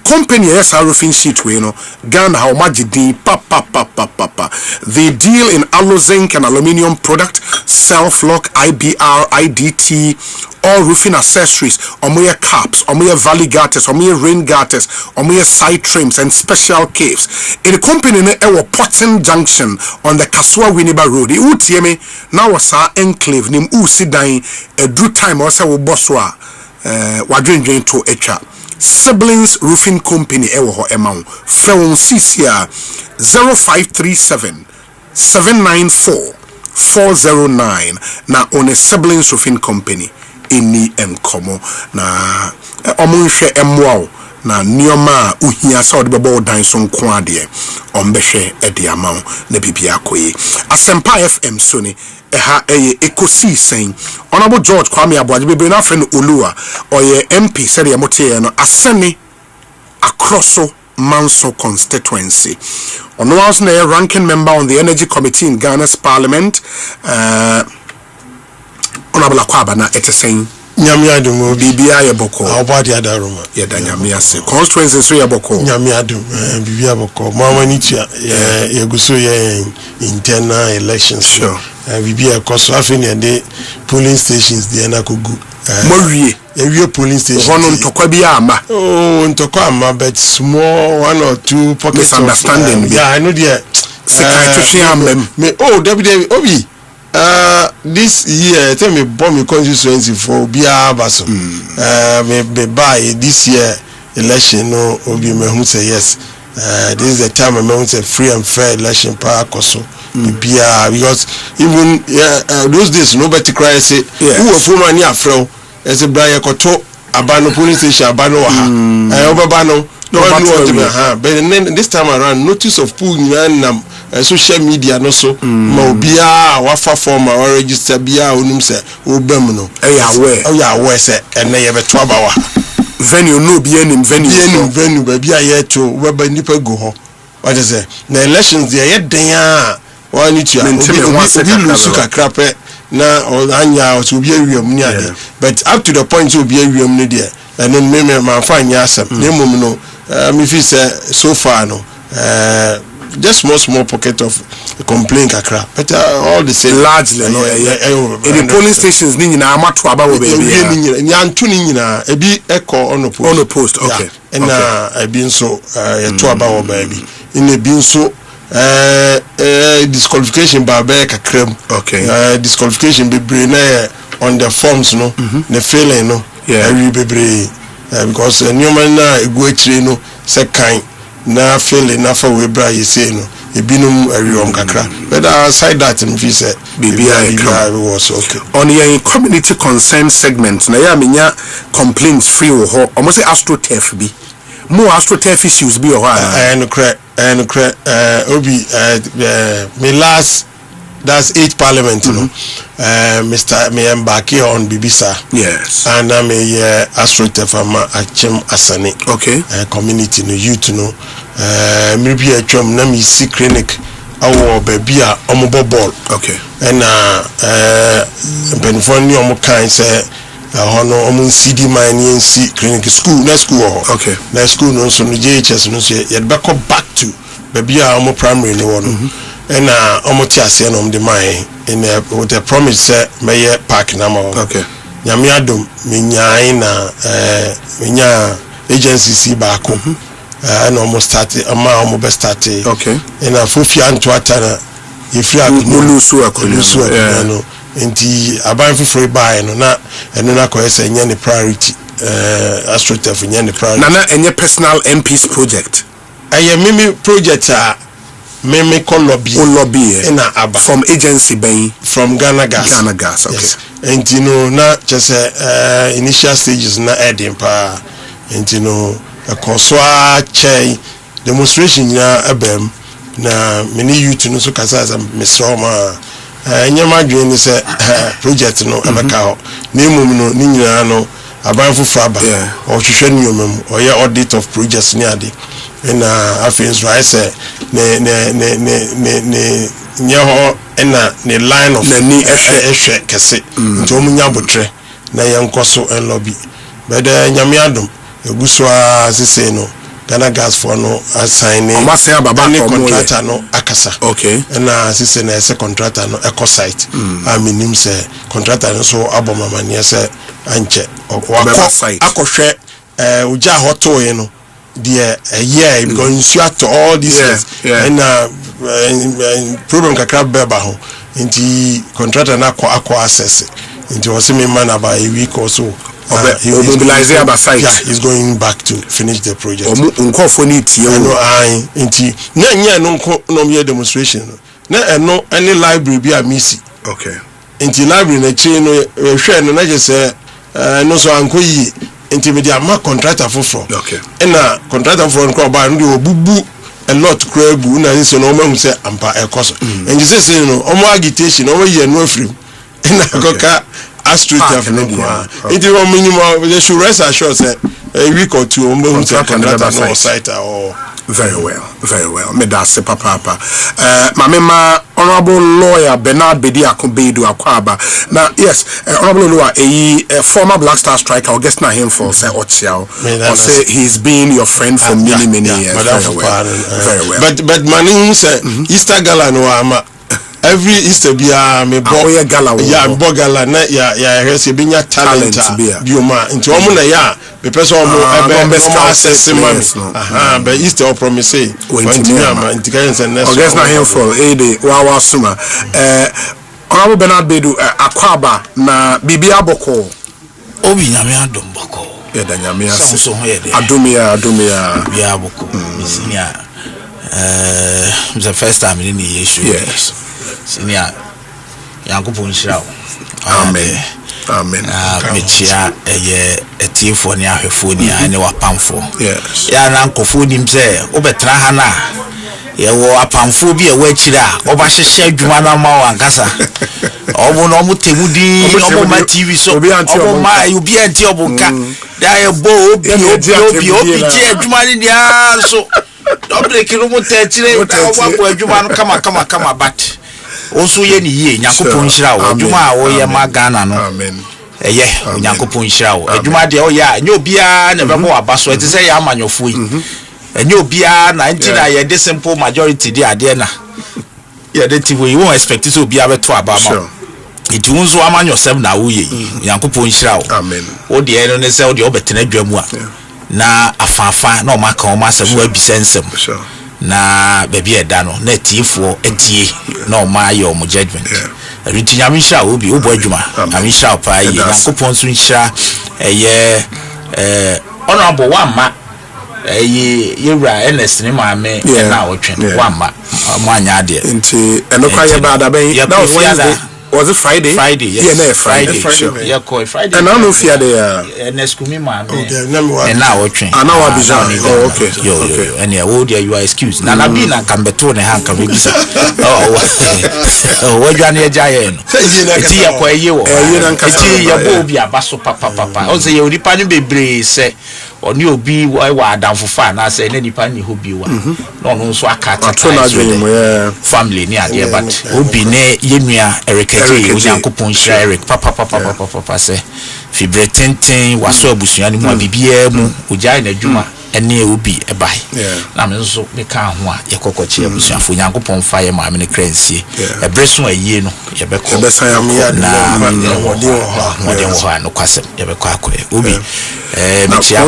Company yes, a roofing sheet, we know. Ghana, how much papa. They deal in alu zinc and aluminium product, self-lock, IBR, IDT, all roofing accessories, omoye caps, omoye valley gutters, omoye rain gutters, omoye side trims and special caves. In the company ewo Potting Junction on the Kasua Winneba Road. Utieme now was our enclave nim usidain a due time also wo boswa wadwendwen to echa. Siblings Roofing Company ewo ho emau. Frewon CCR 0537 794 409 na on a Siblings Roofing Company. Any enkomo na omunhwe emwao na nioma uhia sa odebebo dan so nko ade ombehwe ede amawo na bibia koyi Asempa FM so ni Ekosiisen Honorable George Kwame Abuaje bebe na friend Olua oye MP said ye mote no asani Akroso Manso constituency. Ono was na ranking member on the Energy Committee in Ghana's Parliament. Honorable Akwaba na etesen Nyamiadum bibia ye boko. Awbadi adaruma. Ye da nyamiase. Constituency so ye boko. Nyamiadum bibia boko. Mama ni tia ye guso ye internal elections. Sure. Bibia koso afeni de polling stations de na kogu. Mowie. Every polling station. One on tokwa bi ama. Oh, on tokwa ama, but small one or two pockets of misunderstanding. Yeah, I know the Obi. This year, tell me, bomb me constituency for Bia Basso. Me buy this year election. No, Obi me who say yes. This is the time I want a free and fair election. Power Koso. Bia because even those days nobody cry say who a full man ya fro. As a Brian Koto, Abano police station, Abano, Obabano, no one but then this time around, notice of pulling social media, no so, Mobia, Wafa form or register Bia, Unumse, Ubemno, aware, and they have a trouble. Venue, no, be any venue, baby, I yet to Webber Nipper go home. What is it? The elections, they are yet there. One each year, Suka Crappe. Na anya to be a room near but up to the point to be a room near and then me my fine yasam name no me feel so far no just small pocket of complaint kakra but all the same largely no in the polling stations ni na amato aba wo baby ni antu ni nyina ebi echo on the post okay and ebi nso to aba wo baby in ebi nso disqualification by krem. Okay. Disqualification be brain on the forms no. The failing no. Yeah. Every be because new man na go no second na failing na for we bra you say no. E binum everyone kakra. But aside that me feel say BBI was okay. On your community concern segment na ya menya complaints free wo ho. Almost say AstroTurf bi. More AstroTurf issues be or and Obi me last that's 8th parliament you know Mr. me am back here on Bibisa yes and I'm a AstroTurf Achem Asani okay community no youth no me be a chum na me see clinic our baby a omobo ball okay and benfoni omo kan say hono omo CD mine NC clinic school na school okay na school no so no JHS no so yet back to baby a omo primary no one and omo ti ase no the mine in with the promise say may park na mo okay nyame adom menyan na menya agency si baako and almost started omo be started okay and afofia anto atana yefri akulusu no enti aban foforo bae no na eno na koyese nya ne priority AstroTurf nya ne priority na enye personal MP's project aye mimi project a mimi call lobby na aba from agency ben from Ghana Gas okay yes. Enti no na just initial stages na edin pa enti no akoswa chai demonstration na abem na many youth no so kasa as mesoma nyama dwen ni se project no abaka ho na emum no ni nyina no aban fufu aba o hwehwe ni omam o ye audit of projects ni ade na afenso I say ne nyeho na ne line of ni ehwe kese nto munya botre na yenkoso en lobby beda nyame adom eguswa sese no Ghana Gas for no assigning contractor no akasa okay na sese na ese contractor no Ekosite aminim se contractor no so abomama ne ese anche akohwe uja hoto ye no the year because you to all these years and problem kakra beba ho nti contractor na akọ access nti was me man about a week or so he will mobilize about site he's going back to finish the project nko for need tie no ai nti na nya no nko no me demonstration na eno any library bi a misi okay nti library na chi no hwe no na je say no so anko yi nti me dia ma contractor foforo okay na contractor foforo nko ba no de obubu a lot crab na so no ma hu say ampa ekoso and you say no omo agitation omo ye no afrim na koka astrotaf no kwa it is one minimum they should rest assured say a week or two omo hu say contract no site or very well me da se papa ma honorable lawyer Bernard Bedi Akobedu Akwaba now yes honorable lawyer a former Black Star striker guess na him for say Ochiao or say he's been your friend for many years very well but mani say Easter gala no ama every Easter bia me bo gala bo gala na ya rese binya talent bioma nti omo na ya be person omo ebe access mami but Easter o promise say nti kan say next guess na him for ede wa suma honorable Bernard Bedu Akwaba na bibia boko obi nyame adom boko ya da nyame ase so ho ye de adumia bibia boko isinia the first time in the issue yes senior Yankopon Nhyira amen mechia etiefo ne ahwefo ni ane wapamfo yes ya na nkofo nim se obetra ha na ye wo apamfo bi e wachira oba hyehye adwuma na ma wankasa obo no mo temudi obo ma TV so obo ma obi anti obo nka da ye bo obi je adwuma ni dia so dobre kilo mo techire obo adwuma no kama but onso ye ni ye Nyankopon Nhyira wo adwuma a wo ye ma Ghana no amen eye Nyankopon Nhyira wo adwuma de o ya nye obia na bebo abaso eti se ya amanyofo yi enye obia na nti na ye de simple majority de ade na ye de ti we won expect so obia beto abama iti unzo amanyosem na wo ye Nyankopon Nhyira wo amen o de eno ne se o de obetena dwamu a na afafa na o maka o masem wa bisensem na baby eda no na tiefo etie na o ma ye o mo judgment riti nyame Nhyira wo bi o bo adwuma nyame Nhyira pa ye Nyankopon so Nhyira eye honorable wamma yewra Ernest ni maame na otwen wamma mwanya ade nti enokwa ye bad aben that was Wednesday was it Friday yes. Yeah, no, Friday. Sure. Yeah, call Friday. And I don't know if you are there. Ernest kumi maame and now otwen and now Abidjan okay yo and yeah wo there you are excused na bi na kambeto ne hanka be bisa wo dwa ne jaye no eti ye kwa ye wo eti ye bo bi abaso papa o se ye onipa ni bebre se oni obi wa adamfofa na se ne nipa ni hobi wa no no so akata family ni ade but obi ne yenua Erikeje Nyankopon Nhyira Eric papa se fibre tenten waso abusua ni mu abibia mu ojai na adwuma ene obi ebai na me nso me ka ho a yekokoche abusuafo Nyankopon fa ye maame ne kransie ebreso ayie no yebekọ na modern ho no kwasem yebekọ akoye obi me chia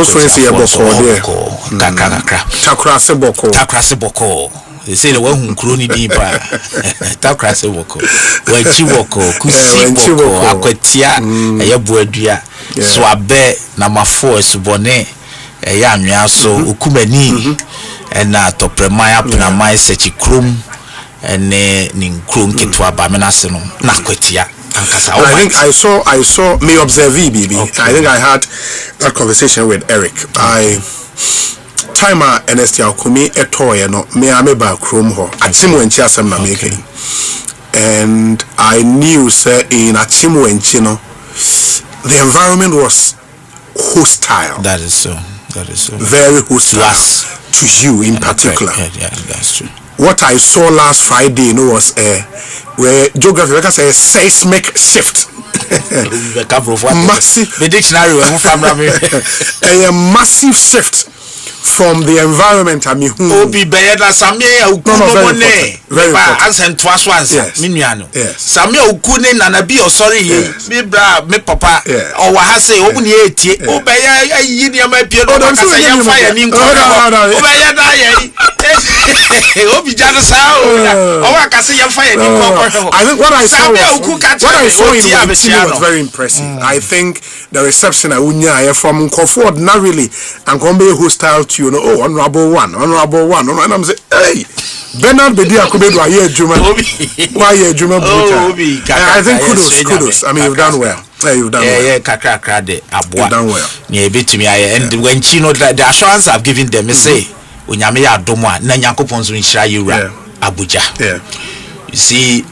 ko kakra takrase boko they say the one who ni dipa takrase boko wachi boko kusi boko akwatia eyebuadua so abe na mafo esubone ya anwea so okumani na topremaya pena mai sechi krom ene ni nkrom ketwa ba menase no na akwatia ankasa I think I saw me observe baby okay. I think I had that conversation with Eric timer Ernest Yakumi etoye no me ameba krom ho atimwenchi asem na making and I knew say in atimwenchi no the environment was hostile. That is so very hostile to you in particular. Yeah, that's true. What I saw last Friday was where geography like I say seismic shift. Massive the dictionary a massive shift from the environment I mean obi beyeda samia ukune ba ansen twaso ansa minuano samia ukune na bi osori ye bi bra me papa o wa ha say obuni etie obeya yini ama pie do ka say ya fire ni nko obeya da ye obi jado sa o wa ka say ya fire ni nko I think what I saw in was very impressive. I think the reception I unya from Nkofo not really and come be hostile to you know, oh, honorable one, and I'm saying, hey, Bernard Bedi Akobedu are here, Juma. Why here, Juma? I think kudos. I mean, you've done well. You've done well. Yeah, kakra de abwa. You've done well. Yeah, bit me. And when Chino, the assurance I've given them, say, onyame ya adomo a na Nyankopon so nhira yewura Abuja. You see,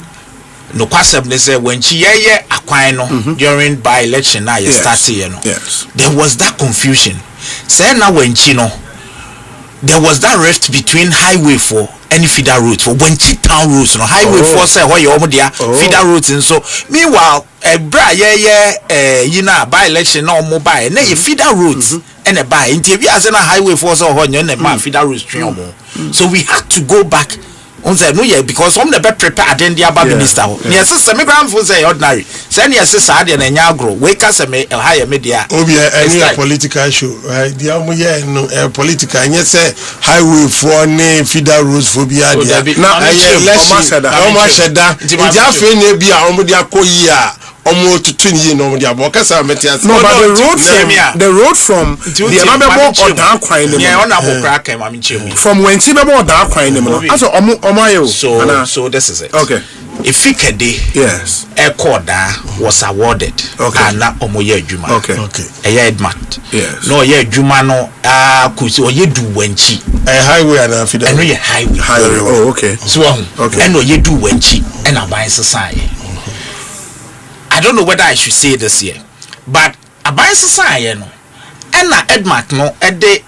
no kwasem ne say when chi yeye akwan no during by election na you start here no. There was that confusion. Say na when chi no there was that rift between highway for any feeder route for when chi town roads no highway for say where you dia feeder roads and so meanwhile bra you know by election no mo by na ye feeder roads and a buy interview as na highway for so ho nyo na feeder roads train so we had to go back on say no yeah because some the be prepare then the aba minister yes say me grand for say ordinary say yes say dey na nya agro we ka say me higher media obi any political show right the am here no political yes say highway for ne feeder roads for bia dia na election o ma sheda ndia fe ne bia o mo dia koyi a omo tutun yi no dia bo kasa metias no but the road from the amabebo odan kwan ne yeah on abo crack am chemu from when ti bebo odan kwan ne no aso omo ayo so this is it. Okay. Ifikede yes Ekoda was awarded na omo ye adwuma okay eye Edmart yes no ye adwuma no kusi oye du wanchi highway and feeder and ye highway oh okay so okay and oye du wanchi and aban society. I don't know whether I should say this here, but aban society no and Edmart no ede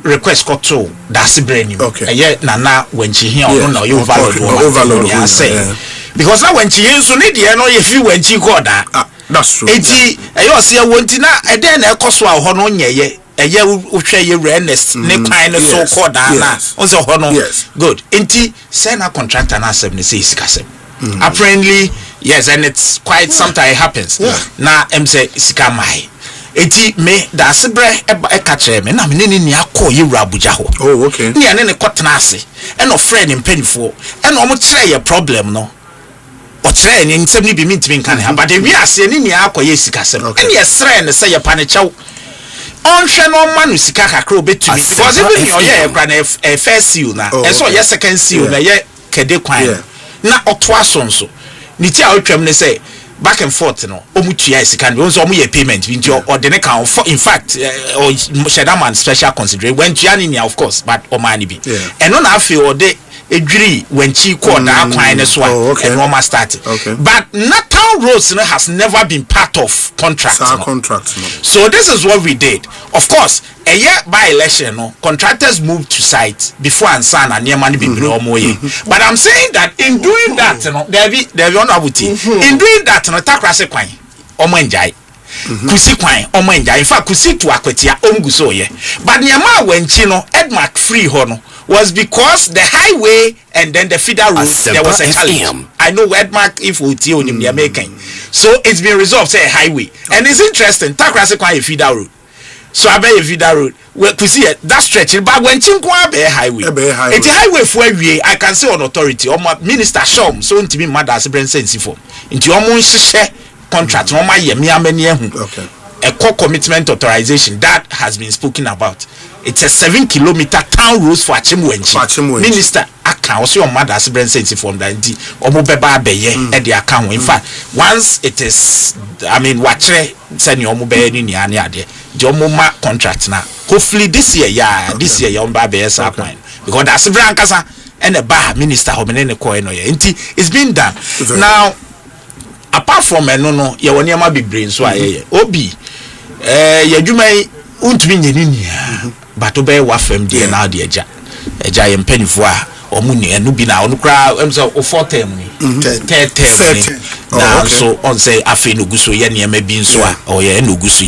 request got to that's brand new okay nana when she here no you overload I say because now when she here so need you know if you when she got that that's true eti you see want na e den na ekoso a ho no nyeye eye wohwe ye renest ne kwan no so called na on say ho no good enti say na contractor na 76 kasem apparently yes and it's quite sometimes it happens na say sika mai eti me da sebre e ka kire me na me ni akọ yewura Abuja ho oh okay ni ane ne kotena ase e no friend mpanifo e no mo kire ye problem no o kire ni nsem ni bi mintimi nkan ha but we ase ni akọ ye sikasem e ye sre ne se ye pane chew on hwe no manu sika kakra obetumi because even your ye bra na first seal na e so ye second seal na ye kede kwan na oto asonso ni ti a otwam ne say back and forth no omutua sika no so omu payment bi nti o de ne kan in fact Shedaman special consideration when tuani of course but o mani bi eno na afi o de edwiri when chi call na kwan ne so and normal start but Natal Roads no has never been part of contract so this is what we did of course a year by election no contractors moved to site before ansana near money be omoye but I'm saying that in doing that no there be honorability in doing that no takrase kwan omo enjai kusi kwan omo enjai in fact kusi to akwetia omguso ye but nyama wanchi no Edmark free ho no was because the highway and then the feeder route there was a challenge. I know Edmark if we tell him the American so it's been resolved say a highway and it's interesting takrase kwan a feeder route so I bet a feeder road. Well, to see that stretch, but when Chinkwa be highway, it's a highway for we. I can say on authority or my minister Shom so to me mother as a brand sense for into almost share contract. No my okay. A core commitment authorization that has been spoken about. It's a 7-kilometer town road for Achimwenchi. Minister account also on mother as a brand sense for that. Omobeba beye at the account. In fact, once it is, I mean, watch send your mobile in the ade. Jomoma contract now. Hopefully this year, this year you buy BS point because that's a brand kasa and a bar minister ho menene ko eno ye. Nti it's been done. Now apart from no ye woni ama be brain so aye. Obi ye adwuma untumi nyeni but obey wa fam de na de eja ye mpanifo a omuni enu bi na onu kra em so o 4 term ni 30 na so on say afi no guso ye ne ma bi nso a o ye no guso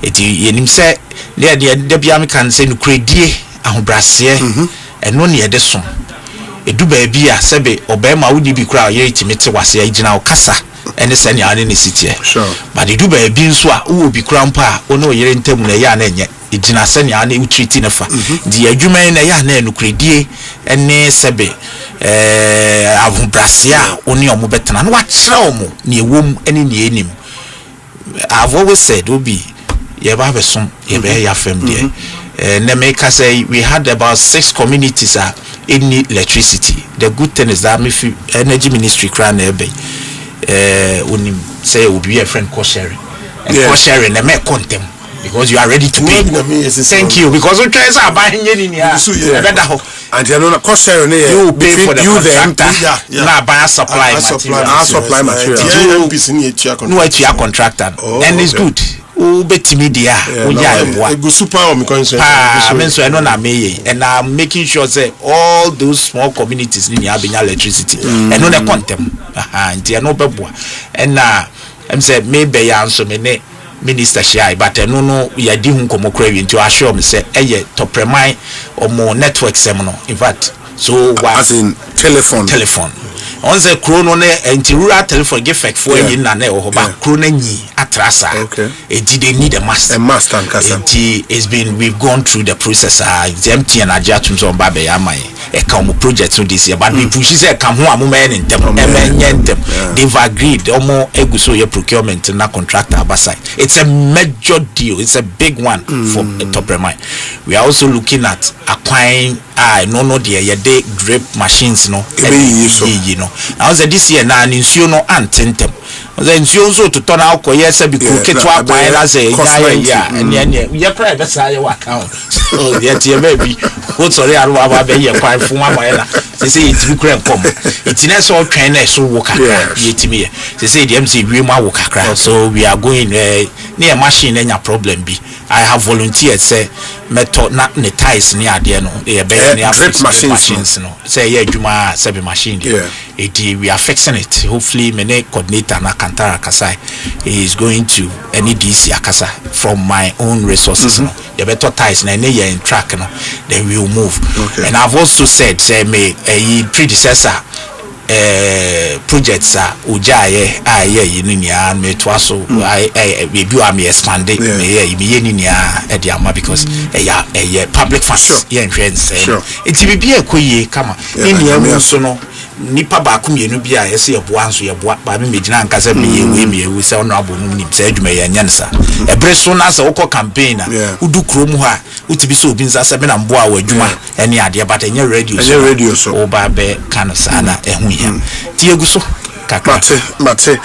eti yenim se de bia me kan say no kredie ahobrase eno ne de so edu ba bi a sebe obey ma wudi bi kra ye timete wase agina o kasa ene se ne ane ne sitie but edu ba bi nso a wo bi kra mpa o no yere ntam na ya na enye ejina se ne ane utriti ne fa di adwuma na ya na no kredie ene sebe ahobrase a oni omo betena na wa kire omo ne ewom ene ne enim. I've always said obi ye ba be som ye be ya fam there na make us say we had about 6 communities in need electricity. The good thing is that if energy ministry crown ebe unim say will be a friend co sharing and co sharing na me contem because you are ready to pay. Thank you, because we try to buy better. And you know, cost share you pay for the contractor. Now buy supply material. No, it's your contractor, and it's good. Media, I mean, so I know and I'm making sure that all those small communities need electricity. And no, they want them. And I'm saying maybe I answer me. Minister Shai, but no, we are doing Komokrevi to assure me, say, top remind or more network seminar. In fact, so as in telephone. On the chrono and rural telephone give fact for you, Nane or Chroneni Atrasa. Okay, it didn't need a master. It's been, we've gone through the process. It's empty and adjustments on Babe Amai. A come project so this year, but we push a come home in them. They've agreed or more eguso your procurement and not contractor side. It's a major deal, it's a big one for top remind. We are also looking at acquiring the drip machines no. Now this year now no antentem. Then you also to turn out yes because get to acquire as a and your private side account. So yet maybe what's sorry I be from one they say it's Ukraine come. It's in all trainer so worker. Yet me. They say the MC Rima worker. So we are going near machine and your problem be. I have volunteered say method not the ties near there no. Drip machines no. Say yeah Juma seven machine. We are fixing it. Hopefully many coordinator na Kantara Kasai is going to any DC Akasa from my own resources no. The better ties na in track no. Then we will move. And I've also said say me a predecessor projects ujaye yinia me twaso we be expanding me because public funds it will be a koye kama ni so no nipa ba ku mienu bia yesi eboa nso yeboa ba me megina nkasa me we say honorable no nim say adwuma ya nyansa ebre so na say woko campaign na udu krom ho a utibi so obi nsa be na mboa wa adwuma ene ade but enye radio so oba be kan sana ehu ya ti eguso mate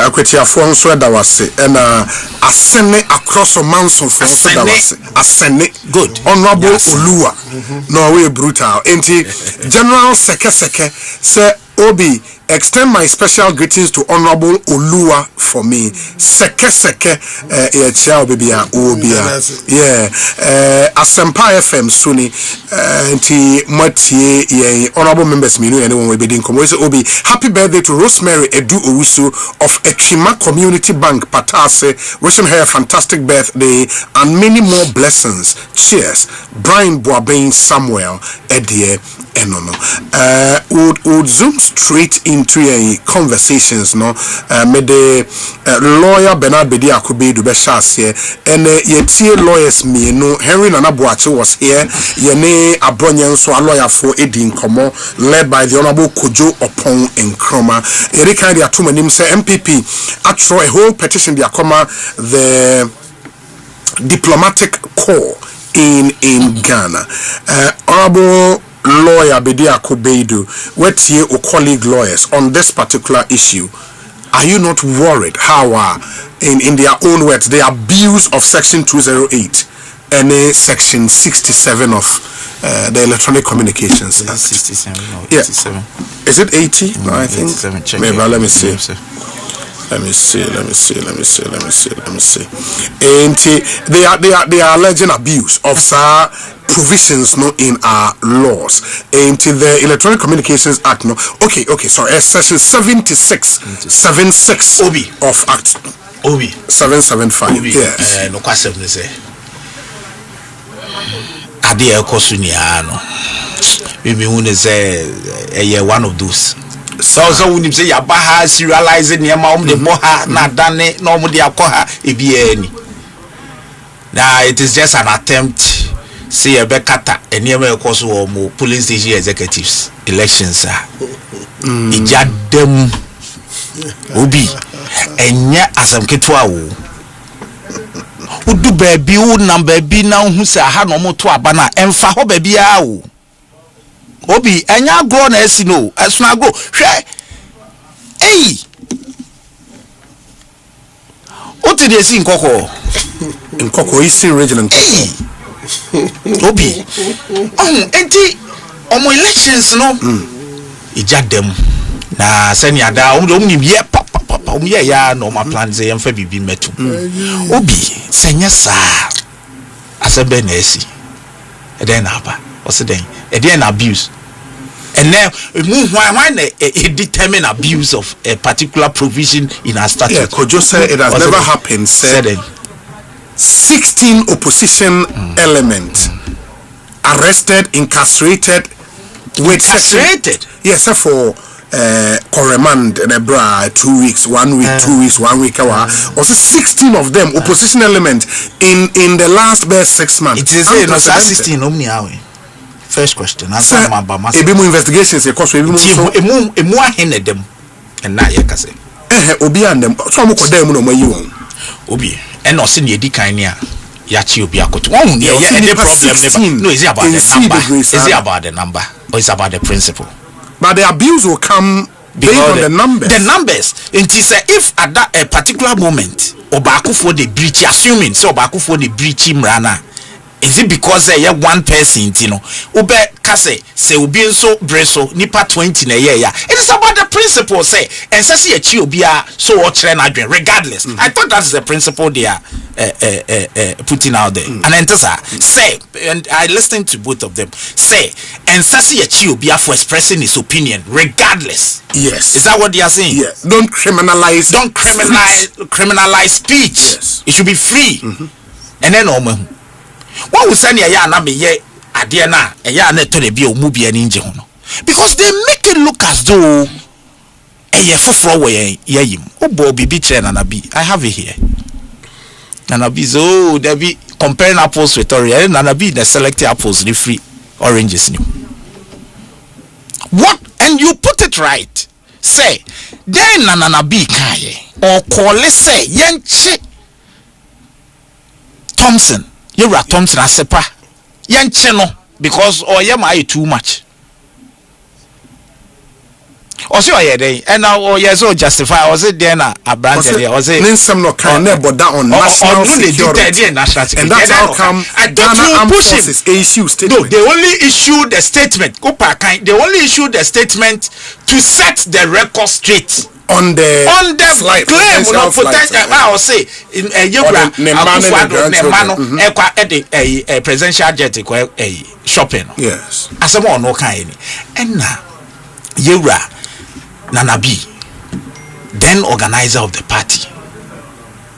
akwetiafo nso da wase na asene across manso for nso da wase asene good honorable Oluwa no we brutal enti general seke say obi extend my special greetings to honorable Oluwa for me seke chia obia Asempa FM suni enti matie ye honorable members minu anyone we be din komo say obi happy birthday to Rosemary Edu Owusu of Ekima Community Bank Patase, wishing her a fantastic birthday and many more blessings. Cheers. Brian Boabain Samuel Edie Enono. Would zoom straight into a conversations no med the lawyer Bernard Bedi Akubedu Beshas here and yetie lawyers me no Henry Nanabuache was here yene abronyen so a lawyer for Edin Komo led by the honorable Kojo Opon Nkroma. Erika dia two names say MPP actual a whole petition dia comma the diplomatic corps in Ghana. Honorable lawyer Bedia Kobedu, what's your colleague lawyers on this particular issue? Are you not worried how in their own words the abuse of section 208 and section 67 of the Electronic Communications Act? 67 no, 87. Yeah. Is it 80? No, I think. Maybe let me see. Let me see. And they are alleging abuse of provisions no in our laws. And the Electronic Communications Act no. Okay. Sorry. Section 76 Obi of Act Obi 775. Yes. No question say. Ade Ekosuni no. We who say one of those. So when you say yabaha serializing near mom the moha na dane no mo dia koha ebi now it is just an attempt see a bekata enema ekoso wo mo police station executives elections ija dem obi enya asem ketwa wo udu baabi wo number bi na hu se aha no mo to aba na emfa ho baabi a wo obi enya grow na esi no esuna grow hwe oti de esi nkoko in Ekosiisen region Obi enti omo elections no ija dem na sani ada omni ye papa omye ya no ma plan ze yemfa bibi metu Obi senya sa asebe na esi eden na aba oseden eden na abuse and now why determine abuse of a particular provision in our statute. Yeah, Kojo said it has never happened. Said 16 opposition elements arrested, incarcerated, with incarcerated. Yes, for remand and 2 weeks, 1 week, 2 weeks, 1 week. Also 16 of them opposition elements in the last best 6 months. It is 16 First question. Answer my bama. Ebimu investigations. Because ebimu so. Emu ahene dem. And na ye kase. Obi and them. So amu kodem no mayi won. Obi. And no sin ye di kan ni a. Ya chi obi akoto. Won ye the problem never. No, is it about the number? Is it about the number? Or is it about the principle? But the abuse will come based on the numbers. The numbers. And he say if at that a particular moment Obaku for the breach, assuming so Obaku for the breach mrana. Is it because they have one person, you know? Ube kase say ubi so breso nipa 20 na year. It is about the principle say and say chi obi a so regardless. I thought that's the principle they are putting out there. And then say, and I listened to both of them say and say chi obi for expressing his opinion regardless. Yes. Is that what they are saying? Yes. Don't criminalize speech. Yes. It should be free. And then what we say ya na me ye ade na ya na to de bi o mu bia ni nje ho no because they make it look as though ye foforo we yim obo bibi chere na bi I have it here na bi so there be comparing apples with oranges na bi the select apples the free oranges new what and you put it right say then na bi kai or call say yenche Thompson Yura Thompson Asempa Yanche no because yema too much. Also day and now so justify was it then a brand there was it some no kind but that on national security and that's how come Ghana Armed Forces issue statement. No, they only issued the statement they only issued the statement to set the record straight on the slide, claim no protect I will say in a presidential jet shopping. Yes. Asemo no kind and na Yura Nanabi then organizer of the party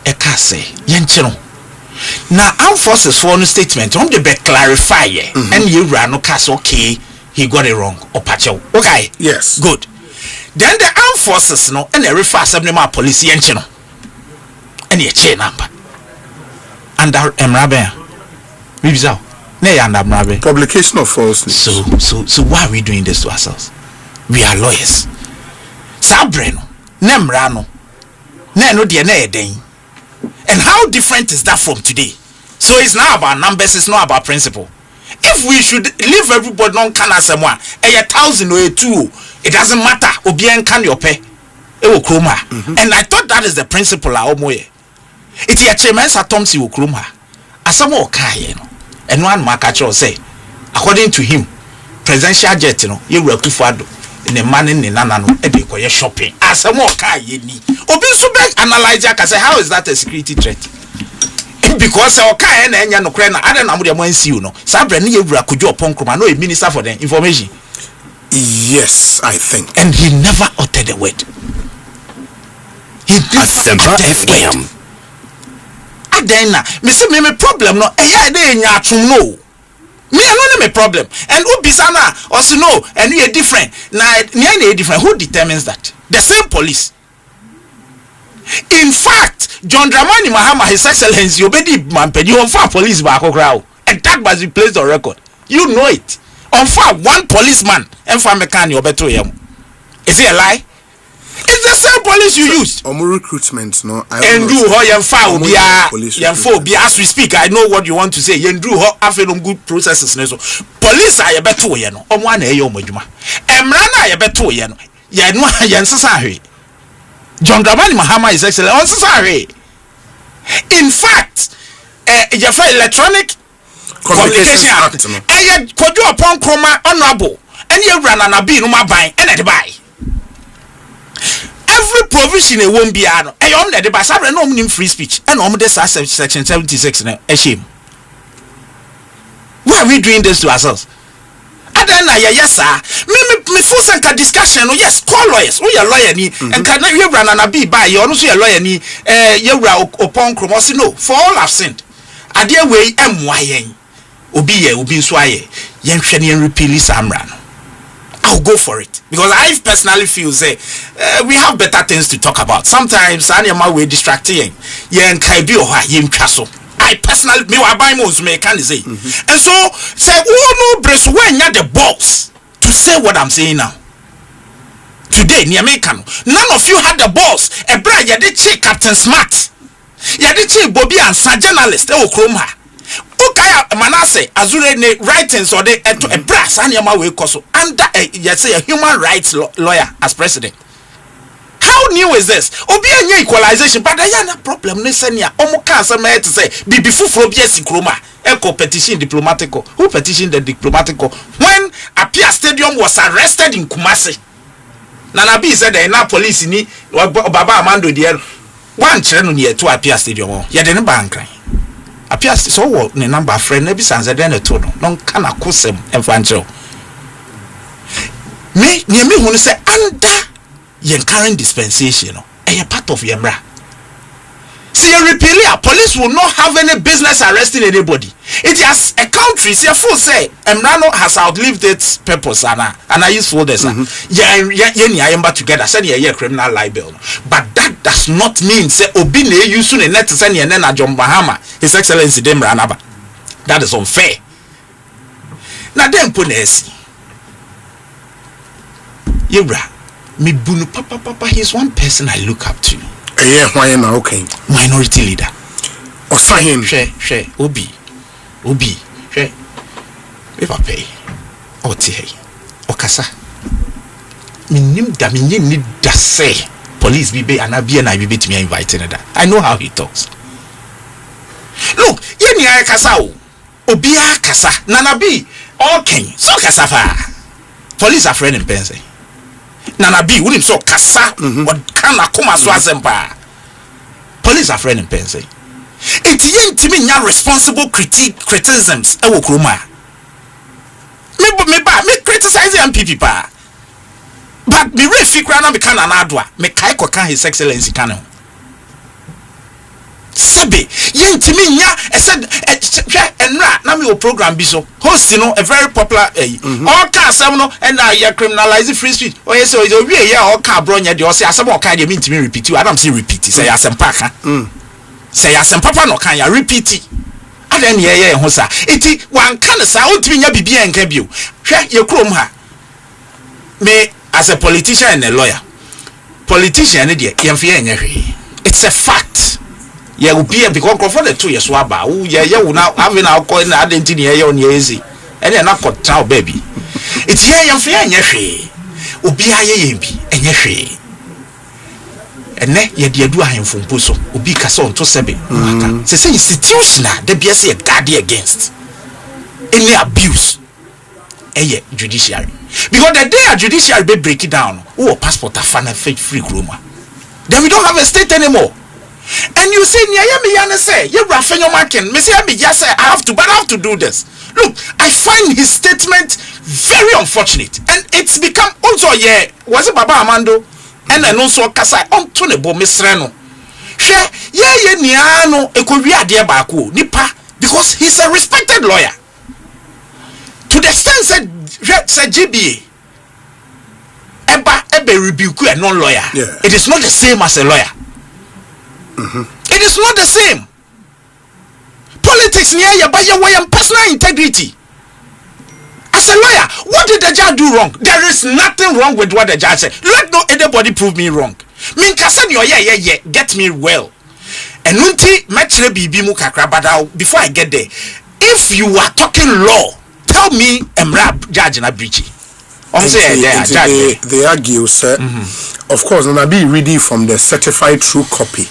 Eka say yenchino na armed forces for no statement on the be clarify and Yura no case okay he got it wrong or pacho okay yes good. Then the armed forces no and every fast police yenchino and your chain number and emrabe revisa na ya emrabe publication of false news. So why are we doing this to ourselves? We are lawyers. Sabreno nemrano na no de na eden. And how different is that from today? So it's not about numbers, it's not about principle. If we should leave everybody non can asema 1,000 or 2, it doesn't matter. Obien can your pay. And I thought that is the principle. It's a tremendous atoms you kruma. Asamo kai no. And one makacho say, according to him, presidential jet no, you were too far in the man in the nana no shopping. Asamo kai ni. Obi so back analyze can say how is that a security threat? Because okay and enya no kra na ada na mo de mo ansi you no sabre ne yewura kojo opon kroma no a minister for the information. Yes, I think. And he never uttered a word. He did Asempa FM. Adena me say me problem no eya dey nya atum no me no me problem and obisa na also no and we are different na e different. Who determines that? The same police. In fact, John Dramani Mahama, His Excellency, obedi mampedi on far police back crowd, and that must be placed on record. You know it. On far one policeman and for mechanic obeto yam. Is it a lie? It's the same police you used. Recruitment, no. And do ho yam far be as we speak. I know what you want to say. Yen do ho afenum good processes so. Police are beto ye no. Omo na eyo modwuma. Emra na ye beto ye no. Ye no yen sesa hwe. John Dramani Mahama is excellent. In fact, for electronic communication act kojo upon kroma honorable and you run an abi no maban and the buy every provision e won bia no e the buy sabre no omnim free speech and this section 76 na e shame. Why are we doing this to ourselves? Then yes sir me full center discussion yes call lawyers we are lawyer ni and can you run an abi buy you also your lawyer ni you upon kroma no for all I've sinned ade wey emwayen obi so aye yen hwene yen repeal samra no I'll go for it because I personally feel say we have better things to talk about. Sometimes animal we distracting yen kai bi o ha yen twa so. I personally me wa buy most me can say and so say no brace when you the balls to say what I'm saying now today near me can none of you had the balls e bra ye dey check Captain Smart ye dey check Bobby and journalist e wo krom ha okay Manasseh Azure ne writings or the a brass animal we koso under you say a human rights lawyer as president. How new is this? Obi anya equalization but there na problem ne senia omo kan say me to say bibi fufuro bi asikroma eco petition diplomatico who petitioned the diplomatico when Apia Stadium was arrested in Kumasi. Nana B said the na police ni Baba Amando there one chere no near to Apia Stadium ye de ne bankran Apia so what ne number friend na bi sanse de na to no kana kosem emfancho me near me hu say under yen current dispensation a part of yemra. See a repealer, police will not have any business arresting anybody. It has a country, see a full say Emrano has outlived its purpose and I use for this. Yeah, together, send a criminal libel. But that does not mean say Obine you soon net to send a John Bahama, His Excellency Demranaba. That is unfair. Now then Punesi Yebra. Me bunu papa he's one person I look up to. Why now okay? Minority leader. Osahin. She Obi. She. We pay. Oti. Okasa. Minim da ni da say police be anabi na be to me inviting that. I know how he talks. Look, ye ni kasa o. Obi akasa. Nanabi okay. So kasa fa. Police are friend in Pense. Nana B wouldn't so kasa what can akoma so Asempa. Police are friend in Pense. It yen to me responsible criticisms e wo kroma. Me criticize MPP pa. But me refi kra na me kan anadwa me kai koka His Excellency kan. Sebe yen to me said enra na me o program bi so host a very popular all ka asem no and na criminalize free speech o yes o we all ka bronya de o say asem o ka de me ntimi repeat you adam say repeat say Asempa ka say Asempa pa no kan ya repeat adan ye ho sa eti wan kan sa o ntimi nya bibia enka bio hwe ye krom ha me as a politician and a lawyer politician de ye mfe enye hwe it's a fact. Yeah, will be because for the 2 years waba. Oh yeah, you now having our coin identity here on easy. And you're not got child baby. It's here young fair and yashi. Ubi aye bi and yashi. And ne ye dear do him from Puso, Ubi Casson to Sebe. Say institutional, there be a guard against any abuse. Judiciary. Because the day a judiciary be break it down, passport a fan and fake free groomer. Then we don't have a state anymore. And you say, Nyayami say, you raffin your marking. Missy Abi just say, I have to do this. Look, I find his statement very unfortunate. And it's become also, was it Baba Amando? And then also Kasai on Tonebo Misreno. Share, Niano, Ekoria dear Baku, Nipa, because he's a respected lawyer. To the extent said GBA, Ebe rebuke a non-lawyer. It is not the same as a lawyer. It is not the same. Politics near you by your way and personal integrity. As a lawyer, what did the judge do wrong? There is nothing wrong with what the judge said. Let no anybody prove me wrong. Min kasan yo get me well. And nunti matchre bibi mu kakra but before I get there, if you are talking law, tell me emra judge na breachy. They argue, sir. Of course, and I be reading from the certified true copy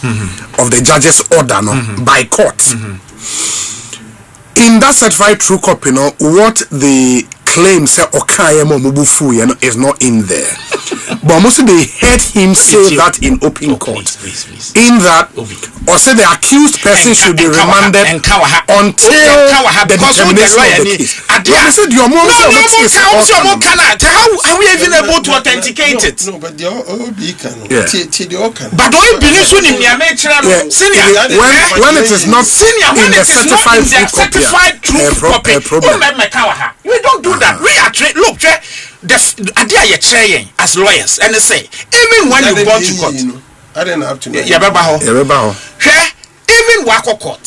of the judge's order by court. in that certified true copy, what the claim say Okaye Momubufu is not in there. But mostly they heard him say that in open court. Please. In that, or say the accused person should be remanded until the determination of the case. They said your mom said the case. How are we even able to authenticate it? No, but the OB can. But don't you believe in when it is not in the certified true copy, we don't do that. We are look. The idea you're trying as lawyers and they say even when you go to court, I didn't have to know. Even wako court,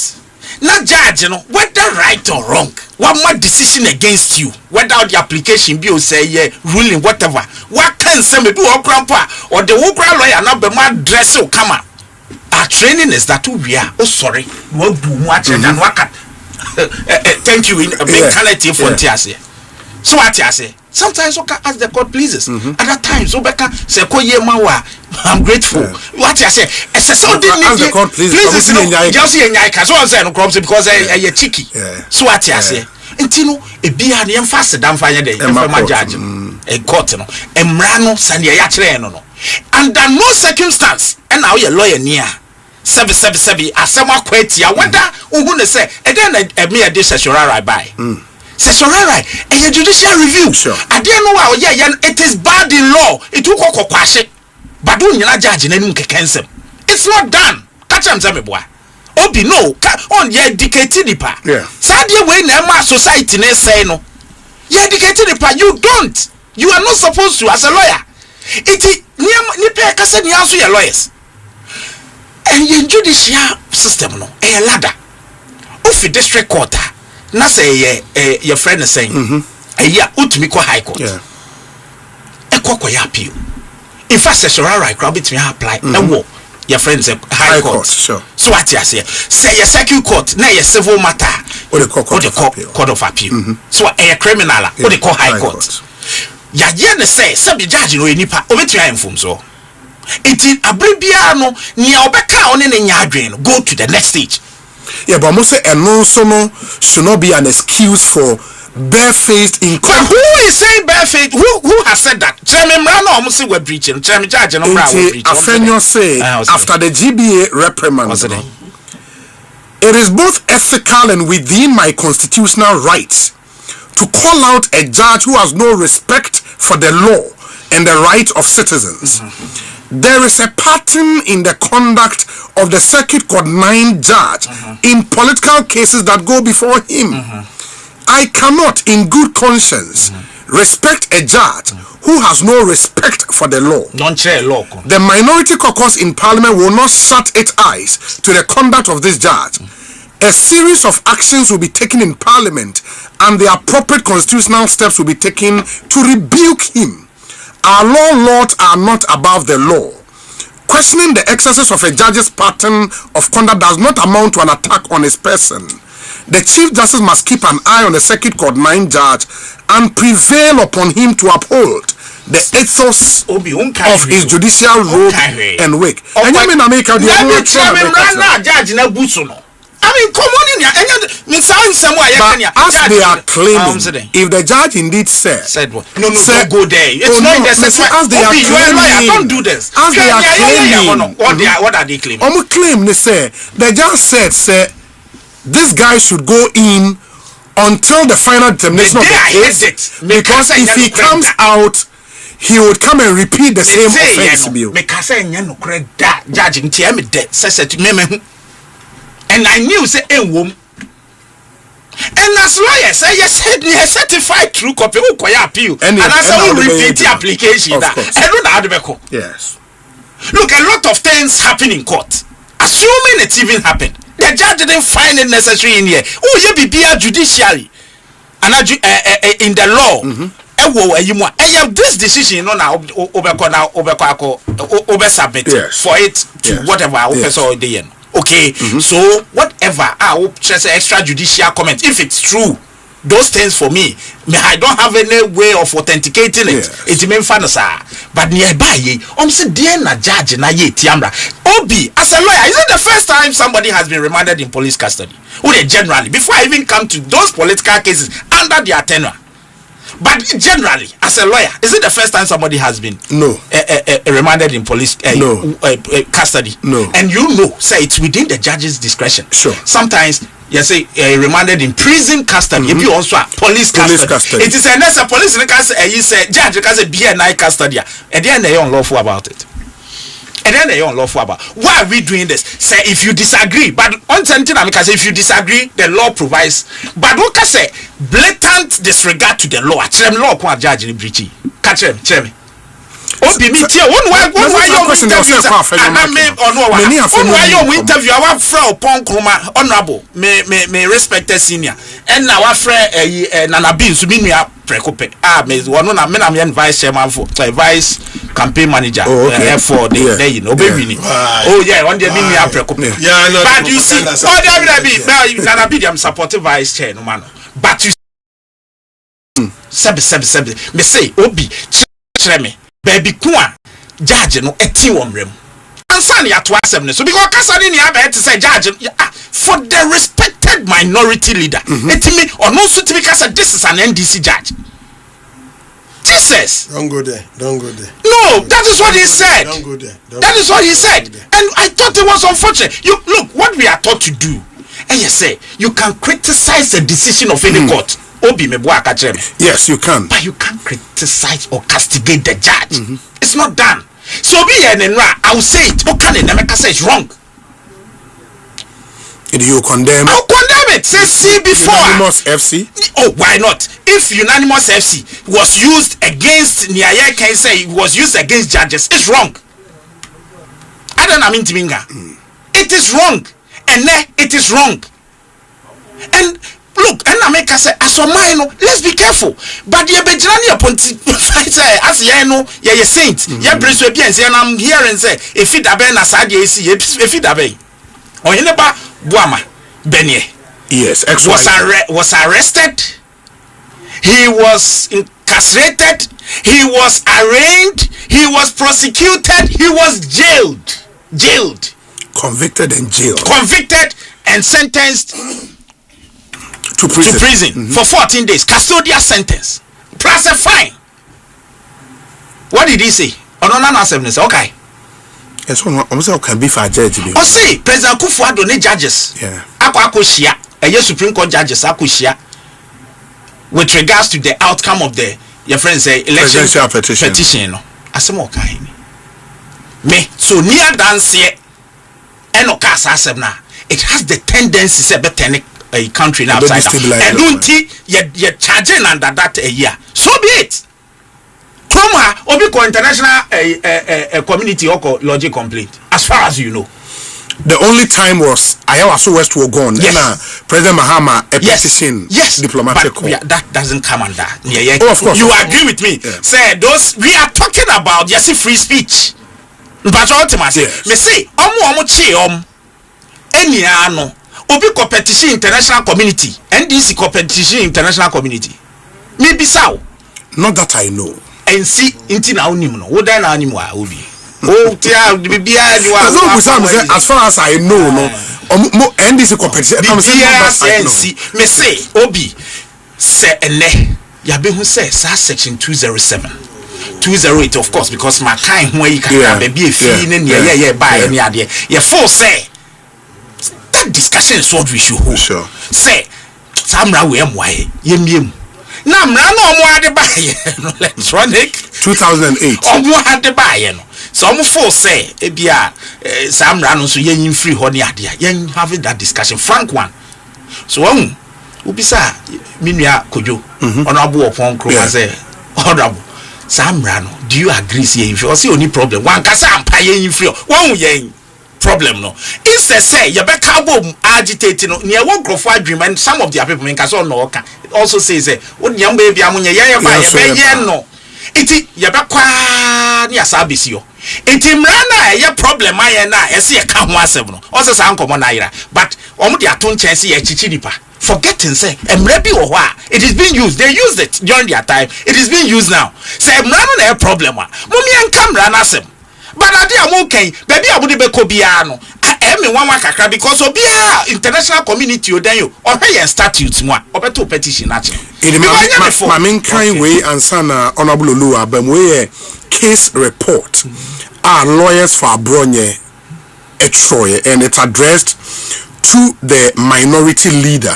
not judge, whether right or wrong, one more decision against you, whether the application be say ruling whatever, what can say me do or grandpa or the Ukra lawyer not be my dress or come up. Our training is that we are sorry, won't do much than waka. Thank you in a big quality for Tiasia. So what I say? Sometimes okay, as the court pleases. Other times, Obeka say, I'm grateful. What I say? As the court pleases, just so I'm saying, because you're cheeky. So what I say? And you know, a beer and emphasis than fire day, my judge, a court, a mrano, Sandia Yachre, under no circumstance, and now you're lawyer near. 777 as someone quit ya, whether Uguna say, and then a mere dish as your right by. Session right, and your judicial review. I didn't know how it is bad in law. It took a quash it, but don't you judge in any cancel? It's not done. Catch him, Sammy boy. Obi no, on ye dedicated the part. Sadly, when Emma society ne say no, ye dedicated the part. You don't. You are not supposed to as a lawyer. It is near Casa Niasu, your lawyers. And your judicial system no, a ladder. Of the district court. Na say your friend is saying utumi ko high court ekoko ya appeal in fact session right crowd between apply your friend say high court sure. So what you say your circuit court na your civil matter or the court of appeal so a criminal or the court high court ya ye ne say the judge no enipa obetumi inform so enti abribia no nia obeka one ne nya adwen go to the next stage. Yeah, but most and also should not be an excuse for barefaced in court. Who is saying barefaced? Who has said that? We're breaching. Afenyo say after the GBA reprimand, it is both ethical and within my constitutional rights to call out a judge who has no respect for the law and the rights of citizens. There is a pattern in the conduct of the Circuit Court 9 judge in political cases that go before him. I cannot, in good conscience, respect a judge who has no respect for the law. The minority caucus in Parliament will not shut its eyes to the conduct of this judge. A series of actions will be taken in Parliament, and the appropriate constitutional steps will be taken to rebuke him. Our lords are not above the law. Questioning the excesses of a judge's pattern of conduct does not amount to an attack on his person. The Chief Justice must keep an eye on the Circuit Court 9 judge and prevail upon him to uphold the ethos of his judicial robe and wake. I mean, come on in here. As they are claiming, if the judge indeed said what? No, don't go there. It's not necessary. As they are claiming, don't do this. As they are claiming, what are they claiming? Claim they say the judge said this guy should go in until the final determination of the case, because if he comes out, he would come and repeat the same offense. And I knew say a woman. And as lawyers, I said he certified true copy who appeal. And I said we repeat the application that. I don't know how to make. Yes. Look, a lot of things happen in court. Assuming it even happened, the judge didn't find it necessary in here. Oh, you be judiciary, and in the law. This decision, over submitted for it to whatever. Okay, so whatever just extrajudicial comment, if it's true, those things for me, I don't have any way of authenticating it. It's mean fanasa. But nearby ye, say dear na judge na ye tiamra. Obi, as a lawyer, is it the first time somebody has been remanded in police custody? Generally, before I even come to those political cases under their tenure. But generally, as a lawyer, is it the first time somebody has been remanded in police custody? No. And say it's within the judge's discretion. Sure. Sometimes you say remanded in prison custody. If you also police custody. It is a police custody. You say judge can say BNI custody. And then they are unlawful about it. And then they are unlawful about why are we doing this? Say if you disagree, but on something I say if you disagree, the law provides. But what can say blatant disregard to the law. Chem law kwa judge in breaching. Catch them. Obi mi tie one why you interview interview our friend Ponkroma honorable me respected senior and now our friend Nana Bin so me nua prekope me one na me na vice chairman for vice campaign manager for the you know baby oh yeah one day me nua prekope but you see Nana Bin I'm supportive vice chair no man but you sebi me say Obi chere me baby kwa judge no eti womrem ansan ya to asem ne so because kasani ni aba to say judge for the respected minority leader etimi ono so tibi kasa this is an NDC judge. Jesus, don't go there no, that is what he said. Don't go there. That is what he said. And I thought it was unfortunate. You look what we are taught to do, and you say you can criticize the decision of any court. Yes, you can. But you can't criticize or castigate the judge. It's not done. So be I will say it. Okay, Nemeka say it's wrong. You condemn? I'll condemn it. Say see before. Unanimous FC? Oh, why not? If Unanimous FC was used against Niaye can say it was used against judges, it's wrong. I don't mean to minga. It is wrong. And it is wrong. And look, and America say, as for mine, let's be careful. But the Bejani upon say, as you know, you're a saint. You're Brisbaneans, and I'm here and say, if it aben as I see, if it aben. Or you never Buama Benye. Yes, was arrested. He was incarcerated. He was arraigned. He was prosecuted. He was jailed. Convicted and jailed. Convicted and sentenced to prison, for 14 days, custodial sentence plus a fine. What did he say? Okay. Yes, one can be for judge. Osei, President Kufuor ne judges. Yeah. Akoshia, Supreme Court judges akoshia with regards to the outcome of the your friends say election petition. No, asemo kai me so near dance here. Eno kasa asem na. It has the tendency to be a country now outside and don't you charging under that a year. So be it. Kroma Obiko international community or logic complaint as far as you know. The only time was Ayawaso West were gone. Yes. President Mahama a petition. Yes. Diplomatic. But that doesn't come under. Oh, of course. You agree with me? Yeah. Say those we are talking about yes free speech. But ultimately, me say omo chi eniano Obi competition international community NDC competition international community maybe sao not that I know and see inti na onim no wo dan na onim wa obi oh tia bibia ni wa as far as I know no NDC competition me say obi say ene ya be hu say section 208 of course because my kind when you can be a fee in buy any idea you full say that discussion is what we should hold. Sure. Say, Samra we yem. Na mra no omo ade buy electronic 2008. Omo ade buy no. So omo for say e bia Samra no so yen free ho ne ade yen having that discussion frank one. So ubisa minua kojo ono abo opon kroma say honorable Samra no do you agree say if you see any problem one kasa ampa yen free one yen problem no instead say you be carbon agitating no near one crop agreement some of their people in kaso no ka also say what nyam baby amunye ye no iti you be kwa ni asabisi yo iti mrana ye problem aye na ese ye ka ho asem no also say ankomo na ira but omo de aton chance ye chichi nipa forgetting say emrebi ohwa it is being used. They used it during their time. It is being used now. Say emrano na problem a mummy and camera nasem. But ade amuken baby abudi be ko bia no emi wanwa kakra because obia international community odan yo ohwe statutes mu a obeto petition na che. My main kind way and sana honorable Olu abemwe case report are lawyers for Abronye Etroye, and it's addressed to the minority leader.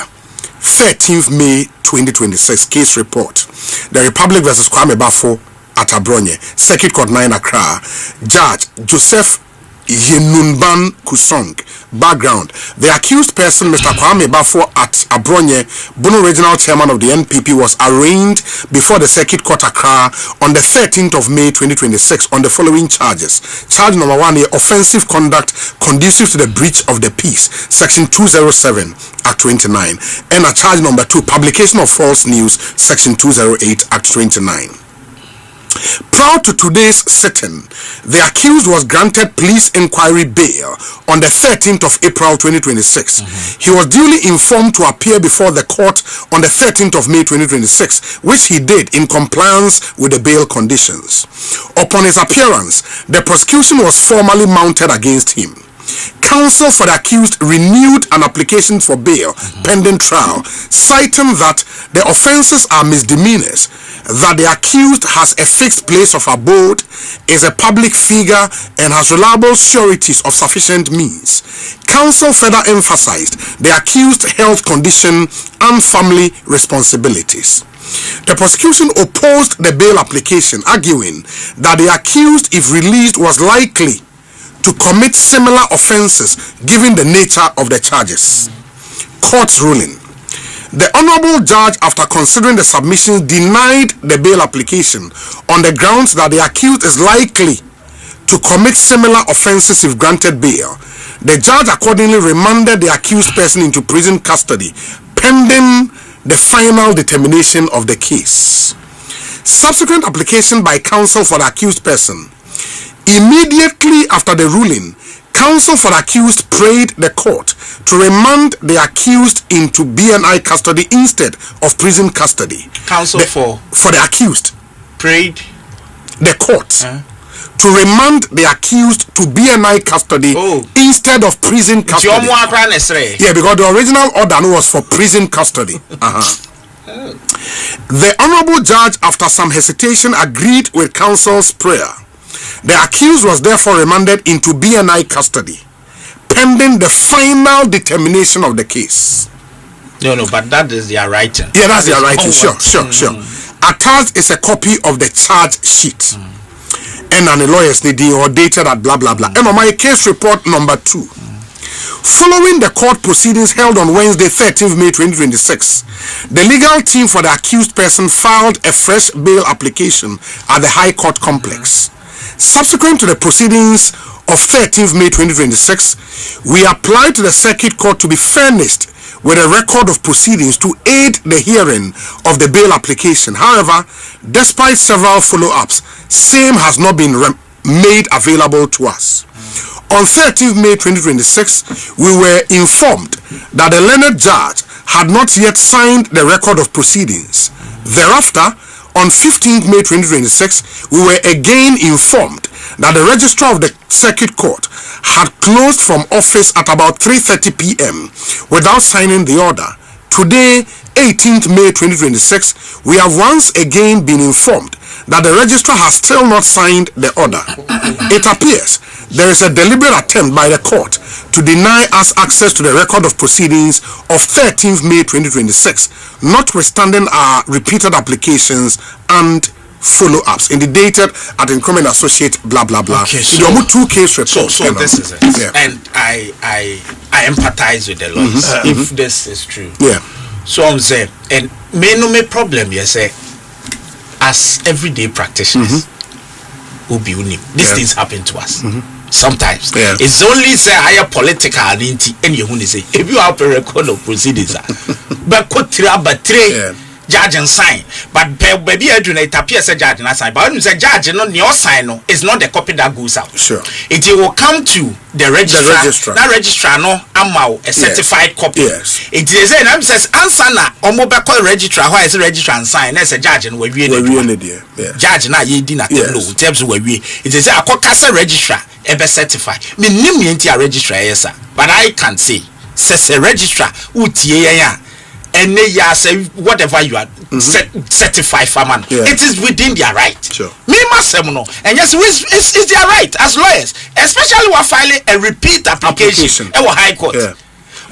13th May 2026 case report. The Republic versus Kwame Bafo at Abronye, Circuit Court 9 Accra. Judge Joseph Yenunban Kusong. Background: the accused person, Mr. Kwame Bafo at Abronye, Bono Regional Chairman of the NPP, was arraigned before the Circuit Court Accra on the 13th of May 2026 on the following charges. Charge number 1, offensive conduct conducive to the breach of the peace, Section 207, Act 29, and a charge number 2, publication of false news, Section 208, Act 29. Prior to today's sitting, the accused was granted police inquiry bail on the 13th of April 2026. He was duly informed to appear before the court on the 13th of May 2026, which he did in compliance with the bail conditions. Upon his appearance, the prosecution was formally mounted against him. Counsel for the accused renewed an application for bail pending trial, citing that the offenses are misdemeanors, that the accused has a fixed place of abode, is a public figure, and has reliable sureties of sufficient means. Counsel further emphasized the accused's health condition and family responsibilities. The prosecution opposed the bail application, arguing that the accused, if released, was likely to commit similar offenses given the nature of the charges. Court's ruling. The Honorable Judge, after considering the submissions, denied the bail application on the grounds that the accused is likely to commit similar offenses if granted bail. The judge accordingly remanded the accused person into prison custody pending the final determination of the case. Subsequent application by counsel for the accused person. Immediately after the ruling, counsel for the accused prayed the court to remand the accused into BNI custody instead of prison custody. Counsel for the accused prayed the court to remand the accused to BNI custody instead of prison custody. Yeah, because the original order was for prison custody. The Honorable Judge, after some hesitation, agreed with counsel's prayer. The accused was therefore remanded into BNI custody, pending the final determination of the case. No, but that is their writing. Yeah, that's their writing. Sure. Attached is a copy of the charge sheet. And the lawyers need or dated at blah blah blah. And on my case report number 2. Following the court proceedings held on Wednesday, 13th May 2026, the legal team for the accused person filed a fresh bail application at the High Court complex. Subsequent to the proceedings of 13th May 2026, we applied to the Circuit Court to be furnished with a record of proceedings to aid the hearing of the bail application. However, despite several follow-ups, same has not been made available to us. On 13th May 2026, we were informed that the learned judge had not yet signed the record of proceedings. Thereafter, on 15th May 2026, we were again informed that the registrar of the Circuit Court had closed from office at about 3:30 p.m. without signing the order. Today, 18th May 2026, we have once again been informed that the registrar has still not signed the order. It appears there is a deliberate attempt by the court to deny us access to the record of proceedings of 13th May 2026, notwithstanding our repeated applications and follow-ups indicated at Incumbent Associate blah blah blah. Okay, so 2 case reports. So this is it. Yeah. And I empathize with the lawyers if this is true. Yeah. So I'm saying, and me problem yes as everyday practitioners these things happen to us. Sometimes it's only say higher political and you say if you have a record of proceedings but judge and sign but baby I do not appear say judge and sign but when you say judge no your sign no is not the copy that goes out. Sure. It will come to the registrar. That registrar no amount a certified copy. Yes. It is a name says answer na omo be call registrar why is registrar and sign as a judge and we judge na ye di na no terms we it is a akokase registrar e be certify me nim ye ntia registrar yes but I can say says a registrar utie ya and ya say whatever you are certified farmer. It is within their right. Sure. Me myself no. And yes, it's their right as lawyers, especially when filing a repeat application at high court. Yeah.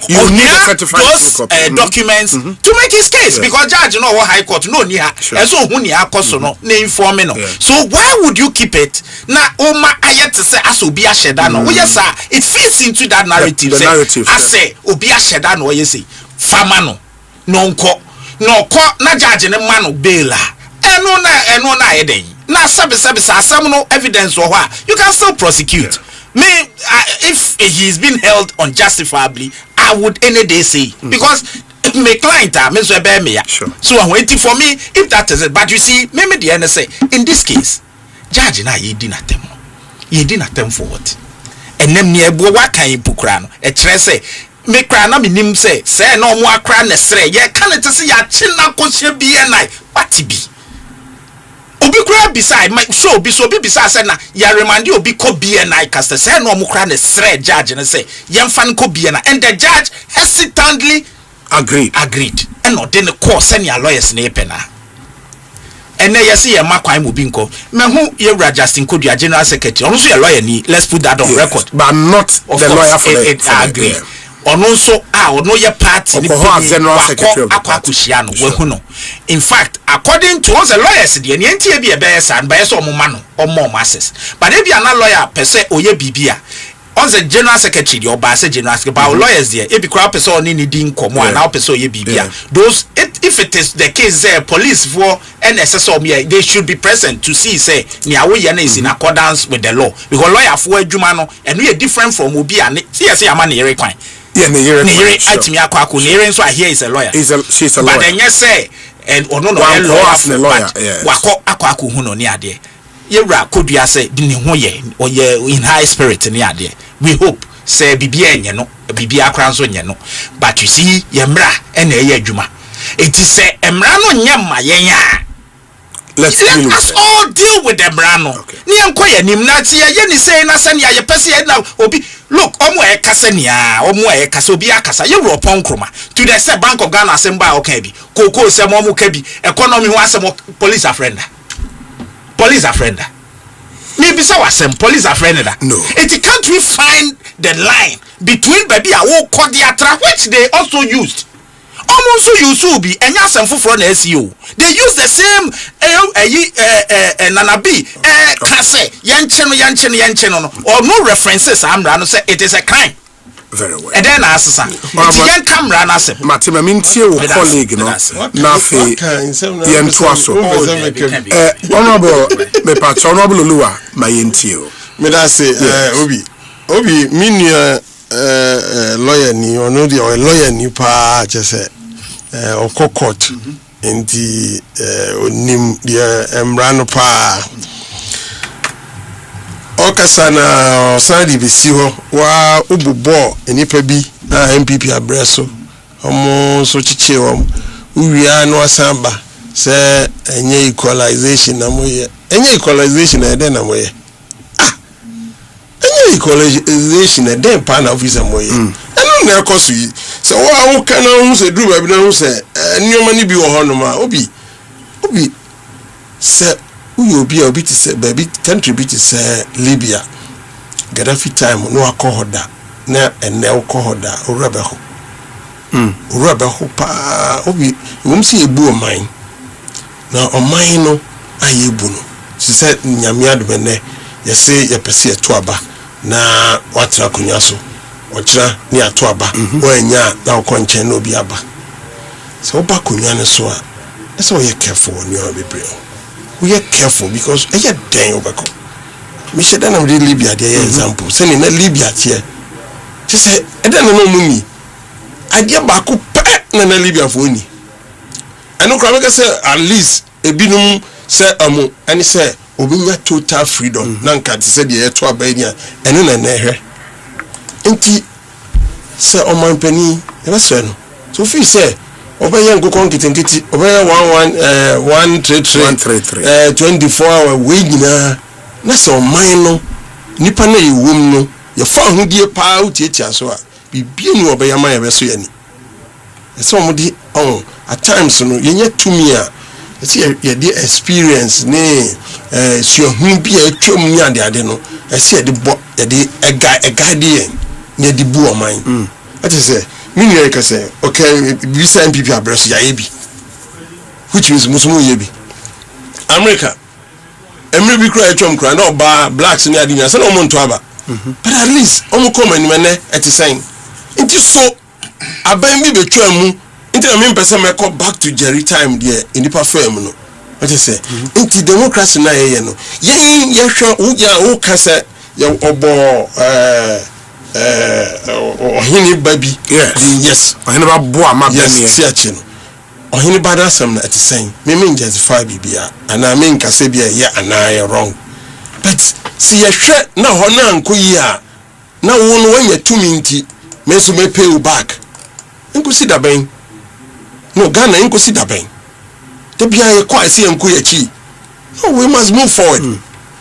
You need a certified those documents to make his case because judge you know what high court no near and so who near cost no inform no. So why would you keep it na oma ayet say as obi a sheda no. Yes sir, it fits into that narrative. The narrative. I say obi a sheda no you say farmer no. No na judge ne man bail eno na eden na sabe asem no evidence or what you can still prosecute me if he is being held unjustifiably I would any day say because my client me so be me ya so I'm waiting for me if that is it but you see me the NSA in this case judge na ye di na tem for what and them near bo wa kan ipukura no e kire say me cry na me nim say no mo akra na sre ye kan it say ya chi na ko hye bi e nai what bi obi kra beside my show bi so bi beside say na ya remind obi ko bi e nai cast say no mo kra na sre judge na say ye mfa ko bi e na and the judge hesitantly agreed and no dey call send your lawyers na epena and then you see a makwan mo bi nko me hu ye wura Justin Kodua general secretary also a lawyer ni let's put that on record but not the lawyer for it agree ono so ono ye party ni general secretary akwakushia no we hu no in fact according to us the lawyers the entie bi e be san ba so omoma no omo access but if you are not lawyer per se oye bibia on the general secretary the oba say general secretary but lawyers there e be crowd person oni ni din komo and now person oye bibia those if it is the case police for NSS they should be present to see say ni awoye na is in accordance with the law because lawyer for adwuma no and we are different from obi and see say am na yere kwan. Yeah, Nere atimi akwa Nere nso here is a lawyer. She's a lawyer. But then you say and ono no lawyer. Wako akwa hu no ni ade. Yewra Kodua say di ne ho ye in high spirit ni ade. We hope say bibia enye no, bibia akra nso nye no. But you see yemra na eye adwuma. It is say emra no nyema yenya. Let us all deal with the brano. Ni enkoye nim na ti ye ni say na say ya ye pese na obi look omo e kasa nia omo e kasa obi akasa ye ro pon kroma to the say Bank of Ghana Asempa okay bi koko se mo ka bi economy ho asem police a friend me be say wasem police a friend no it can't we find the line between baby a wo kodiatra which they also used almost you be enya asem foforo na SEO they use the same nanabi kase yanche no or no references amra no say it is a crime very well and then asesa it yan camera na say matima mintie wo colleague no na fe yen twaso honorable me patch honorable Lua my yentie me da say obi minua lawyer ni ono the lawyer ni pa chese of court inti onim the emrano pa okasa na sadi bisi ho wa obubo enipa bi na MPP abreso omo so chiche wo uwia no asamba se enye equalization na moye enye equalization na ede na moye equalization na dem pa na officer moye enu na ekoso yi se wo kana hu se dru ba bi na hu se nyoma ni bi wo ho no ma obi se uyobi obi ti se baby country bi ti se Libya Gaddafi time no akohoda na ene akohoda urabe ho pa obi wumsi ebu oman na oman no ayebu no se nyame adobene yese yepese eto aba na watra kunya so ochira ni ato aba wanya na okonche na obi aba so oba kunya ne so a ese o ye careful on your bebre we are careful because I had dang overcome. Mister Danam did Libya, the example. Sending a Libya here. She said, I don't know money. I get back up na Libya for me. ɛno kora meka sɛ at least ebinum sɛ ɛne sɛ obinya total freedom na nka te sɛ deɛ yɛto aba ni a ɛno na ɛhwɛ nti sɛ ɔman pani yɛbɛsrɛ no so feel sɛ ɔbɛyɛ nkokɔ nketenkete ɔbɛyɛ 133 24 hour wei nyinaa na sɛ ɔman no nipa na yɛwom no yɛfa ahodie paa wotiatia so a bibie ni ɔbɛyɛ ma yɛbɛso yɛni ɛsɛ ɔmode at times no yɛnyɛ tumi a ɛsɛ yɛde experience ne suahu bi a atwam ni ade no ɛsɛ yɛde bɔ yɛde ɛguide yɛn na yɛde bu ɔman ɛte sɛ minua ka sɛ okay bisa MPP abreso ya yebi which means musumu yebi America emre bi kura atwam kura na oba blacks ni adinya sɛ na ɔmo nto aba but at least ɔmo come animene ɛte sɛn nti so aban bi betwa mu nti na me mpɛsɛ mɛkɔ back to Jerry time there inipa firm no ɛte sɛ nti democracy na yɛyɛ no yɛn yɛhwɛ wo ka sɛ yɛ ɔbɔ ohini baby yes ohini ba bo ama be ne yes achi no ohini ba da sam na atisan me justify bibia ana me nka se bia ye ana ye wrong but si ye hwe na ho na anko yi a na wo no wanya tumi nti me so me pay you back nko si da ben no Ghana nko si da ben de bia ye kwa se nko ya chi no we must move forward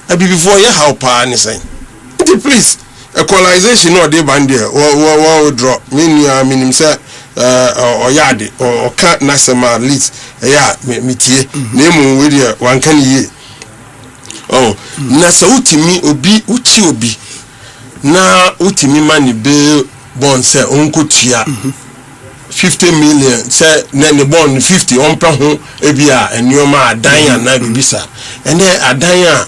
abi before ye how pa ni say please equalization no dey band there wo draw minim say oyade o ka nasema list ya metie na emu we there wan kan yi na sa utimi obi uchi obi na utimi mani be bon say onkotua 50 million say na ne bon 50 on pa ho ebia enioma adan na bibisa ene adan a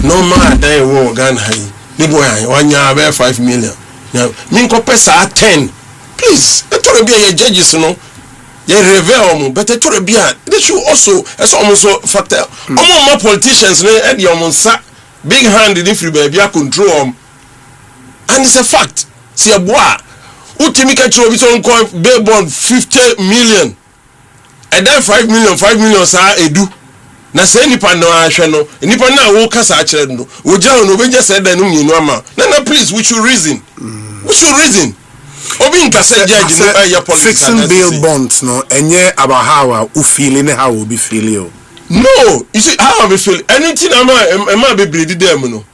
normal adan wo Ghana hai ni boy wanya be 5 million now min ko pesa 10 please etoro bia ye judges no ye reveal mu but etoro bia they should also as almost factor more politicians no e dey omonsa big hand in free bia control and it's a fact see a boy utimi ka chiro bi so nko be bond 50 million and then 5 million sa edu na say nipa no ahwe no nipa na wo kasa a kire no wo gya no be just say da no nyinu ama na please we should reason obi nkasa judge no aye politics fixing bail bonds no enye about how we feel in how we be feel no you see how we feel anything am be bleed dem no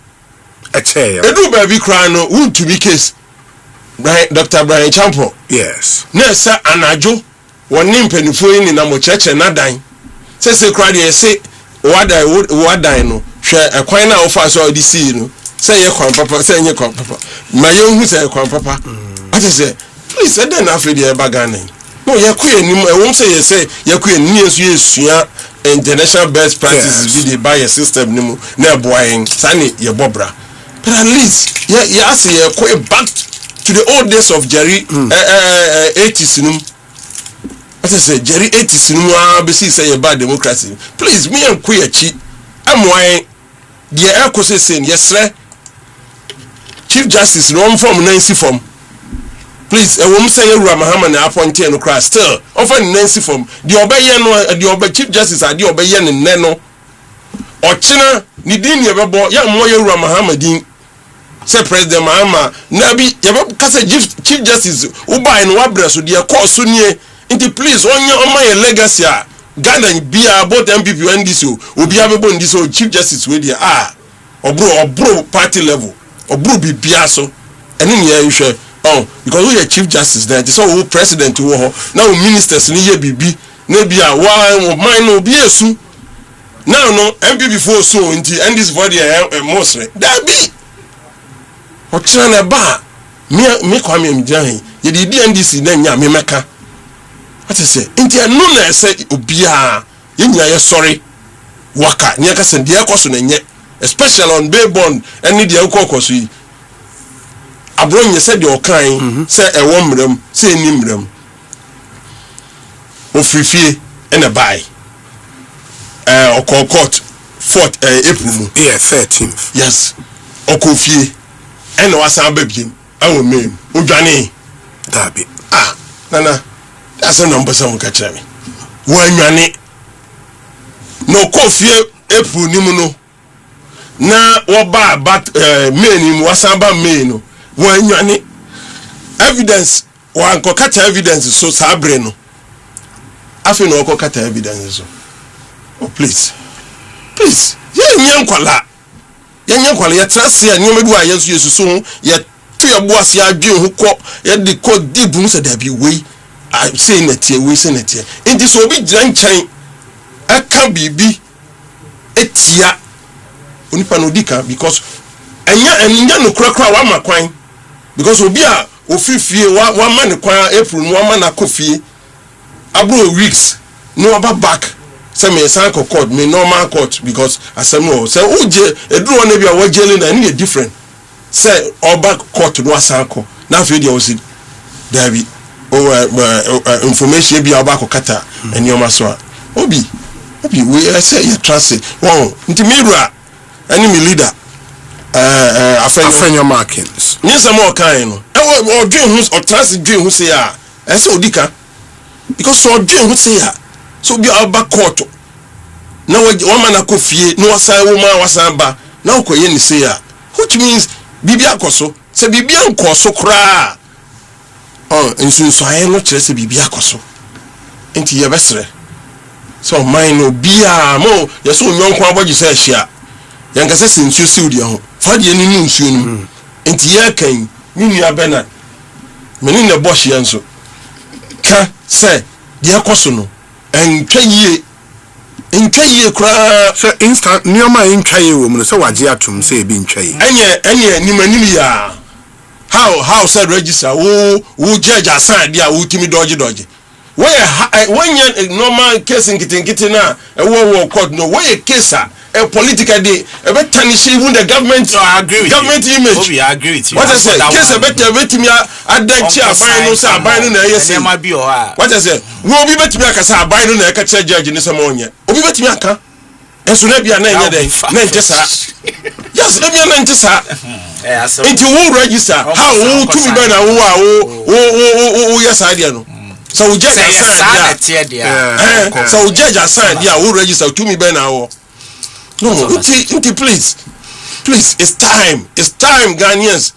a chair edu ba bi kra no won to be case Dr. Brian Champo yes na sa anajo woni mpanifo ni na mo cheche na dan se kra de se wadan no hwe ekwan na ofa so di see no se ye kwan papa se nye kwan papa ma ye hu se kwan papa ati se please say den afre de eba Ghana no ye ku enim ewom se ye se ye ku enim yesu yesua international best practices bi dey buy a system nimu na boyen sane ye bobra but at least ye ase ye ku back to the old days of Jerry 80s num as I say Jerry 80s num be see say bad democracy please me and ku yachi amwai the Ekosiisen yesre Chief Justice no form Nancy form please e wom say Yewura Mahama na appoint no crash still offer Nancy form the obeye no the obe Chief Justice ade obeye ne nne no ochina ni din ye bebo ya mo Yewura Mahama din say President Mahama na bi ye be kase Chief Justice ubai no wabreso de course nie nti please onye oma ye legacy a Ghana bia both MPP and this obi abebo ndis o Chief Justice we dia obro party level obro bibia so ene ne ye hwe because we are Chief Justice there so we president wo ho na we ministers ni ye bibi na bia wa man no bi esu now no MPP for so nti and this body mostly that be o tira na ba me kwa me mjan ye di NDC na nya me meka ati say nti anu na say obia ye nya ye sorry waka nya ka sen dia koso na nye especially on bail bond any dia kokoso yi abron ye say de okan say e wo mram say ni mram ofifie ena bai okokot 4th April yeah 13th yes okofie ena wasan babiem awo mem odwane dabi nana that's a number some catch me wanwane no kofie epu nimu no na woba bat main wasamba main no wanwane evidence wanko kata evidence so sabre no afi no ko kata evidence so oh please yenyankwala ya trase anyoma bi wa yesu so ya to boas ya adwen ho ko ya de ko dibu se da bi we I say netie we say netie enti so obi gyina nkyɛn aka bibi etia onipa no dika because enya no krakra wa makwan because obi a ofifie wa ma ne kwan April no wa ma na kofie abro weeks no aba back say me san court me normal court because asem no say uje eduro na bia wa jele na ni different say oba court no asan ko na fe dia o si dabi information bi oba ko kata enioma so obi we say you trust it won nti mirua any me leader afenyo markings nyesa mo kan no e odwen hu o trust dwen hu say a e say odika because so odwen hu say a so bi oba court na wo ma na kofie no wasan wo ma wasan ba na okoye ni say a which means bibi akoso se bibi ankoso kra nsunso aye no kire se bibi akoso enti ye besre so mine no bia mo ye so nyonko abogi se ahia ye nkase se nsuo si udi ho fa de ni nsuo nu enti ye kan ni nua bena meni na bosh ye nso ka se de akoso no entwa yie kra so instant nioma entwa yie wo mu so waje atum se ebi ntwa yie enye nimanimi ya how said register wo judge aside dia wo timi dodge when you normal case nkitinkiti na wo court no when a case a political day e be tarnish even the government government image. Obi, I agree with you. What I say case better betimi adanchi aban no say aban no na yesi what I say wo obi betimi akasa aban no na e ka che judge ni sama onye obi betimi aka enso na bia na enye den na nje sa yes na bia na nje sa into wo register how wo tumi be na wo yes idea no so we judge aside there so we judge aside there wo register tumi be na wo no until please it's time Ghanaians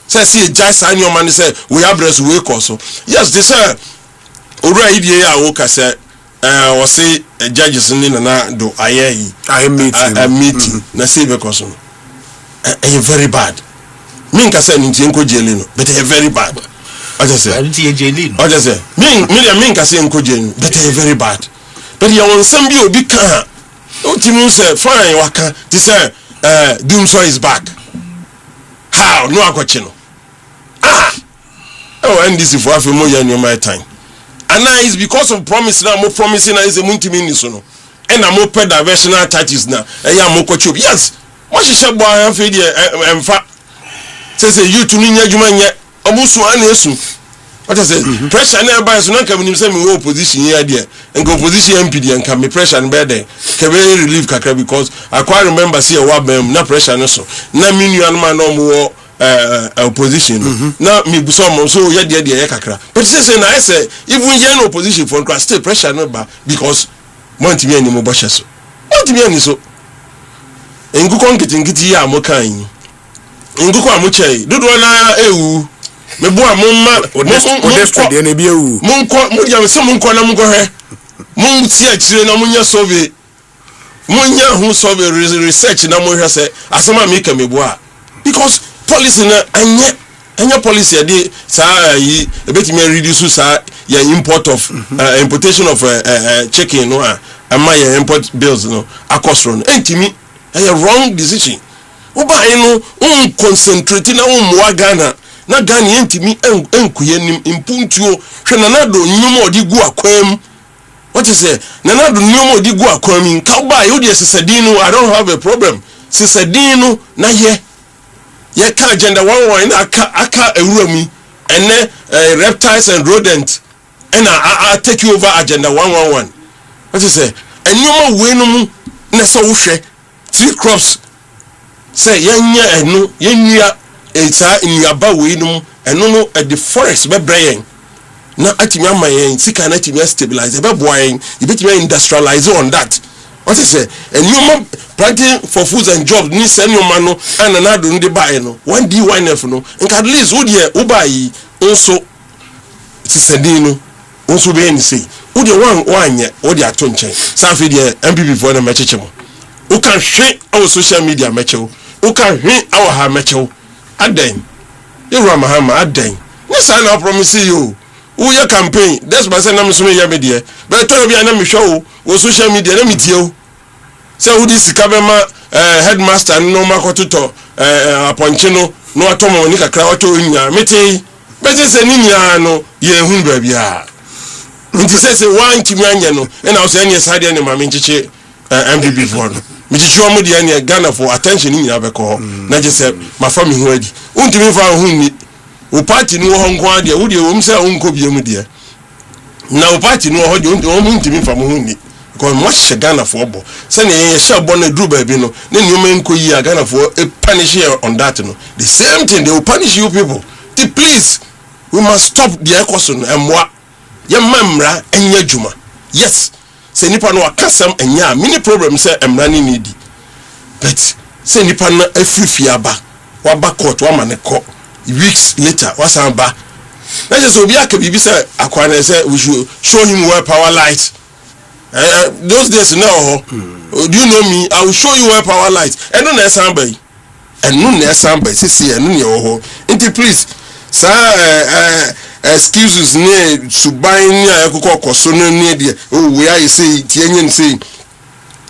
say just sign your money say we address we koso yes they say ora idie ya wo ka say we say judges ni na do ayi meeting na say be koso no very bad me nka say nti enko jeli no but very bad I just say nti jeli no I just say me nka say enko jeli but very bad but you want some bi obi kan Timu say fine waka ti say Doomsday is back. How no akwachino. NDC for afi mo ya my time. And now it's because of promise now mo promising na is a muntimi ni so no. And am open diversional tactics na ya mo kwacho. Yes. Mo hihye bo an fe de emfa. Say you to ni nyadwuma nye obusu an esu. What I say pressure na buy so na kam nim say me opposition here there. And opposition MP dey and me pressure and bed there. Can we relieve kakra because I quite remember see a wabem na pressure no so. Na me nua no man no mo opposition na me buso mo so ye there kakra. But say na I say even here no opposition for class still pressure no ba because monti me ani mo boshe so. Monti me ani so. Nguko nkiti ya mo kan. Nguko amuchei. Dodo na ewu me boa mumma odesta de na bia wu munko mudia se munko na munko he mun ti akire na munya survey munya hu survey research na mo hwe se asema me ka me boa because policy na anya policy dey sa yi ebetimi reduce sa ya import of importation of chicken no ama ya import bills no akosro no entimi a wrong decision oba no concentrate na umwa Ghana na Ghana yentimi enkuye nim impuntuo hwe nanado nyumo odi gu akwam what is say nanado nyumo odi gu akwam nka ba yo de sesedino I don't have a problem sesedino na ye ka agenda 11 na aka ewurami ene reptiles and rodents and I take you over agenda 111 what is say enyumo we no mu na so wo hwe three crops say yenya enu yenua eta nyaba we no enu no at the forest be brain na atimi ama yen sika na atimi stabilize ebe boa yen ibetimi industrialize on that. What is it? And you planting for foods and jobs ni send your man no and another do buy no 1D1F no and at least who there ubai also tisadino also be any say who the one ye or the atonche safi the MPP for the mechemo who can share our social media mecho who can hear our ha mecho aden you ramahama aden yes I now promise you who your campaign that's why say na me so me media but tell me na me show wo social media na me tie say who this kabema headmaster no makoto aponche no atomo ni kakra wato nya meti bese se ni nya no ye hu ba bia nti se wan timi anya no na o se nya sade ne ma me nchiche MPP for no me chichi o mo dia ne Ghana for attention ni nya be ko na je se ma fa me hu adi untimi fa hu ni o party no ho nko ade wo de wo mse o nko bia mu de na o party no ho de o mu ntimi fa mo hu ni because much Ghana for bo say na share bo na dru ba bi no na nyoma nko yi Ghana for punish you on that no the same thing they will punish you people. Please we must stop the Ekosiisen emwa ye mamra enya djuma yes say nipa no akasam enya mini problem say emra ni need but say nipa na afifia aba wa ba court wa maneko weeks later wasan ba na just obi akabibi say akwana say we should show him where power lies. Those days now, do you know me? I will show you where power lies. And no somebody, and no somebody. See, and no please, sir. Excuses near to buy near Coco so near the where you say Tianian say,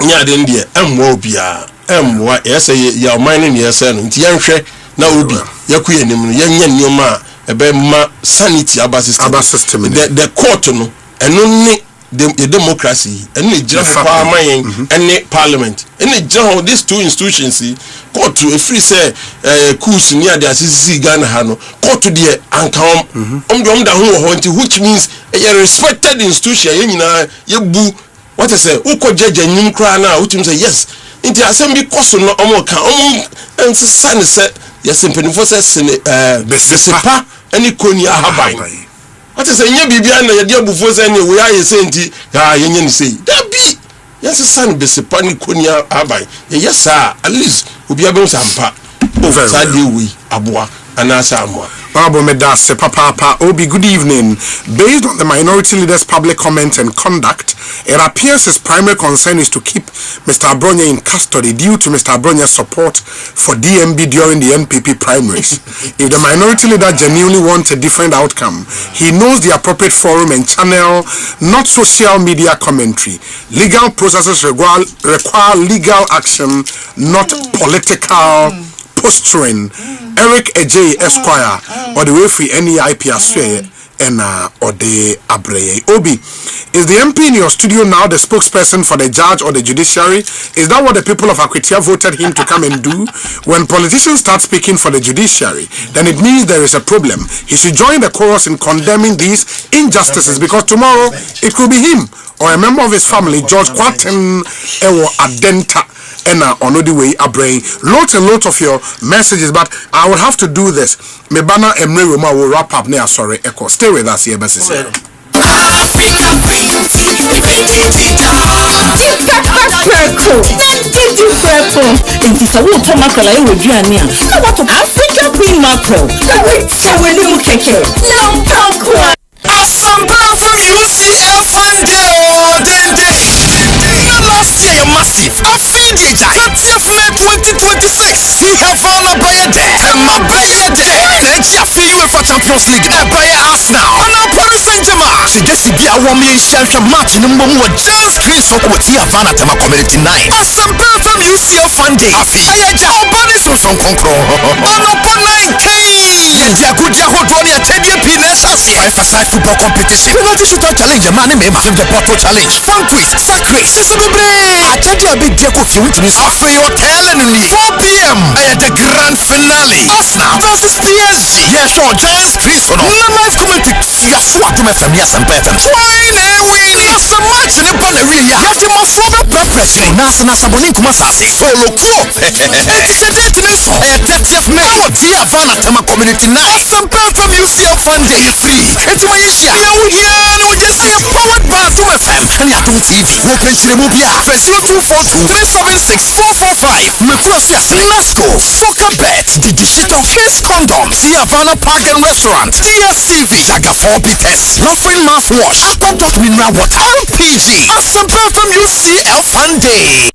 yeah, then dear, Wobia, what yes, you're mining your son, Tianshe, now be Yakuyan, Yan Yoma, a bema sanity about system, the court, and only. The democracy and the general parliament and the parliament and the general these two institutions court to a free say coups near the CCC Ghana Hano court to the ankam which means a respected institution you boo what I say uko judge and now which means yes into assembly cost no omoka and son said yes simply for besepa any konya habai. What is a year bibia na ye dia bufo say we are say nti yenye ni say that be yes son be sepani konia abai yes sir at least obi abem sampa over that day we aboa anasa amwa Babo Medase Papa Obi, good evening. Based on the minority leader's public comments and conduct, it appears his primary concern is to keep Mr. Abronya in custody due to Mr. Abronya's support for DMB during the NPP primaries. If the minority leader genuinely wants a different outcome, he knows the appropriate forum and channel, not social media commentary. Legal processes require legal action, not political posturing. Eric Ej Esquire or the way free NEIP Aswe and or the Abreye. Obi, is the MP in your studio now the spokesperson for the judge or the judiciary? Is that what the people of Akwitia voted him to come and do? When politicians start speaking for the judiciary, then it means there is a problem. He should join the chorus in condemning these injustices, because tomorrow it could be him or a member of his family, George Kwaten Ewo Adenta. And on the way I bring lots and lots of your messages, but I will have to do this. Mebana Emre Roma will wrap up now. Sorry, Echo. Stay with us here, Bessie. Asempa from UCF last year massive. Afidi Jackatif May 2026. He have found a buyer there. And my buyer there. Then Jaffe UEFA Champions League. A buyer Arsenal. And now Paris Saint-Germain. See this be a woman champion match number one. Just 3 so with Havana Tema Community 9. Asempa from UCF Funday. Happy. Our bodies will from control. And upon 9K. Jaguja Hodronia Tedia Pinessas. Emphasize football competition. Penalty shootout challenge. A man named the Porto Challenge. Fun quiz. Sack race. I tell you a big deal of you, which means after your telling me 4 p.m. at the grand finale. Arsenal versus PSG. Yes, sure, Giants 3 so no. Live commentary. See a swat to my family and better. Nasa match ne ba na wie ya. Yati mo fo be press. Nasa boni kuma sase solo ko. It's a date ne so. 30th May. Tia Fana Tema Community Night. Asempa from UCL Funding. Free. It's my issue. Now no just say powered by Atom FM. And Atom TV. We pension mo bia. 0242-376-445. Me process. Let's go. Soccer bet. Digital Kiss Condom. Tia Fana Park and Restaurant. DSTV. Jaga 4 Peters. Loving mouthwash. Apple mineral water. LPG. Asempa from UCL Funding.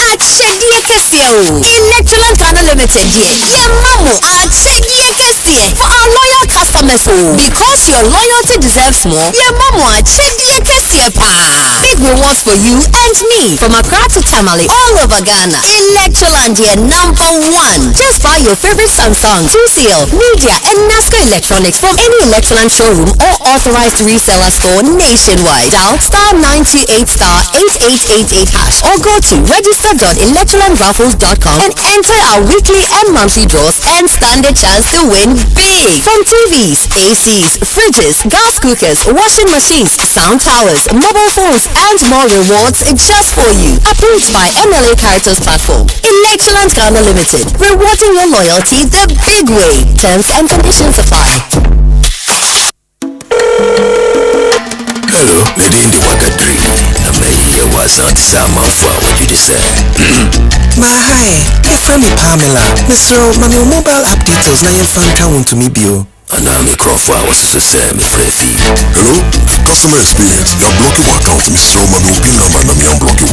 Achedie kese o. Electroland Ghana Limited die. Ye mamo achedie kese for our loyal customers o. Because your loyalty deserves more. Ye mamo achedie kese pa. Big rewards for you and me from Accra to Tamale all over Ghana. Electroland die #1. Just buy your favorite Samsung, TCL, Media and NASCO Electronics from any Electroland showroom or authorized reseller store nationwide. Dial *98*8888# or go to register.electrolandraffles.com and enter our weekly and monthly draws and stand a chance to win big. From TVs, ACs, fridges, gas cookers, washing machines, sound towers, mobile phones, and more rewards just for you. Approved by MLA Caritas Platform. Electroland Ghana Limited. Rewarding your loyalty the big way. Terms and conditions apply. Hello, lady in the water tree. I may was out some of what you say. My hi, your friend me Pamela. Mr. My mobile app details na your fan town to me bio. And I'm a crowd was to say me free. Hello, customer experience. You're blocking my account, Mr. Romano. Pin number na me unblocking.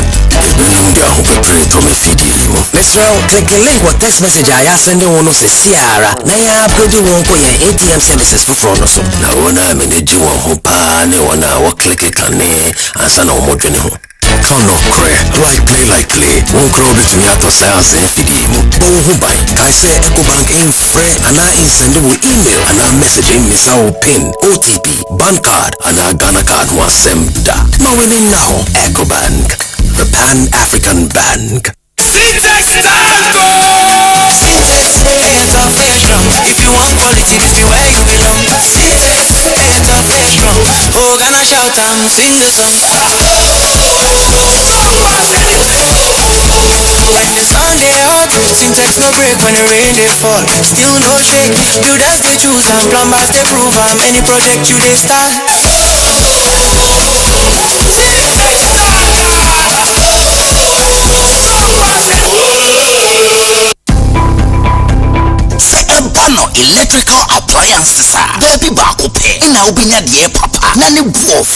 Mr. Click the link what text message I send you one of the Sierra. Na ya upgrade one for your ATM services for no so. Na wana manage one hopa ne wana wa click kane asa na omodwene ho. Count of cray, likely. One crowd to me at the sales and CD. Bon Hubai, I say Ecobank in free and I send you email and I message in Miss Our PIN, OTP, bank card and I Ghana card was sent. Now winning now, Ecobank, the Pan-African Bank. If you want quality, this is where you belong. Oh, Ghana shout and sing the song. When the sun they hot, syntax no break when the rain they fall. Still no shake, builders they choose and plumbers they prove and many projects you they start. Electrical appliances baby baako pe ina obinya de papa na ne buof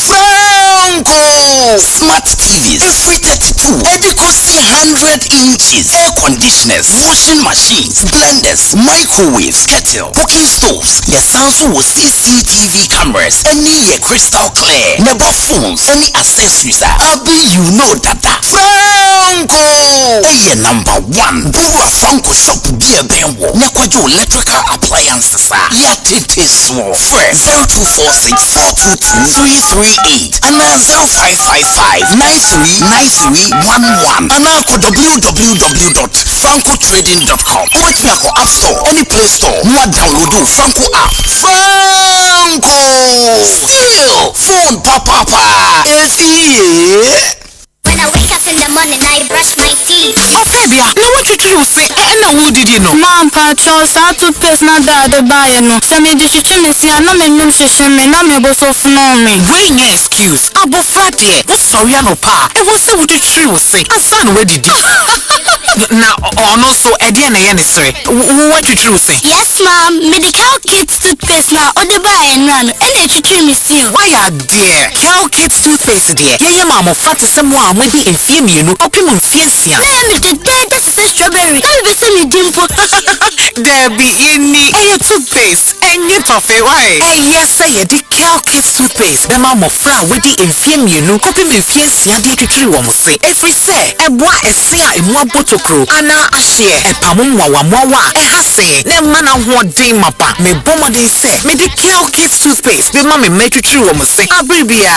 Franco smart TVs every 32 Ekosiisen 100 inches air conditioners washing machines blenders microwaves kettle cooking stoves your Samsung with CCTV cameras any crystal clear never phones any accessories abi you know that Franco number 1 Bura Franco shop be a benwo nekwajo electrical appliances yatete small fresh 0246-422-338 and 0555-939311 and www.francotrading.com which you have app store any play store no download Franco app Franco still phone papa if when I wake up in the morning, I brush my teeth. Okay, dear. Now what you do say? Who did you know? Mom, Pacho, so I took place now that the buyer no. So me did you me see? I know me name she me. Now me both of know me. When you excuse, Abu Friday. What's sorry no pa? I was say what you true say. I son where did you? Now, no so Ediana Yanisre. What you true say? Yes, Mom. Medical Kids toothpaste now. On the buy and run. And you me see. Why are there? Cal Kids toothpaste there. Yeah, mama, fat is someone with the infame you know. Open on Fiasia. Name the dentist is a strawberry. Don't be semi dimple. There be any toothpaste. And you toffee, why? Yes, say the Cal Kids toothpaste. The mama flower with the infame you know. Open on Fiasia. They could true one say. Every say, a boy is say, and one bottle. Ana ashare e pamum wawa e hase ne mana ho den mapa me bomo dey say me the Cal Kids toothpaste be ma me metwetwe wo mo se abribia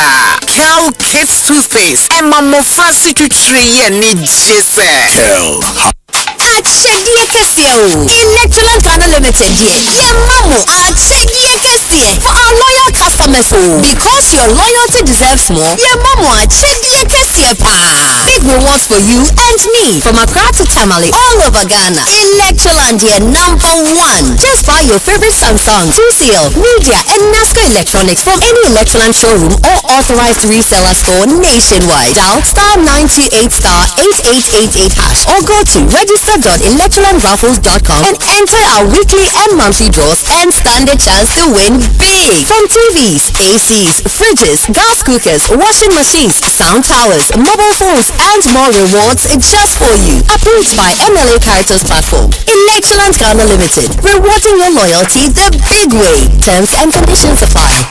Cal Kids toothpaste e ma mo fancy twetwe ye ni jese Cal Achedi Ekesiye. Electroland Ghana Limited here. Ye mamo achedi Ekesiye. For our loyal customers because your loyalty deserves more. Ye mamo achedi Ekesiye pa. Big rewards for you and me. From Accra to Tamale, all over Ghana. Electroland here #1. Just buy your favorite Samsung, 2CL, Media, and NASCO electronics from any Electroland showroom or authorized reseller store nationwide. Dial *98*8888# or go to register.electrolandraffles.com and enter our weekly and monthly draws and stand a chance to win big. From TVs, ACs, fridges, gas cookers, washing machines, sound towers, mobile phones, and more rewards just for you. Approved by MLA Caritas Platform. Electroland Ghana Limited. Rewarding your loyalty the big way. Terms and conditions apply.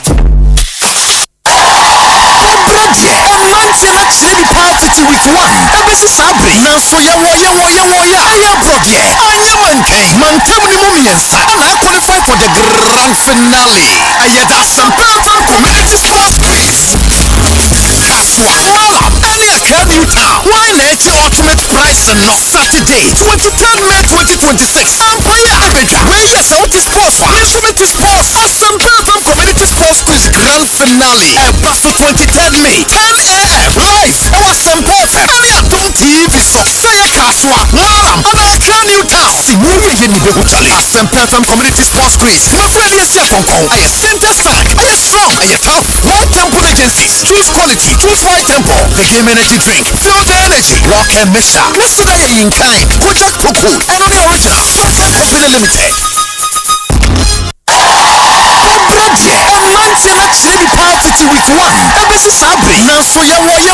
Mantam ni mu miensa na qualify for the grand finale. Ayeda Asempa Community Sports Quiz. New Town. Why let your ultimate prize and no Saturday, 23rd May 2026. Prayer Abeja. Where yes, out is sports. Instrument is sports. Asempa Community Sports Quiz grand finale. Basso 23rd May, 10 a.m. Live. Asempa Don't TV so. Say Kaswa. Maram. Anaka New Town. See movie in the Bechale. Asempa Community Sports Quiz. My friend is here Hong Kong. I center stack. I strong. I tough. World Temple Agencies. Choose quality. Choose white temple. The game energy drink. Feel the energy. Rock and mixer. What's the day in kind? Kojak Toku. And the original. Open Limited. Party to week 1. Ebesi Sabri. Na so ya wo ya.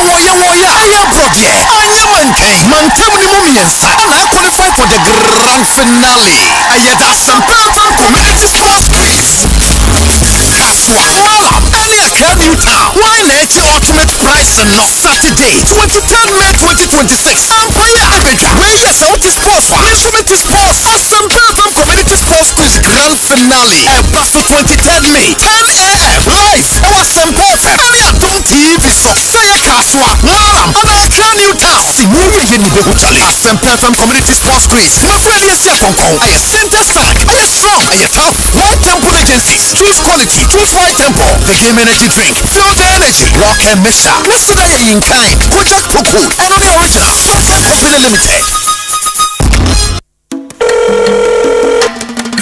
Aya brother. Anya mankai. Mantam ni mumiensa. Na qualify for the grand finale. Ayeda Asempa Community Sports Quiz. New Town. Why let your ultimate prize and no Saturday, 23rd May 2026. Prayer Abeja. Where yes, out is sports. Instrument is sports. Asempa Community Sports Quiz grand finale. Basso 23rd May, 10 a.m. Live. Asempa Don't TV so. Say Kaswa. Maram. Anaka New Town. See movie in the Bechale. Asempa Community Sports Quiz. My friend is here Hong Kong. I center stack. I strong. I tough. White Temple Agencies. Choose quality. Choose white temple. The game energy drink. Feel the energy. Rock and mixer. What's the day in kind? Kojak Toku. And the original. Open Limited.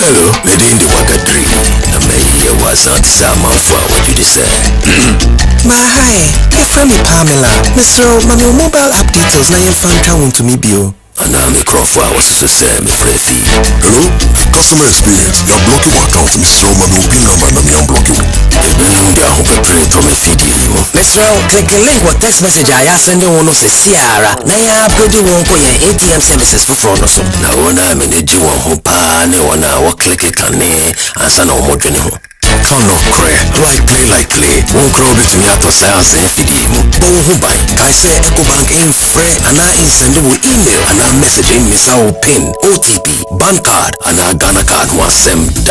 Hello, Medindi Wakadri. Nameye wasn't someone for what you decide. Ma hi, if I'm Pamela. Mr. Mami mobile app details na yen fan count to me bio. Anami Crawford was to say me free. Hello, customer experience. You're blocking my account, Mr. Mami pin number na me unblocking. They are hoping from a CD. Mr. Click the link what text message I send one of the Sierra. Na ya upload one for your ATM services for no so. Na wana manage one hopa ne wana wa click it and answer no more than Oh no, like clay. Won't grow bit me up as I say CD. Bon who buy. I say Ecobank in free and I send you email and I message in Miss our pin, OTP, bank card and I Ghana card was sent.